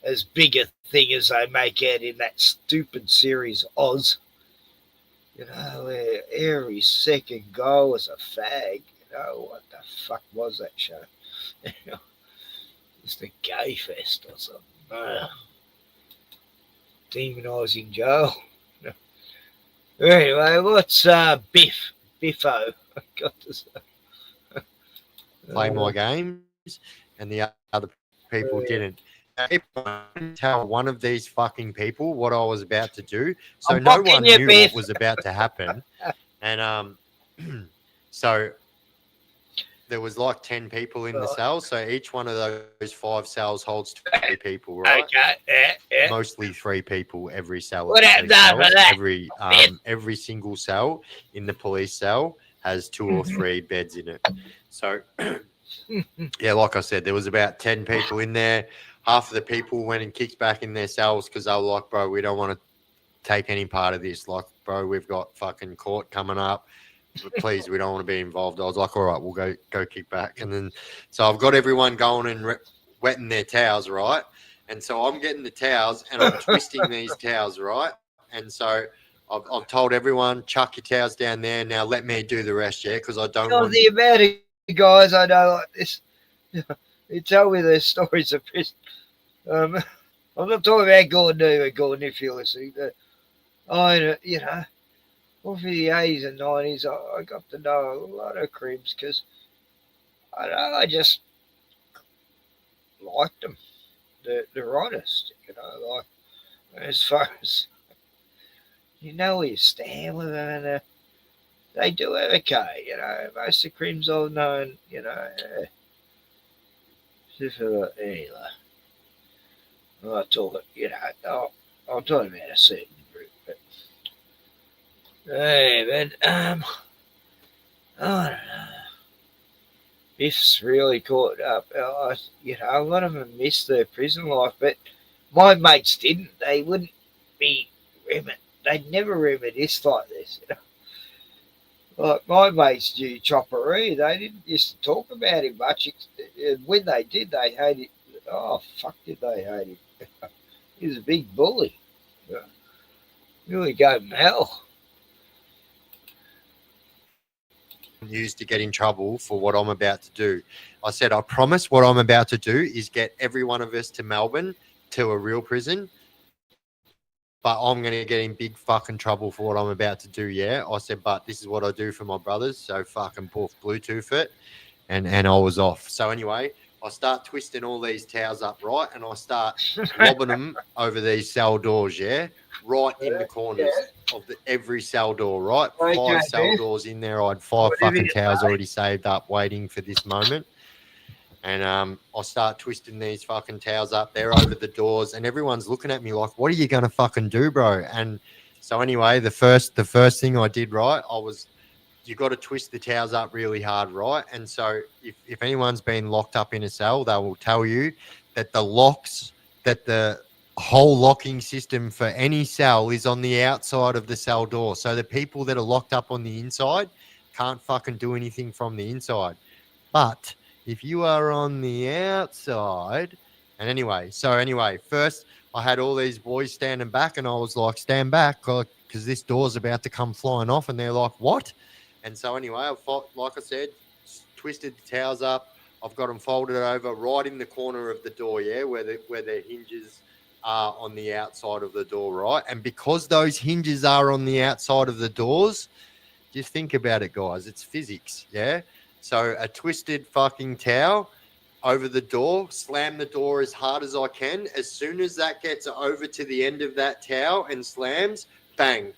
as big a thing as they make out in that stupid series Oz. You know, where every second goal was a fag. You know, what the fuck was that show? It's the gay fest or something. Demonising Joe. Anyway, what's Biffo? I got to say. Play my games, and the other people didn't. I couldn't tell one of these fucking people what I was about to do, so no one knew what was about to happen. And so there was like 10 people in the cell, so each one of those 5 cells holds 20 people, right? Okay, yeah. Mostly 3 people every cell. What happened after that? Every single cell in the police cell has 2 or 3 beds in it. So, yeah, like I said, there was about 10 people in there. Half of the people went and kicked back in their cells because they were like, bro, we don't want to take any part of this. Like, bro, we've got fucking court coming up. But please, we don't want to be involved. I was like, all right, we'll go kick back. And then, so I've got everyone going and wetting their towels, right? And so I'm getting the towels and I'm twisting these towels, right? And so I've told everyone, chuck your towels down there. Now let me do the rest, yeah? Because I don't want... The amount of guys I know like this, you tell me their stories of prison. I'm not talking about Gordon if you're listening. But you know, over the 80s and 90s, I got to know a lot of crims because I just liked them. They're honest, you know, like as far as you know where you stand with them, and they do okay, you know. Most of the crims I've known, you know, anyway. I'm not talking, you know, I'm talking about a certain group, but hey, man, I don't know. Biff's really caught up. You know, a lot of them missed their prison life, but my mates didn't. They wouldn't be they'd never reminisce like this, you know. Like my mates knew Chopperee, they didn't used to talk about him much. And when they did, they hated. Oh fuck, did they hate him? He was a big bully. Really gave him hell. Used to get in trouble for what I'm about to do. I said, I promise what I'm about to do is get every one of us to Melbourne to a real prison, but I'm going to get in big fucking trouble for what I'm about to do, yeah? I said, but this is what I do for my brothers, so fucking Bluetooth it, and I was off. So anyway, I start twisting all these towels up, right? And I start lobbing them over these cell doors, yeah? Right in the corners of every cell door, right? 5 cell doors in there. I had 5 fucking towels already saved up waiting for this moment. And I start twisting these fucking towels up there over the doors, and everyone's looking at me like, what are you going to fucking do, bro? And so anyway, the first thing I did, right, you got to twist the towels up really hard, right? And so if anyone's been locked up in a cell, they will tell you that the locks that the whole locking system for any cell is on the outside of the cell door. So the people that are locked up on the inside can't fucking do anything from the inside. But if you are on the outside, and anyway, first I had all these boys standing back, and I was like, stand back, because this door's about to come flying off. And they're like, what? And so anyway, like I said, twisted the towels up. I've got them folded over right in the corner of the door, yeah, where the hinges are on the outside of the door, right? And because those hinges are on the outside of the doors, just think about it, guys. It's physics, yeah? So a twisted fucking towel over the door, slam the door as hard as I can. As soon as that gets over to the end of that towel and slams, bang.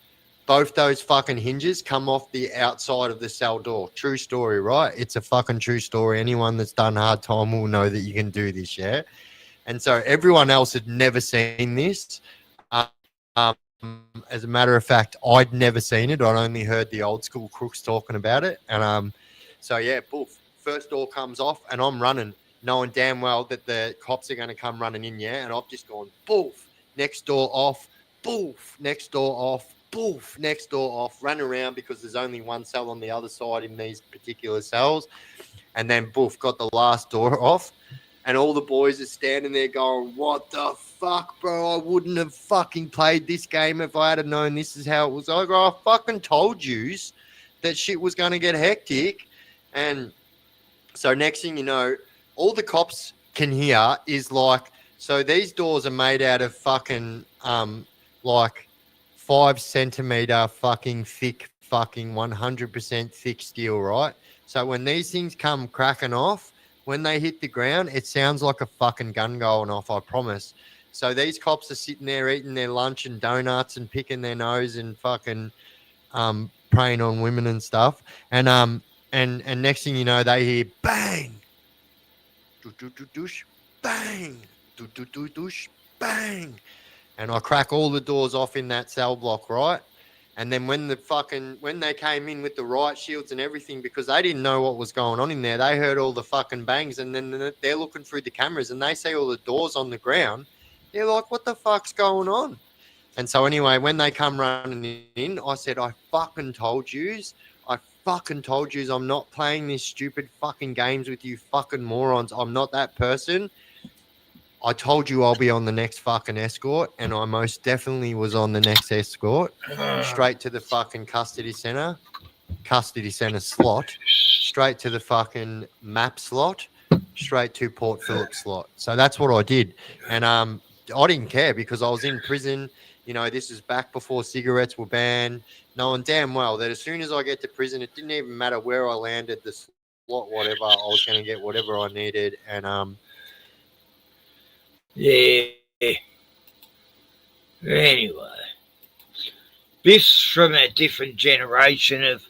Both those fucking hinges come off the outside of the cell door. True story, right? It's a fucking true story. Anyone that's done hard time will know that you can do this, yeah? And so everyone else had never seen this. As a matter of fact, I'd never seen it. I'd only heard the old school crooks talking about it. And so, yeah, poof, first door comes off and I'm running, knowing damn well that the cops are going to come running in, yeah? And I've just gone, poof, next door off, poof, next door off, poof, next door off, run around because there's only one cell on the other side in these particular cells. And then, poof, got the last door off. And all the boys are standing there going, what the fuck, bro? I wouldn't have fucking played this game if I had known this is how it was. I go, I fucking told yous that shit was going to get hectic. And so next thing you know, all the cops can hear is like, so these doors are made out of fucking like 5 centimeter fucking thick, fucking 100% thick steel, right? So when these things come cracking off, when they hit the ground, it sounds like a fucking gun going off, I promise. So these cops are sitting there eating their lunch and donuts and picking their nose and fucking preying on women and stuff. And next thing you know, they hear bang, doosh, bang, doosh, bang. And I crack all the doors off in that cell block, right? And then when they came in with the riot shields and everything, because they didn't know what was going on in there, they heard all the fucking bangs, and then they're looking through the cameras and they see all the doors on the ground. They're like, what the fuck's going on? And so anyway, when they come running in, I said, I fucking told yous I'm not playing this stupid fucking games with you fucking morons. I'm not that person. I told you I'll be on the next fucking escort, and I most definitely was on the next escort, straight to the fucking custody center slot, straight to the fucking map slot, straight to Port Phillip slot. So that's what I did. And I didn't care because I was in prison. You know, this is back before cigarettes were banned, knowing damn well that as soon as I get to prison, it didn't even matter where I landed, the slot, whatever, I was going to get whatever I needed. And yeah. Anyway, this from a different generation of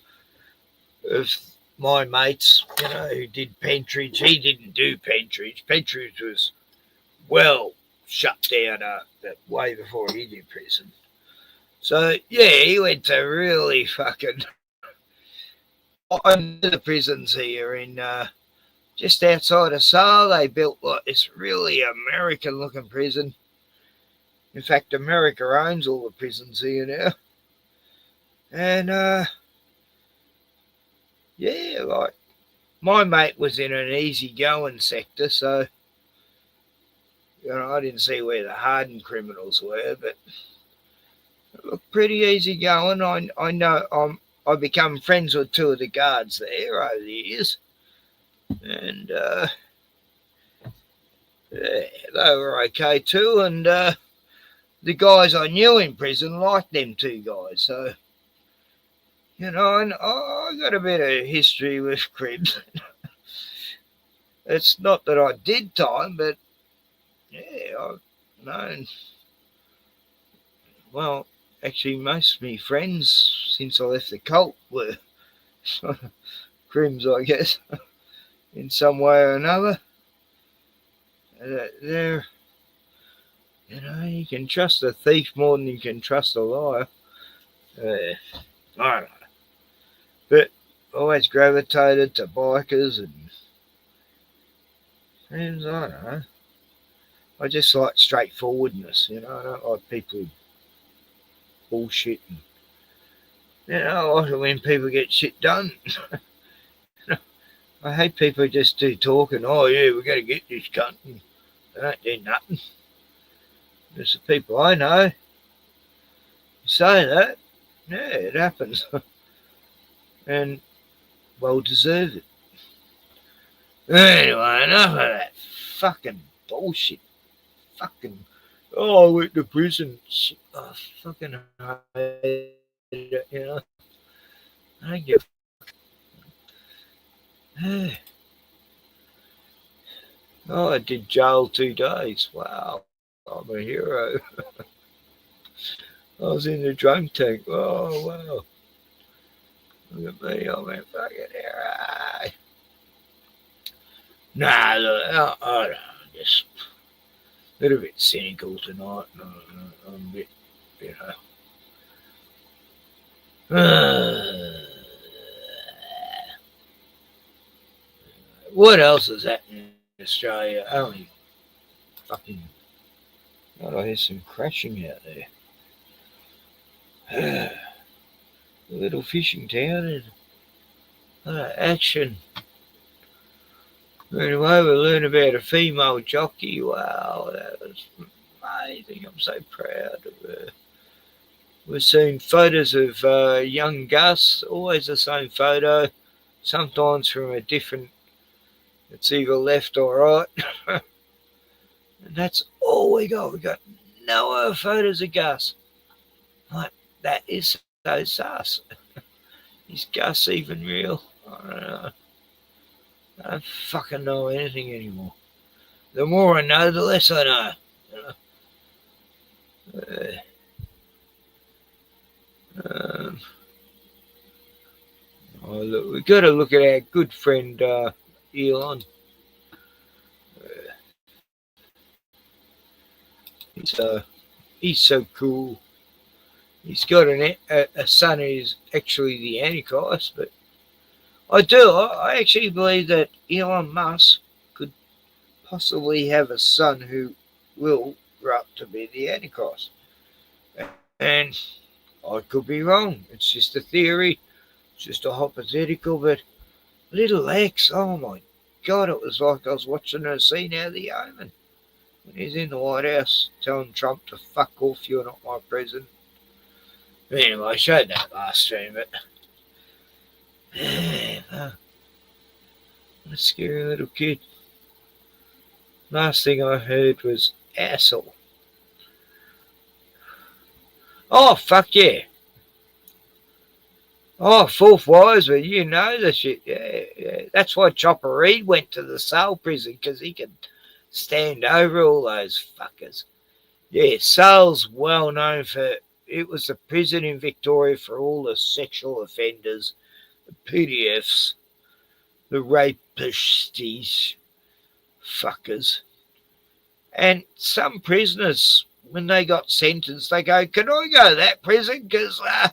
my mates, you know, who did Pentridge. He didn't do Pentridge. Pentridge was well shut down way before he did prison. So, yeah, he went to really fucking under the prisons here in just outside of Sale. They built like this really American-looking prison. In fact, America owns all the prisons here now. And, yeah, like, my mate was in an easy-going sector, so, you know, I didn't see where the hardened criminals were, but it looked pretty easy-going. I know I become friends with 2 of the guards there over the years. And, yeah, they were okay too, and the guys I knew in prison liked them 2 guys, so, you know, and I got a bit of history with cribs. It's not that I did time, but, yeah, I've known, well, actually most of my friends since I left the cult were crims, I guess, in some way or another. They're, you know, you can trust a thief more than you can trust a liar. I don't know. But always gravitated to bikers and friends, I don't know. I just like straightforwardness, you know. I don't like people who bullshit. And, you know, I like when people get shit done. I hate people who just do talking. Oh yeah, we're going to get this cunt. And they don't do nothing. There's the people I know say that. Yeah, it happens, and well deserved. Anyway, enough of that fucking bullshit. Fucking, oh, I went to prison. Shit, I fucking hate it, you know. I don't give a fuck. Oh, I did jail 2 days. Wow, I'm a hero. I was in the drunk tank. Oh, wow. Look at me, I'm a fucking hero. Nah, look, I don't know, just a little bit cynical tonight. I'm a bit, you know. What else is happening in Australia? Only fucking. God, I hear some crashing out there. A little fishing town and action. Anyway, we learned about a female jockey. Wow, that was amazing. I'm so proud of her. We've seen photos of young Gus, always the same photo, sometimes from a different, it's either left or right. And that's all we got. We got no other photos of Gus. Like, that is so sus. Is Gus even real? I don't know. I don't fucking know anything anymore. The more I know, the less I know. Look, we've got to look at our good friend Elon. He's so cool. He's got a son who's actually the Antichrist, but I actually believe that Elon Musk could possibly have a son who will grow up to be the Antichrist. And I could be wrong. It's just a theory. It's just a hypothetical. But little X, oh my God, it was like I was watching a scene out of The Omen. When he's in the White House telling Trump to fuck off, you're not my president. Anyway, I showed that last stream, but what a scary little kid. Last thing I heard was asshole. Oh, fuck yeah. Oh, Fourth Wiseman, you know the shit. Yeah. That's why Chopper Reed went to the Sale prison, because he could stand over all those fuckers. Yeah, Sale's well known for, it was the prison in Victoria for all the sexual offenders, the PDFs, the rapisties, fuckers. And some prisoners, when they got sentenced, they go, can I go to that prison? Because I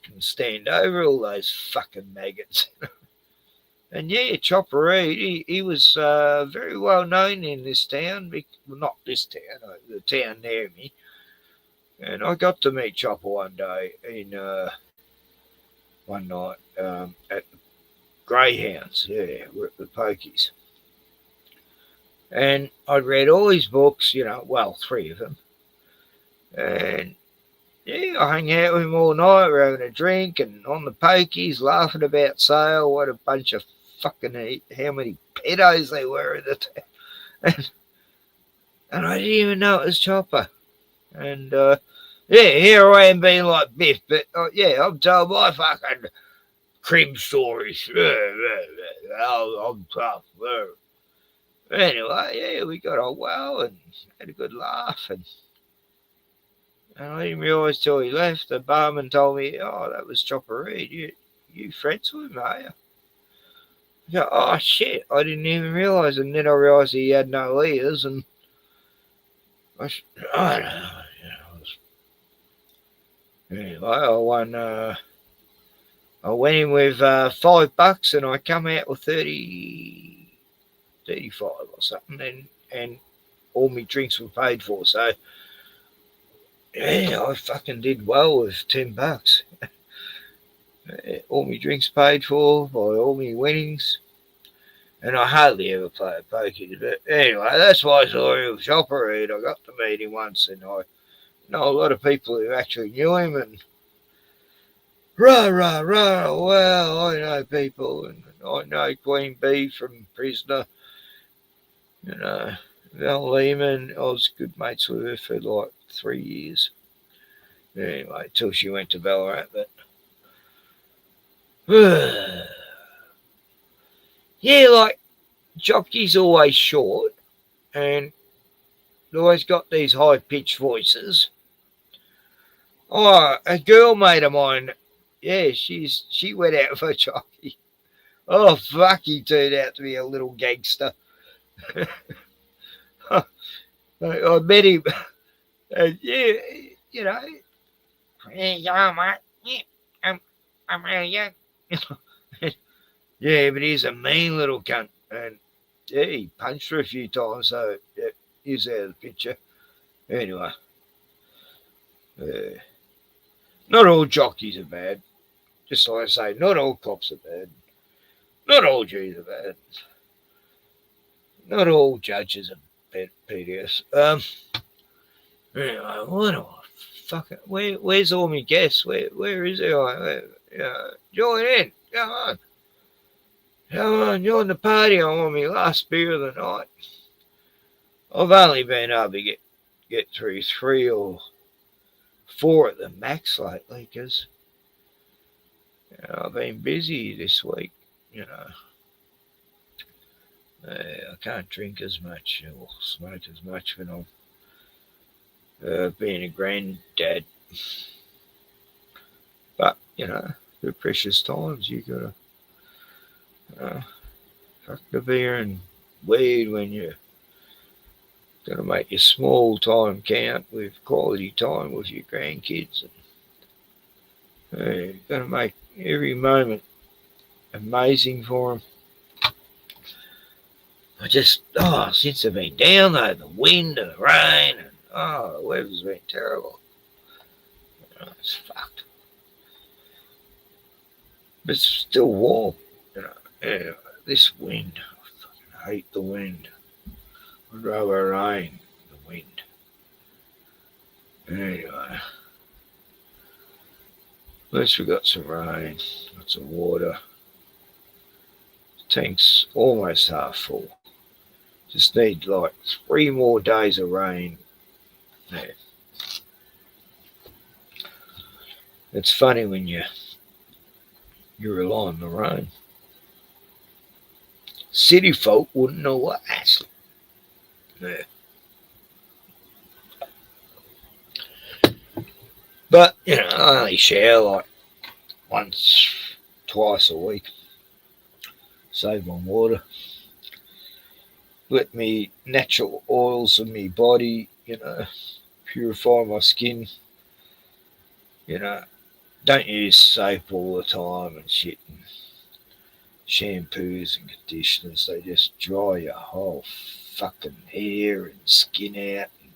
can stand over all those fucking maggots. And yeah, Chopper Reed, he was very well known in this town. Well, not this town, the town near me. And I got to meet Chopper one day one night at the Greyhounds. Yeah, we're at the Pokies. And I'd read all his books, you know, well, 3 of them. And yeah, I hung out with him all night. We're having a drink and on the Pokies, laughing about Sale. What a bunch of fucking, how many pedos they were in the town. And I didn't even know it was Chopper. And yeah, here I am being like Biff, but yeah, I'm telling my fucking crib stories. I'm tough. Anyway, yeah, we got on well and had a good laugh. And I didn't realise till he left, the barman told me, oh, that was Chopper Reed. You friends with him, are you? I go, oh, shit, I didn't even realise. And then I realised he had no ears. And I don't know. Anyway, I went in with $5 and I come out with 35 or something. and all my drinks were paid for. So, yeah, I fucking did well with $10. All my drinks paid for by all my winnings. And I hardly ever play at poker. But anyway, that's why I saw him with Shopperhead. I got to meet him once, and I know a lot of people who actually knew him. And rah, rah, rah, well, I know people. And I know Queen Bee from Prisoner. You know, Val Lehman, I was good mates with her for like 3 years. Anyway, till she went to Ballarat. But yeah, like jockey's always short, and they always got these high pitched voices. Oh, a girl mate of mine, yeah, she went out for a jockey. Oh fuck, he turned out to be a little gangster. I met him, and yeah, you know, yeah, young mate, yeah, I'm really young. Yeah, but he's a mean little cunt, and yeah, he punched her a few times, so yeah, he's out of the picture. Anyway, not all jockeys are bad. Just like I say, not all cops are bad. Not all G's are bad. Not all judges are PDS. Anyway, what do I fucking... Where's all my guests? Where is it? Join in. Come on. Come on, join the party. I want my last beer of the night. I've only been able to get through 3 or 4 at the max lately because I've been busy this week, you know. I can't drink as much or smoke as much when I'm being a granddad. But, you know, the precious times you gotta fuck the beer and weed when you're gonna make your small time count with quality time with your grandkids. And you're gonna make every moment amazing for them. I just, since I've been down though, the wind and the rain, and the weather's been terrible. It's fucked. But it's still warm, you know. Anyway, this wind, I fucking hate the wind. I'd rather rain than wind. Anyway, at least we got some rain, lots of water. The tank's almost half full. Just need like 3 more days of rain. Yeah. It's funny when you rely on the rain. City folk wouldn't know what actually. Yeah. But, you know, I only shower like once, twice a week. Save on water. Let me natural oils in my body, you know, purify my skin. You know, don't use soap all the time and shit and shampoos and conditioners. They just dry your whole fucking hair and skin out and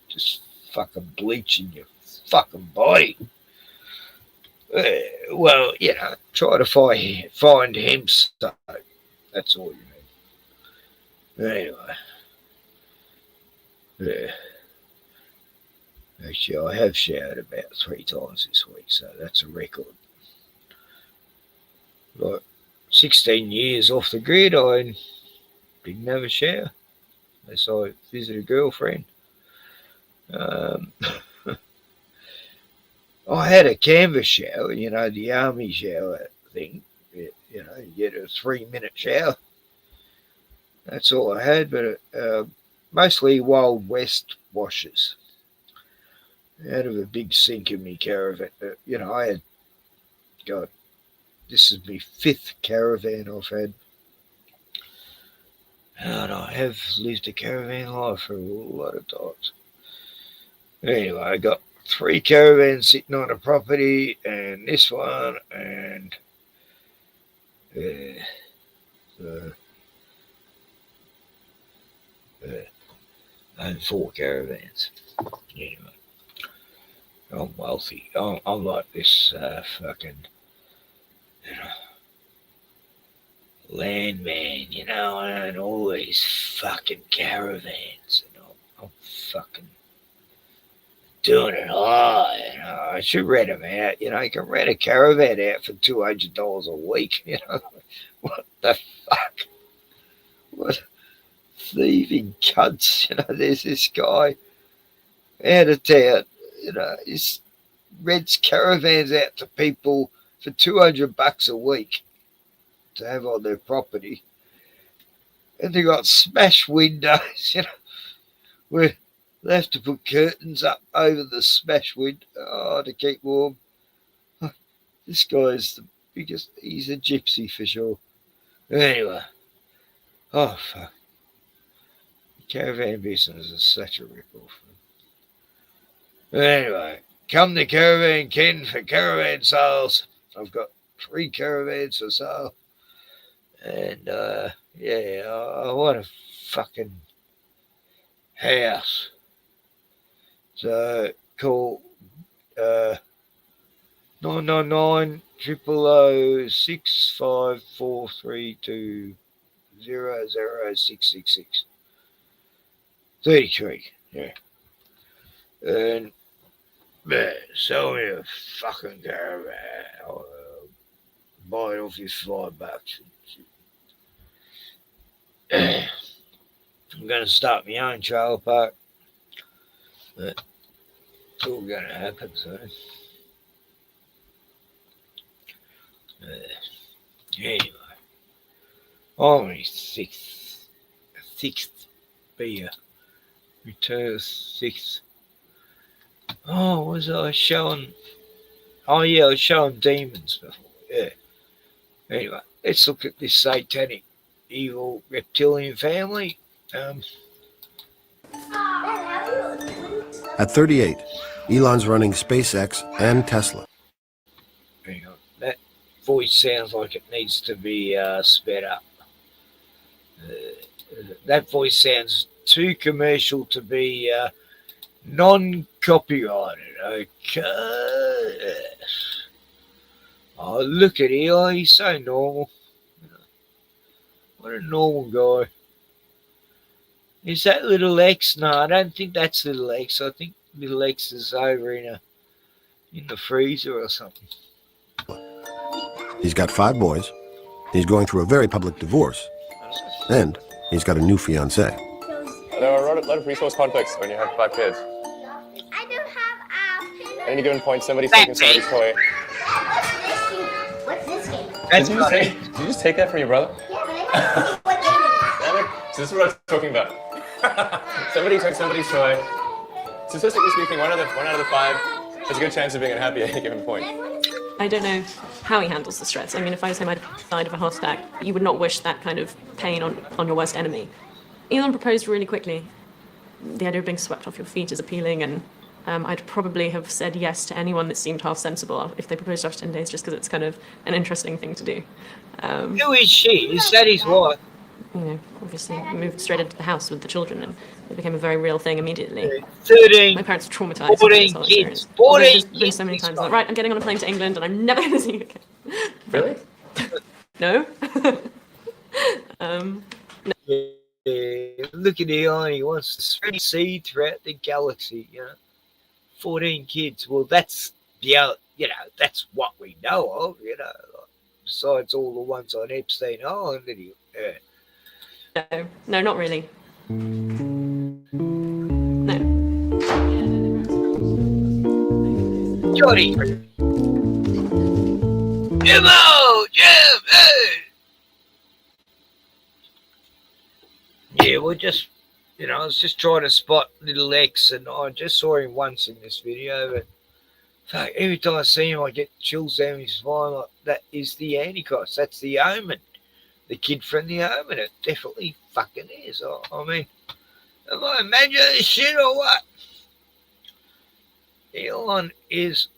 just fucking bleaching your fucking body. Well, you know, try to find hemp soap. That's all you need. Anyway, yeah. Actually, I have showered about 3 times this week, so that's a record. Like 16 years off the grid, I didn't have a shower unless I visit a girlfriend. I had a canvas shower, you know, the army shower thing. You know, you get a 3-minute shower. That's all I had, but mostly Wild West washes out of a big sink in my caravan. You know, I had, God, this is my 5th caravan I've had. And I have lived a caravan life for a lot of times. Anyway, I got 3 caravans sitting on a property, and this one, and and 4 caravans. Anyway, I'm wealthy. I'm like this fucking, you know, landman, you know, and all these fucking caravans, and I'm fucking doing it all. You know, I should rent them out. You know, you can rent a caravan out for $200 a week. You know, what the fuck? What thieving cunts? You know, there's this guy out of town. You know, he rents caravans out to people for $200 a week to have on their property, and they got smashed windows. You know, where they have to put curtains up over the smash window to keep warm. This guy's the biggest. He's a gypsy for sure. Anyway, oh fuck, caravan business is such a rip-off. Anyway, come to Caravan Ken for caravan sales. I've got 3 caravans for sale, and yeah, I want a fucking house. So call 999 000 65432 00666 33. Yeah, and man, sell me a fucking caravan. I'll buy it off you $5. I'm going to start my own trailer park, but it's all going to happen soon. Anyway, only sixth beer. Return 6th. Oh, was I showing? Oh yeah, I was showing demons before. Yeah. Anyway, let's look at this satanic, evil reptilian family. At 38, Elon's running SpaceX and Tesla. Hang on. That voice sounds like it needs to be sped up. That voice sounds too commercial to be non-copyrighted. Okay. Oh, look at Eli. He's so normal. What a normal guy. Is that little X? No, I don't think that's little X. I think little X is over in the freezer or something. He's got 5 boys. He's going through a very public divorce. And he's got a new fiancée. There are a lot of resource conflicts when you have 5 kids. I don't have At any given point, somebody's taking somebody's toy. What's this game? Did you just take that from your brother? Yeah, but I So this is what I was talking about. Somebody took somebody's toy. Statistically speaking, one out of the 5 has a good chance of being unhappy at any given point. I don't know how he handles the stress. I mean, if I was him, I'd died of a heart attack. You would not wish that kind of pain on your worst enemy. Elon proposed really quickly. The idea of being swept off your feet is appealing, and I'd probably have said yes to anyone that seemed half sensible if they proposed after 10 days, just because it's kind of an interesting thing to do. Who is she? Is that his wife? You know, obviously moved straight into the house with the children, and it became a very real thing immediately. 13. My parents were traumatized. 14 kids. 14 There's been so many times like, right, I'm getting on a plane to England, and I'm never going to see you again. Really? No. Yeah, look at Elon. He wants to spread seed throughout the galaxy. You know, 14 kids. Well, that's that's what we know of. You know, besides all the ones on Epstein Island. No, not really. No. Johnny. Jimmo! Jim! Hey! Yeah, we're just, I was just trying to spot little X, and I just saw him once in this video, but fuck, every time I see him, I get chills down my spine. Like, that is the Antichrist. That's the Omen. The kid from the Omen. It definitely fucking is. I mean, am I imagining this shit or what? Elon is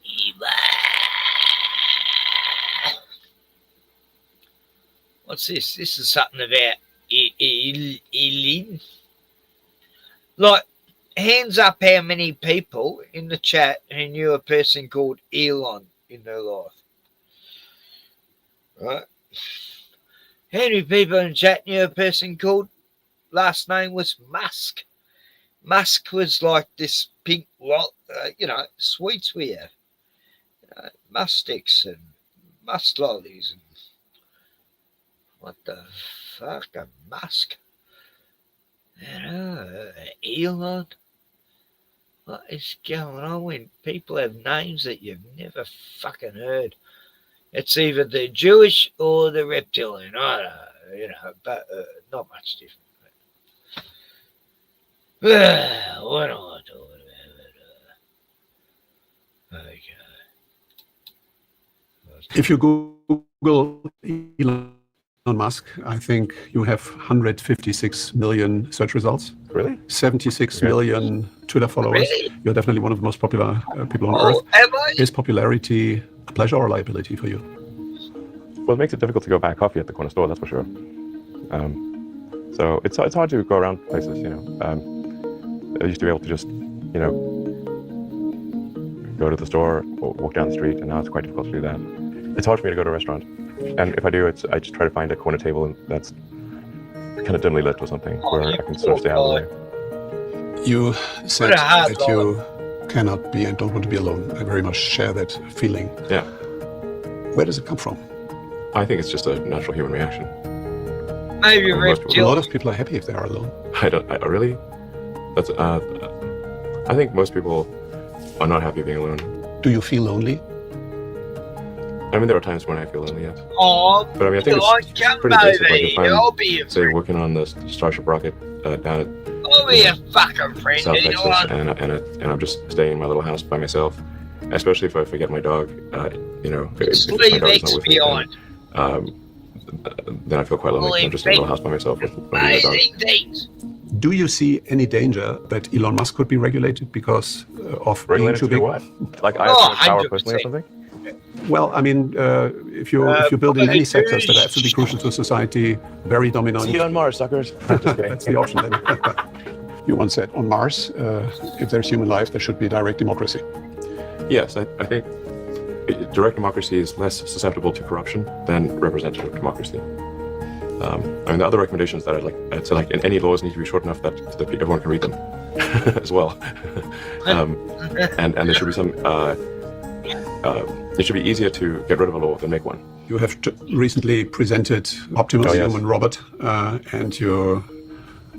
evil. What's this? This is something about Elin. Like, hands up how many people in the chat who knew a person called Elon in their life. Right? How many people in the chat knew a person called, last name was Musk? Musk was like this pink lot, sweets we have. Musk sticks and musk lollies and what the fuck, a Musk? Elon? What is going on when people have names that you've never fucking heard? It's either the Jewish or the reptilian. I don't know, but not much different. What am I talking about? Okay. If you Google Elon Musk, I think you have 156 million search results. Really? 76 million Twitter followers. Really? You're definitely one of the most popular people on Earth. Am I? Is popularity a pleasure or a liability for you? Well, it makes it difficult to go buy a coffee at the corner store, that's for sure. So it's hard to go around places, I used to be able to just, go to the store or walk down the street, and now it's quite difficult to do that. It's hard for me to go to a restaurant, and if I do, I just try to find a corner table that's kind of dimly lit or something where I can sort of stay out of the way. You said that you cannot be and don't want to be alone. I very much share that feeling. Yeah. Where does it come from? I think it's just a natural human reaction. Maybe a lot of people are happy if they are alone. I really? That's I think most people are not happy being alone. Do you feel lonely? I mean, there are times when I feel lonely, yes. Oh, but I mean, I think it's pretty basic. Like if I'm, say, working on the Starship rocket down at I'll be a fucking friend, South Texas, and I'm just staying in my little house by myself, especially if I forget my dog, if my dog's not with me, then I feel quite lonely. I'm just in a little house by myself with my dog. Do you see any danger that Elon Musk could be regulated because of being too big? What? Like I have too much power personally or something? Well, I mean, if you build in any sectors that are absolutely crucial to society, very dominant. See you on Mars, suckers. That's the option then. You once said on Mars, if there's human life, there should be direct democracy. Yes, I think direct democracy is less susceptible to corruption than representative democracy. I mean, the other recommendations that I'd say, like, any laws need to be short enough that everyone can read them as well. And there should be some. It should be easier to get rid of a law than make one. You have recently presented Optimus, human robot, and you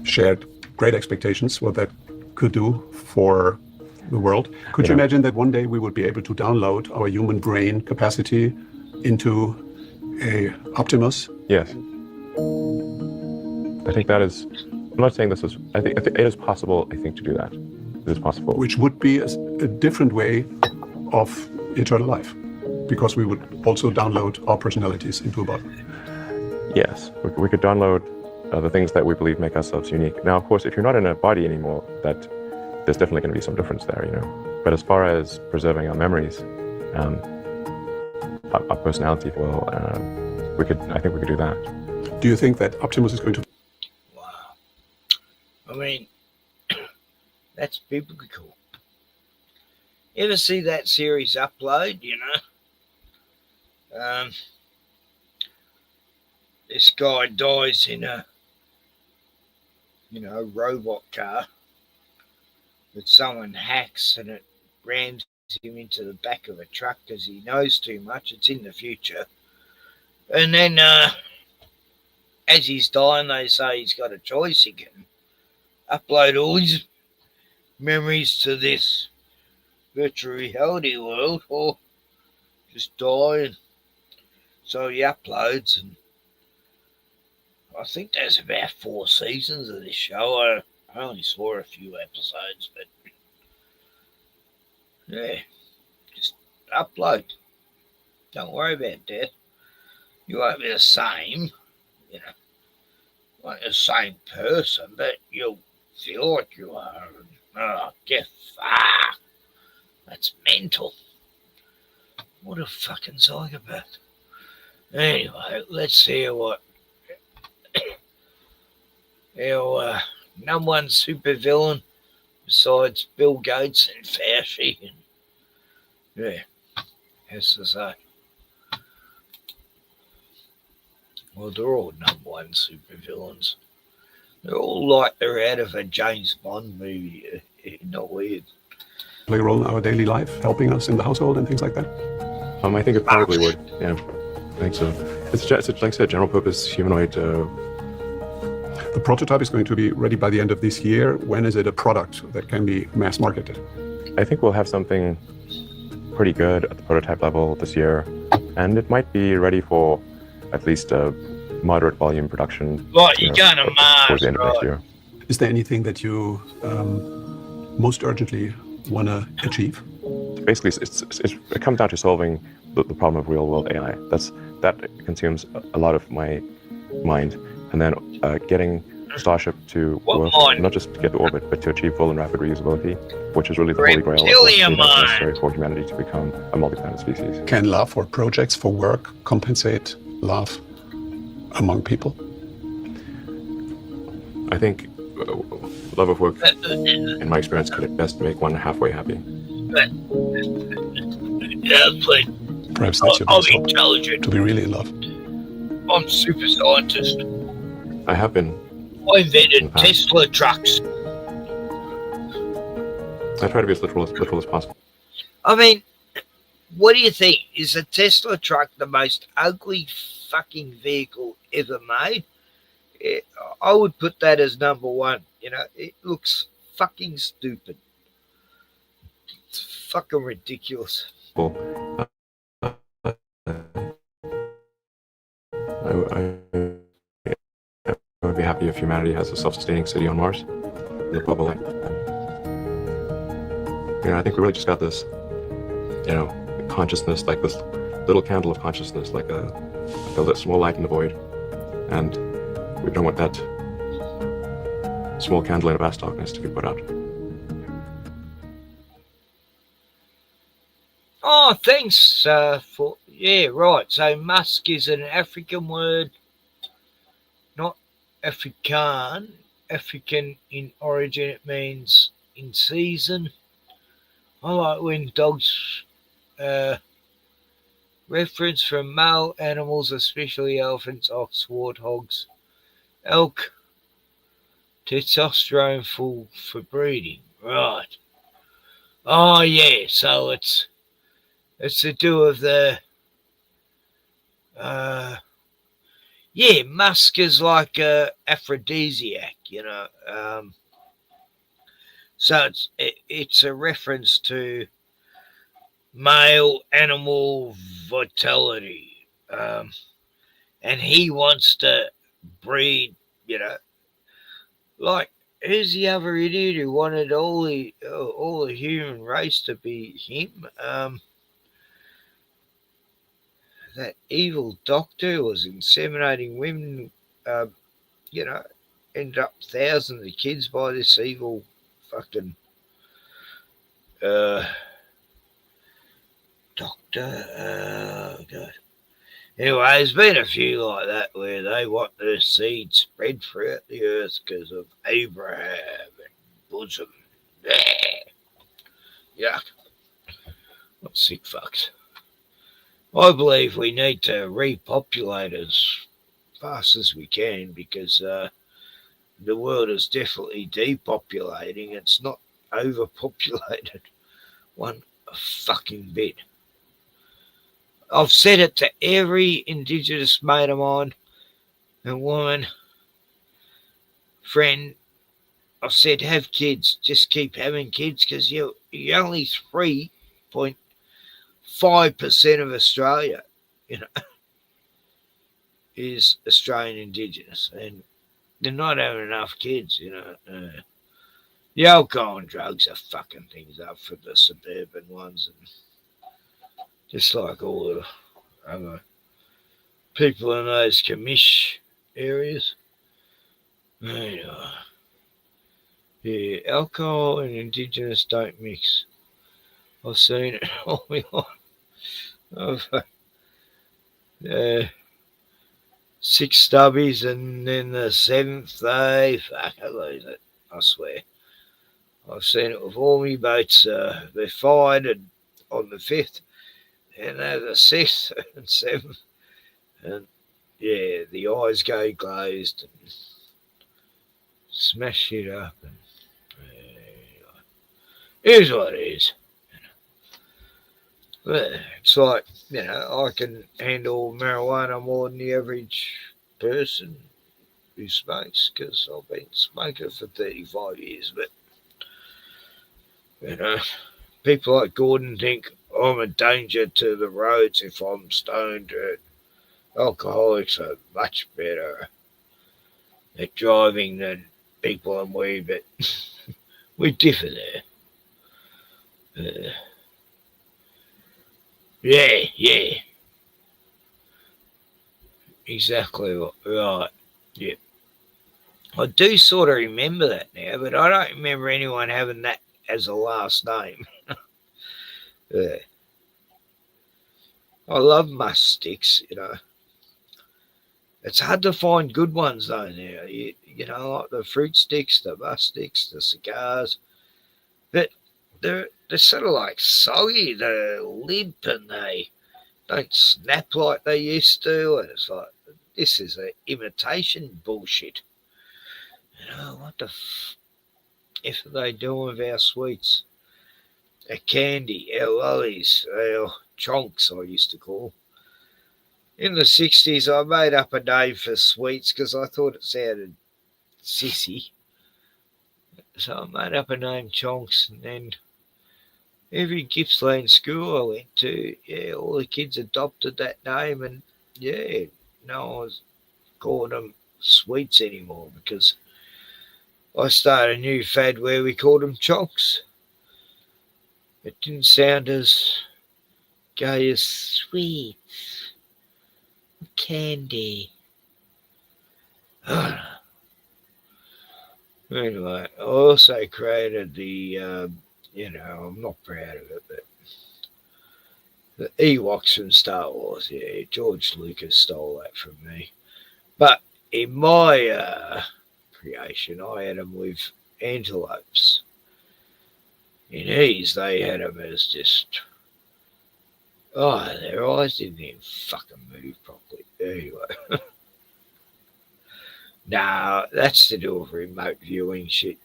shared great expectations what that could do for the world. Could you imagine that one day we would be able to download our human brain capacity into a Optimus? Yes. I think that is. I'm not saying this is. I think it is possible. I think to do that. It is possible. Which would be a different way of eternal life, because we would also download our personalities into a body. Yes, we could download the things that we believe make ourselves unique. Now, of course, if you're not in a body anymore, there's definitely going to be some difference there, But as far as preserving our memories, our personality, well, I think we could do that. Do you think that Optimus is going to? Wow. I mean, that's biblical. You ever see that series Upload, this guy dies in a robot car that someone hacks, and it rams him into the back of a truck because he knows too much. It's in the future. And then as he's dying, they say he's got a choice. He can upload all his memories to this virtual reality world or just die. And so he uploads, and I think there's about 4 seasons of this show. I only saw a few episodes, but yeah, just upload. Don't worry about death. You won't be the same, not the same person, but you'll feel like you are. Oh, get fucked. That's mental. What a fucking psychopath. Anyway, let's hear what our number one supervillain besides Bill Gates and Fauci. And, yeah, as to say. Well, they're all number one supervillains. They're all like they're out of a James Bond movie. Not weird. Play a role in our daily life, helping us in the household and things like that? I think it probably would. Yeah, I think so. It's just, like I said, general purpose humanoid. The prototype is going to be ready by the end of this year. When is it a product that can be mass marketed? I think we'll have something pretty good at the prototype level this year, and it might be ready for at least a moderate volume production. Right, you're going to Mars, towards the end of next year. Is there anything that you most urgently want to achieve? Basically, it comes down to solving the problem of real-world AI. That consumes a lot of my mind, and then getting Starship to work, not just to get to orbit, but to achieve full and rapid reusability, which is really the holy grail of what's necessary for humanity to become a multi-planet species. Can love for projects, for work, compensate love among people? I think love of work, in my experience, could at best make one halfway happy. Yeah, but Perhaps that's your I'm best hope, intelligent. to be really in love. I'm a super scientist. I have been. I invented Tesla trucks. I try to be as literal as possible. I mean, what do you think? Is a Tesla truck the most ugly fucking vehicle ever made? I would put that as number one. You know, it looks fucking stupid. It's fucking ridiculous. I would be happy if humanity has a self-sustaining city on Mars. The bubble light. I think we really just got this, consciousness, like this little candle of consciousness, like a small light in the void. And we don't want that small candle in a vast darkness to be put out. Oh, thanks for... Yeah, right. So musk is an African word, not Afrikaan. African in origin, it means in season. I like when dogs reference from male animals, especially elephants, ox, warthogs, elk, testosterone full for breeding. Right. Oh, yeah. So it's to do with the... yeah, musk is like a aphrodisiac, so it's a reference to male animal vitality, and he wants to breed, like who's the other idiot who wanted all the human race to be him? That evil doctor was inseminating women, ended up thousands of kids by this evil fucking doctor. God. Anyway, there's been a few like that where they want their seed spread throughout the earth because of Abraham and bosom. Yuck. What sick fucks. I believe we need to repopulate as fast as we can because the world is definitely depopulating. It's not overpopulated one fucking bit. I've said it to every Indigenous mate of mine and woman, friend. I've said, have kids. Just keep having kids because you're only 3.5% of Australia, is Australian Indigenous, and they're not having enough kids, The alcohol and drugs are fucking things up for the suburban ones, and just like all the other people in those commish areas. Anyway, yeah, alcohol and Indigenous don't mix. I've seen it all my life. Six stubbies and then the seventh day, fuck, I lose it. I swear. I've seen it with all my mates. They're fired on the 5th, and they're the 6th and 7th. And yeah, the eyes go glazed and smash shit up. And here's what it is. It's like, I can handle marijuana more than the average person who smokes because I've been smoking for 35 years. But, people like Gordon think I'm a danger to the roads if I'm stoned. Alcoholics are much better at driving than people and we, but we differ there. Yeah. Exactly right. Yeah. I do sort of remember that now, but I don't remember anyone having that as a last name. Yeah. I love musk sticks, It's hard to find good ones though now. Like the fruit sticks, the musk sticks, the cigars. But they're sort of like soggy, they're limp and they don't snap like they used to. And it's like, this is an imitation bullshit. What the if they doing with our sweets? Our candy, our lollies, our chonks, I used to call. In the 60s, I made up a name for sweets because I thought it sounded sissy. So I made up a name, chonks, and then every Gippsland school I went to, all the kids adopted that name, and no one was calling them sweets anymore because I started a new fad where we called them chonks. It didn't sound as gay as sweets, candy. Anyway, I also created the, I'm not proud of it, but the Ewoks from Star Wars. Yeah, George Lucas stole that from me. But in my creation, I had them with antelopes. In his, they had them as just, their eyes didn't even fucking move properly. Anyway. Nah, that's to do with remote viewing shit.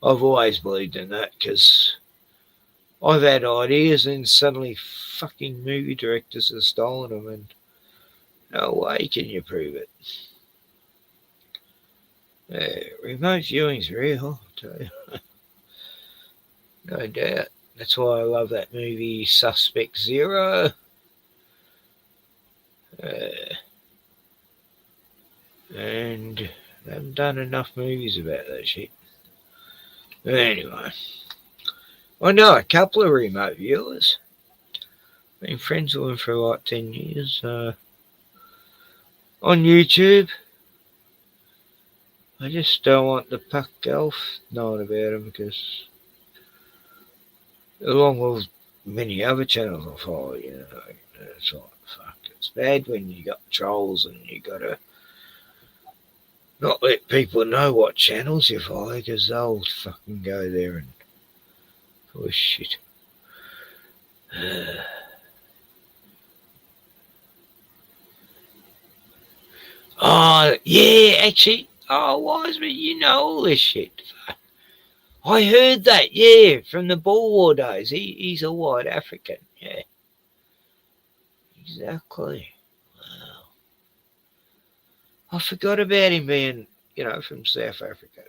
I've always believed in that because I've had ideas and suddenly fucking movie directors have stolen them and no way can you prove it. Remote viewing's real, I'll tell you. No doubt. That's why I love that movie Suspect Zero. And they haven't done enough movies about that shit. Anyway, I know a couple of remote viewers. Been friends with them for like 10 years. On YouTube. I just don't want the puck golf knowing about them because, along with many other channels I follow, it's like, fuck, it's bad when you got trolls and you got to not let people know what channels you follow because they'll fucking go there and push shit. Yeah, actually. Wiseman, you know all this shit. I heard that, from the Boer War days. He's a white African, Exactly. Wow. I forgot about him being, from South Africa,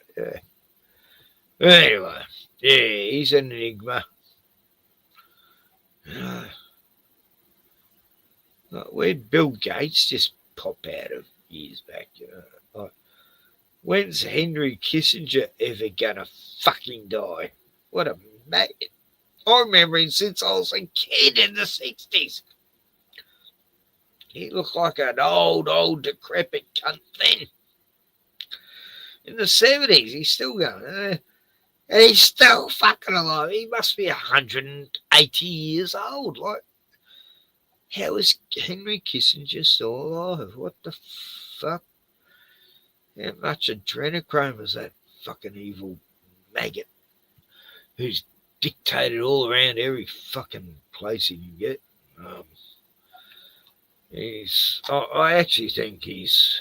Anyway, he's an enigma. Where'd Bill Gates just pop out of years back, when's Henry Kissinger ever gonna fucking die? What a maggot. I remember him since I was a kid in the 60s. He looked like an old, decrepit cunt then. In the 70s, he's still going. And he's still fucking alive. He must be 180 years old. Like, how is Henry Kissinger still alive? What the fuck? How much adrenochrome is that fucking evil maggot who's dictated all around every fucking place he can get. I actually think he's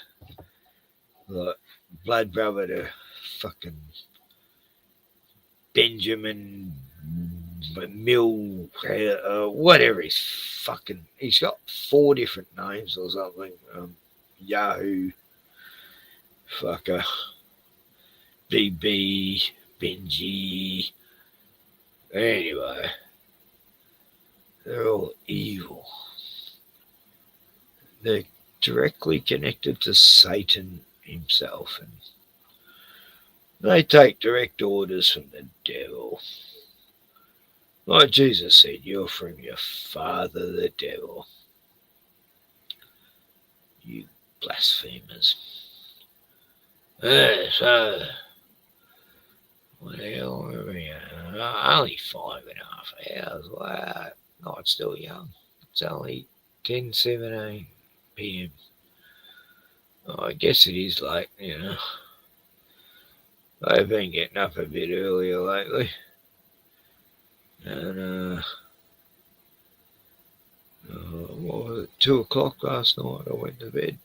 like blood brother to fucking Benjamin Mill, whatever he's got 4 different names or something. Yahoo, fucker, BB, Benji. Anyway, they're all evil. They're directly connected to Satan himself, and they take direct orders from the devil. Like Jesus said, you're from your father, the devil. You blasphemers. So, what the hell are we at? Only 5.5 hours. Wow, no, it's still young. It's only 10:17 p.m. Oh, I guess it is late, you know. I've been getting up a bit earlier lately. And, what was it, 2 o'clock last night I went to bed.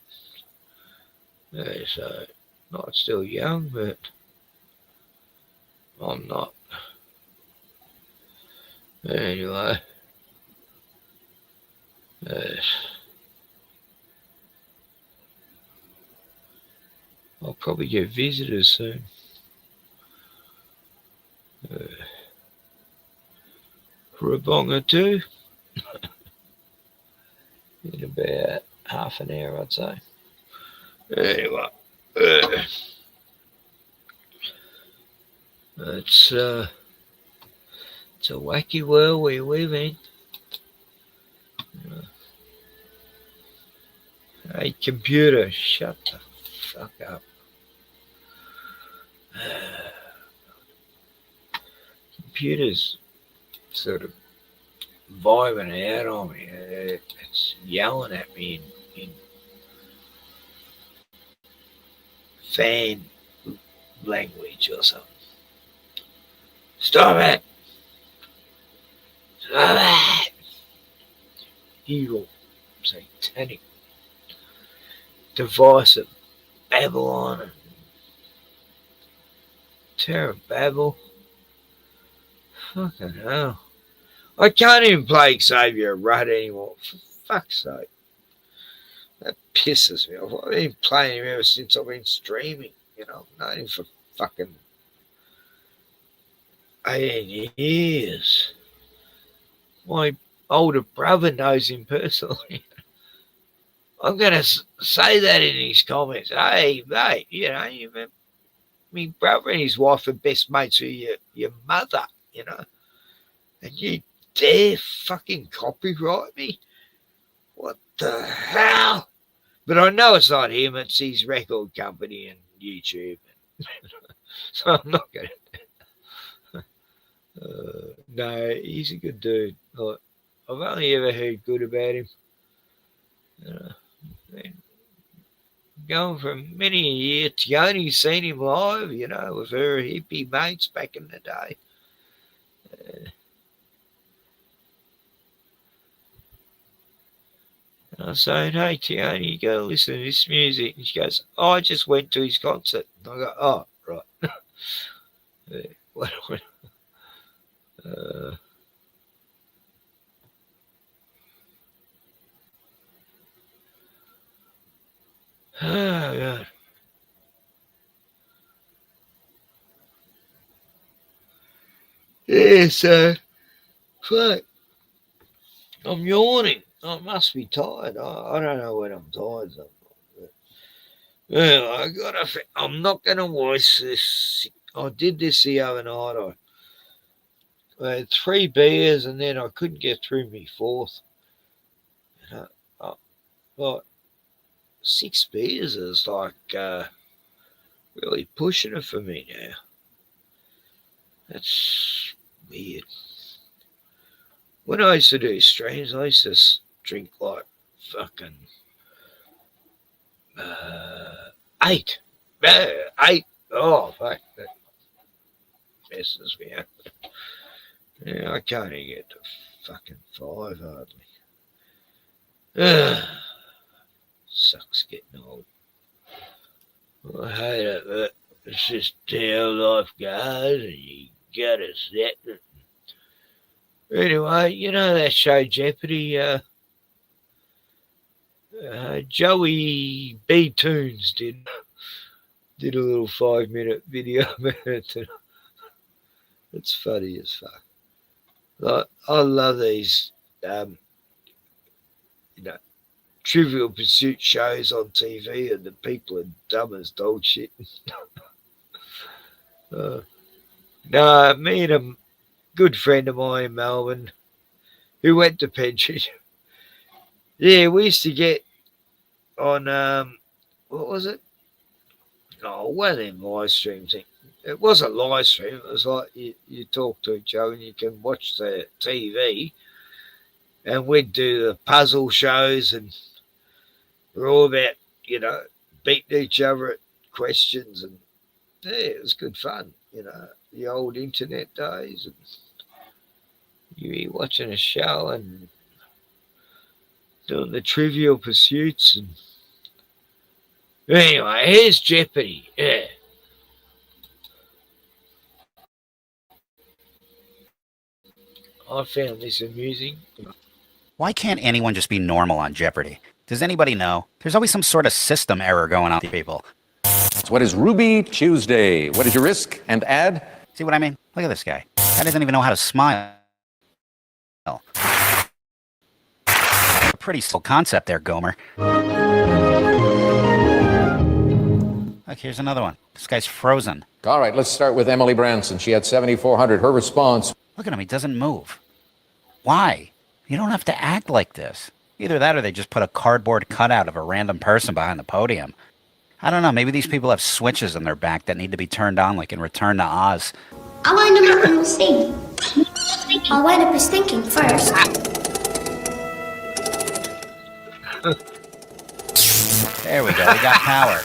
So, not still young, but I'm not. Anyway, I'll probably get visitors soon. For a bong or two. In about half an hour, I'd say. Anyway, it's a wacky world we live in. Hey, computer, shut the fuck up. Computer's sort of vibing out on me. It's yelling at me in fan language or something. Stop it! Stop it! Evil, satanic device of Babylon and Terror Babel. Fucking hell. I can't even play Xavier Rudd anymore, for fuck's sake. That pisses me off. I've been playing him ever since I've been streaming, you know. I've known him for fucking 18 years. My older brother knows him personally. I'm going to say that in his comments. Hey, mate, you know, my brother and his wife are best mates with your mother, you know. And you dare fucking copyright me? What the hell? But I know it's not him, it's his record company and YouTube. So I'm not going to. No, he's a good dude. Like, I've only ever heard good about him. Going from many a year, Tioni's seen him live, you know, with her hippie mates back in the day. And I was saying, hey, Tioni, you got to listen to this music. And she goes, oh, I just went to his concert. And I go, oh, right. Oh, God. Yeah, so, fuck. I'm yawning. I must be tired. I don't know when I'm tired. Well, I'm not going to waste this. I did this the other night. I had 3 beers and then I couldn't get through my 4th. Like 6 beers is like really pushing it for me now. That's weird. When I used to do streams, I used to drink like fucking 8. 8. Oh, fuck. messes me up. Yeah, I can't even get to fucking 5 hardly. Sucks getting old. I hate it, but it's just how life goes, and you gotta accept it. Anyway, you know that show Jeopardy? Joey B. Toons did a little 5-minute video about it. It's funny as fuck. Like, I love these, Trivial Pursuit shows on TV, and the people are dumb as dog shit. No, me and a good friend of mine in Melbourne who went to pension. Yeah, we used to get on, what was it? Oh, one of them live stream things. It wasn't live stream. It was like you talk to each other and you can watch the TV. And we'd do the puzzle shows, and we're all about, beating each other at questions. And yeah, it was good fun, the old internet days. And you be watching a show and doing the Trivial Pursuits. And anyway, here's Jeopardy. Yeah. I found this amusing. Why can't anyone just be normal on Jeopardy? Does anybody know? There's always some sort of system error going on with people. What is Ruby Tuesday? What is your risk and add? See what I mean? Look at this guy. Guy doesn't even know how to smile. A pretty still concept there, Gomer. Look, here's another one. This guy's frozen. All right, let's start with Emily Branson. She had 7,400. Her response. Look at him. He doesn't move. Why? You don't have to act like this. Either that or they just put a cardboard cutout of a random person behind the podium. I don't know. Maybe these people have switches in their back that need to be turned on, like in Return to Oz. I wind up in the sea. I'll wind up as thinking first. There we go. We got power.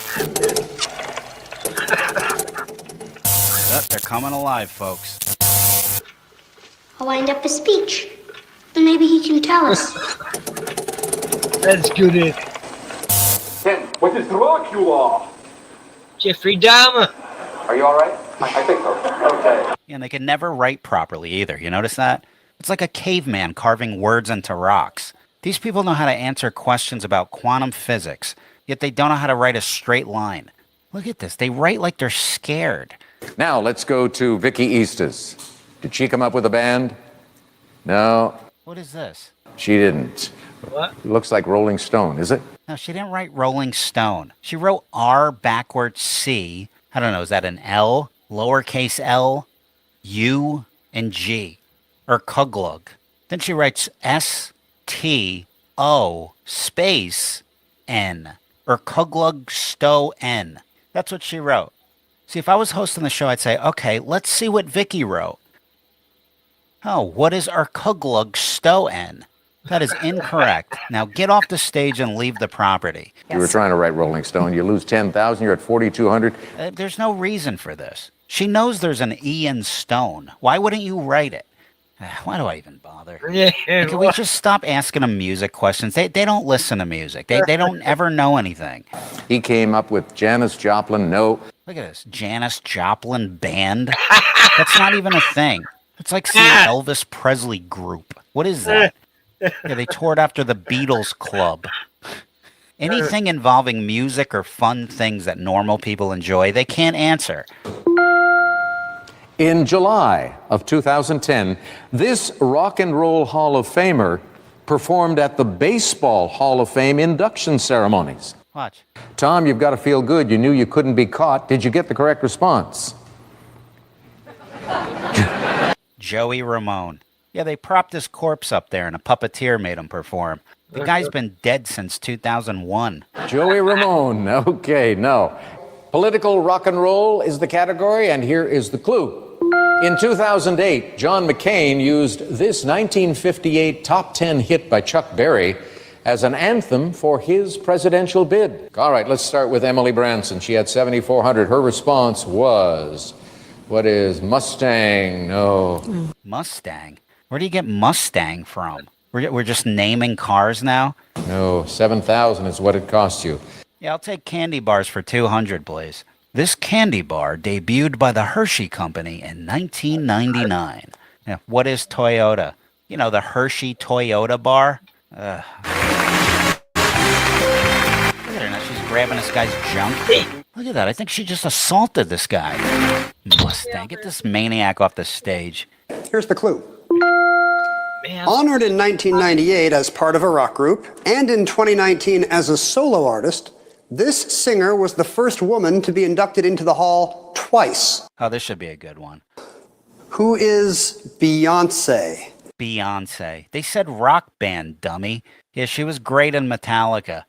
Oh, they're coming alive, folks. I'll wind up a speech. And maybe he can tell us. That's good. Ken, what is Dracula? Jeffrey Dahmer. Are you all right? I think so. Okay. Yeah, and they can never write properly either. You notice that? It's like a caveman carving words into rocks. These people know how to answer questions about quantum physics, yet they don't know how to write a straight line. Look at this. They write like they're scared. Now let's go to Vicky Eastes. Did she come up with a band? No. What is this? She didn't. What? Looks like Rolling Stone, is it? No, she didn't write Rolling Stone. She wrote R backwards C. I don't know, is that an L? Lowercase l, U, and G. Or Kuglug. Then she writes S-T-O space N. Or Kuglug Stow N. That's what she wrote. See, if I was hosting the show, I'd say, okay, let's see what Vicky wrote. Oh, what is Kuglug Stow N? That is incorrect. Now get off the stage and leave the property. You were trying to write Rolling Stone. You lose 10,000. You're at 4,200. There's no reason for this. She knows there's an E in stone. Why wouldn't you write it? Why do I even bother? Can we just stop asking them music questions? They don't listen to music. They don't ever know anything. He came up with Janis Joplin. No. Look at this. Janis Joplin Band? That's not even a thing. It's like seeing Elvis Presley Group. What is that? Yeah, they toured after the Beatles Club. Anything involving music or fun things that normal people enjoy, they can't answer. In July of 2010, this Rock and Roll Hall of Famer performed at the Baseball Hall of Fame induction ceremonies. Watch. Tom, you've got to feel good. You knew you couldn't be caught. Did you get the correct response? Joey Ramone. Yeah, they propped his corpse up there and a puppeteer made him perform. The guy's been dead since 2001. Joey Ramone. Okay, no. Political rock and roll is the category, and here is the clue. In 2008, John McCain used this 1958 top 10 hit by Chuck Berry as an anthem for his presidential bid. All right, let's start with Emily Branson. She had 7,400. Her response was What is Mustang? No. Mustang? Where do you get Mustang from? We're just naming cars now? No, 7,000 is what it cost you. Yeah, I'll take candy bars for 200, please. This candy bar debuted by the Hershey Company in 1999. Yeah, what is Toyota? You know, the Hershey Toyota bar? Look at her now, she's grabbing this guy's junk. Look at that, I think she just assaulted this guy. Mustang, get this maniac off the stage. Here's the clue. Honored in 1998 as part of a rock group, and in 2019 as a solo artist, this singer was the first woman to be inducted into the hall twice. Oh, this should be a good one. Who is Beyonce? Beyonce. They said rock band, dummy. Yeah, she was great in Metallica.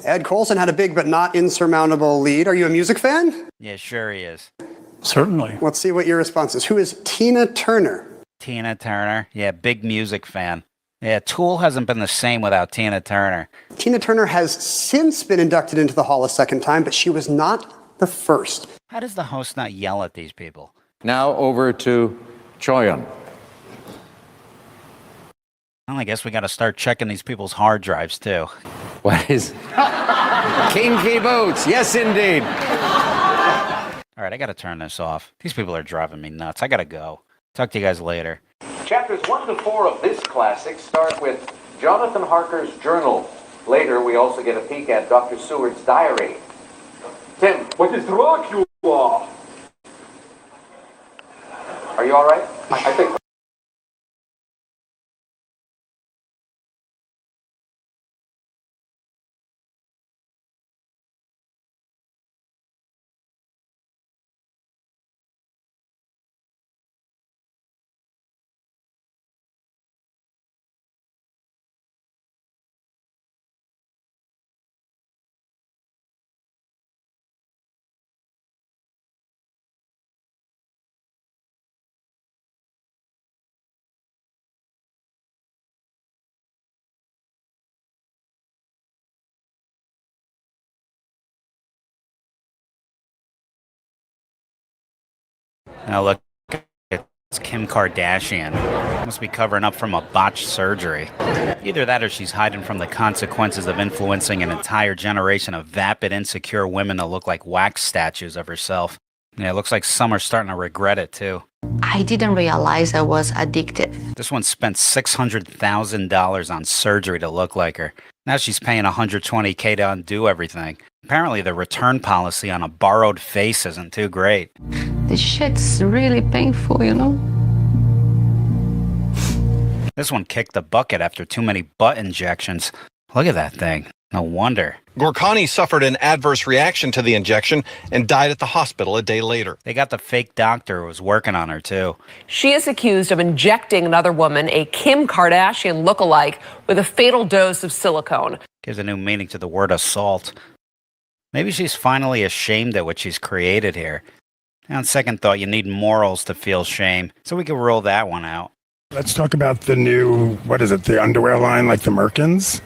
Ed Colson had a big but not insurmountable lead. Are you a music fan? Yeah, sure he is. Certainly. Let's see what your response is. Who is Tina Turner? Tina Turner. Yeah, big music fan. Yeah, Tool hasn't been the same without Tina Turner. Tina Turner has since been inducted into the hall a second time, but she was not the first. How does the host not yell at these people? Now over to Choyan. Well, I guess we got to start checking these people's hard drives, too. What is... Kinky boots. Yes, indeed. All right, I got to turn this off. These people are driving me nuts. I got to go. Talk to you guys later. Chapters 1 to 4 of this classic start with Jonathan Harker's journal. Later, we also get a peek at Dr. Seward's diary. Tim. What is Dracula? Are you all right? I think... Now look, it's Kim Kardashian. Must be covering up from a botched surgery. Either that or she's hiding from the consequences of influencing an entire generation of vapid, insecure women to look like wax statues of herself. Yeah, it looks like some are starting to regret it, too. I didn't realize I was addicted. This one spent $600,000 on surgery to look like her. Now she's paying $120K to undo everything. Apparently the return policy on a borrowed face isn't too great. This shit's really painful, you know? This one kicked the bucket after too many butt injections. Look at that thing. No wonder. Gorkani suffered an adverse reaction to the injection and died at the hospital a day later. They got the fake doctor who was working on her, too. She is accused of injecting another woman, a Kim Kardashian lookalike, with a fatal dose of silicone. Gives a new meaning to the word assault. Maybe she's finally ashamed at what she's created here. On second thought, you need morals to feel shame, so we can rule that one out. Let's talk about the new, the underwear line, like the Merkins?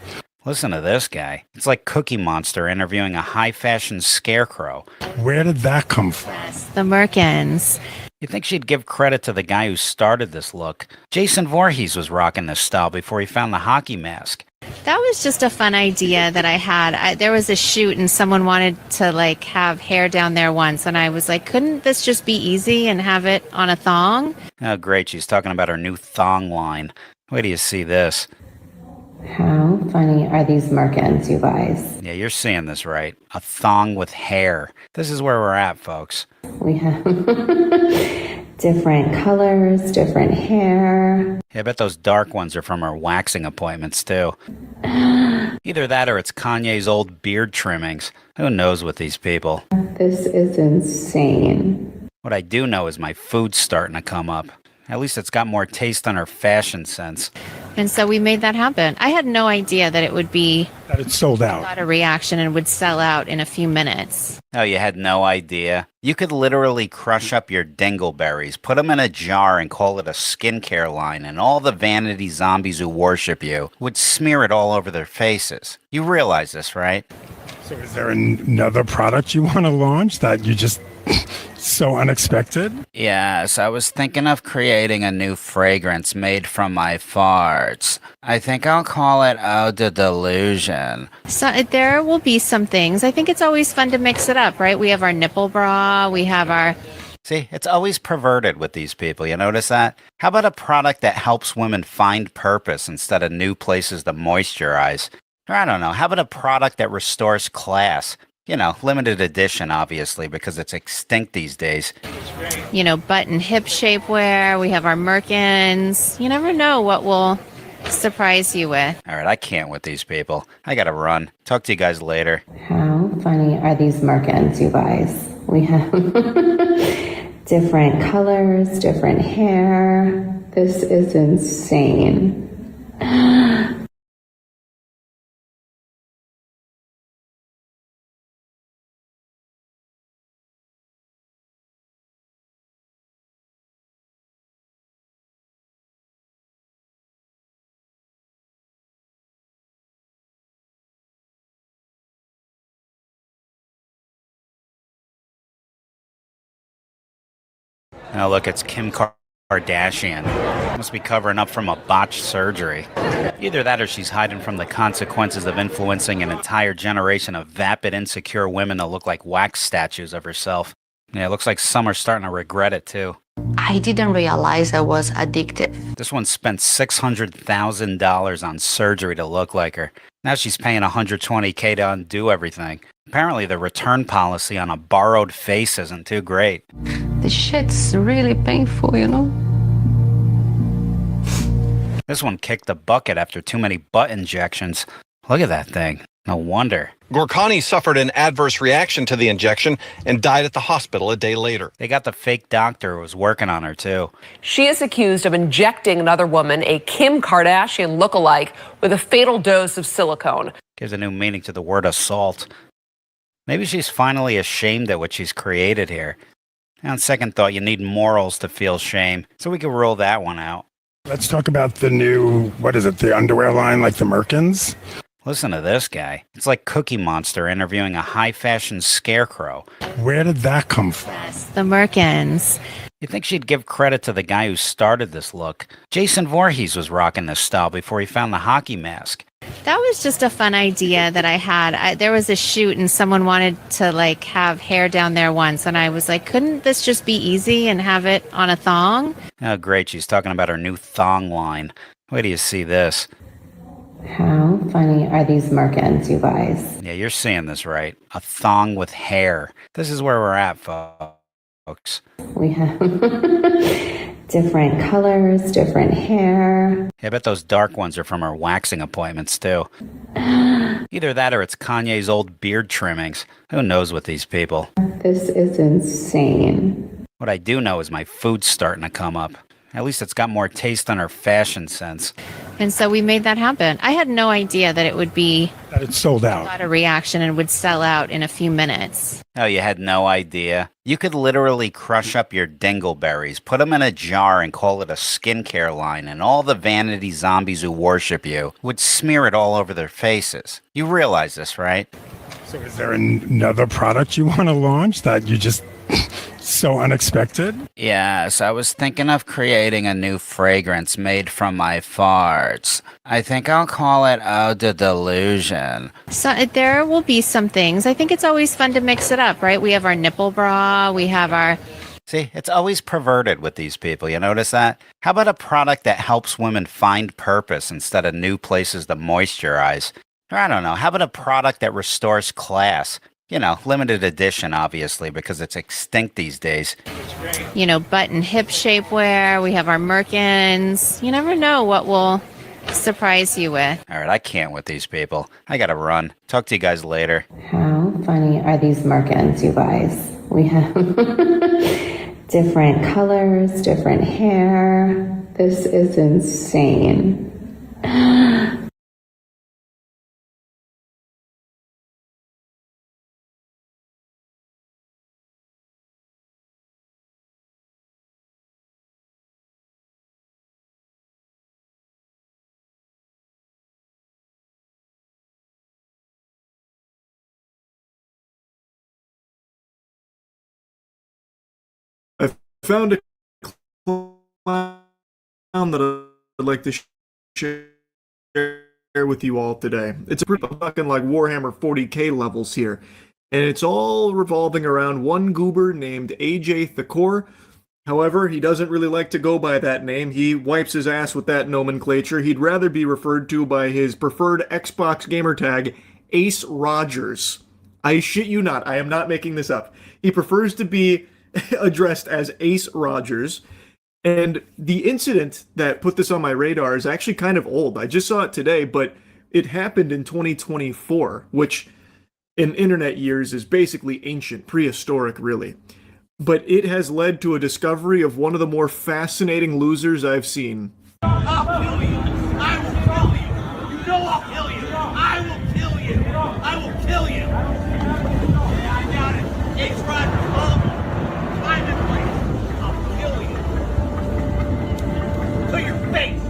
Listen to this guy. It's like Cookie Monster interviewing a high-fashion scarecrow. Where did that come from? The Merkins. You'd think she'd give credit to the guy who started this look. Jason Voorhees was rocking this style before he found the hockey mask. That was just a fun idea that I had. There was a shoot and someone wanted to have hair down there once, and I was like, couldn't this just be easy and have it on a thong? Oh, great. She's talking about her new thong line. Wait till you see this. How funny are these Merkins, you guys? Yeah, you're seeing this right. A thong with hair. This is where we're at, folks. We have different colors, different hair. Yeah, I bet those dark ones are from her waxing appointments, too. Either that or it's Kanye's old beard trimmings. Who knows with these people? This is insane. What I do know is my food's starting to come up. At least it's got more taste than her fashion sense. And so we made that happen. I had no idea that it would be... That it sold out. ...a reaction and would sell out in a few minutes. Oh, you had no idea? You could literally crush up your dingleberries, put them in a jar and call it a skincare line, and all the vanity zombies who worship you would smear it all over their faces. You realize this, right? So is there another product you want to launch that you just so unexpected? Yes, I was thinking of creating a new fragrance made from my farts. I think I'll call it Eau de Delusion. So there will be some things. I think it's always fun to mix it up, right? We have our nipple bra, we have our... See, it's always perverted with these people. You notice that? How about a product that helps women find purpose instead of new places to moisturize? Or I don't know, how about a product that restores class? You know, limited edition, obviously, because it's extinct these days. You know, butt and hip shapewear. We have our merkins. You never know what will surprise you with. All right, I can't with these people. I gotta run. Talk to you guys later. How funny are these merkins, you guys? We have different colors, different hair. This is insane. Oh, look, it's Kim Kardashian. Must be covering up from a botched surgery. Either that or she's hiding from the consequences of influencing an entire generation of vapid, insecure women that look like wax statues of herself. Yeah, it looks like some are starting to regret it, too. I didn't realize I was addicted. This one spent $600,000 on surgery to look like her. Now she's paying $120K to undo everything. Apparently the return policy on a borrowed face isn't too great. The shit's really painful, you know? This one kicked the bucket after too many butt injections. Look at that thing. No wonder. Gorkani suffered an adverse reaction to the injection and died at the hospital a day later. They got the fake doctor who was working on her, too. She is accused of injecting another woman, a Kim Kardashian lookalike, with a fatal dose of silicone. Gives a new meaning to the word assault. Maybe she's finally ashamed at what she's created here. On second thought, you need morals to feel shame, so we can rule that one out. Let's talk about the new, the underwear line, like the merkins? Listen to this guy. It's like Cookie Monster interviewing a high-fashion scarecrow. Where did that come from? The merkins. You'd think she'd give credit to the guy who started this look. Jason Voorhees was rocking this style before he found the hockey mask. That was just a fun idea that I had. There was a shoot and someone wanted to have hair down there once. And I was like, couldn't this just be easy and have it on a thong? Oh, great. She's talking about her new thong line. Wait till you see this. How funny are these merkins, you guys? Yeah, you're seeing this right. A thong with hair. This is where we're at, folks. We have different colors, different hair. Yeah, I bet those dark ones are from her waxing appointments, too. Either that or it's Kanye's old beard trimmings. Who knows with these people? This is insane. What I do know is my food's starting to come up. At least it's got more taste than her fashion sense. And so we made that happen. I had no idea that it would be that it's sold out. A lot of reaction and would sell out in a few minutes. Oh, you had no idea? You could literally crush up your dingleberries, put them in a jar and call it a skincare line, and all the vanity zombies who worship you would smear it all over their faces. You realize this, right? So is there another product you want to launch that you just so unexpected? Yes, I was thinking of creating a new fragrance made from my farts. I think I'll call it Eau de Delusion. So there will be some things. I think it's always fun to mix it up, right? We have our nipple bra, we have our... See, it's always perverted with these people. You notice that? How about a product that helps women find purpose instead of new places to moisturize? Or I don't know, how about a product that restores class? You know, limited edition, obviously, because it's extinct these days. You know, butt and hip shapewear. We have our merkins. You never know what will surprise you with. All right, I can't with these people. I gotta run. Talk to you guys later. How funny are these merkins, you guys? We have different colors, different hair. This is insane. found a clown that I'd like to share with you all today. It's a pretty fucking like Warhammer 40k levels here, and it's all revolving around one goober named AJ Thakor. However, he doesn't really like to go by that name. He wipes his ass with that nomenclature. He'd rather be referred to by his preferred Xbox gamer tag, Ace Rogers. I shit you not, I am not making this up. He prefers to be addressed as Ace Rogers. And the incident that put this on my radar is actually kind of old. I just saw it today, but it happened in 2024, which in internet years is basically ancient, prehistoric, really. But it has led to a discovery of one of the more fascinating losers I've seen. I'll kill you. I will kill you. You know I'll kill you. I will kill you. I will kill you. Yeah, I got it. Ace Rogers, follow me. Time and place. I'll kill you. To your face.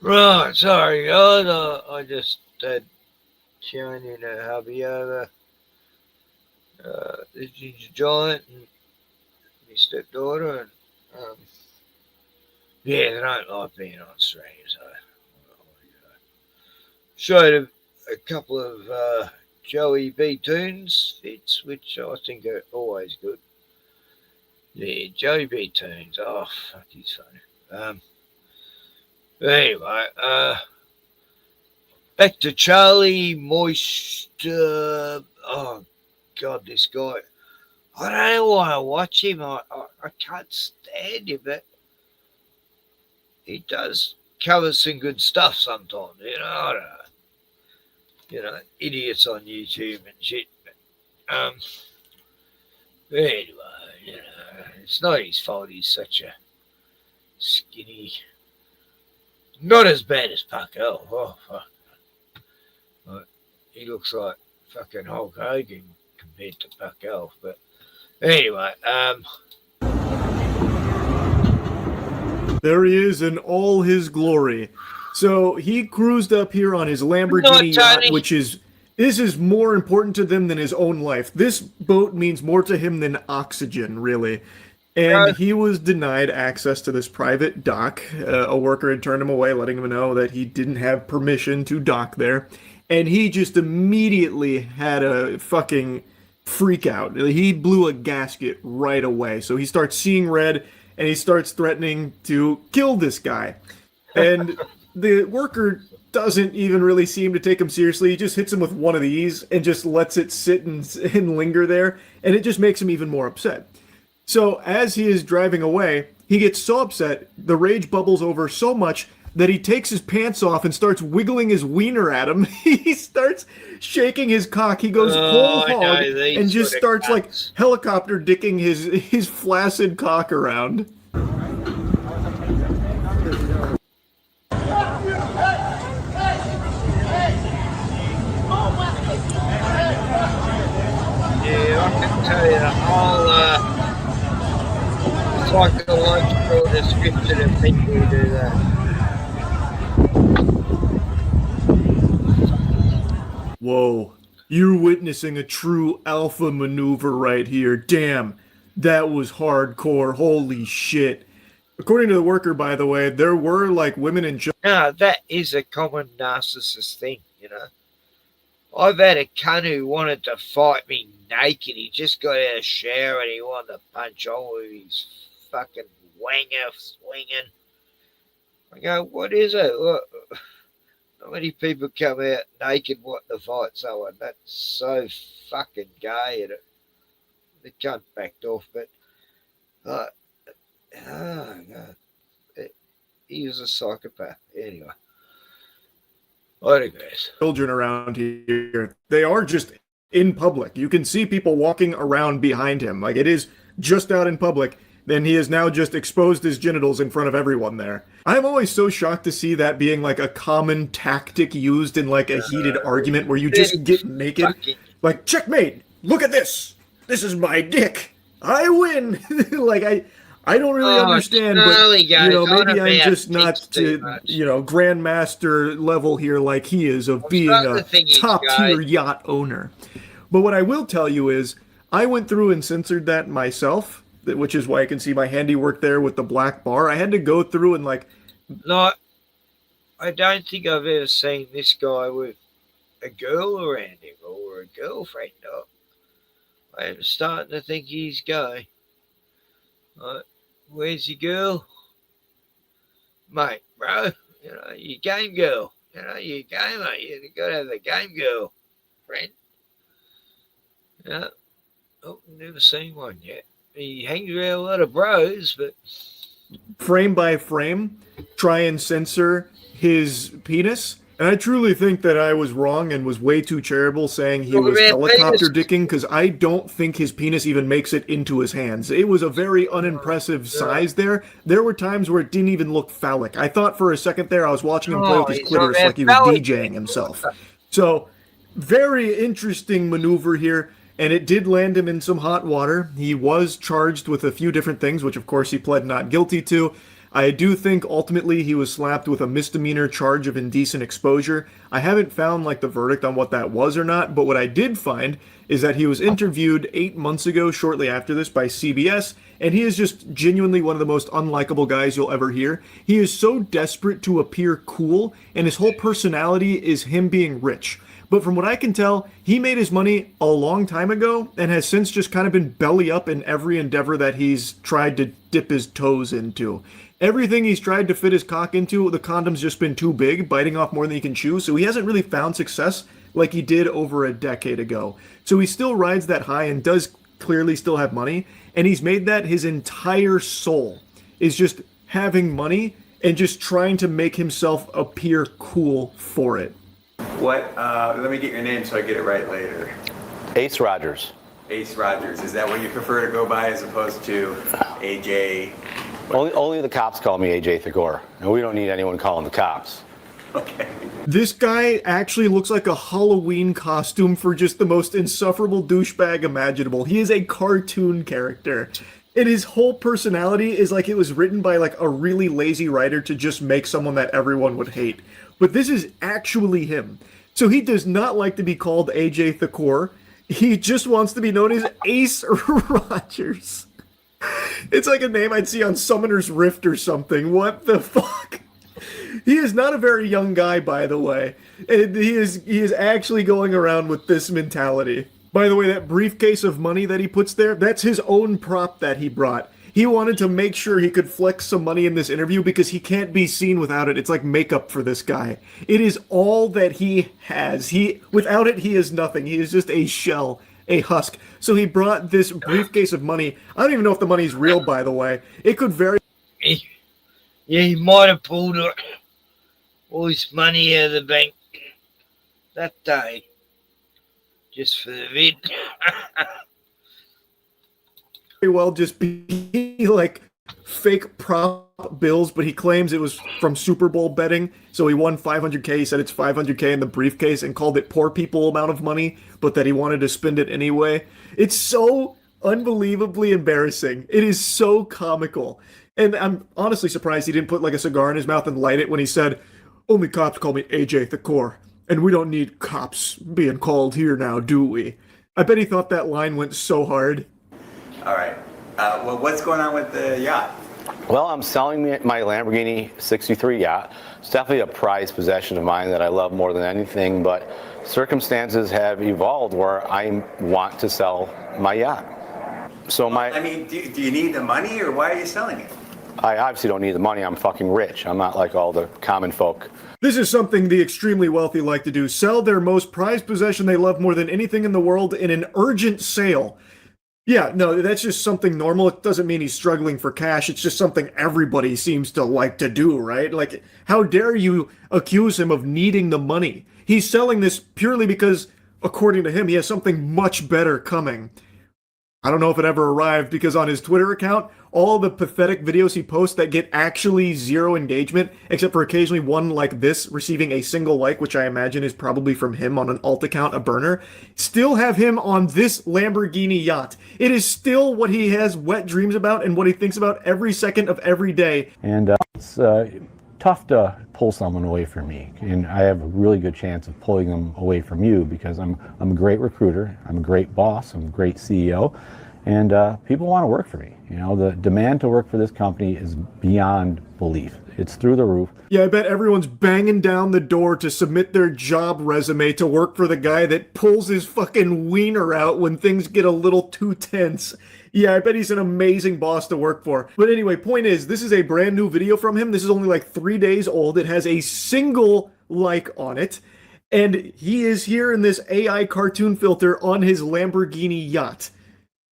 Right, sorry guys, I just had shown you the hubby over the ginger giant and my stepdaughter, and yeah, they don't like being on stream, so showed a couple of Joey B Tunes fits, which I think are always good. Yeah, Joey B Tunes, oh fuck, he's funny. Anyway, back to Charlie Moist. Oh God, this guy. I don't want to watch him. I can't stand him, but he does cover some good stuff sometimes. You know, I don't know. You know, idiots on YouTube and shit. But anyway, you know, it's not his fault. He's such a skinny. Not as bad as Pucko. Oh, fuck. But he looks like fucking Hulk Hogan compared to Pucko. But anyway, there he is in all his glory. So he cruised up here on his Lamborghini yacht, which is, this is more important to them than his own life. This boat means more to him than oxygen, really. And he was denied access to this private dock. A worker had turned him away, letting him know that he didn't have permission to dock there. And he just immediately had a fucking freak out. He blew a gasket right away. So he starts seeing red, and he starts threatening to kill this guy. And the worker doesn't even really seem to take him seriously. He just hits him with one of these and just lets it sit and linger there. And it just makes him even more upset. So as he is driving away, he gets so upset, the rage bubbles over so much that he takes his pants off and starts wiggling his wiener at him. He starts shaking his cock. He goes whole hog and just starts like helicopter dicking his flaccid cock around. yeah, I can tell you the whole psychological description of people who do that. Whoa, you're witnessing a true alpha maneuver right here. Damn, that was hardcore. Holy shit. According to the worker, by the way, there were like women and children. No, that is a common narcissist thing, you know. I've had a cunt who wanted to fight me naked. He just got out of the shower and he wanted to punch on with his fucking wanger swinging. I go, what is it? What? Not many people come out naked wanting to fight someone. That's so fucking gay. And the cunt backed off, but oh God, he was a psychopath. Anyway, I digress. Children around here, they are just in public. You can see people walking around behind him. Like, it is just out in public. Then he has now just exposed his genitals in front of everyone there. I'm always so shocked to see that being like a common tactic used in like a heated argument where you just get naked. Like, checkmate, look at this. This is my dick. I win. Like, I don't really understand, but Charlie, guys, maybe I'm about just not thinks too to, much. grandmaster level here like he is of being starting a to think he's top-tier guy. yacht owner. But what I will tell you is, I went through and censored that myself, which is why I can see my handiwork there with the black bar. I had to go through and No, I don't think I've ever seen this guy with a girl around him or a girlfriend. I'm starting to think he's gay. Where's your girl? Mate, bro, your game girl. Your gamer. You got to have a game girl, friend. Never seen one yet. He hangs around a lot of bros, but frame by frame, try and censor his penis. And I truly think that I was wrong and was way too charitable saying he was helicopter dicking, because I don't think his penis even makes it into his hands. It was a very unimpressive size there. There were times where it didn't even look phallic. I thought for a second there I was watching him play with his clitoris like he was DJing himself. So, very interesting maneuver here. And it did land him in some hot water. He was charged with a few different things, which of course he pled not guilty to. I do think ultimately he was slapped with a misdemeanor charge of indecent exposure. I haven't found the verdict on what that was or not, but what I did find is that he was interviewed 8 months ago, shortly after this, by CBS, and he is just genuinely one of the most unlikable guys you'll ever hear. He is so desperate to appear cool, and his whole personality is him being rich. But from what I can tell, he made his money a long time ago and has since just kind of been belly up in every endeavor that he's tried to dip his toes into. Everything he's tried to fit his cock into, the condom's just been too big, biting off more than he can chew, so he hasn't really found success like he did over a decade ago. So he still rides that high and does clearly still have money, and he's made that his entire soul, is just having money and just trying to make himself appear cool for it. Let me get your name so I get it right later. Ace Rogers. Ace Rogers. Is that what you prefer to go by as opposed to AJ? Only the cops call me AJ Thagore, and we don't need anyone calling the cops. Okay. This guy actually looks like a Halloween costume for just the most insufferable douchebag imaginable. He is a cartoon character. And his whole personality is like it was written by a really lazy writer to just make someone that everyone would hate. But this is actually him. So he does not like to be called AJ Thakor. He just wants to be known as Ace Rogers. It's like a name I'd see on Summoner's Rift or something. What the fuck? He is not a very young guy, by the way. And he is actually going around with this mentality. By the way, that briefcase of money that he puts there, that's his own prop that he brought. He wanted to make sure he could flex some money in this interview because he can't be seen without it. It's like makeup for this guy. It is all that he has. Without it, he is nothing. He is just a shell, a husk. So he brought this briefcase of money. I don't even know if the money's real, by the way. It could very... Yeah, he might have pulled all his money out of the bank that day. Just for the vid. well just be fake prop bills, but he claims it was from Super Bowl betting. So he won $500K. He said it's $500K in the briefcase and called it poor people amount of money, but that he wanted to spend it anyway. It's so unbelievably embarrassing. It is so comical. And I'm honestly surprised he didn't put a cigar in his mouth and light it when he said, "Only cops call me AJ Thakor, and we don't need cops being called here now, do we?" I bet he thought that line went so hard. All right. Well, what's going on with the yacht? Well, I'm selling my Lamborghini 63 yacht. It's definitely a prized possession of mine that I love more than anything, but circumstances have evolved where I want to sell my yacht. So do you need the money, or why are you selling it? I obviously don't need the money. I'm fucking rich. I'm not like all the common folk. This is something the extremely wealthy like to do. Sell their most prized possession they love more than anything in the world in an urgent sale. Yeah, no, that's just something normal. It doesn't mean he's struggling for cash. It's just something everybody seems to like to do, right? How dare you accuse him of needing the money? He's selling this purely because, according to him, he has something much better coming. I don't know if it ever arrived, because on his Twitter account, all the pathetic videos he posts that get actually zero engagement, except for occasionally one like this receiving a single like, which I imagine is probably from him on an alt account, a burner, still have him on this Lamborghini yacht. It is still what he has wet dreams about and what he thinks about every second of every day. And it's tough to pull someone away from me, and I have a really good chance of pulling them away from you because I'm a great recruiter, I'm a great boss, I'm a great CEO, and people want to work for me. You know, the demand to work for this company is beyond belief. It's through the roof. Yeah, I bet everyone's banging down the door to submit their job resume to work for the guy that pulls his fucking wiener out when things get a little too tense. Yeah, I bet he's an amazing boss to work for. But anyway, point is, this is a brand new video from him. This is only like 3 days old. It has a single like on it. And he is here in this AI cartoon filter on his Lamborghini yacht.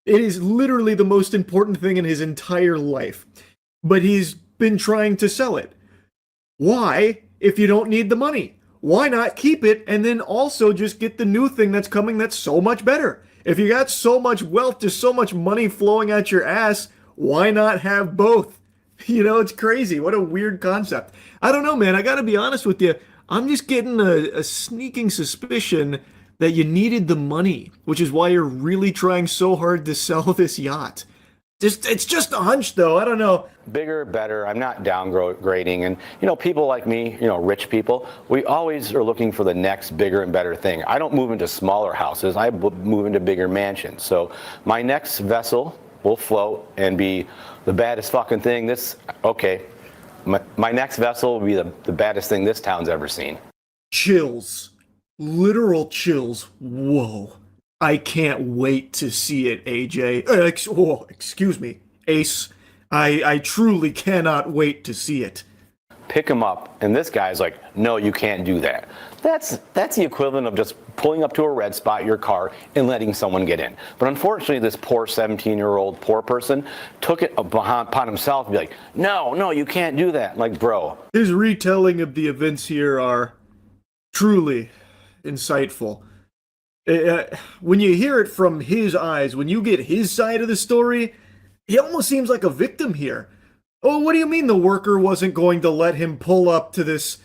It is literally the most important thing in his entire life. But he's been trying to sell it. Why, if you don't need the money? Why not keep it and then also just get the new thing that's coming that's so much better? If you got so much wealth, just so much money flowing out your ass, why not have both? You know, it's crazy. What a weird concept. I don't know, man. I gotta be honest with you. I'm just getting a sneaking suspicion that you needed the money, which is why you're really trying so hard to sell this yacht. It's just a hunch, though. I don't know. Bigger, better. I'm not downgrading. And, you know, people like me, you know, rich people, we always are looking for the next bigger and better thing. I don't move into smaller houses. I move into bigger mansions. So my next vessel will float and be the baddest fucking thing my next vessel will be the baddest thing this town's ever seen. Chills. Literal chills. Whoa. I can't wait to see it, AJ. Excuse me, Ace. I truly cannot wait to see it. Pick him up, and this guy's like, no, you can't do that. That's the equivalent of just pulling up to a red spot, your car, and letting someone get in. But unfortunately, this poor 17-year-old poor person took it upon himself to be like, no, you can't do that. Like, bro. His retelling of the events here are truly insightful. When you hear it from his eyes, when you get his side of the story, he almost seems like a victim here. Oh, what do you mean the worker wasn't going to let him pull up to this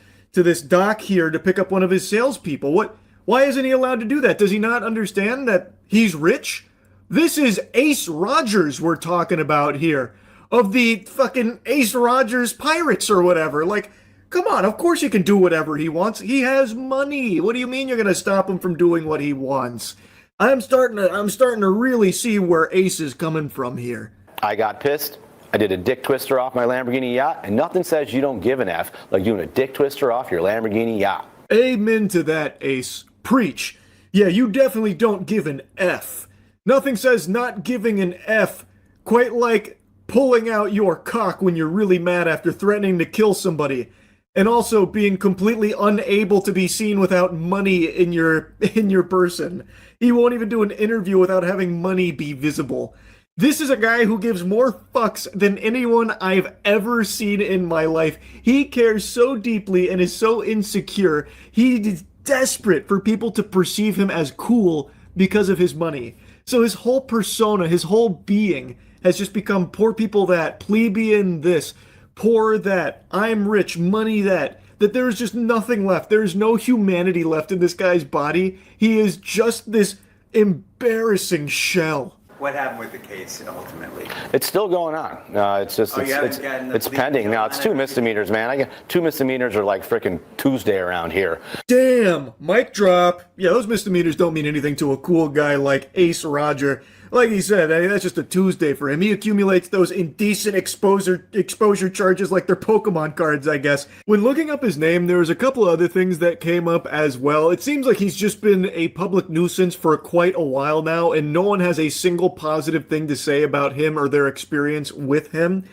dock here to pick up one of his salespeople? Why isn't he allowed to do that? Does he not understand that he's rich? This is Ace Rogers we're talking about here, of the fucking Ace Rogers Pirates or whatever. Like, come on, of course he can do whatever he wants. He has money. What do you mean you're going to stop him from doing what he wants? I'm starting to really see where Ace is coming from here. I got pissed. I did a dick twister off my Lamborghini yacht, and nothing says you don't give an F like doing a dick twister off your Lamborghini yacht. Amen to that, Ace. Preach. Yeah, you definitely don't give an F. Nothing says not giving an F quite like pulling out your cock when you're really mad after threatening to kill somebody. And also being completely unable to be seen without money in your person. He won't even do an interview without having money be visible. This is a guy who gives more fucks than anyone I've ever seen in my life. He cares so deeply and is so insecure. He is desperate for people to perceive him as cool because of his money. So his whole persona, his whole being has just become poor people that, plebeian this, poor that, I'm rich, money that there's just nothing left. There's no humanity left in this guy's body. He is just this embarrassing shell. What happened with the case ultimately? It's still going on. It's pending. Now it's 2 misdemeanors, man. I get 2 misdemeanors are like frickin' Tuesday around here. Damn, mic drop. Yeah, those misdemeanors don't mean anything to a cool guy like Ace Roger. Like he said, that's just a Tuesday for him. He accumulates those indecent exposure charges like they're Pokemon cards, I guess. When looking up his name, there was a couple other things that came up as well. It seems like he's just been a public nuisance for quite a while now, and no one has a single positive thing to say about him or their experience with him.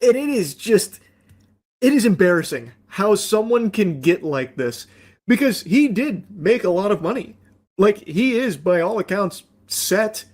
And it is embarrassing how someone can get like this, because he did make a lot of money. Like, he is, by all accounts, set.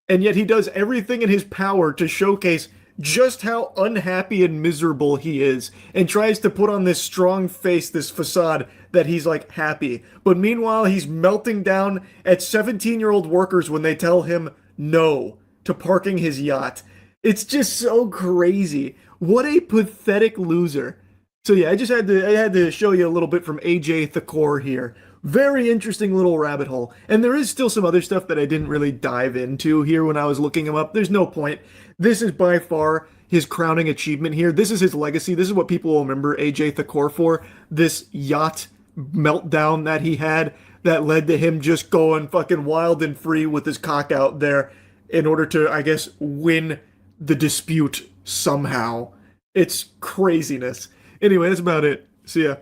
And yet he does everything in his power to showcase just how unhappy and miserable he is, and tries to put on this strong face, this facade that he's like happy. But meanwhile, he's melting down at 17-year-old workers when they tell him no to parking his yacht. It's just so crazy. What a pathetic loser. So yeah, I had to show you a little bit from AJ Thakor here. Very interesting little rabbit hole. And there is still some other stuff that I didn't really dive into here when I was looking him up. There's no point. This is by far his crowning achievement here. This is his legacy. This is what people will remember AJ Thakor for. This yacht meltdown that he had that led to him just going fucking wild and free with his cock out there in order to, I guess, win the dispute somehow. It's craziness. Anyway, that's about it. See ya.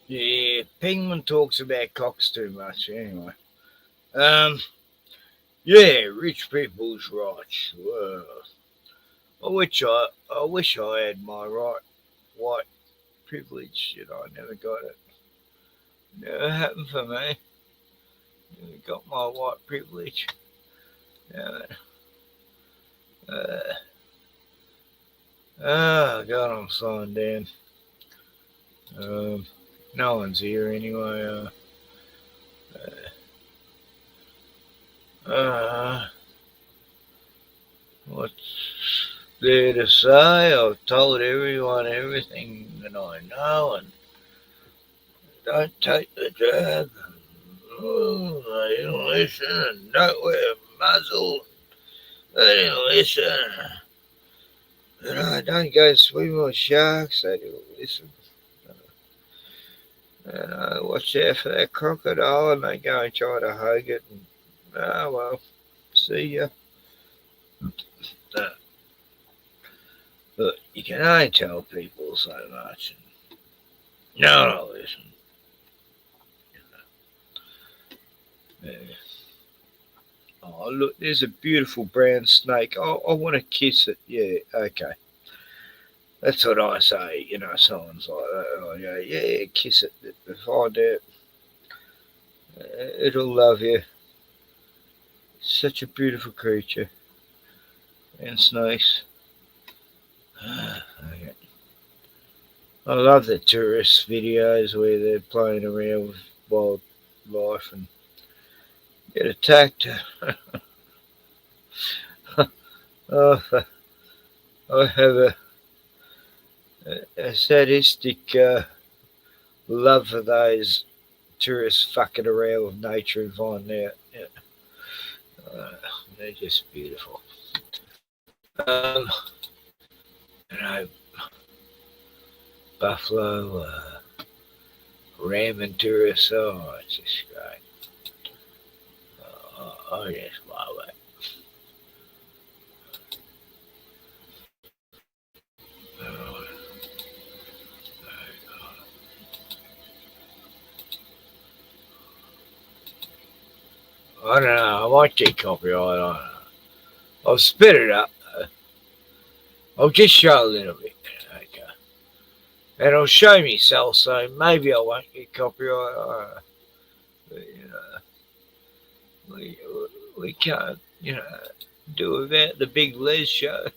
Yeah, Penguin talks about cocks too much anyway. Yeah, rich people's rights. Well, I wish I had my white privilege, I never got it. Never happened for me. Never got my white privilege. Never. Oh God, I'm slowing down. No one's here anyway. What's there to say? I've told everyone everything that I know, and don't take the drug. They didn't listen, and don't wear a muzzle. They didn't listen. Don't go swimming with sharks. They didn't listen. Watch out for that crocodile, and they go and try to hug it. And, well, see ya. But you can only tell people so much. And no, listen. Yeah. Oh, look, there's a beautiful brown snake. I want to kiss it. Yeah, okay. That's what I say, someone's like that. I go, yeah, kiss it. Find out. It'll love you. Such a beautiful creature. And snakes. Okay. I love the tourist videos where they're playing around with wildlife and get attacked. I have a sadistic love for those tourists fucking around with nature and finding out. Yeah. They're just beautiful. Buffalo, ramming tourists. Oh, it's just great. I just love it. I don't know. I might get copyright. I don't know. I'll spit it up. I'll just show a little bit. Okay. And I'll show myself, so maybe I won't get copyright. I don't know. But, we can't, do without the big Les show.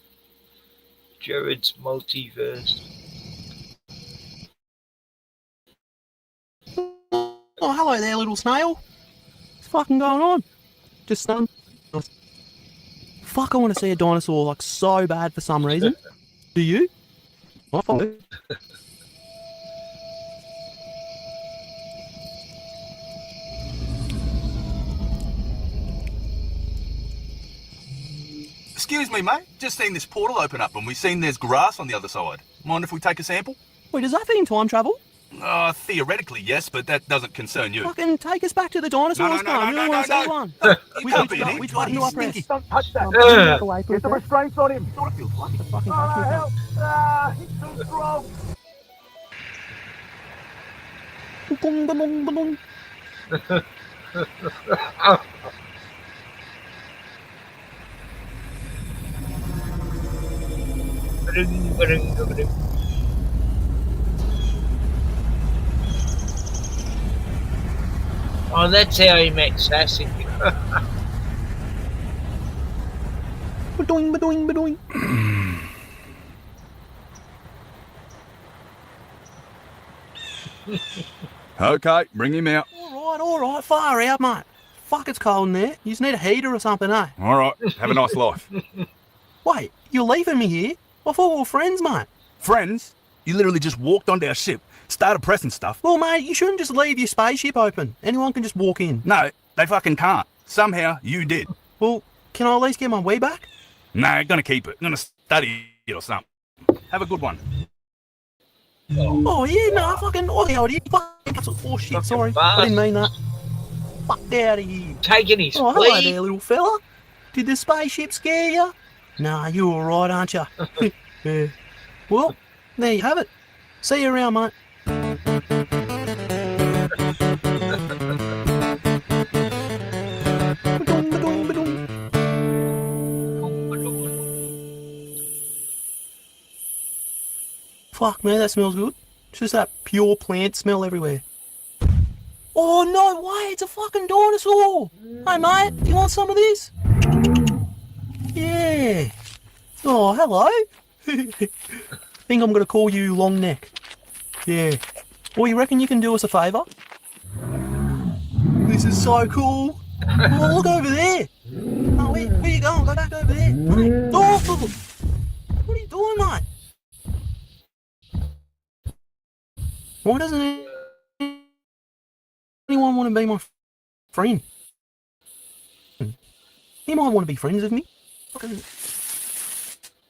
Jared's Multiverse. Oh, hello there, little snail. What's fucking going on? Just fuck, I want to see a dinosaur like so bad for some reason. Do you? I follow. Excuse me, mate. Just seen this portal open up and we've seen there's grass on the other side. Mind if we take a sample? Wait, does that fit in time travel? Theoretically, yes, but that doesn't concern you. Fucking take us back to the dinosaurs, No, really want to see one. You can't be in here. Which button do I press? Don't touch that. Get the restraints on him. What feels like the fucking help. He's too strong. Oh, that's how he met Sassy. Ba-doing, ba-doing, ba-doing. Okay, bring him out. All right, far out, mate. Fuck, it's cold in there. You just need a heater or something, eh? All right, have a nice life. Wait, you're leaving me here? I thought we were friends, mate. Friends? You literally just walked onto our ship, started pressing stuff. Well, mate, you shouldn't just leave your spaceship open. Anyone can just walk in. No, they fucking can't. Somehow, you did. Well, can I at least get my Wii back? No, gonna keep it. Gonna study it or something. Have a good one. Oh, yeah, no, fucking, oh shit, sorry. I didn't mean that. Fuck out of here. Taking his Oh, hello leave. there, little fella. Did the spaceship scare you? Nah, you're all right, aren't you? Yeah. Well, there you have it. See you around, mate. Fuck, man, that smells good. It's just that pure plant smell everywhere. Oh, no way, it's a fucking dinosaur. Hey, mate, do you want some of this? Yeah. Oh, hello. Think I'm going to call you Long Neck. Yeah. Well, you reckon you can do us a favour? This is so cool. Oh, look over there. Oh, where you going? Go back over there. Hey. Oh, what are you doing, mate? Why doesn't anyone want to be my friend? He might want to be friends with me.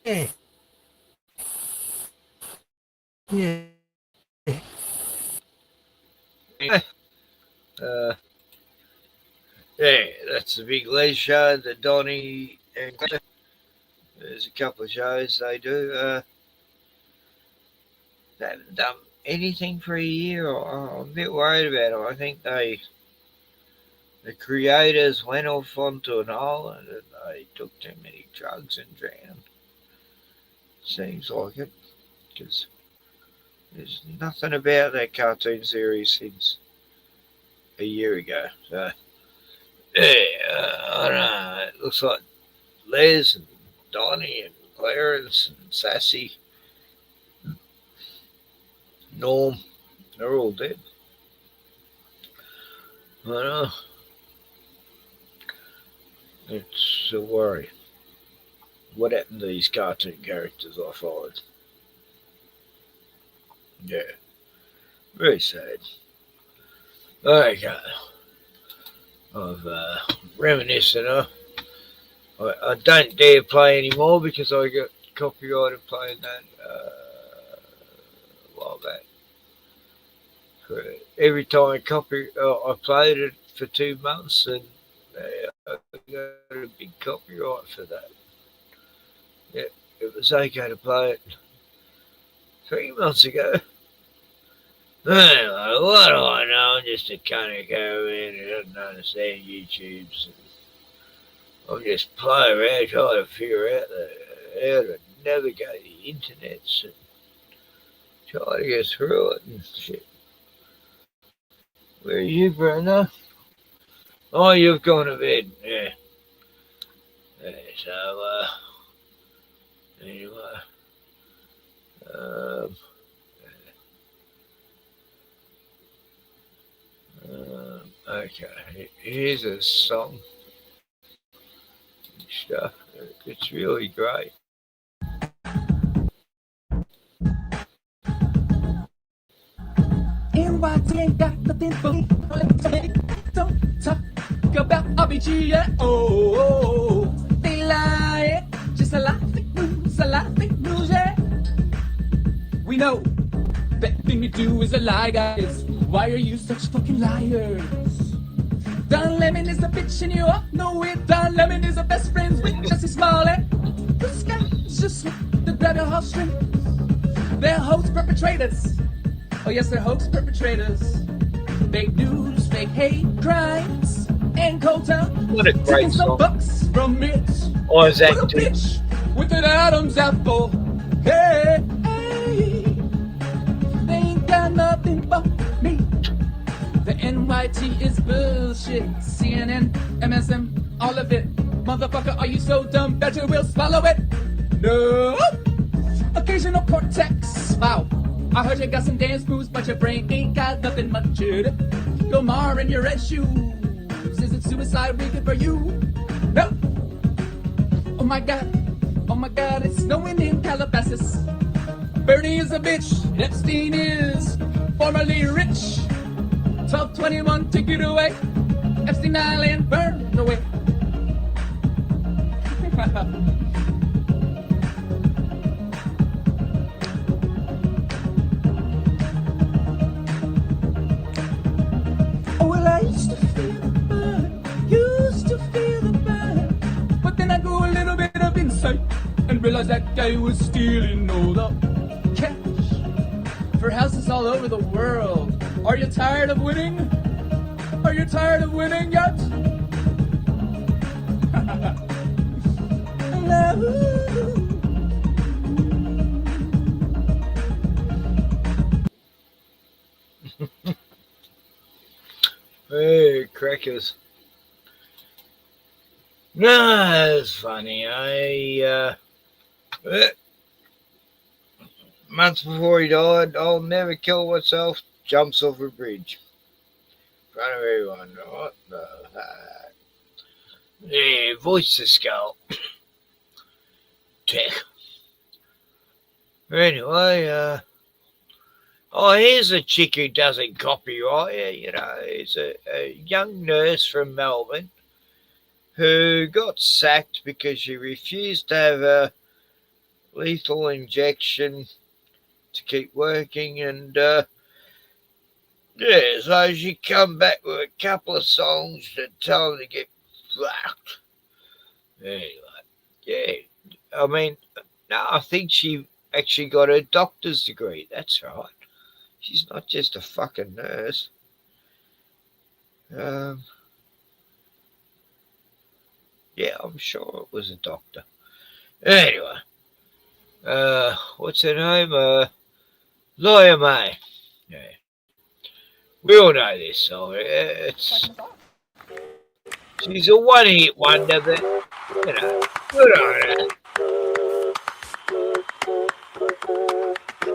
Yeah. Yeah. Yeah, that's the big Les show, the Donny and there's a couple of shows they do. They haven't done anything for a year. I'm a bit worried about them. I think the creators went off onto an island and they took too many drugs and drowned. Seems like it, because there's nothing about that cartoon series since a year ago. So, yeah, I don't know. It looks like Les and Donnie and Clarence and Sassy, Norm, they're all dead. I know. It's a worry. What happened to these cartoon characters I followed? Yeah. Very sad. Okay. I've reminisced, I don't dare play anymore because I got copyrighted playing that a while back. Every time I played it for 2 months and I got a big copyright for that. Yeah, it was okay to play it 3 months ago. Anyway, what do I know? I'm just a kind of heroin who doesn't understand YouTubes. I'm just playing around trying to figure out how to navigate the internet and try to get through it and shit. Where are you, Brenda? Oh, you've gone to bed. Yeah. So, anyway. Okay, here's a song stuff. It's really great. NYT ain't got nothing for me. Don't talk about RBG, yeah. Oh, they lie. Just a lot of fake news, yeah. We know that thing you do is a lie, guys. Why are you such fucking liars? Don Lemon is a bitch and you all know it. Don Lemon is a best friends with Jesse Smollett. This guy's just the grab your heartstrings. They're hoax perpetrators. Oh yes, they're hoax perpetrators. Fake news, fake hate crimes, and cold town. What a great some song. bucks from Mitch. Oh, is that a bitch with an Adam's apple. Hey, hey, they ain't got nothing but me. The NYT is bullshit. CNN, MSM, all of it. Motherfucker, are you so dumb that you will swallow it? No. Occasional cortex, wow. I heard you got some dance moves, but your brain ain't got nothing much in it. Lamar in your red shoes. Is it suicide weekend for you? No. Oh my god, it's snowing in Calabasas. Bernie is a bitch, Epstein is formerly rich. 1221, take it away. Epstein Island, burn away. Oh, well, I used to feel the burn, but then I go a little bit of insight and realize that guy was stealing all the cash for houses all over the world. Are you tired of winning? Are you tired of winning yet? Hey, crackers. No, that's funny. Months before he died, I'll never kill myself, jumps off a bridge. In front of everyone, right? Yeah, voice the skull. Tech. Anyway, here's a chick who doesn't copyright. You know, it's a young nurse from Melbourne who got sacked because she refused to have a lethal injection to keep working, and so she come back with a couple of songs to tell them to get fucked. Anyway, yeah, I mean, no, I think she actually got her doctor's degree. That's right. She's not just a fucking nurse. Yeah, I'm sure it was a doctor. Anyway, what's her name? Lawyer May. Yeah. We all know this song. She's a one-hit wonder, but, you know, good on her.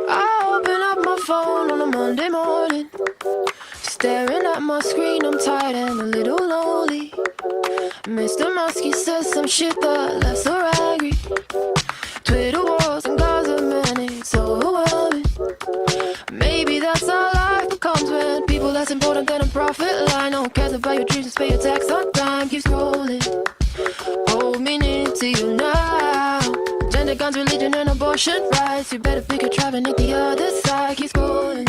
I open up my phone on a Monday morning, staring at my screen, I'm tired and a little lonely. Mr. Muskie says some shit that left so angry. Twitter wars and Gaza, man, it's overwhelming. Maybe that's how life becomes when people less important than a profit line. No one cares about your dreams, just pay your tax on time. Keep scrolling, hold me near to you now. Gender, guns, religion, and abortion rights. You better pick a tribe and hit the other side. Keep scrolling.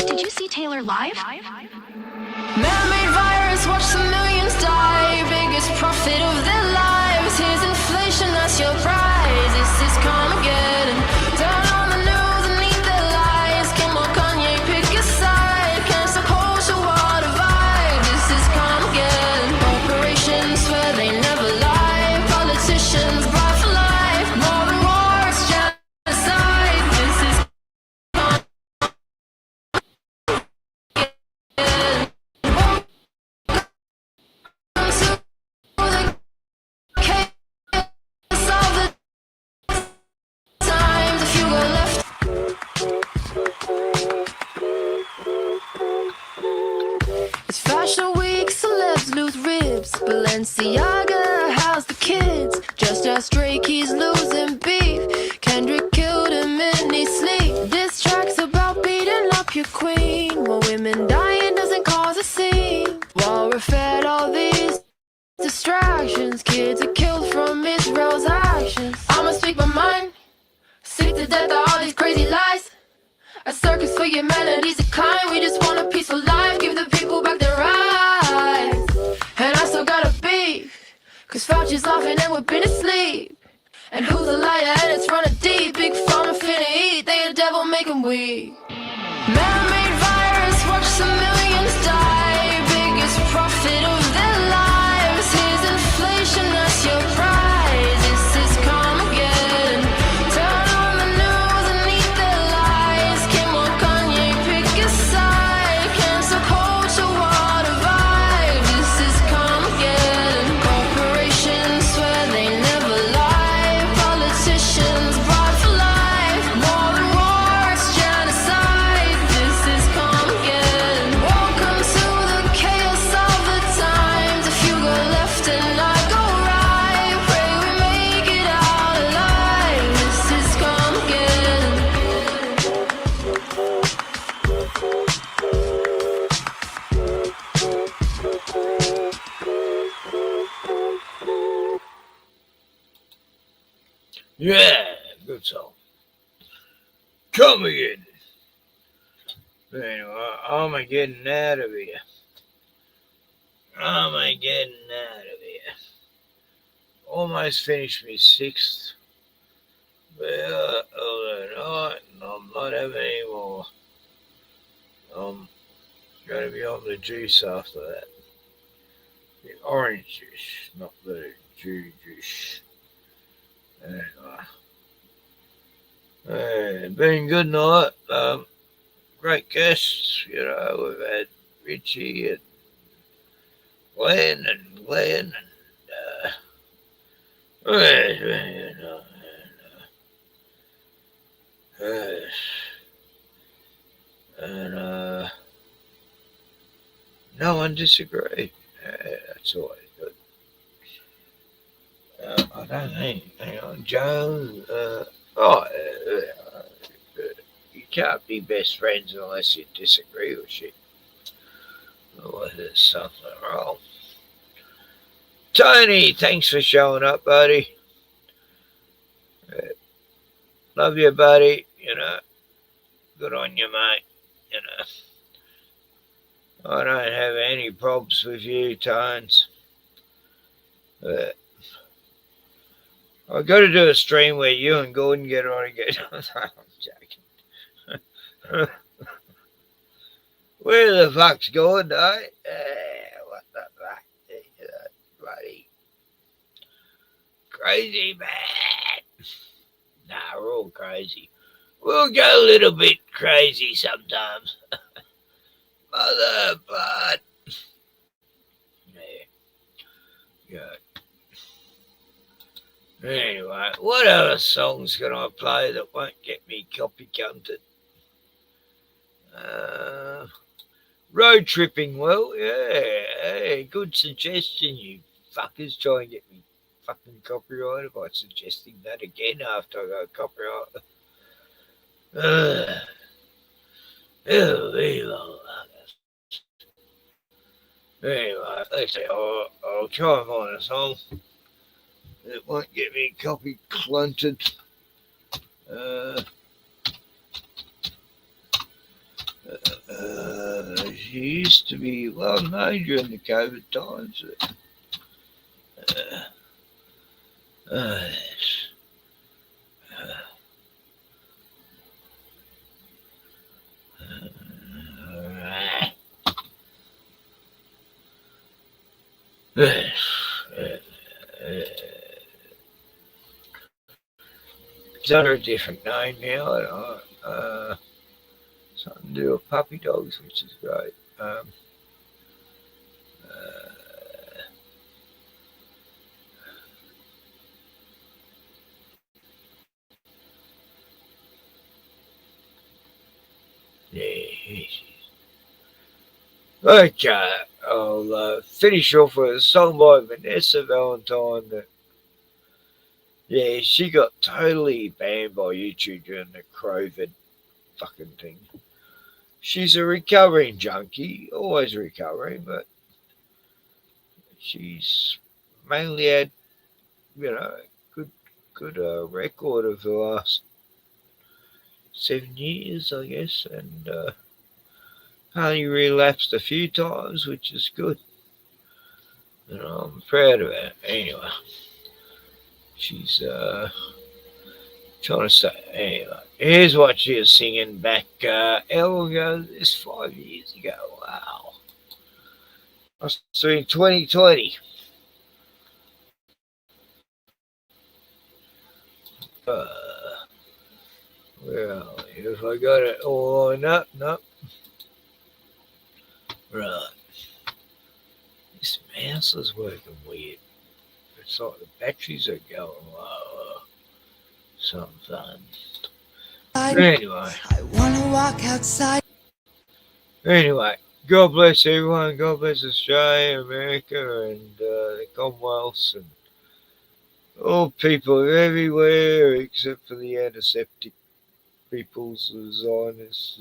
Did you see Taylor live? Man-made virus, watch the millions die. Biggest profit of their lives. Here's inflation, that's your prize. This is Carmageddon. Turn on the news and eat their lies. Kim or Kanye, pick a side. Cancel culture, what a vibe. This is Carmageddon. Corporations swear they never lie. Politicians bribe for life. More than wars, genocide. This is It's Fashion Week, celebs lose ribs. Balenciaga, how's the kids? Just as Drake, he's losing beef. Kendrick killed him in his sleep. This track's about beating up your queen. While women dying doesn't cause a scene. While we're fed all these distractions, kids are killed from Israel's actions. I'ma speak my mind, sick to death of all these crazy lies. A circus for humanity's decline. We just want a peaceful life, give the people back their rights. And I still gotta beef, cause Fauci's laughing and we're been asleep. And who's a liar and it's running deep. Big pharma finna eat, they a devil make 'em weak. Man-made virus, watch the millions die. Biggest profit of their lives. Here's inflation, that's your prize. This is Carmageddon. Turn on the news and eat their lies. Kim or Kanye, pick a side. Cancel culture, what a vibe. This is Carmageddon. Corporations swear they never lie. Politicians bribe for life. More than wars, genocide. Come again. Anyway, I'm getting out of here. Almost finished my sixth. Well, night, and I'm not having any more. I'm going to be on the juice after that. The orange juice, not the juice. Anyway, been a good night. Great guests, we've had Richie and Glenn and no one disagreed. That's always good. I don't think. Hang on, Joe. You can't be best friends unless you disagree with shit. Otherwise, there's something wrong. Tony, thanks for showing up, buddy. Love you, buddy. Good on you, mate. I don't have any problems with you, Tones. I've got to do a stream where you and Gordon get on again. I'm joking. Where the fuck's Gordon, eh? What the fuck? Bloody crazy man. Nah, we're all crazy. We'll go a little bit crazy sometimes. Mother blood. Yeah. Good. Anyway, what other songs can I play that won't get me copy counted? Road tripping, well, yeah. Hey, good suggestion, you fuckers. Try and get me fucking copyrighted by suggesting that again after I go copyright. Anyway, let's see. I'll try and find a song that won't get me copy clunted. She used to be well known during the COVID times. It's under a different name now. Something to do with puppy dogs, which is great. Okay, I'll finish off with a song by Vanessa Valentine that, she got totally banned by YouTube during the COVID fucking thing. She's a recovering junkie, always recovering, but she's mainly had, good record of the last 7 years, I guess, and only relapsed a few times, which is good. I'm proud of her. Anyway, she's trying to say. Anyway, here's what she was singing back. How long ago? This 5 years ago. Wow. I was in 2020. Well, if I got it all lined up, no. Right. This mouse is working weird. It's like the batteries are going low. Some fun. Anyway. I wanna walk outside. Anyway, God bless everyone. God bless Australia, America, and the Commonwealth, and all people everywhere except for the antiseptic peoples, the Zionists,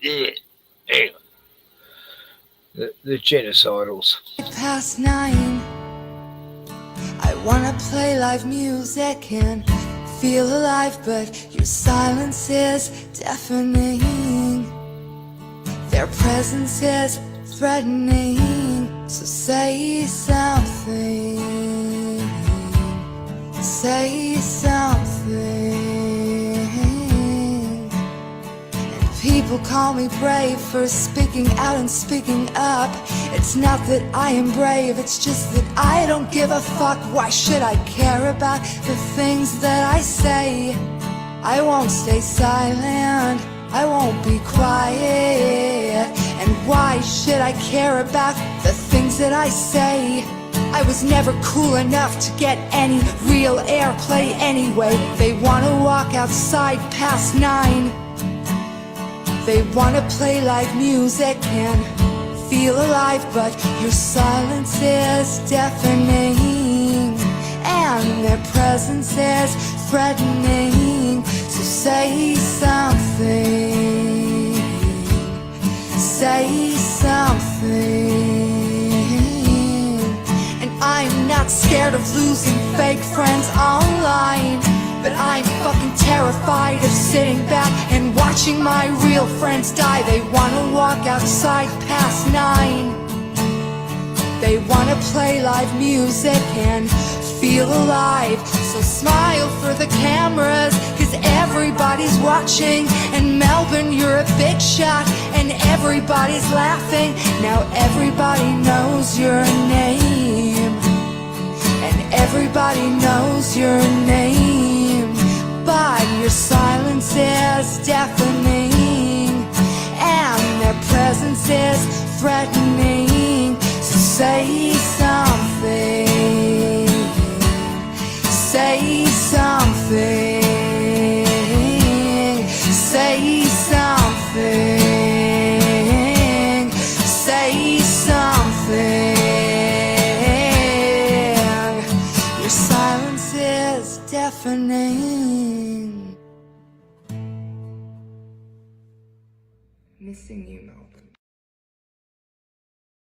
anyway, the genocidals. Past 9. I wanna play live music and feel alive, but your silence is deafening. Their presence is threatening. So say something. Say something. People call me brave for speaking out and speaking up. It's not that I am brave, it's just that I don't give a fuck. Why should I care about the things that I say? I won't stay silent, I won't be quiet. And why should I care about the things that I say? I was never cool enough to get any real airplay anyway. They wanna walk outside past 9. They wanna play like music and feel alive, but your silence is deafening, and their presence is threatening. So say something. Say something. And I'm not scared of losing fake friends online, but I'm fucking terrified of sitting back and watching my real friends die. They wanna walk outside past 9. They wanna play live music and feel alive. So smile for the cameras, cause everybody's watching. And Melbourne, you're a big shot, and everybody's laughing. Now everybody knows your name, and everybody knows your name. But your silence is deafening, and their presence is threatening. So say something. Say something. Say something. Say something. Your silence is deafening. Missing you, Melbourne.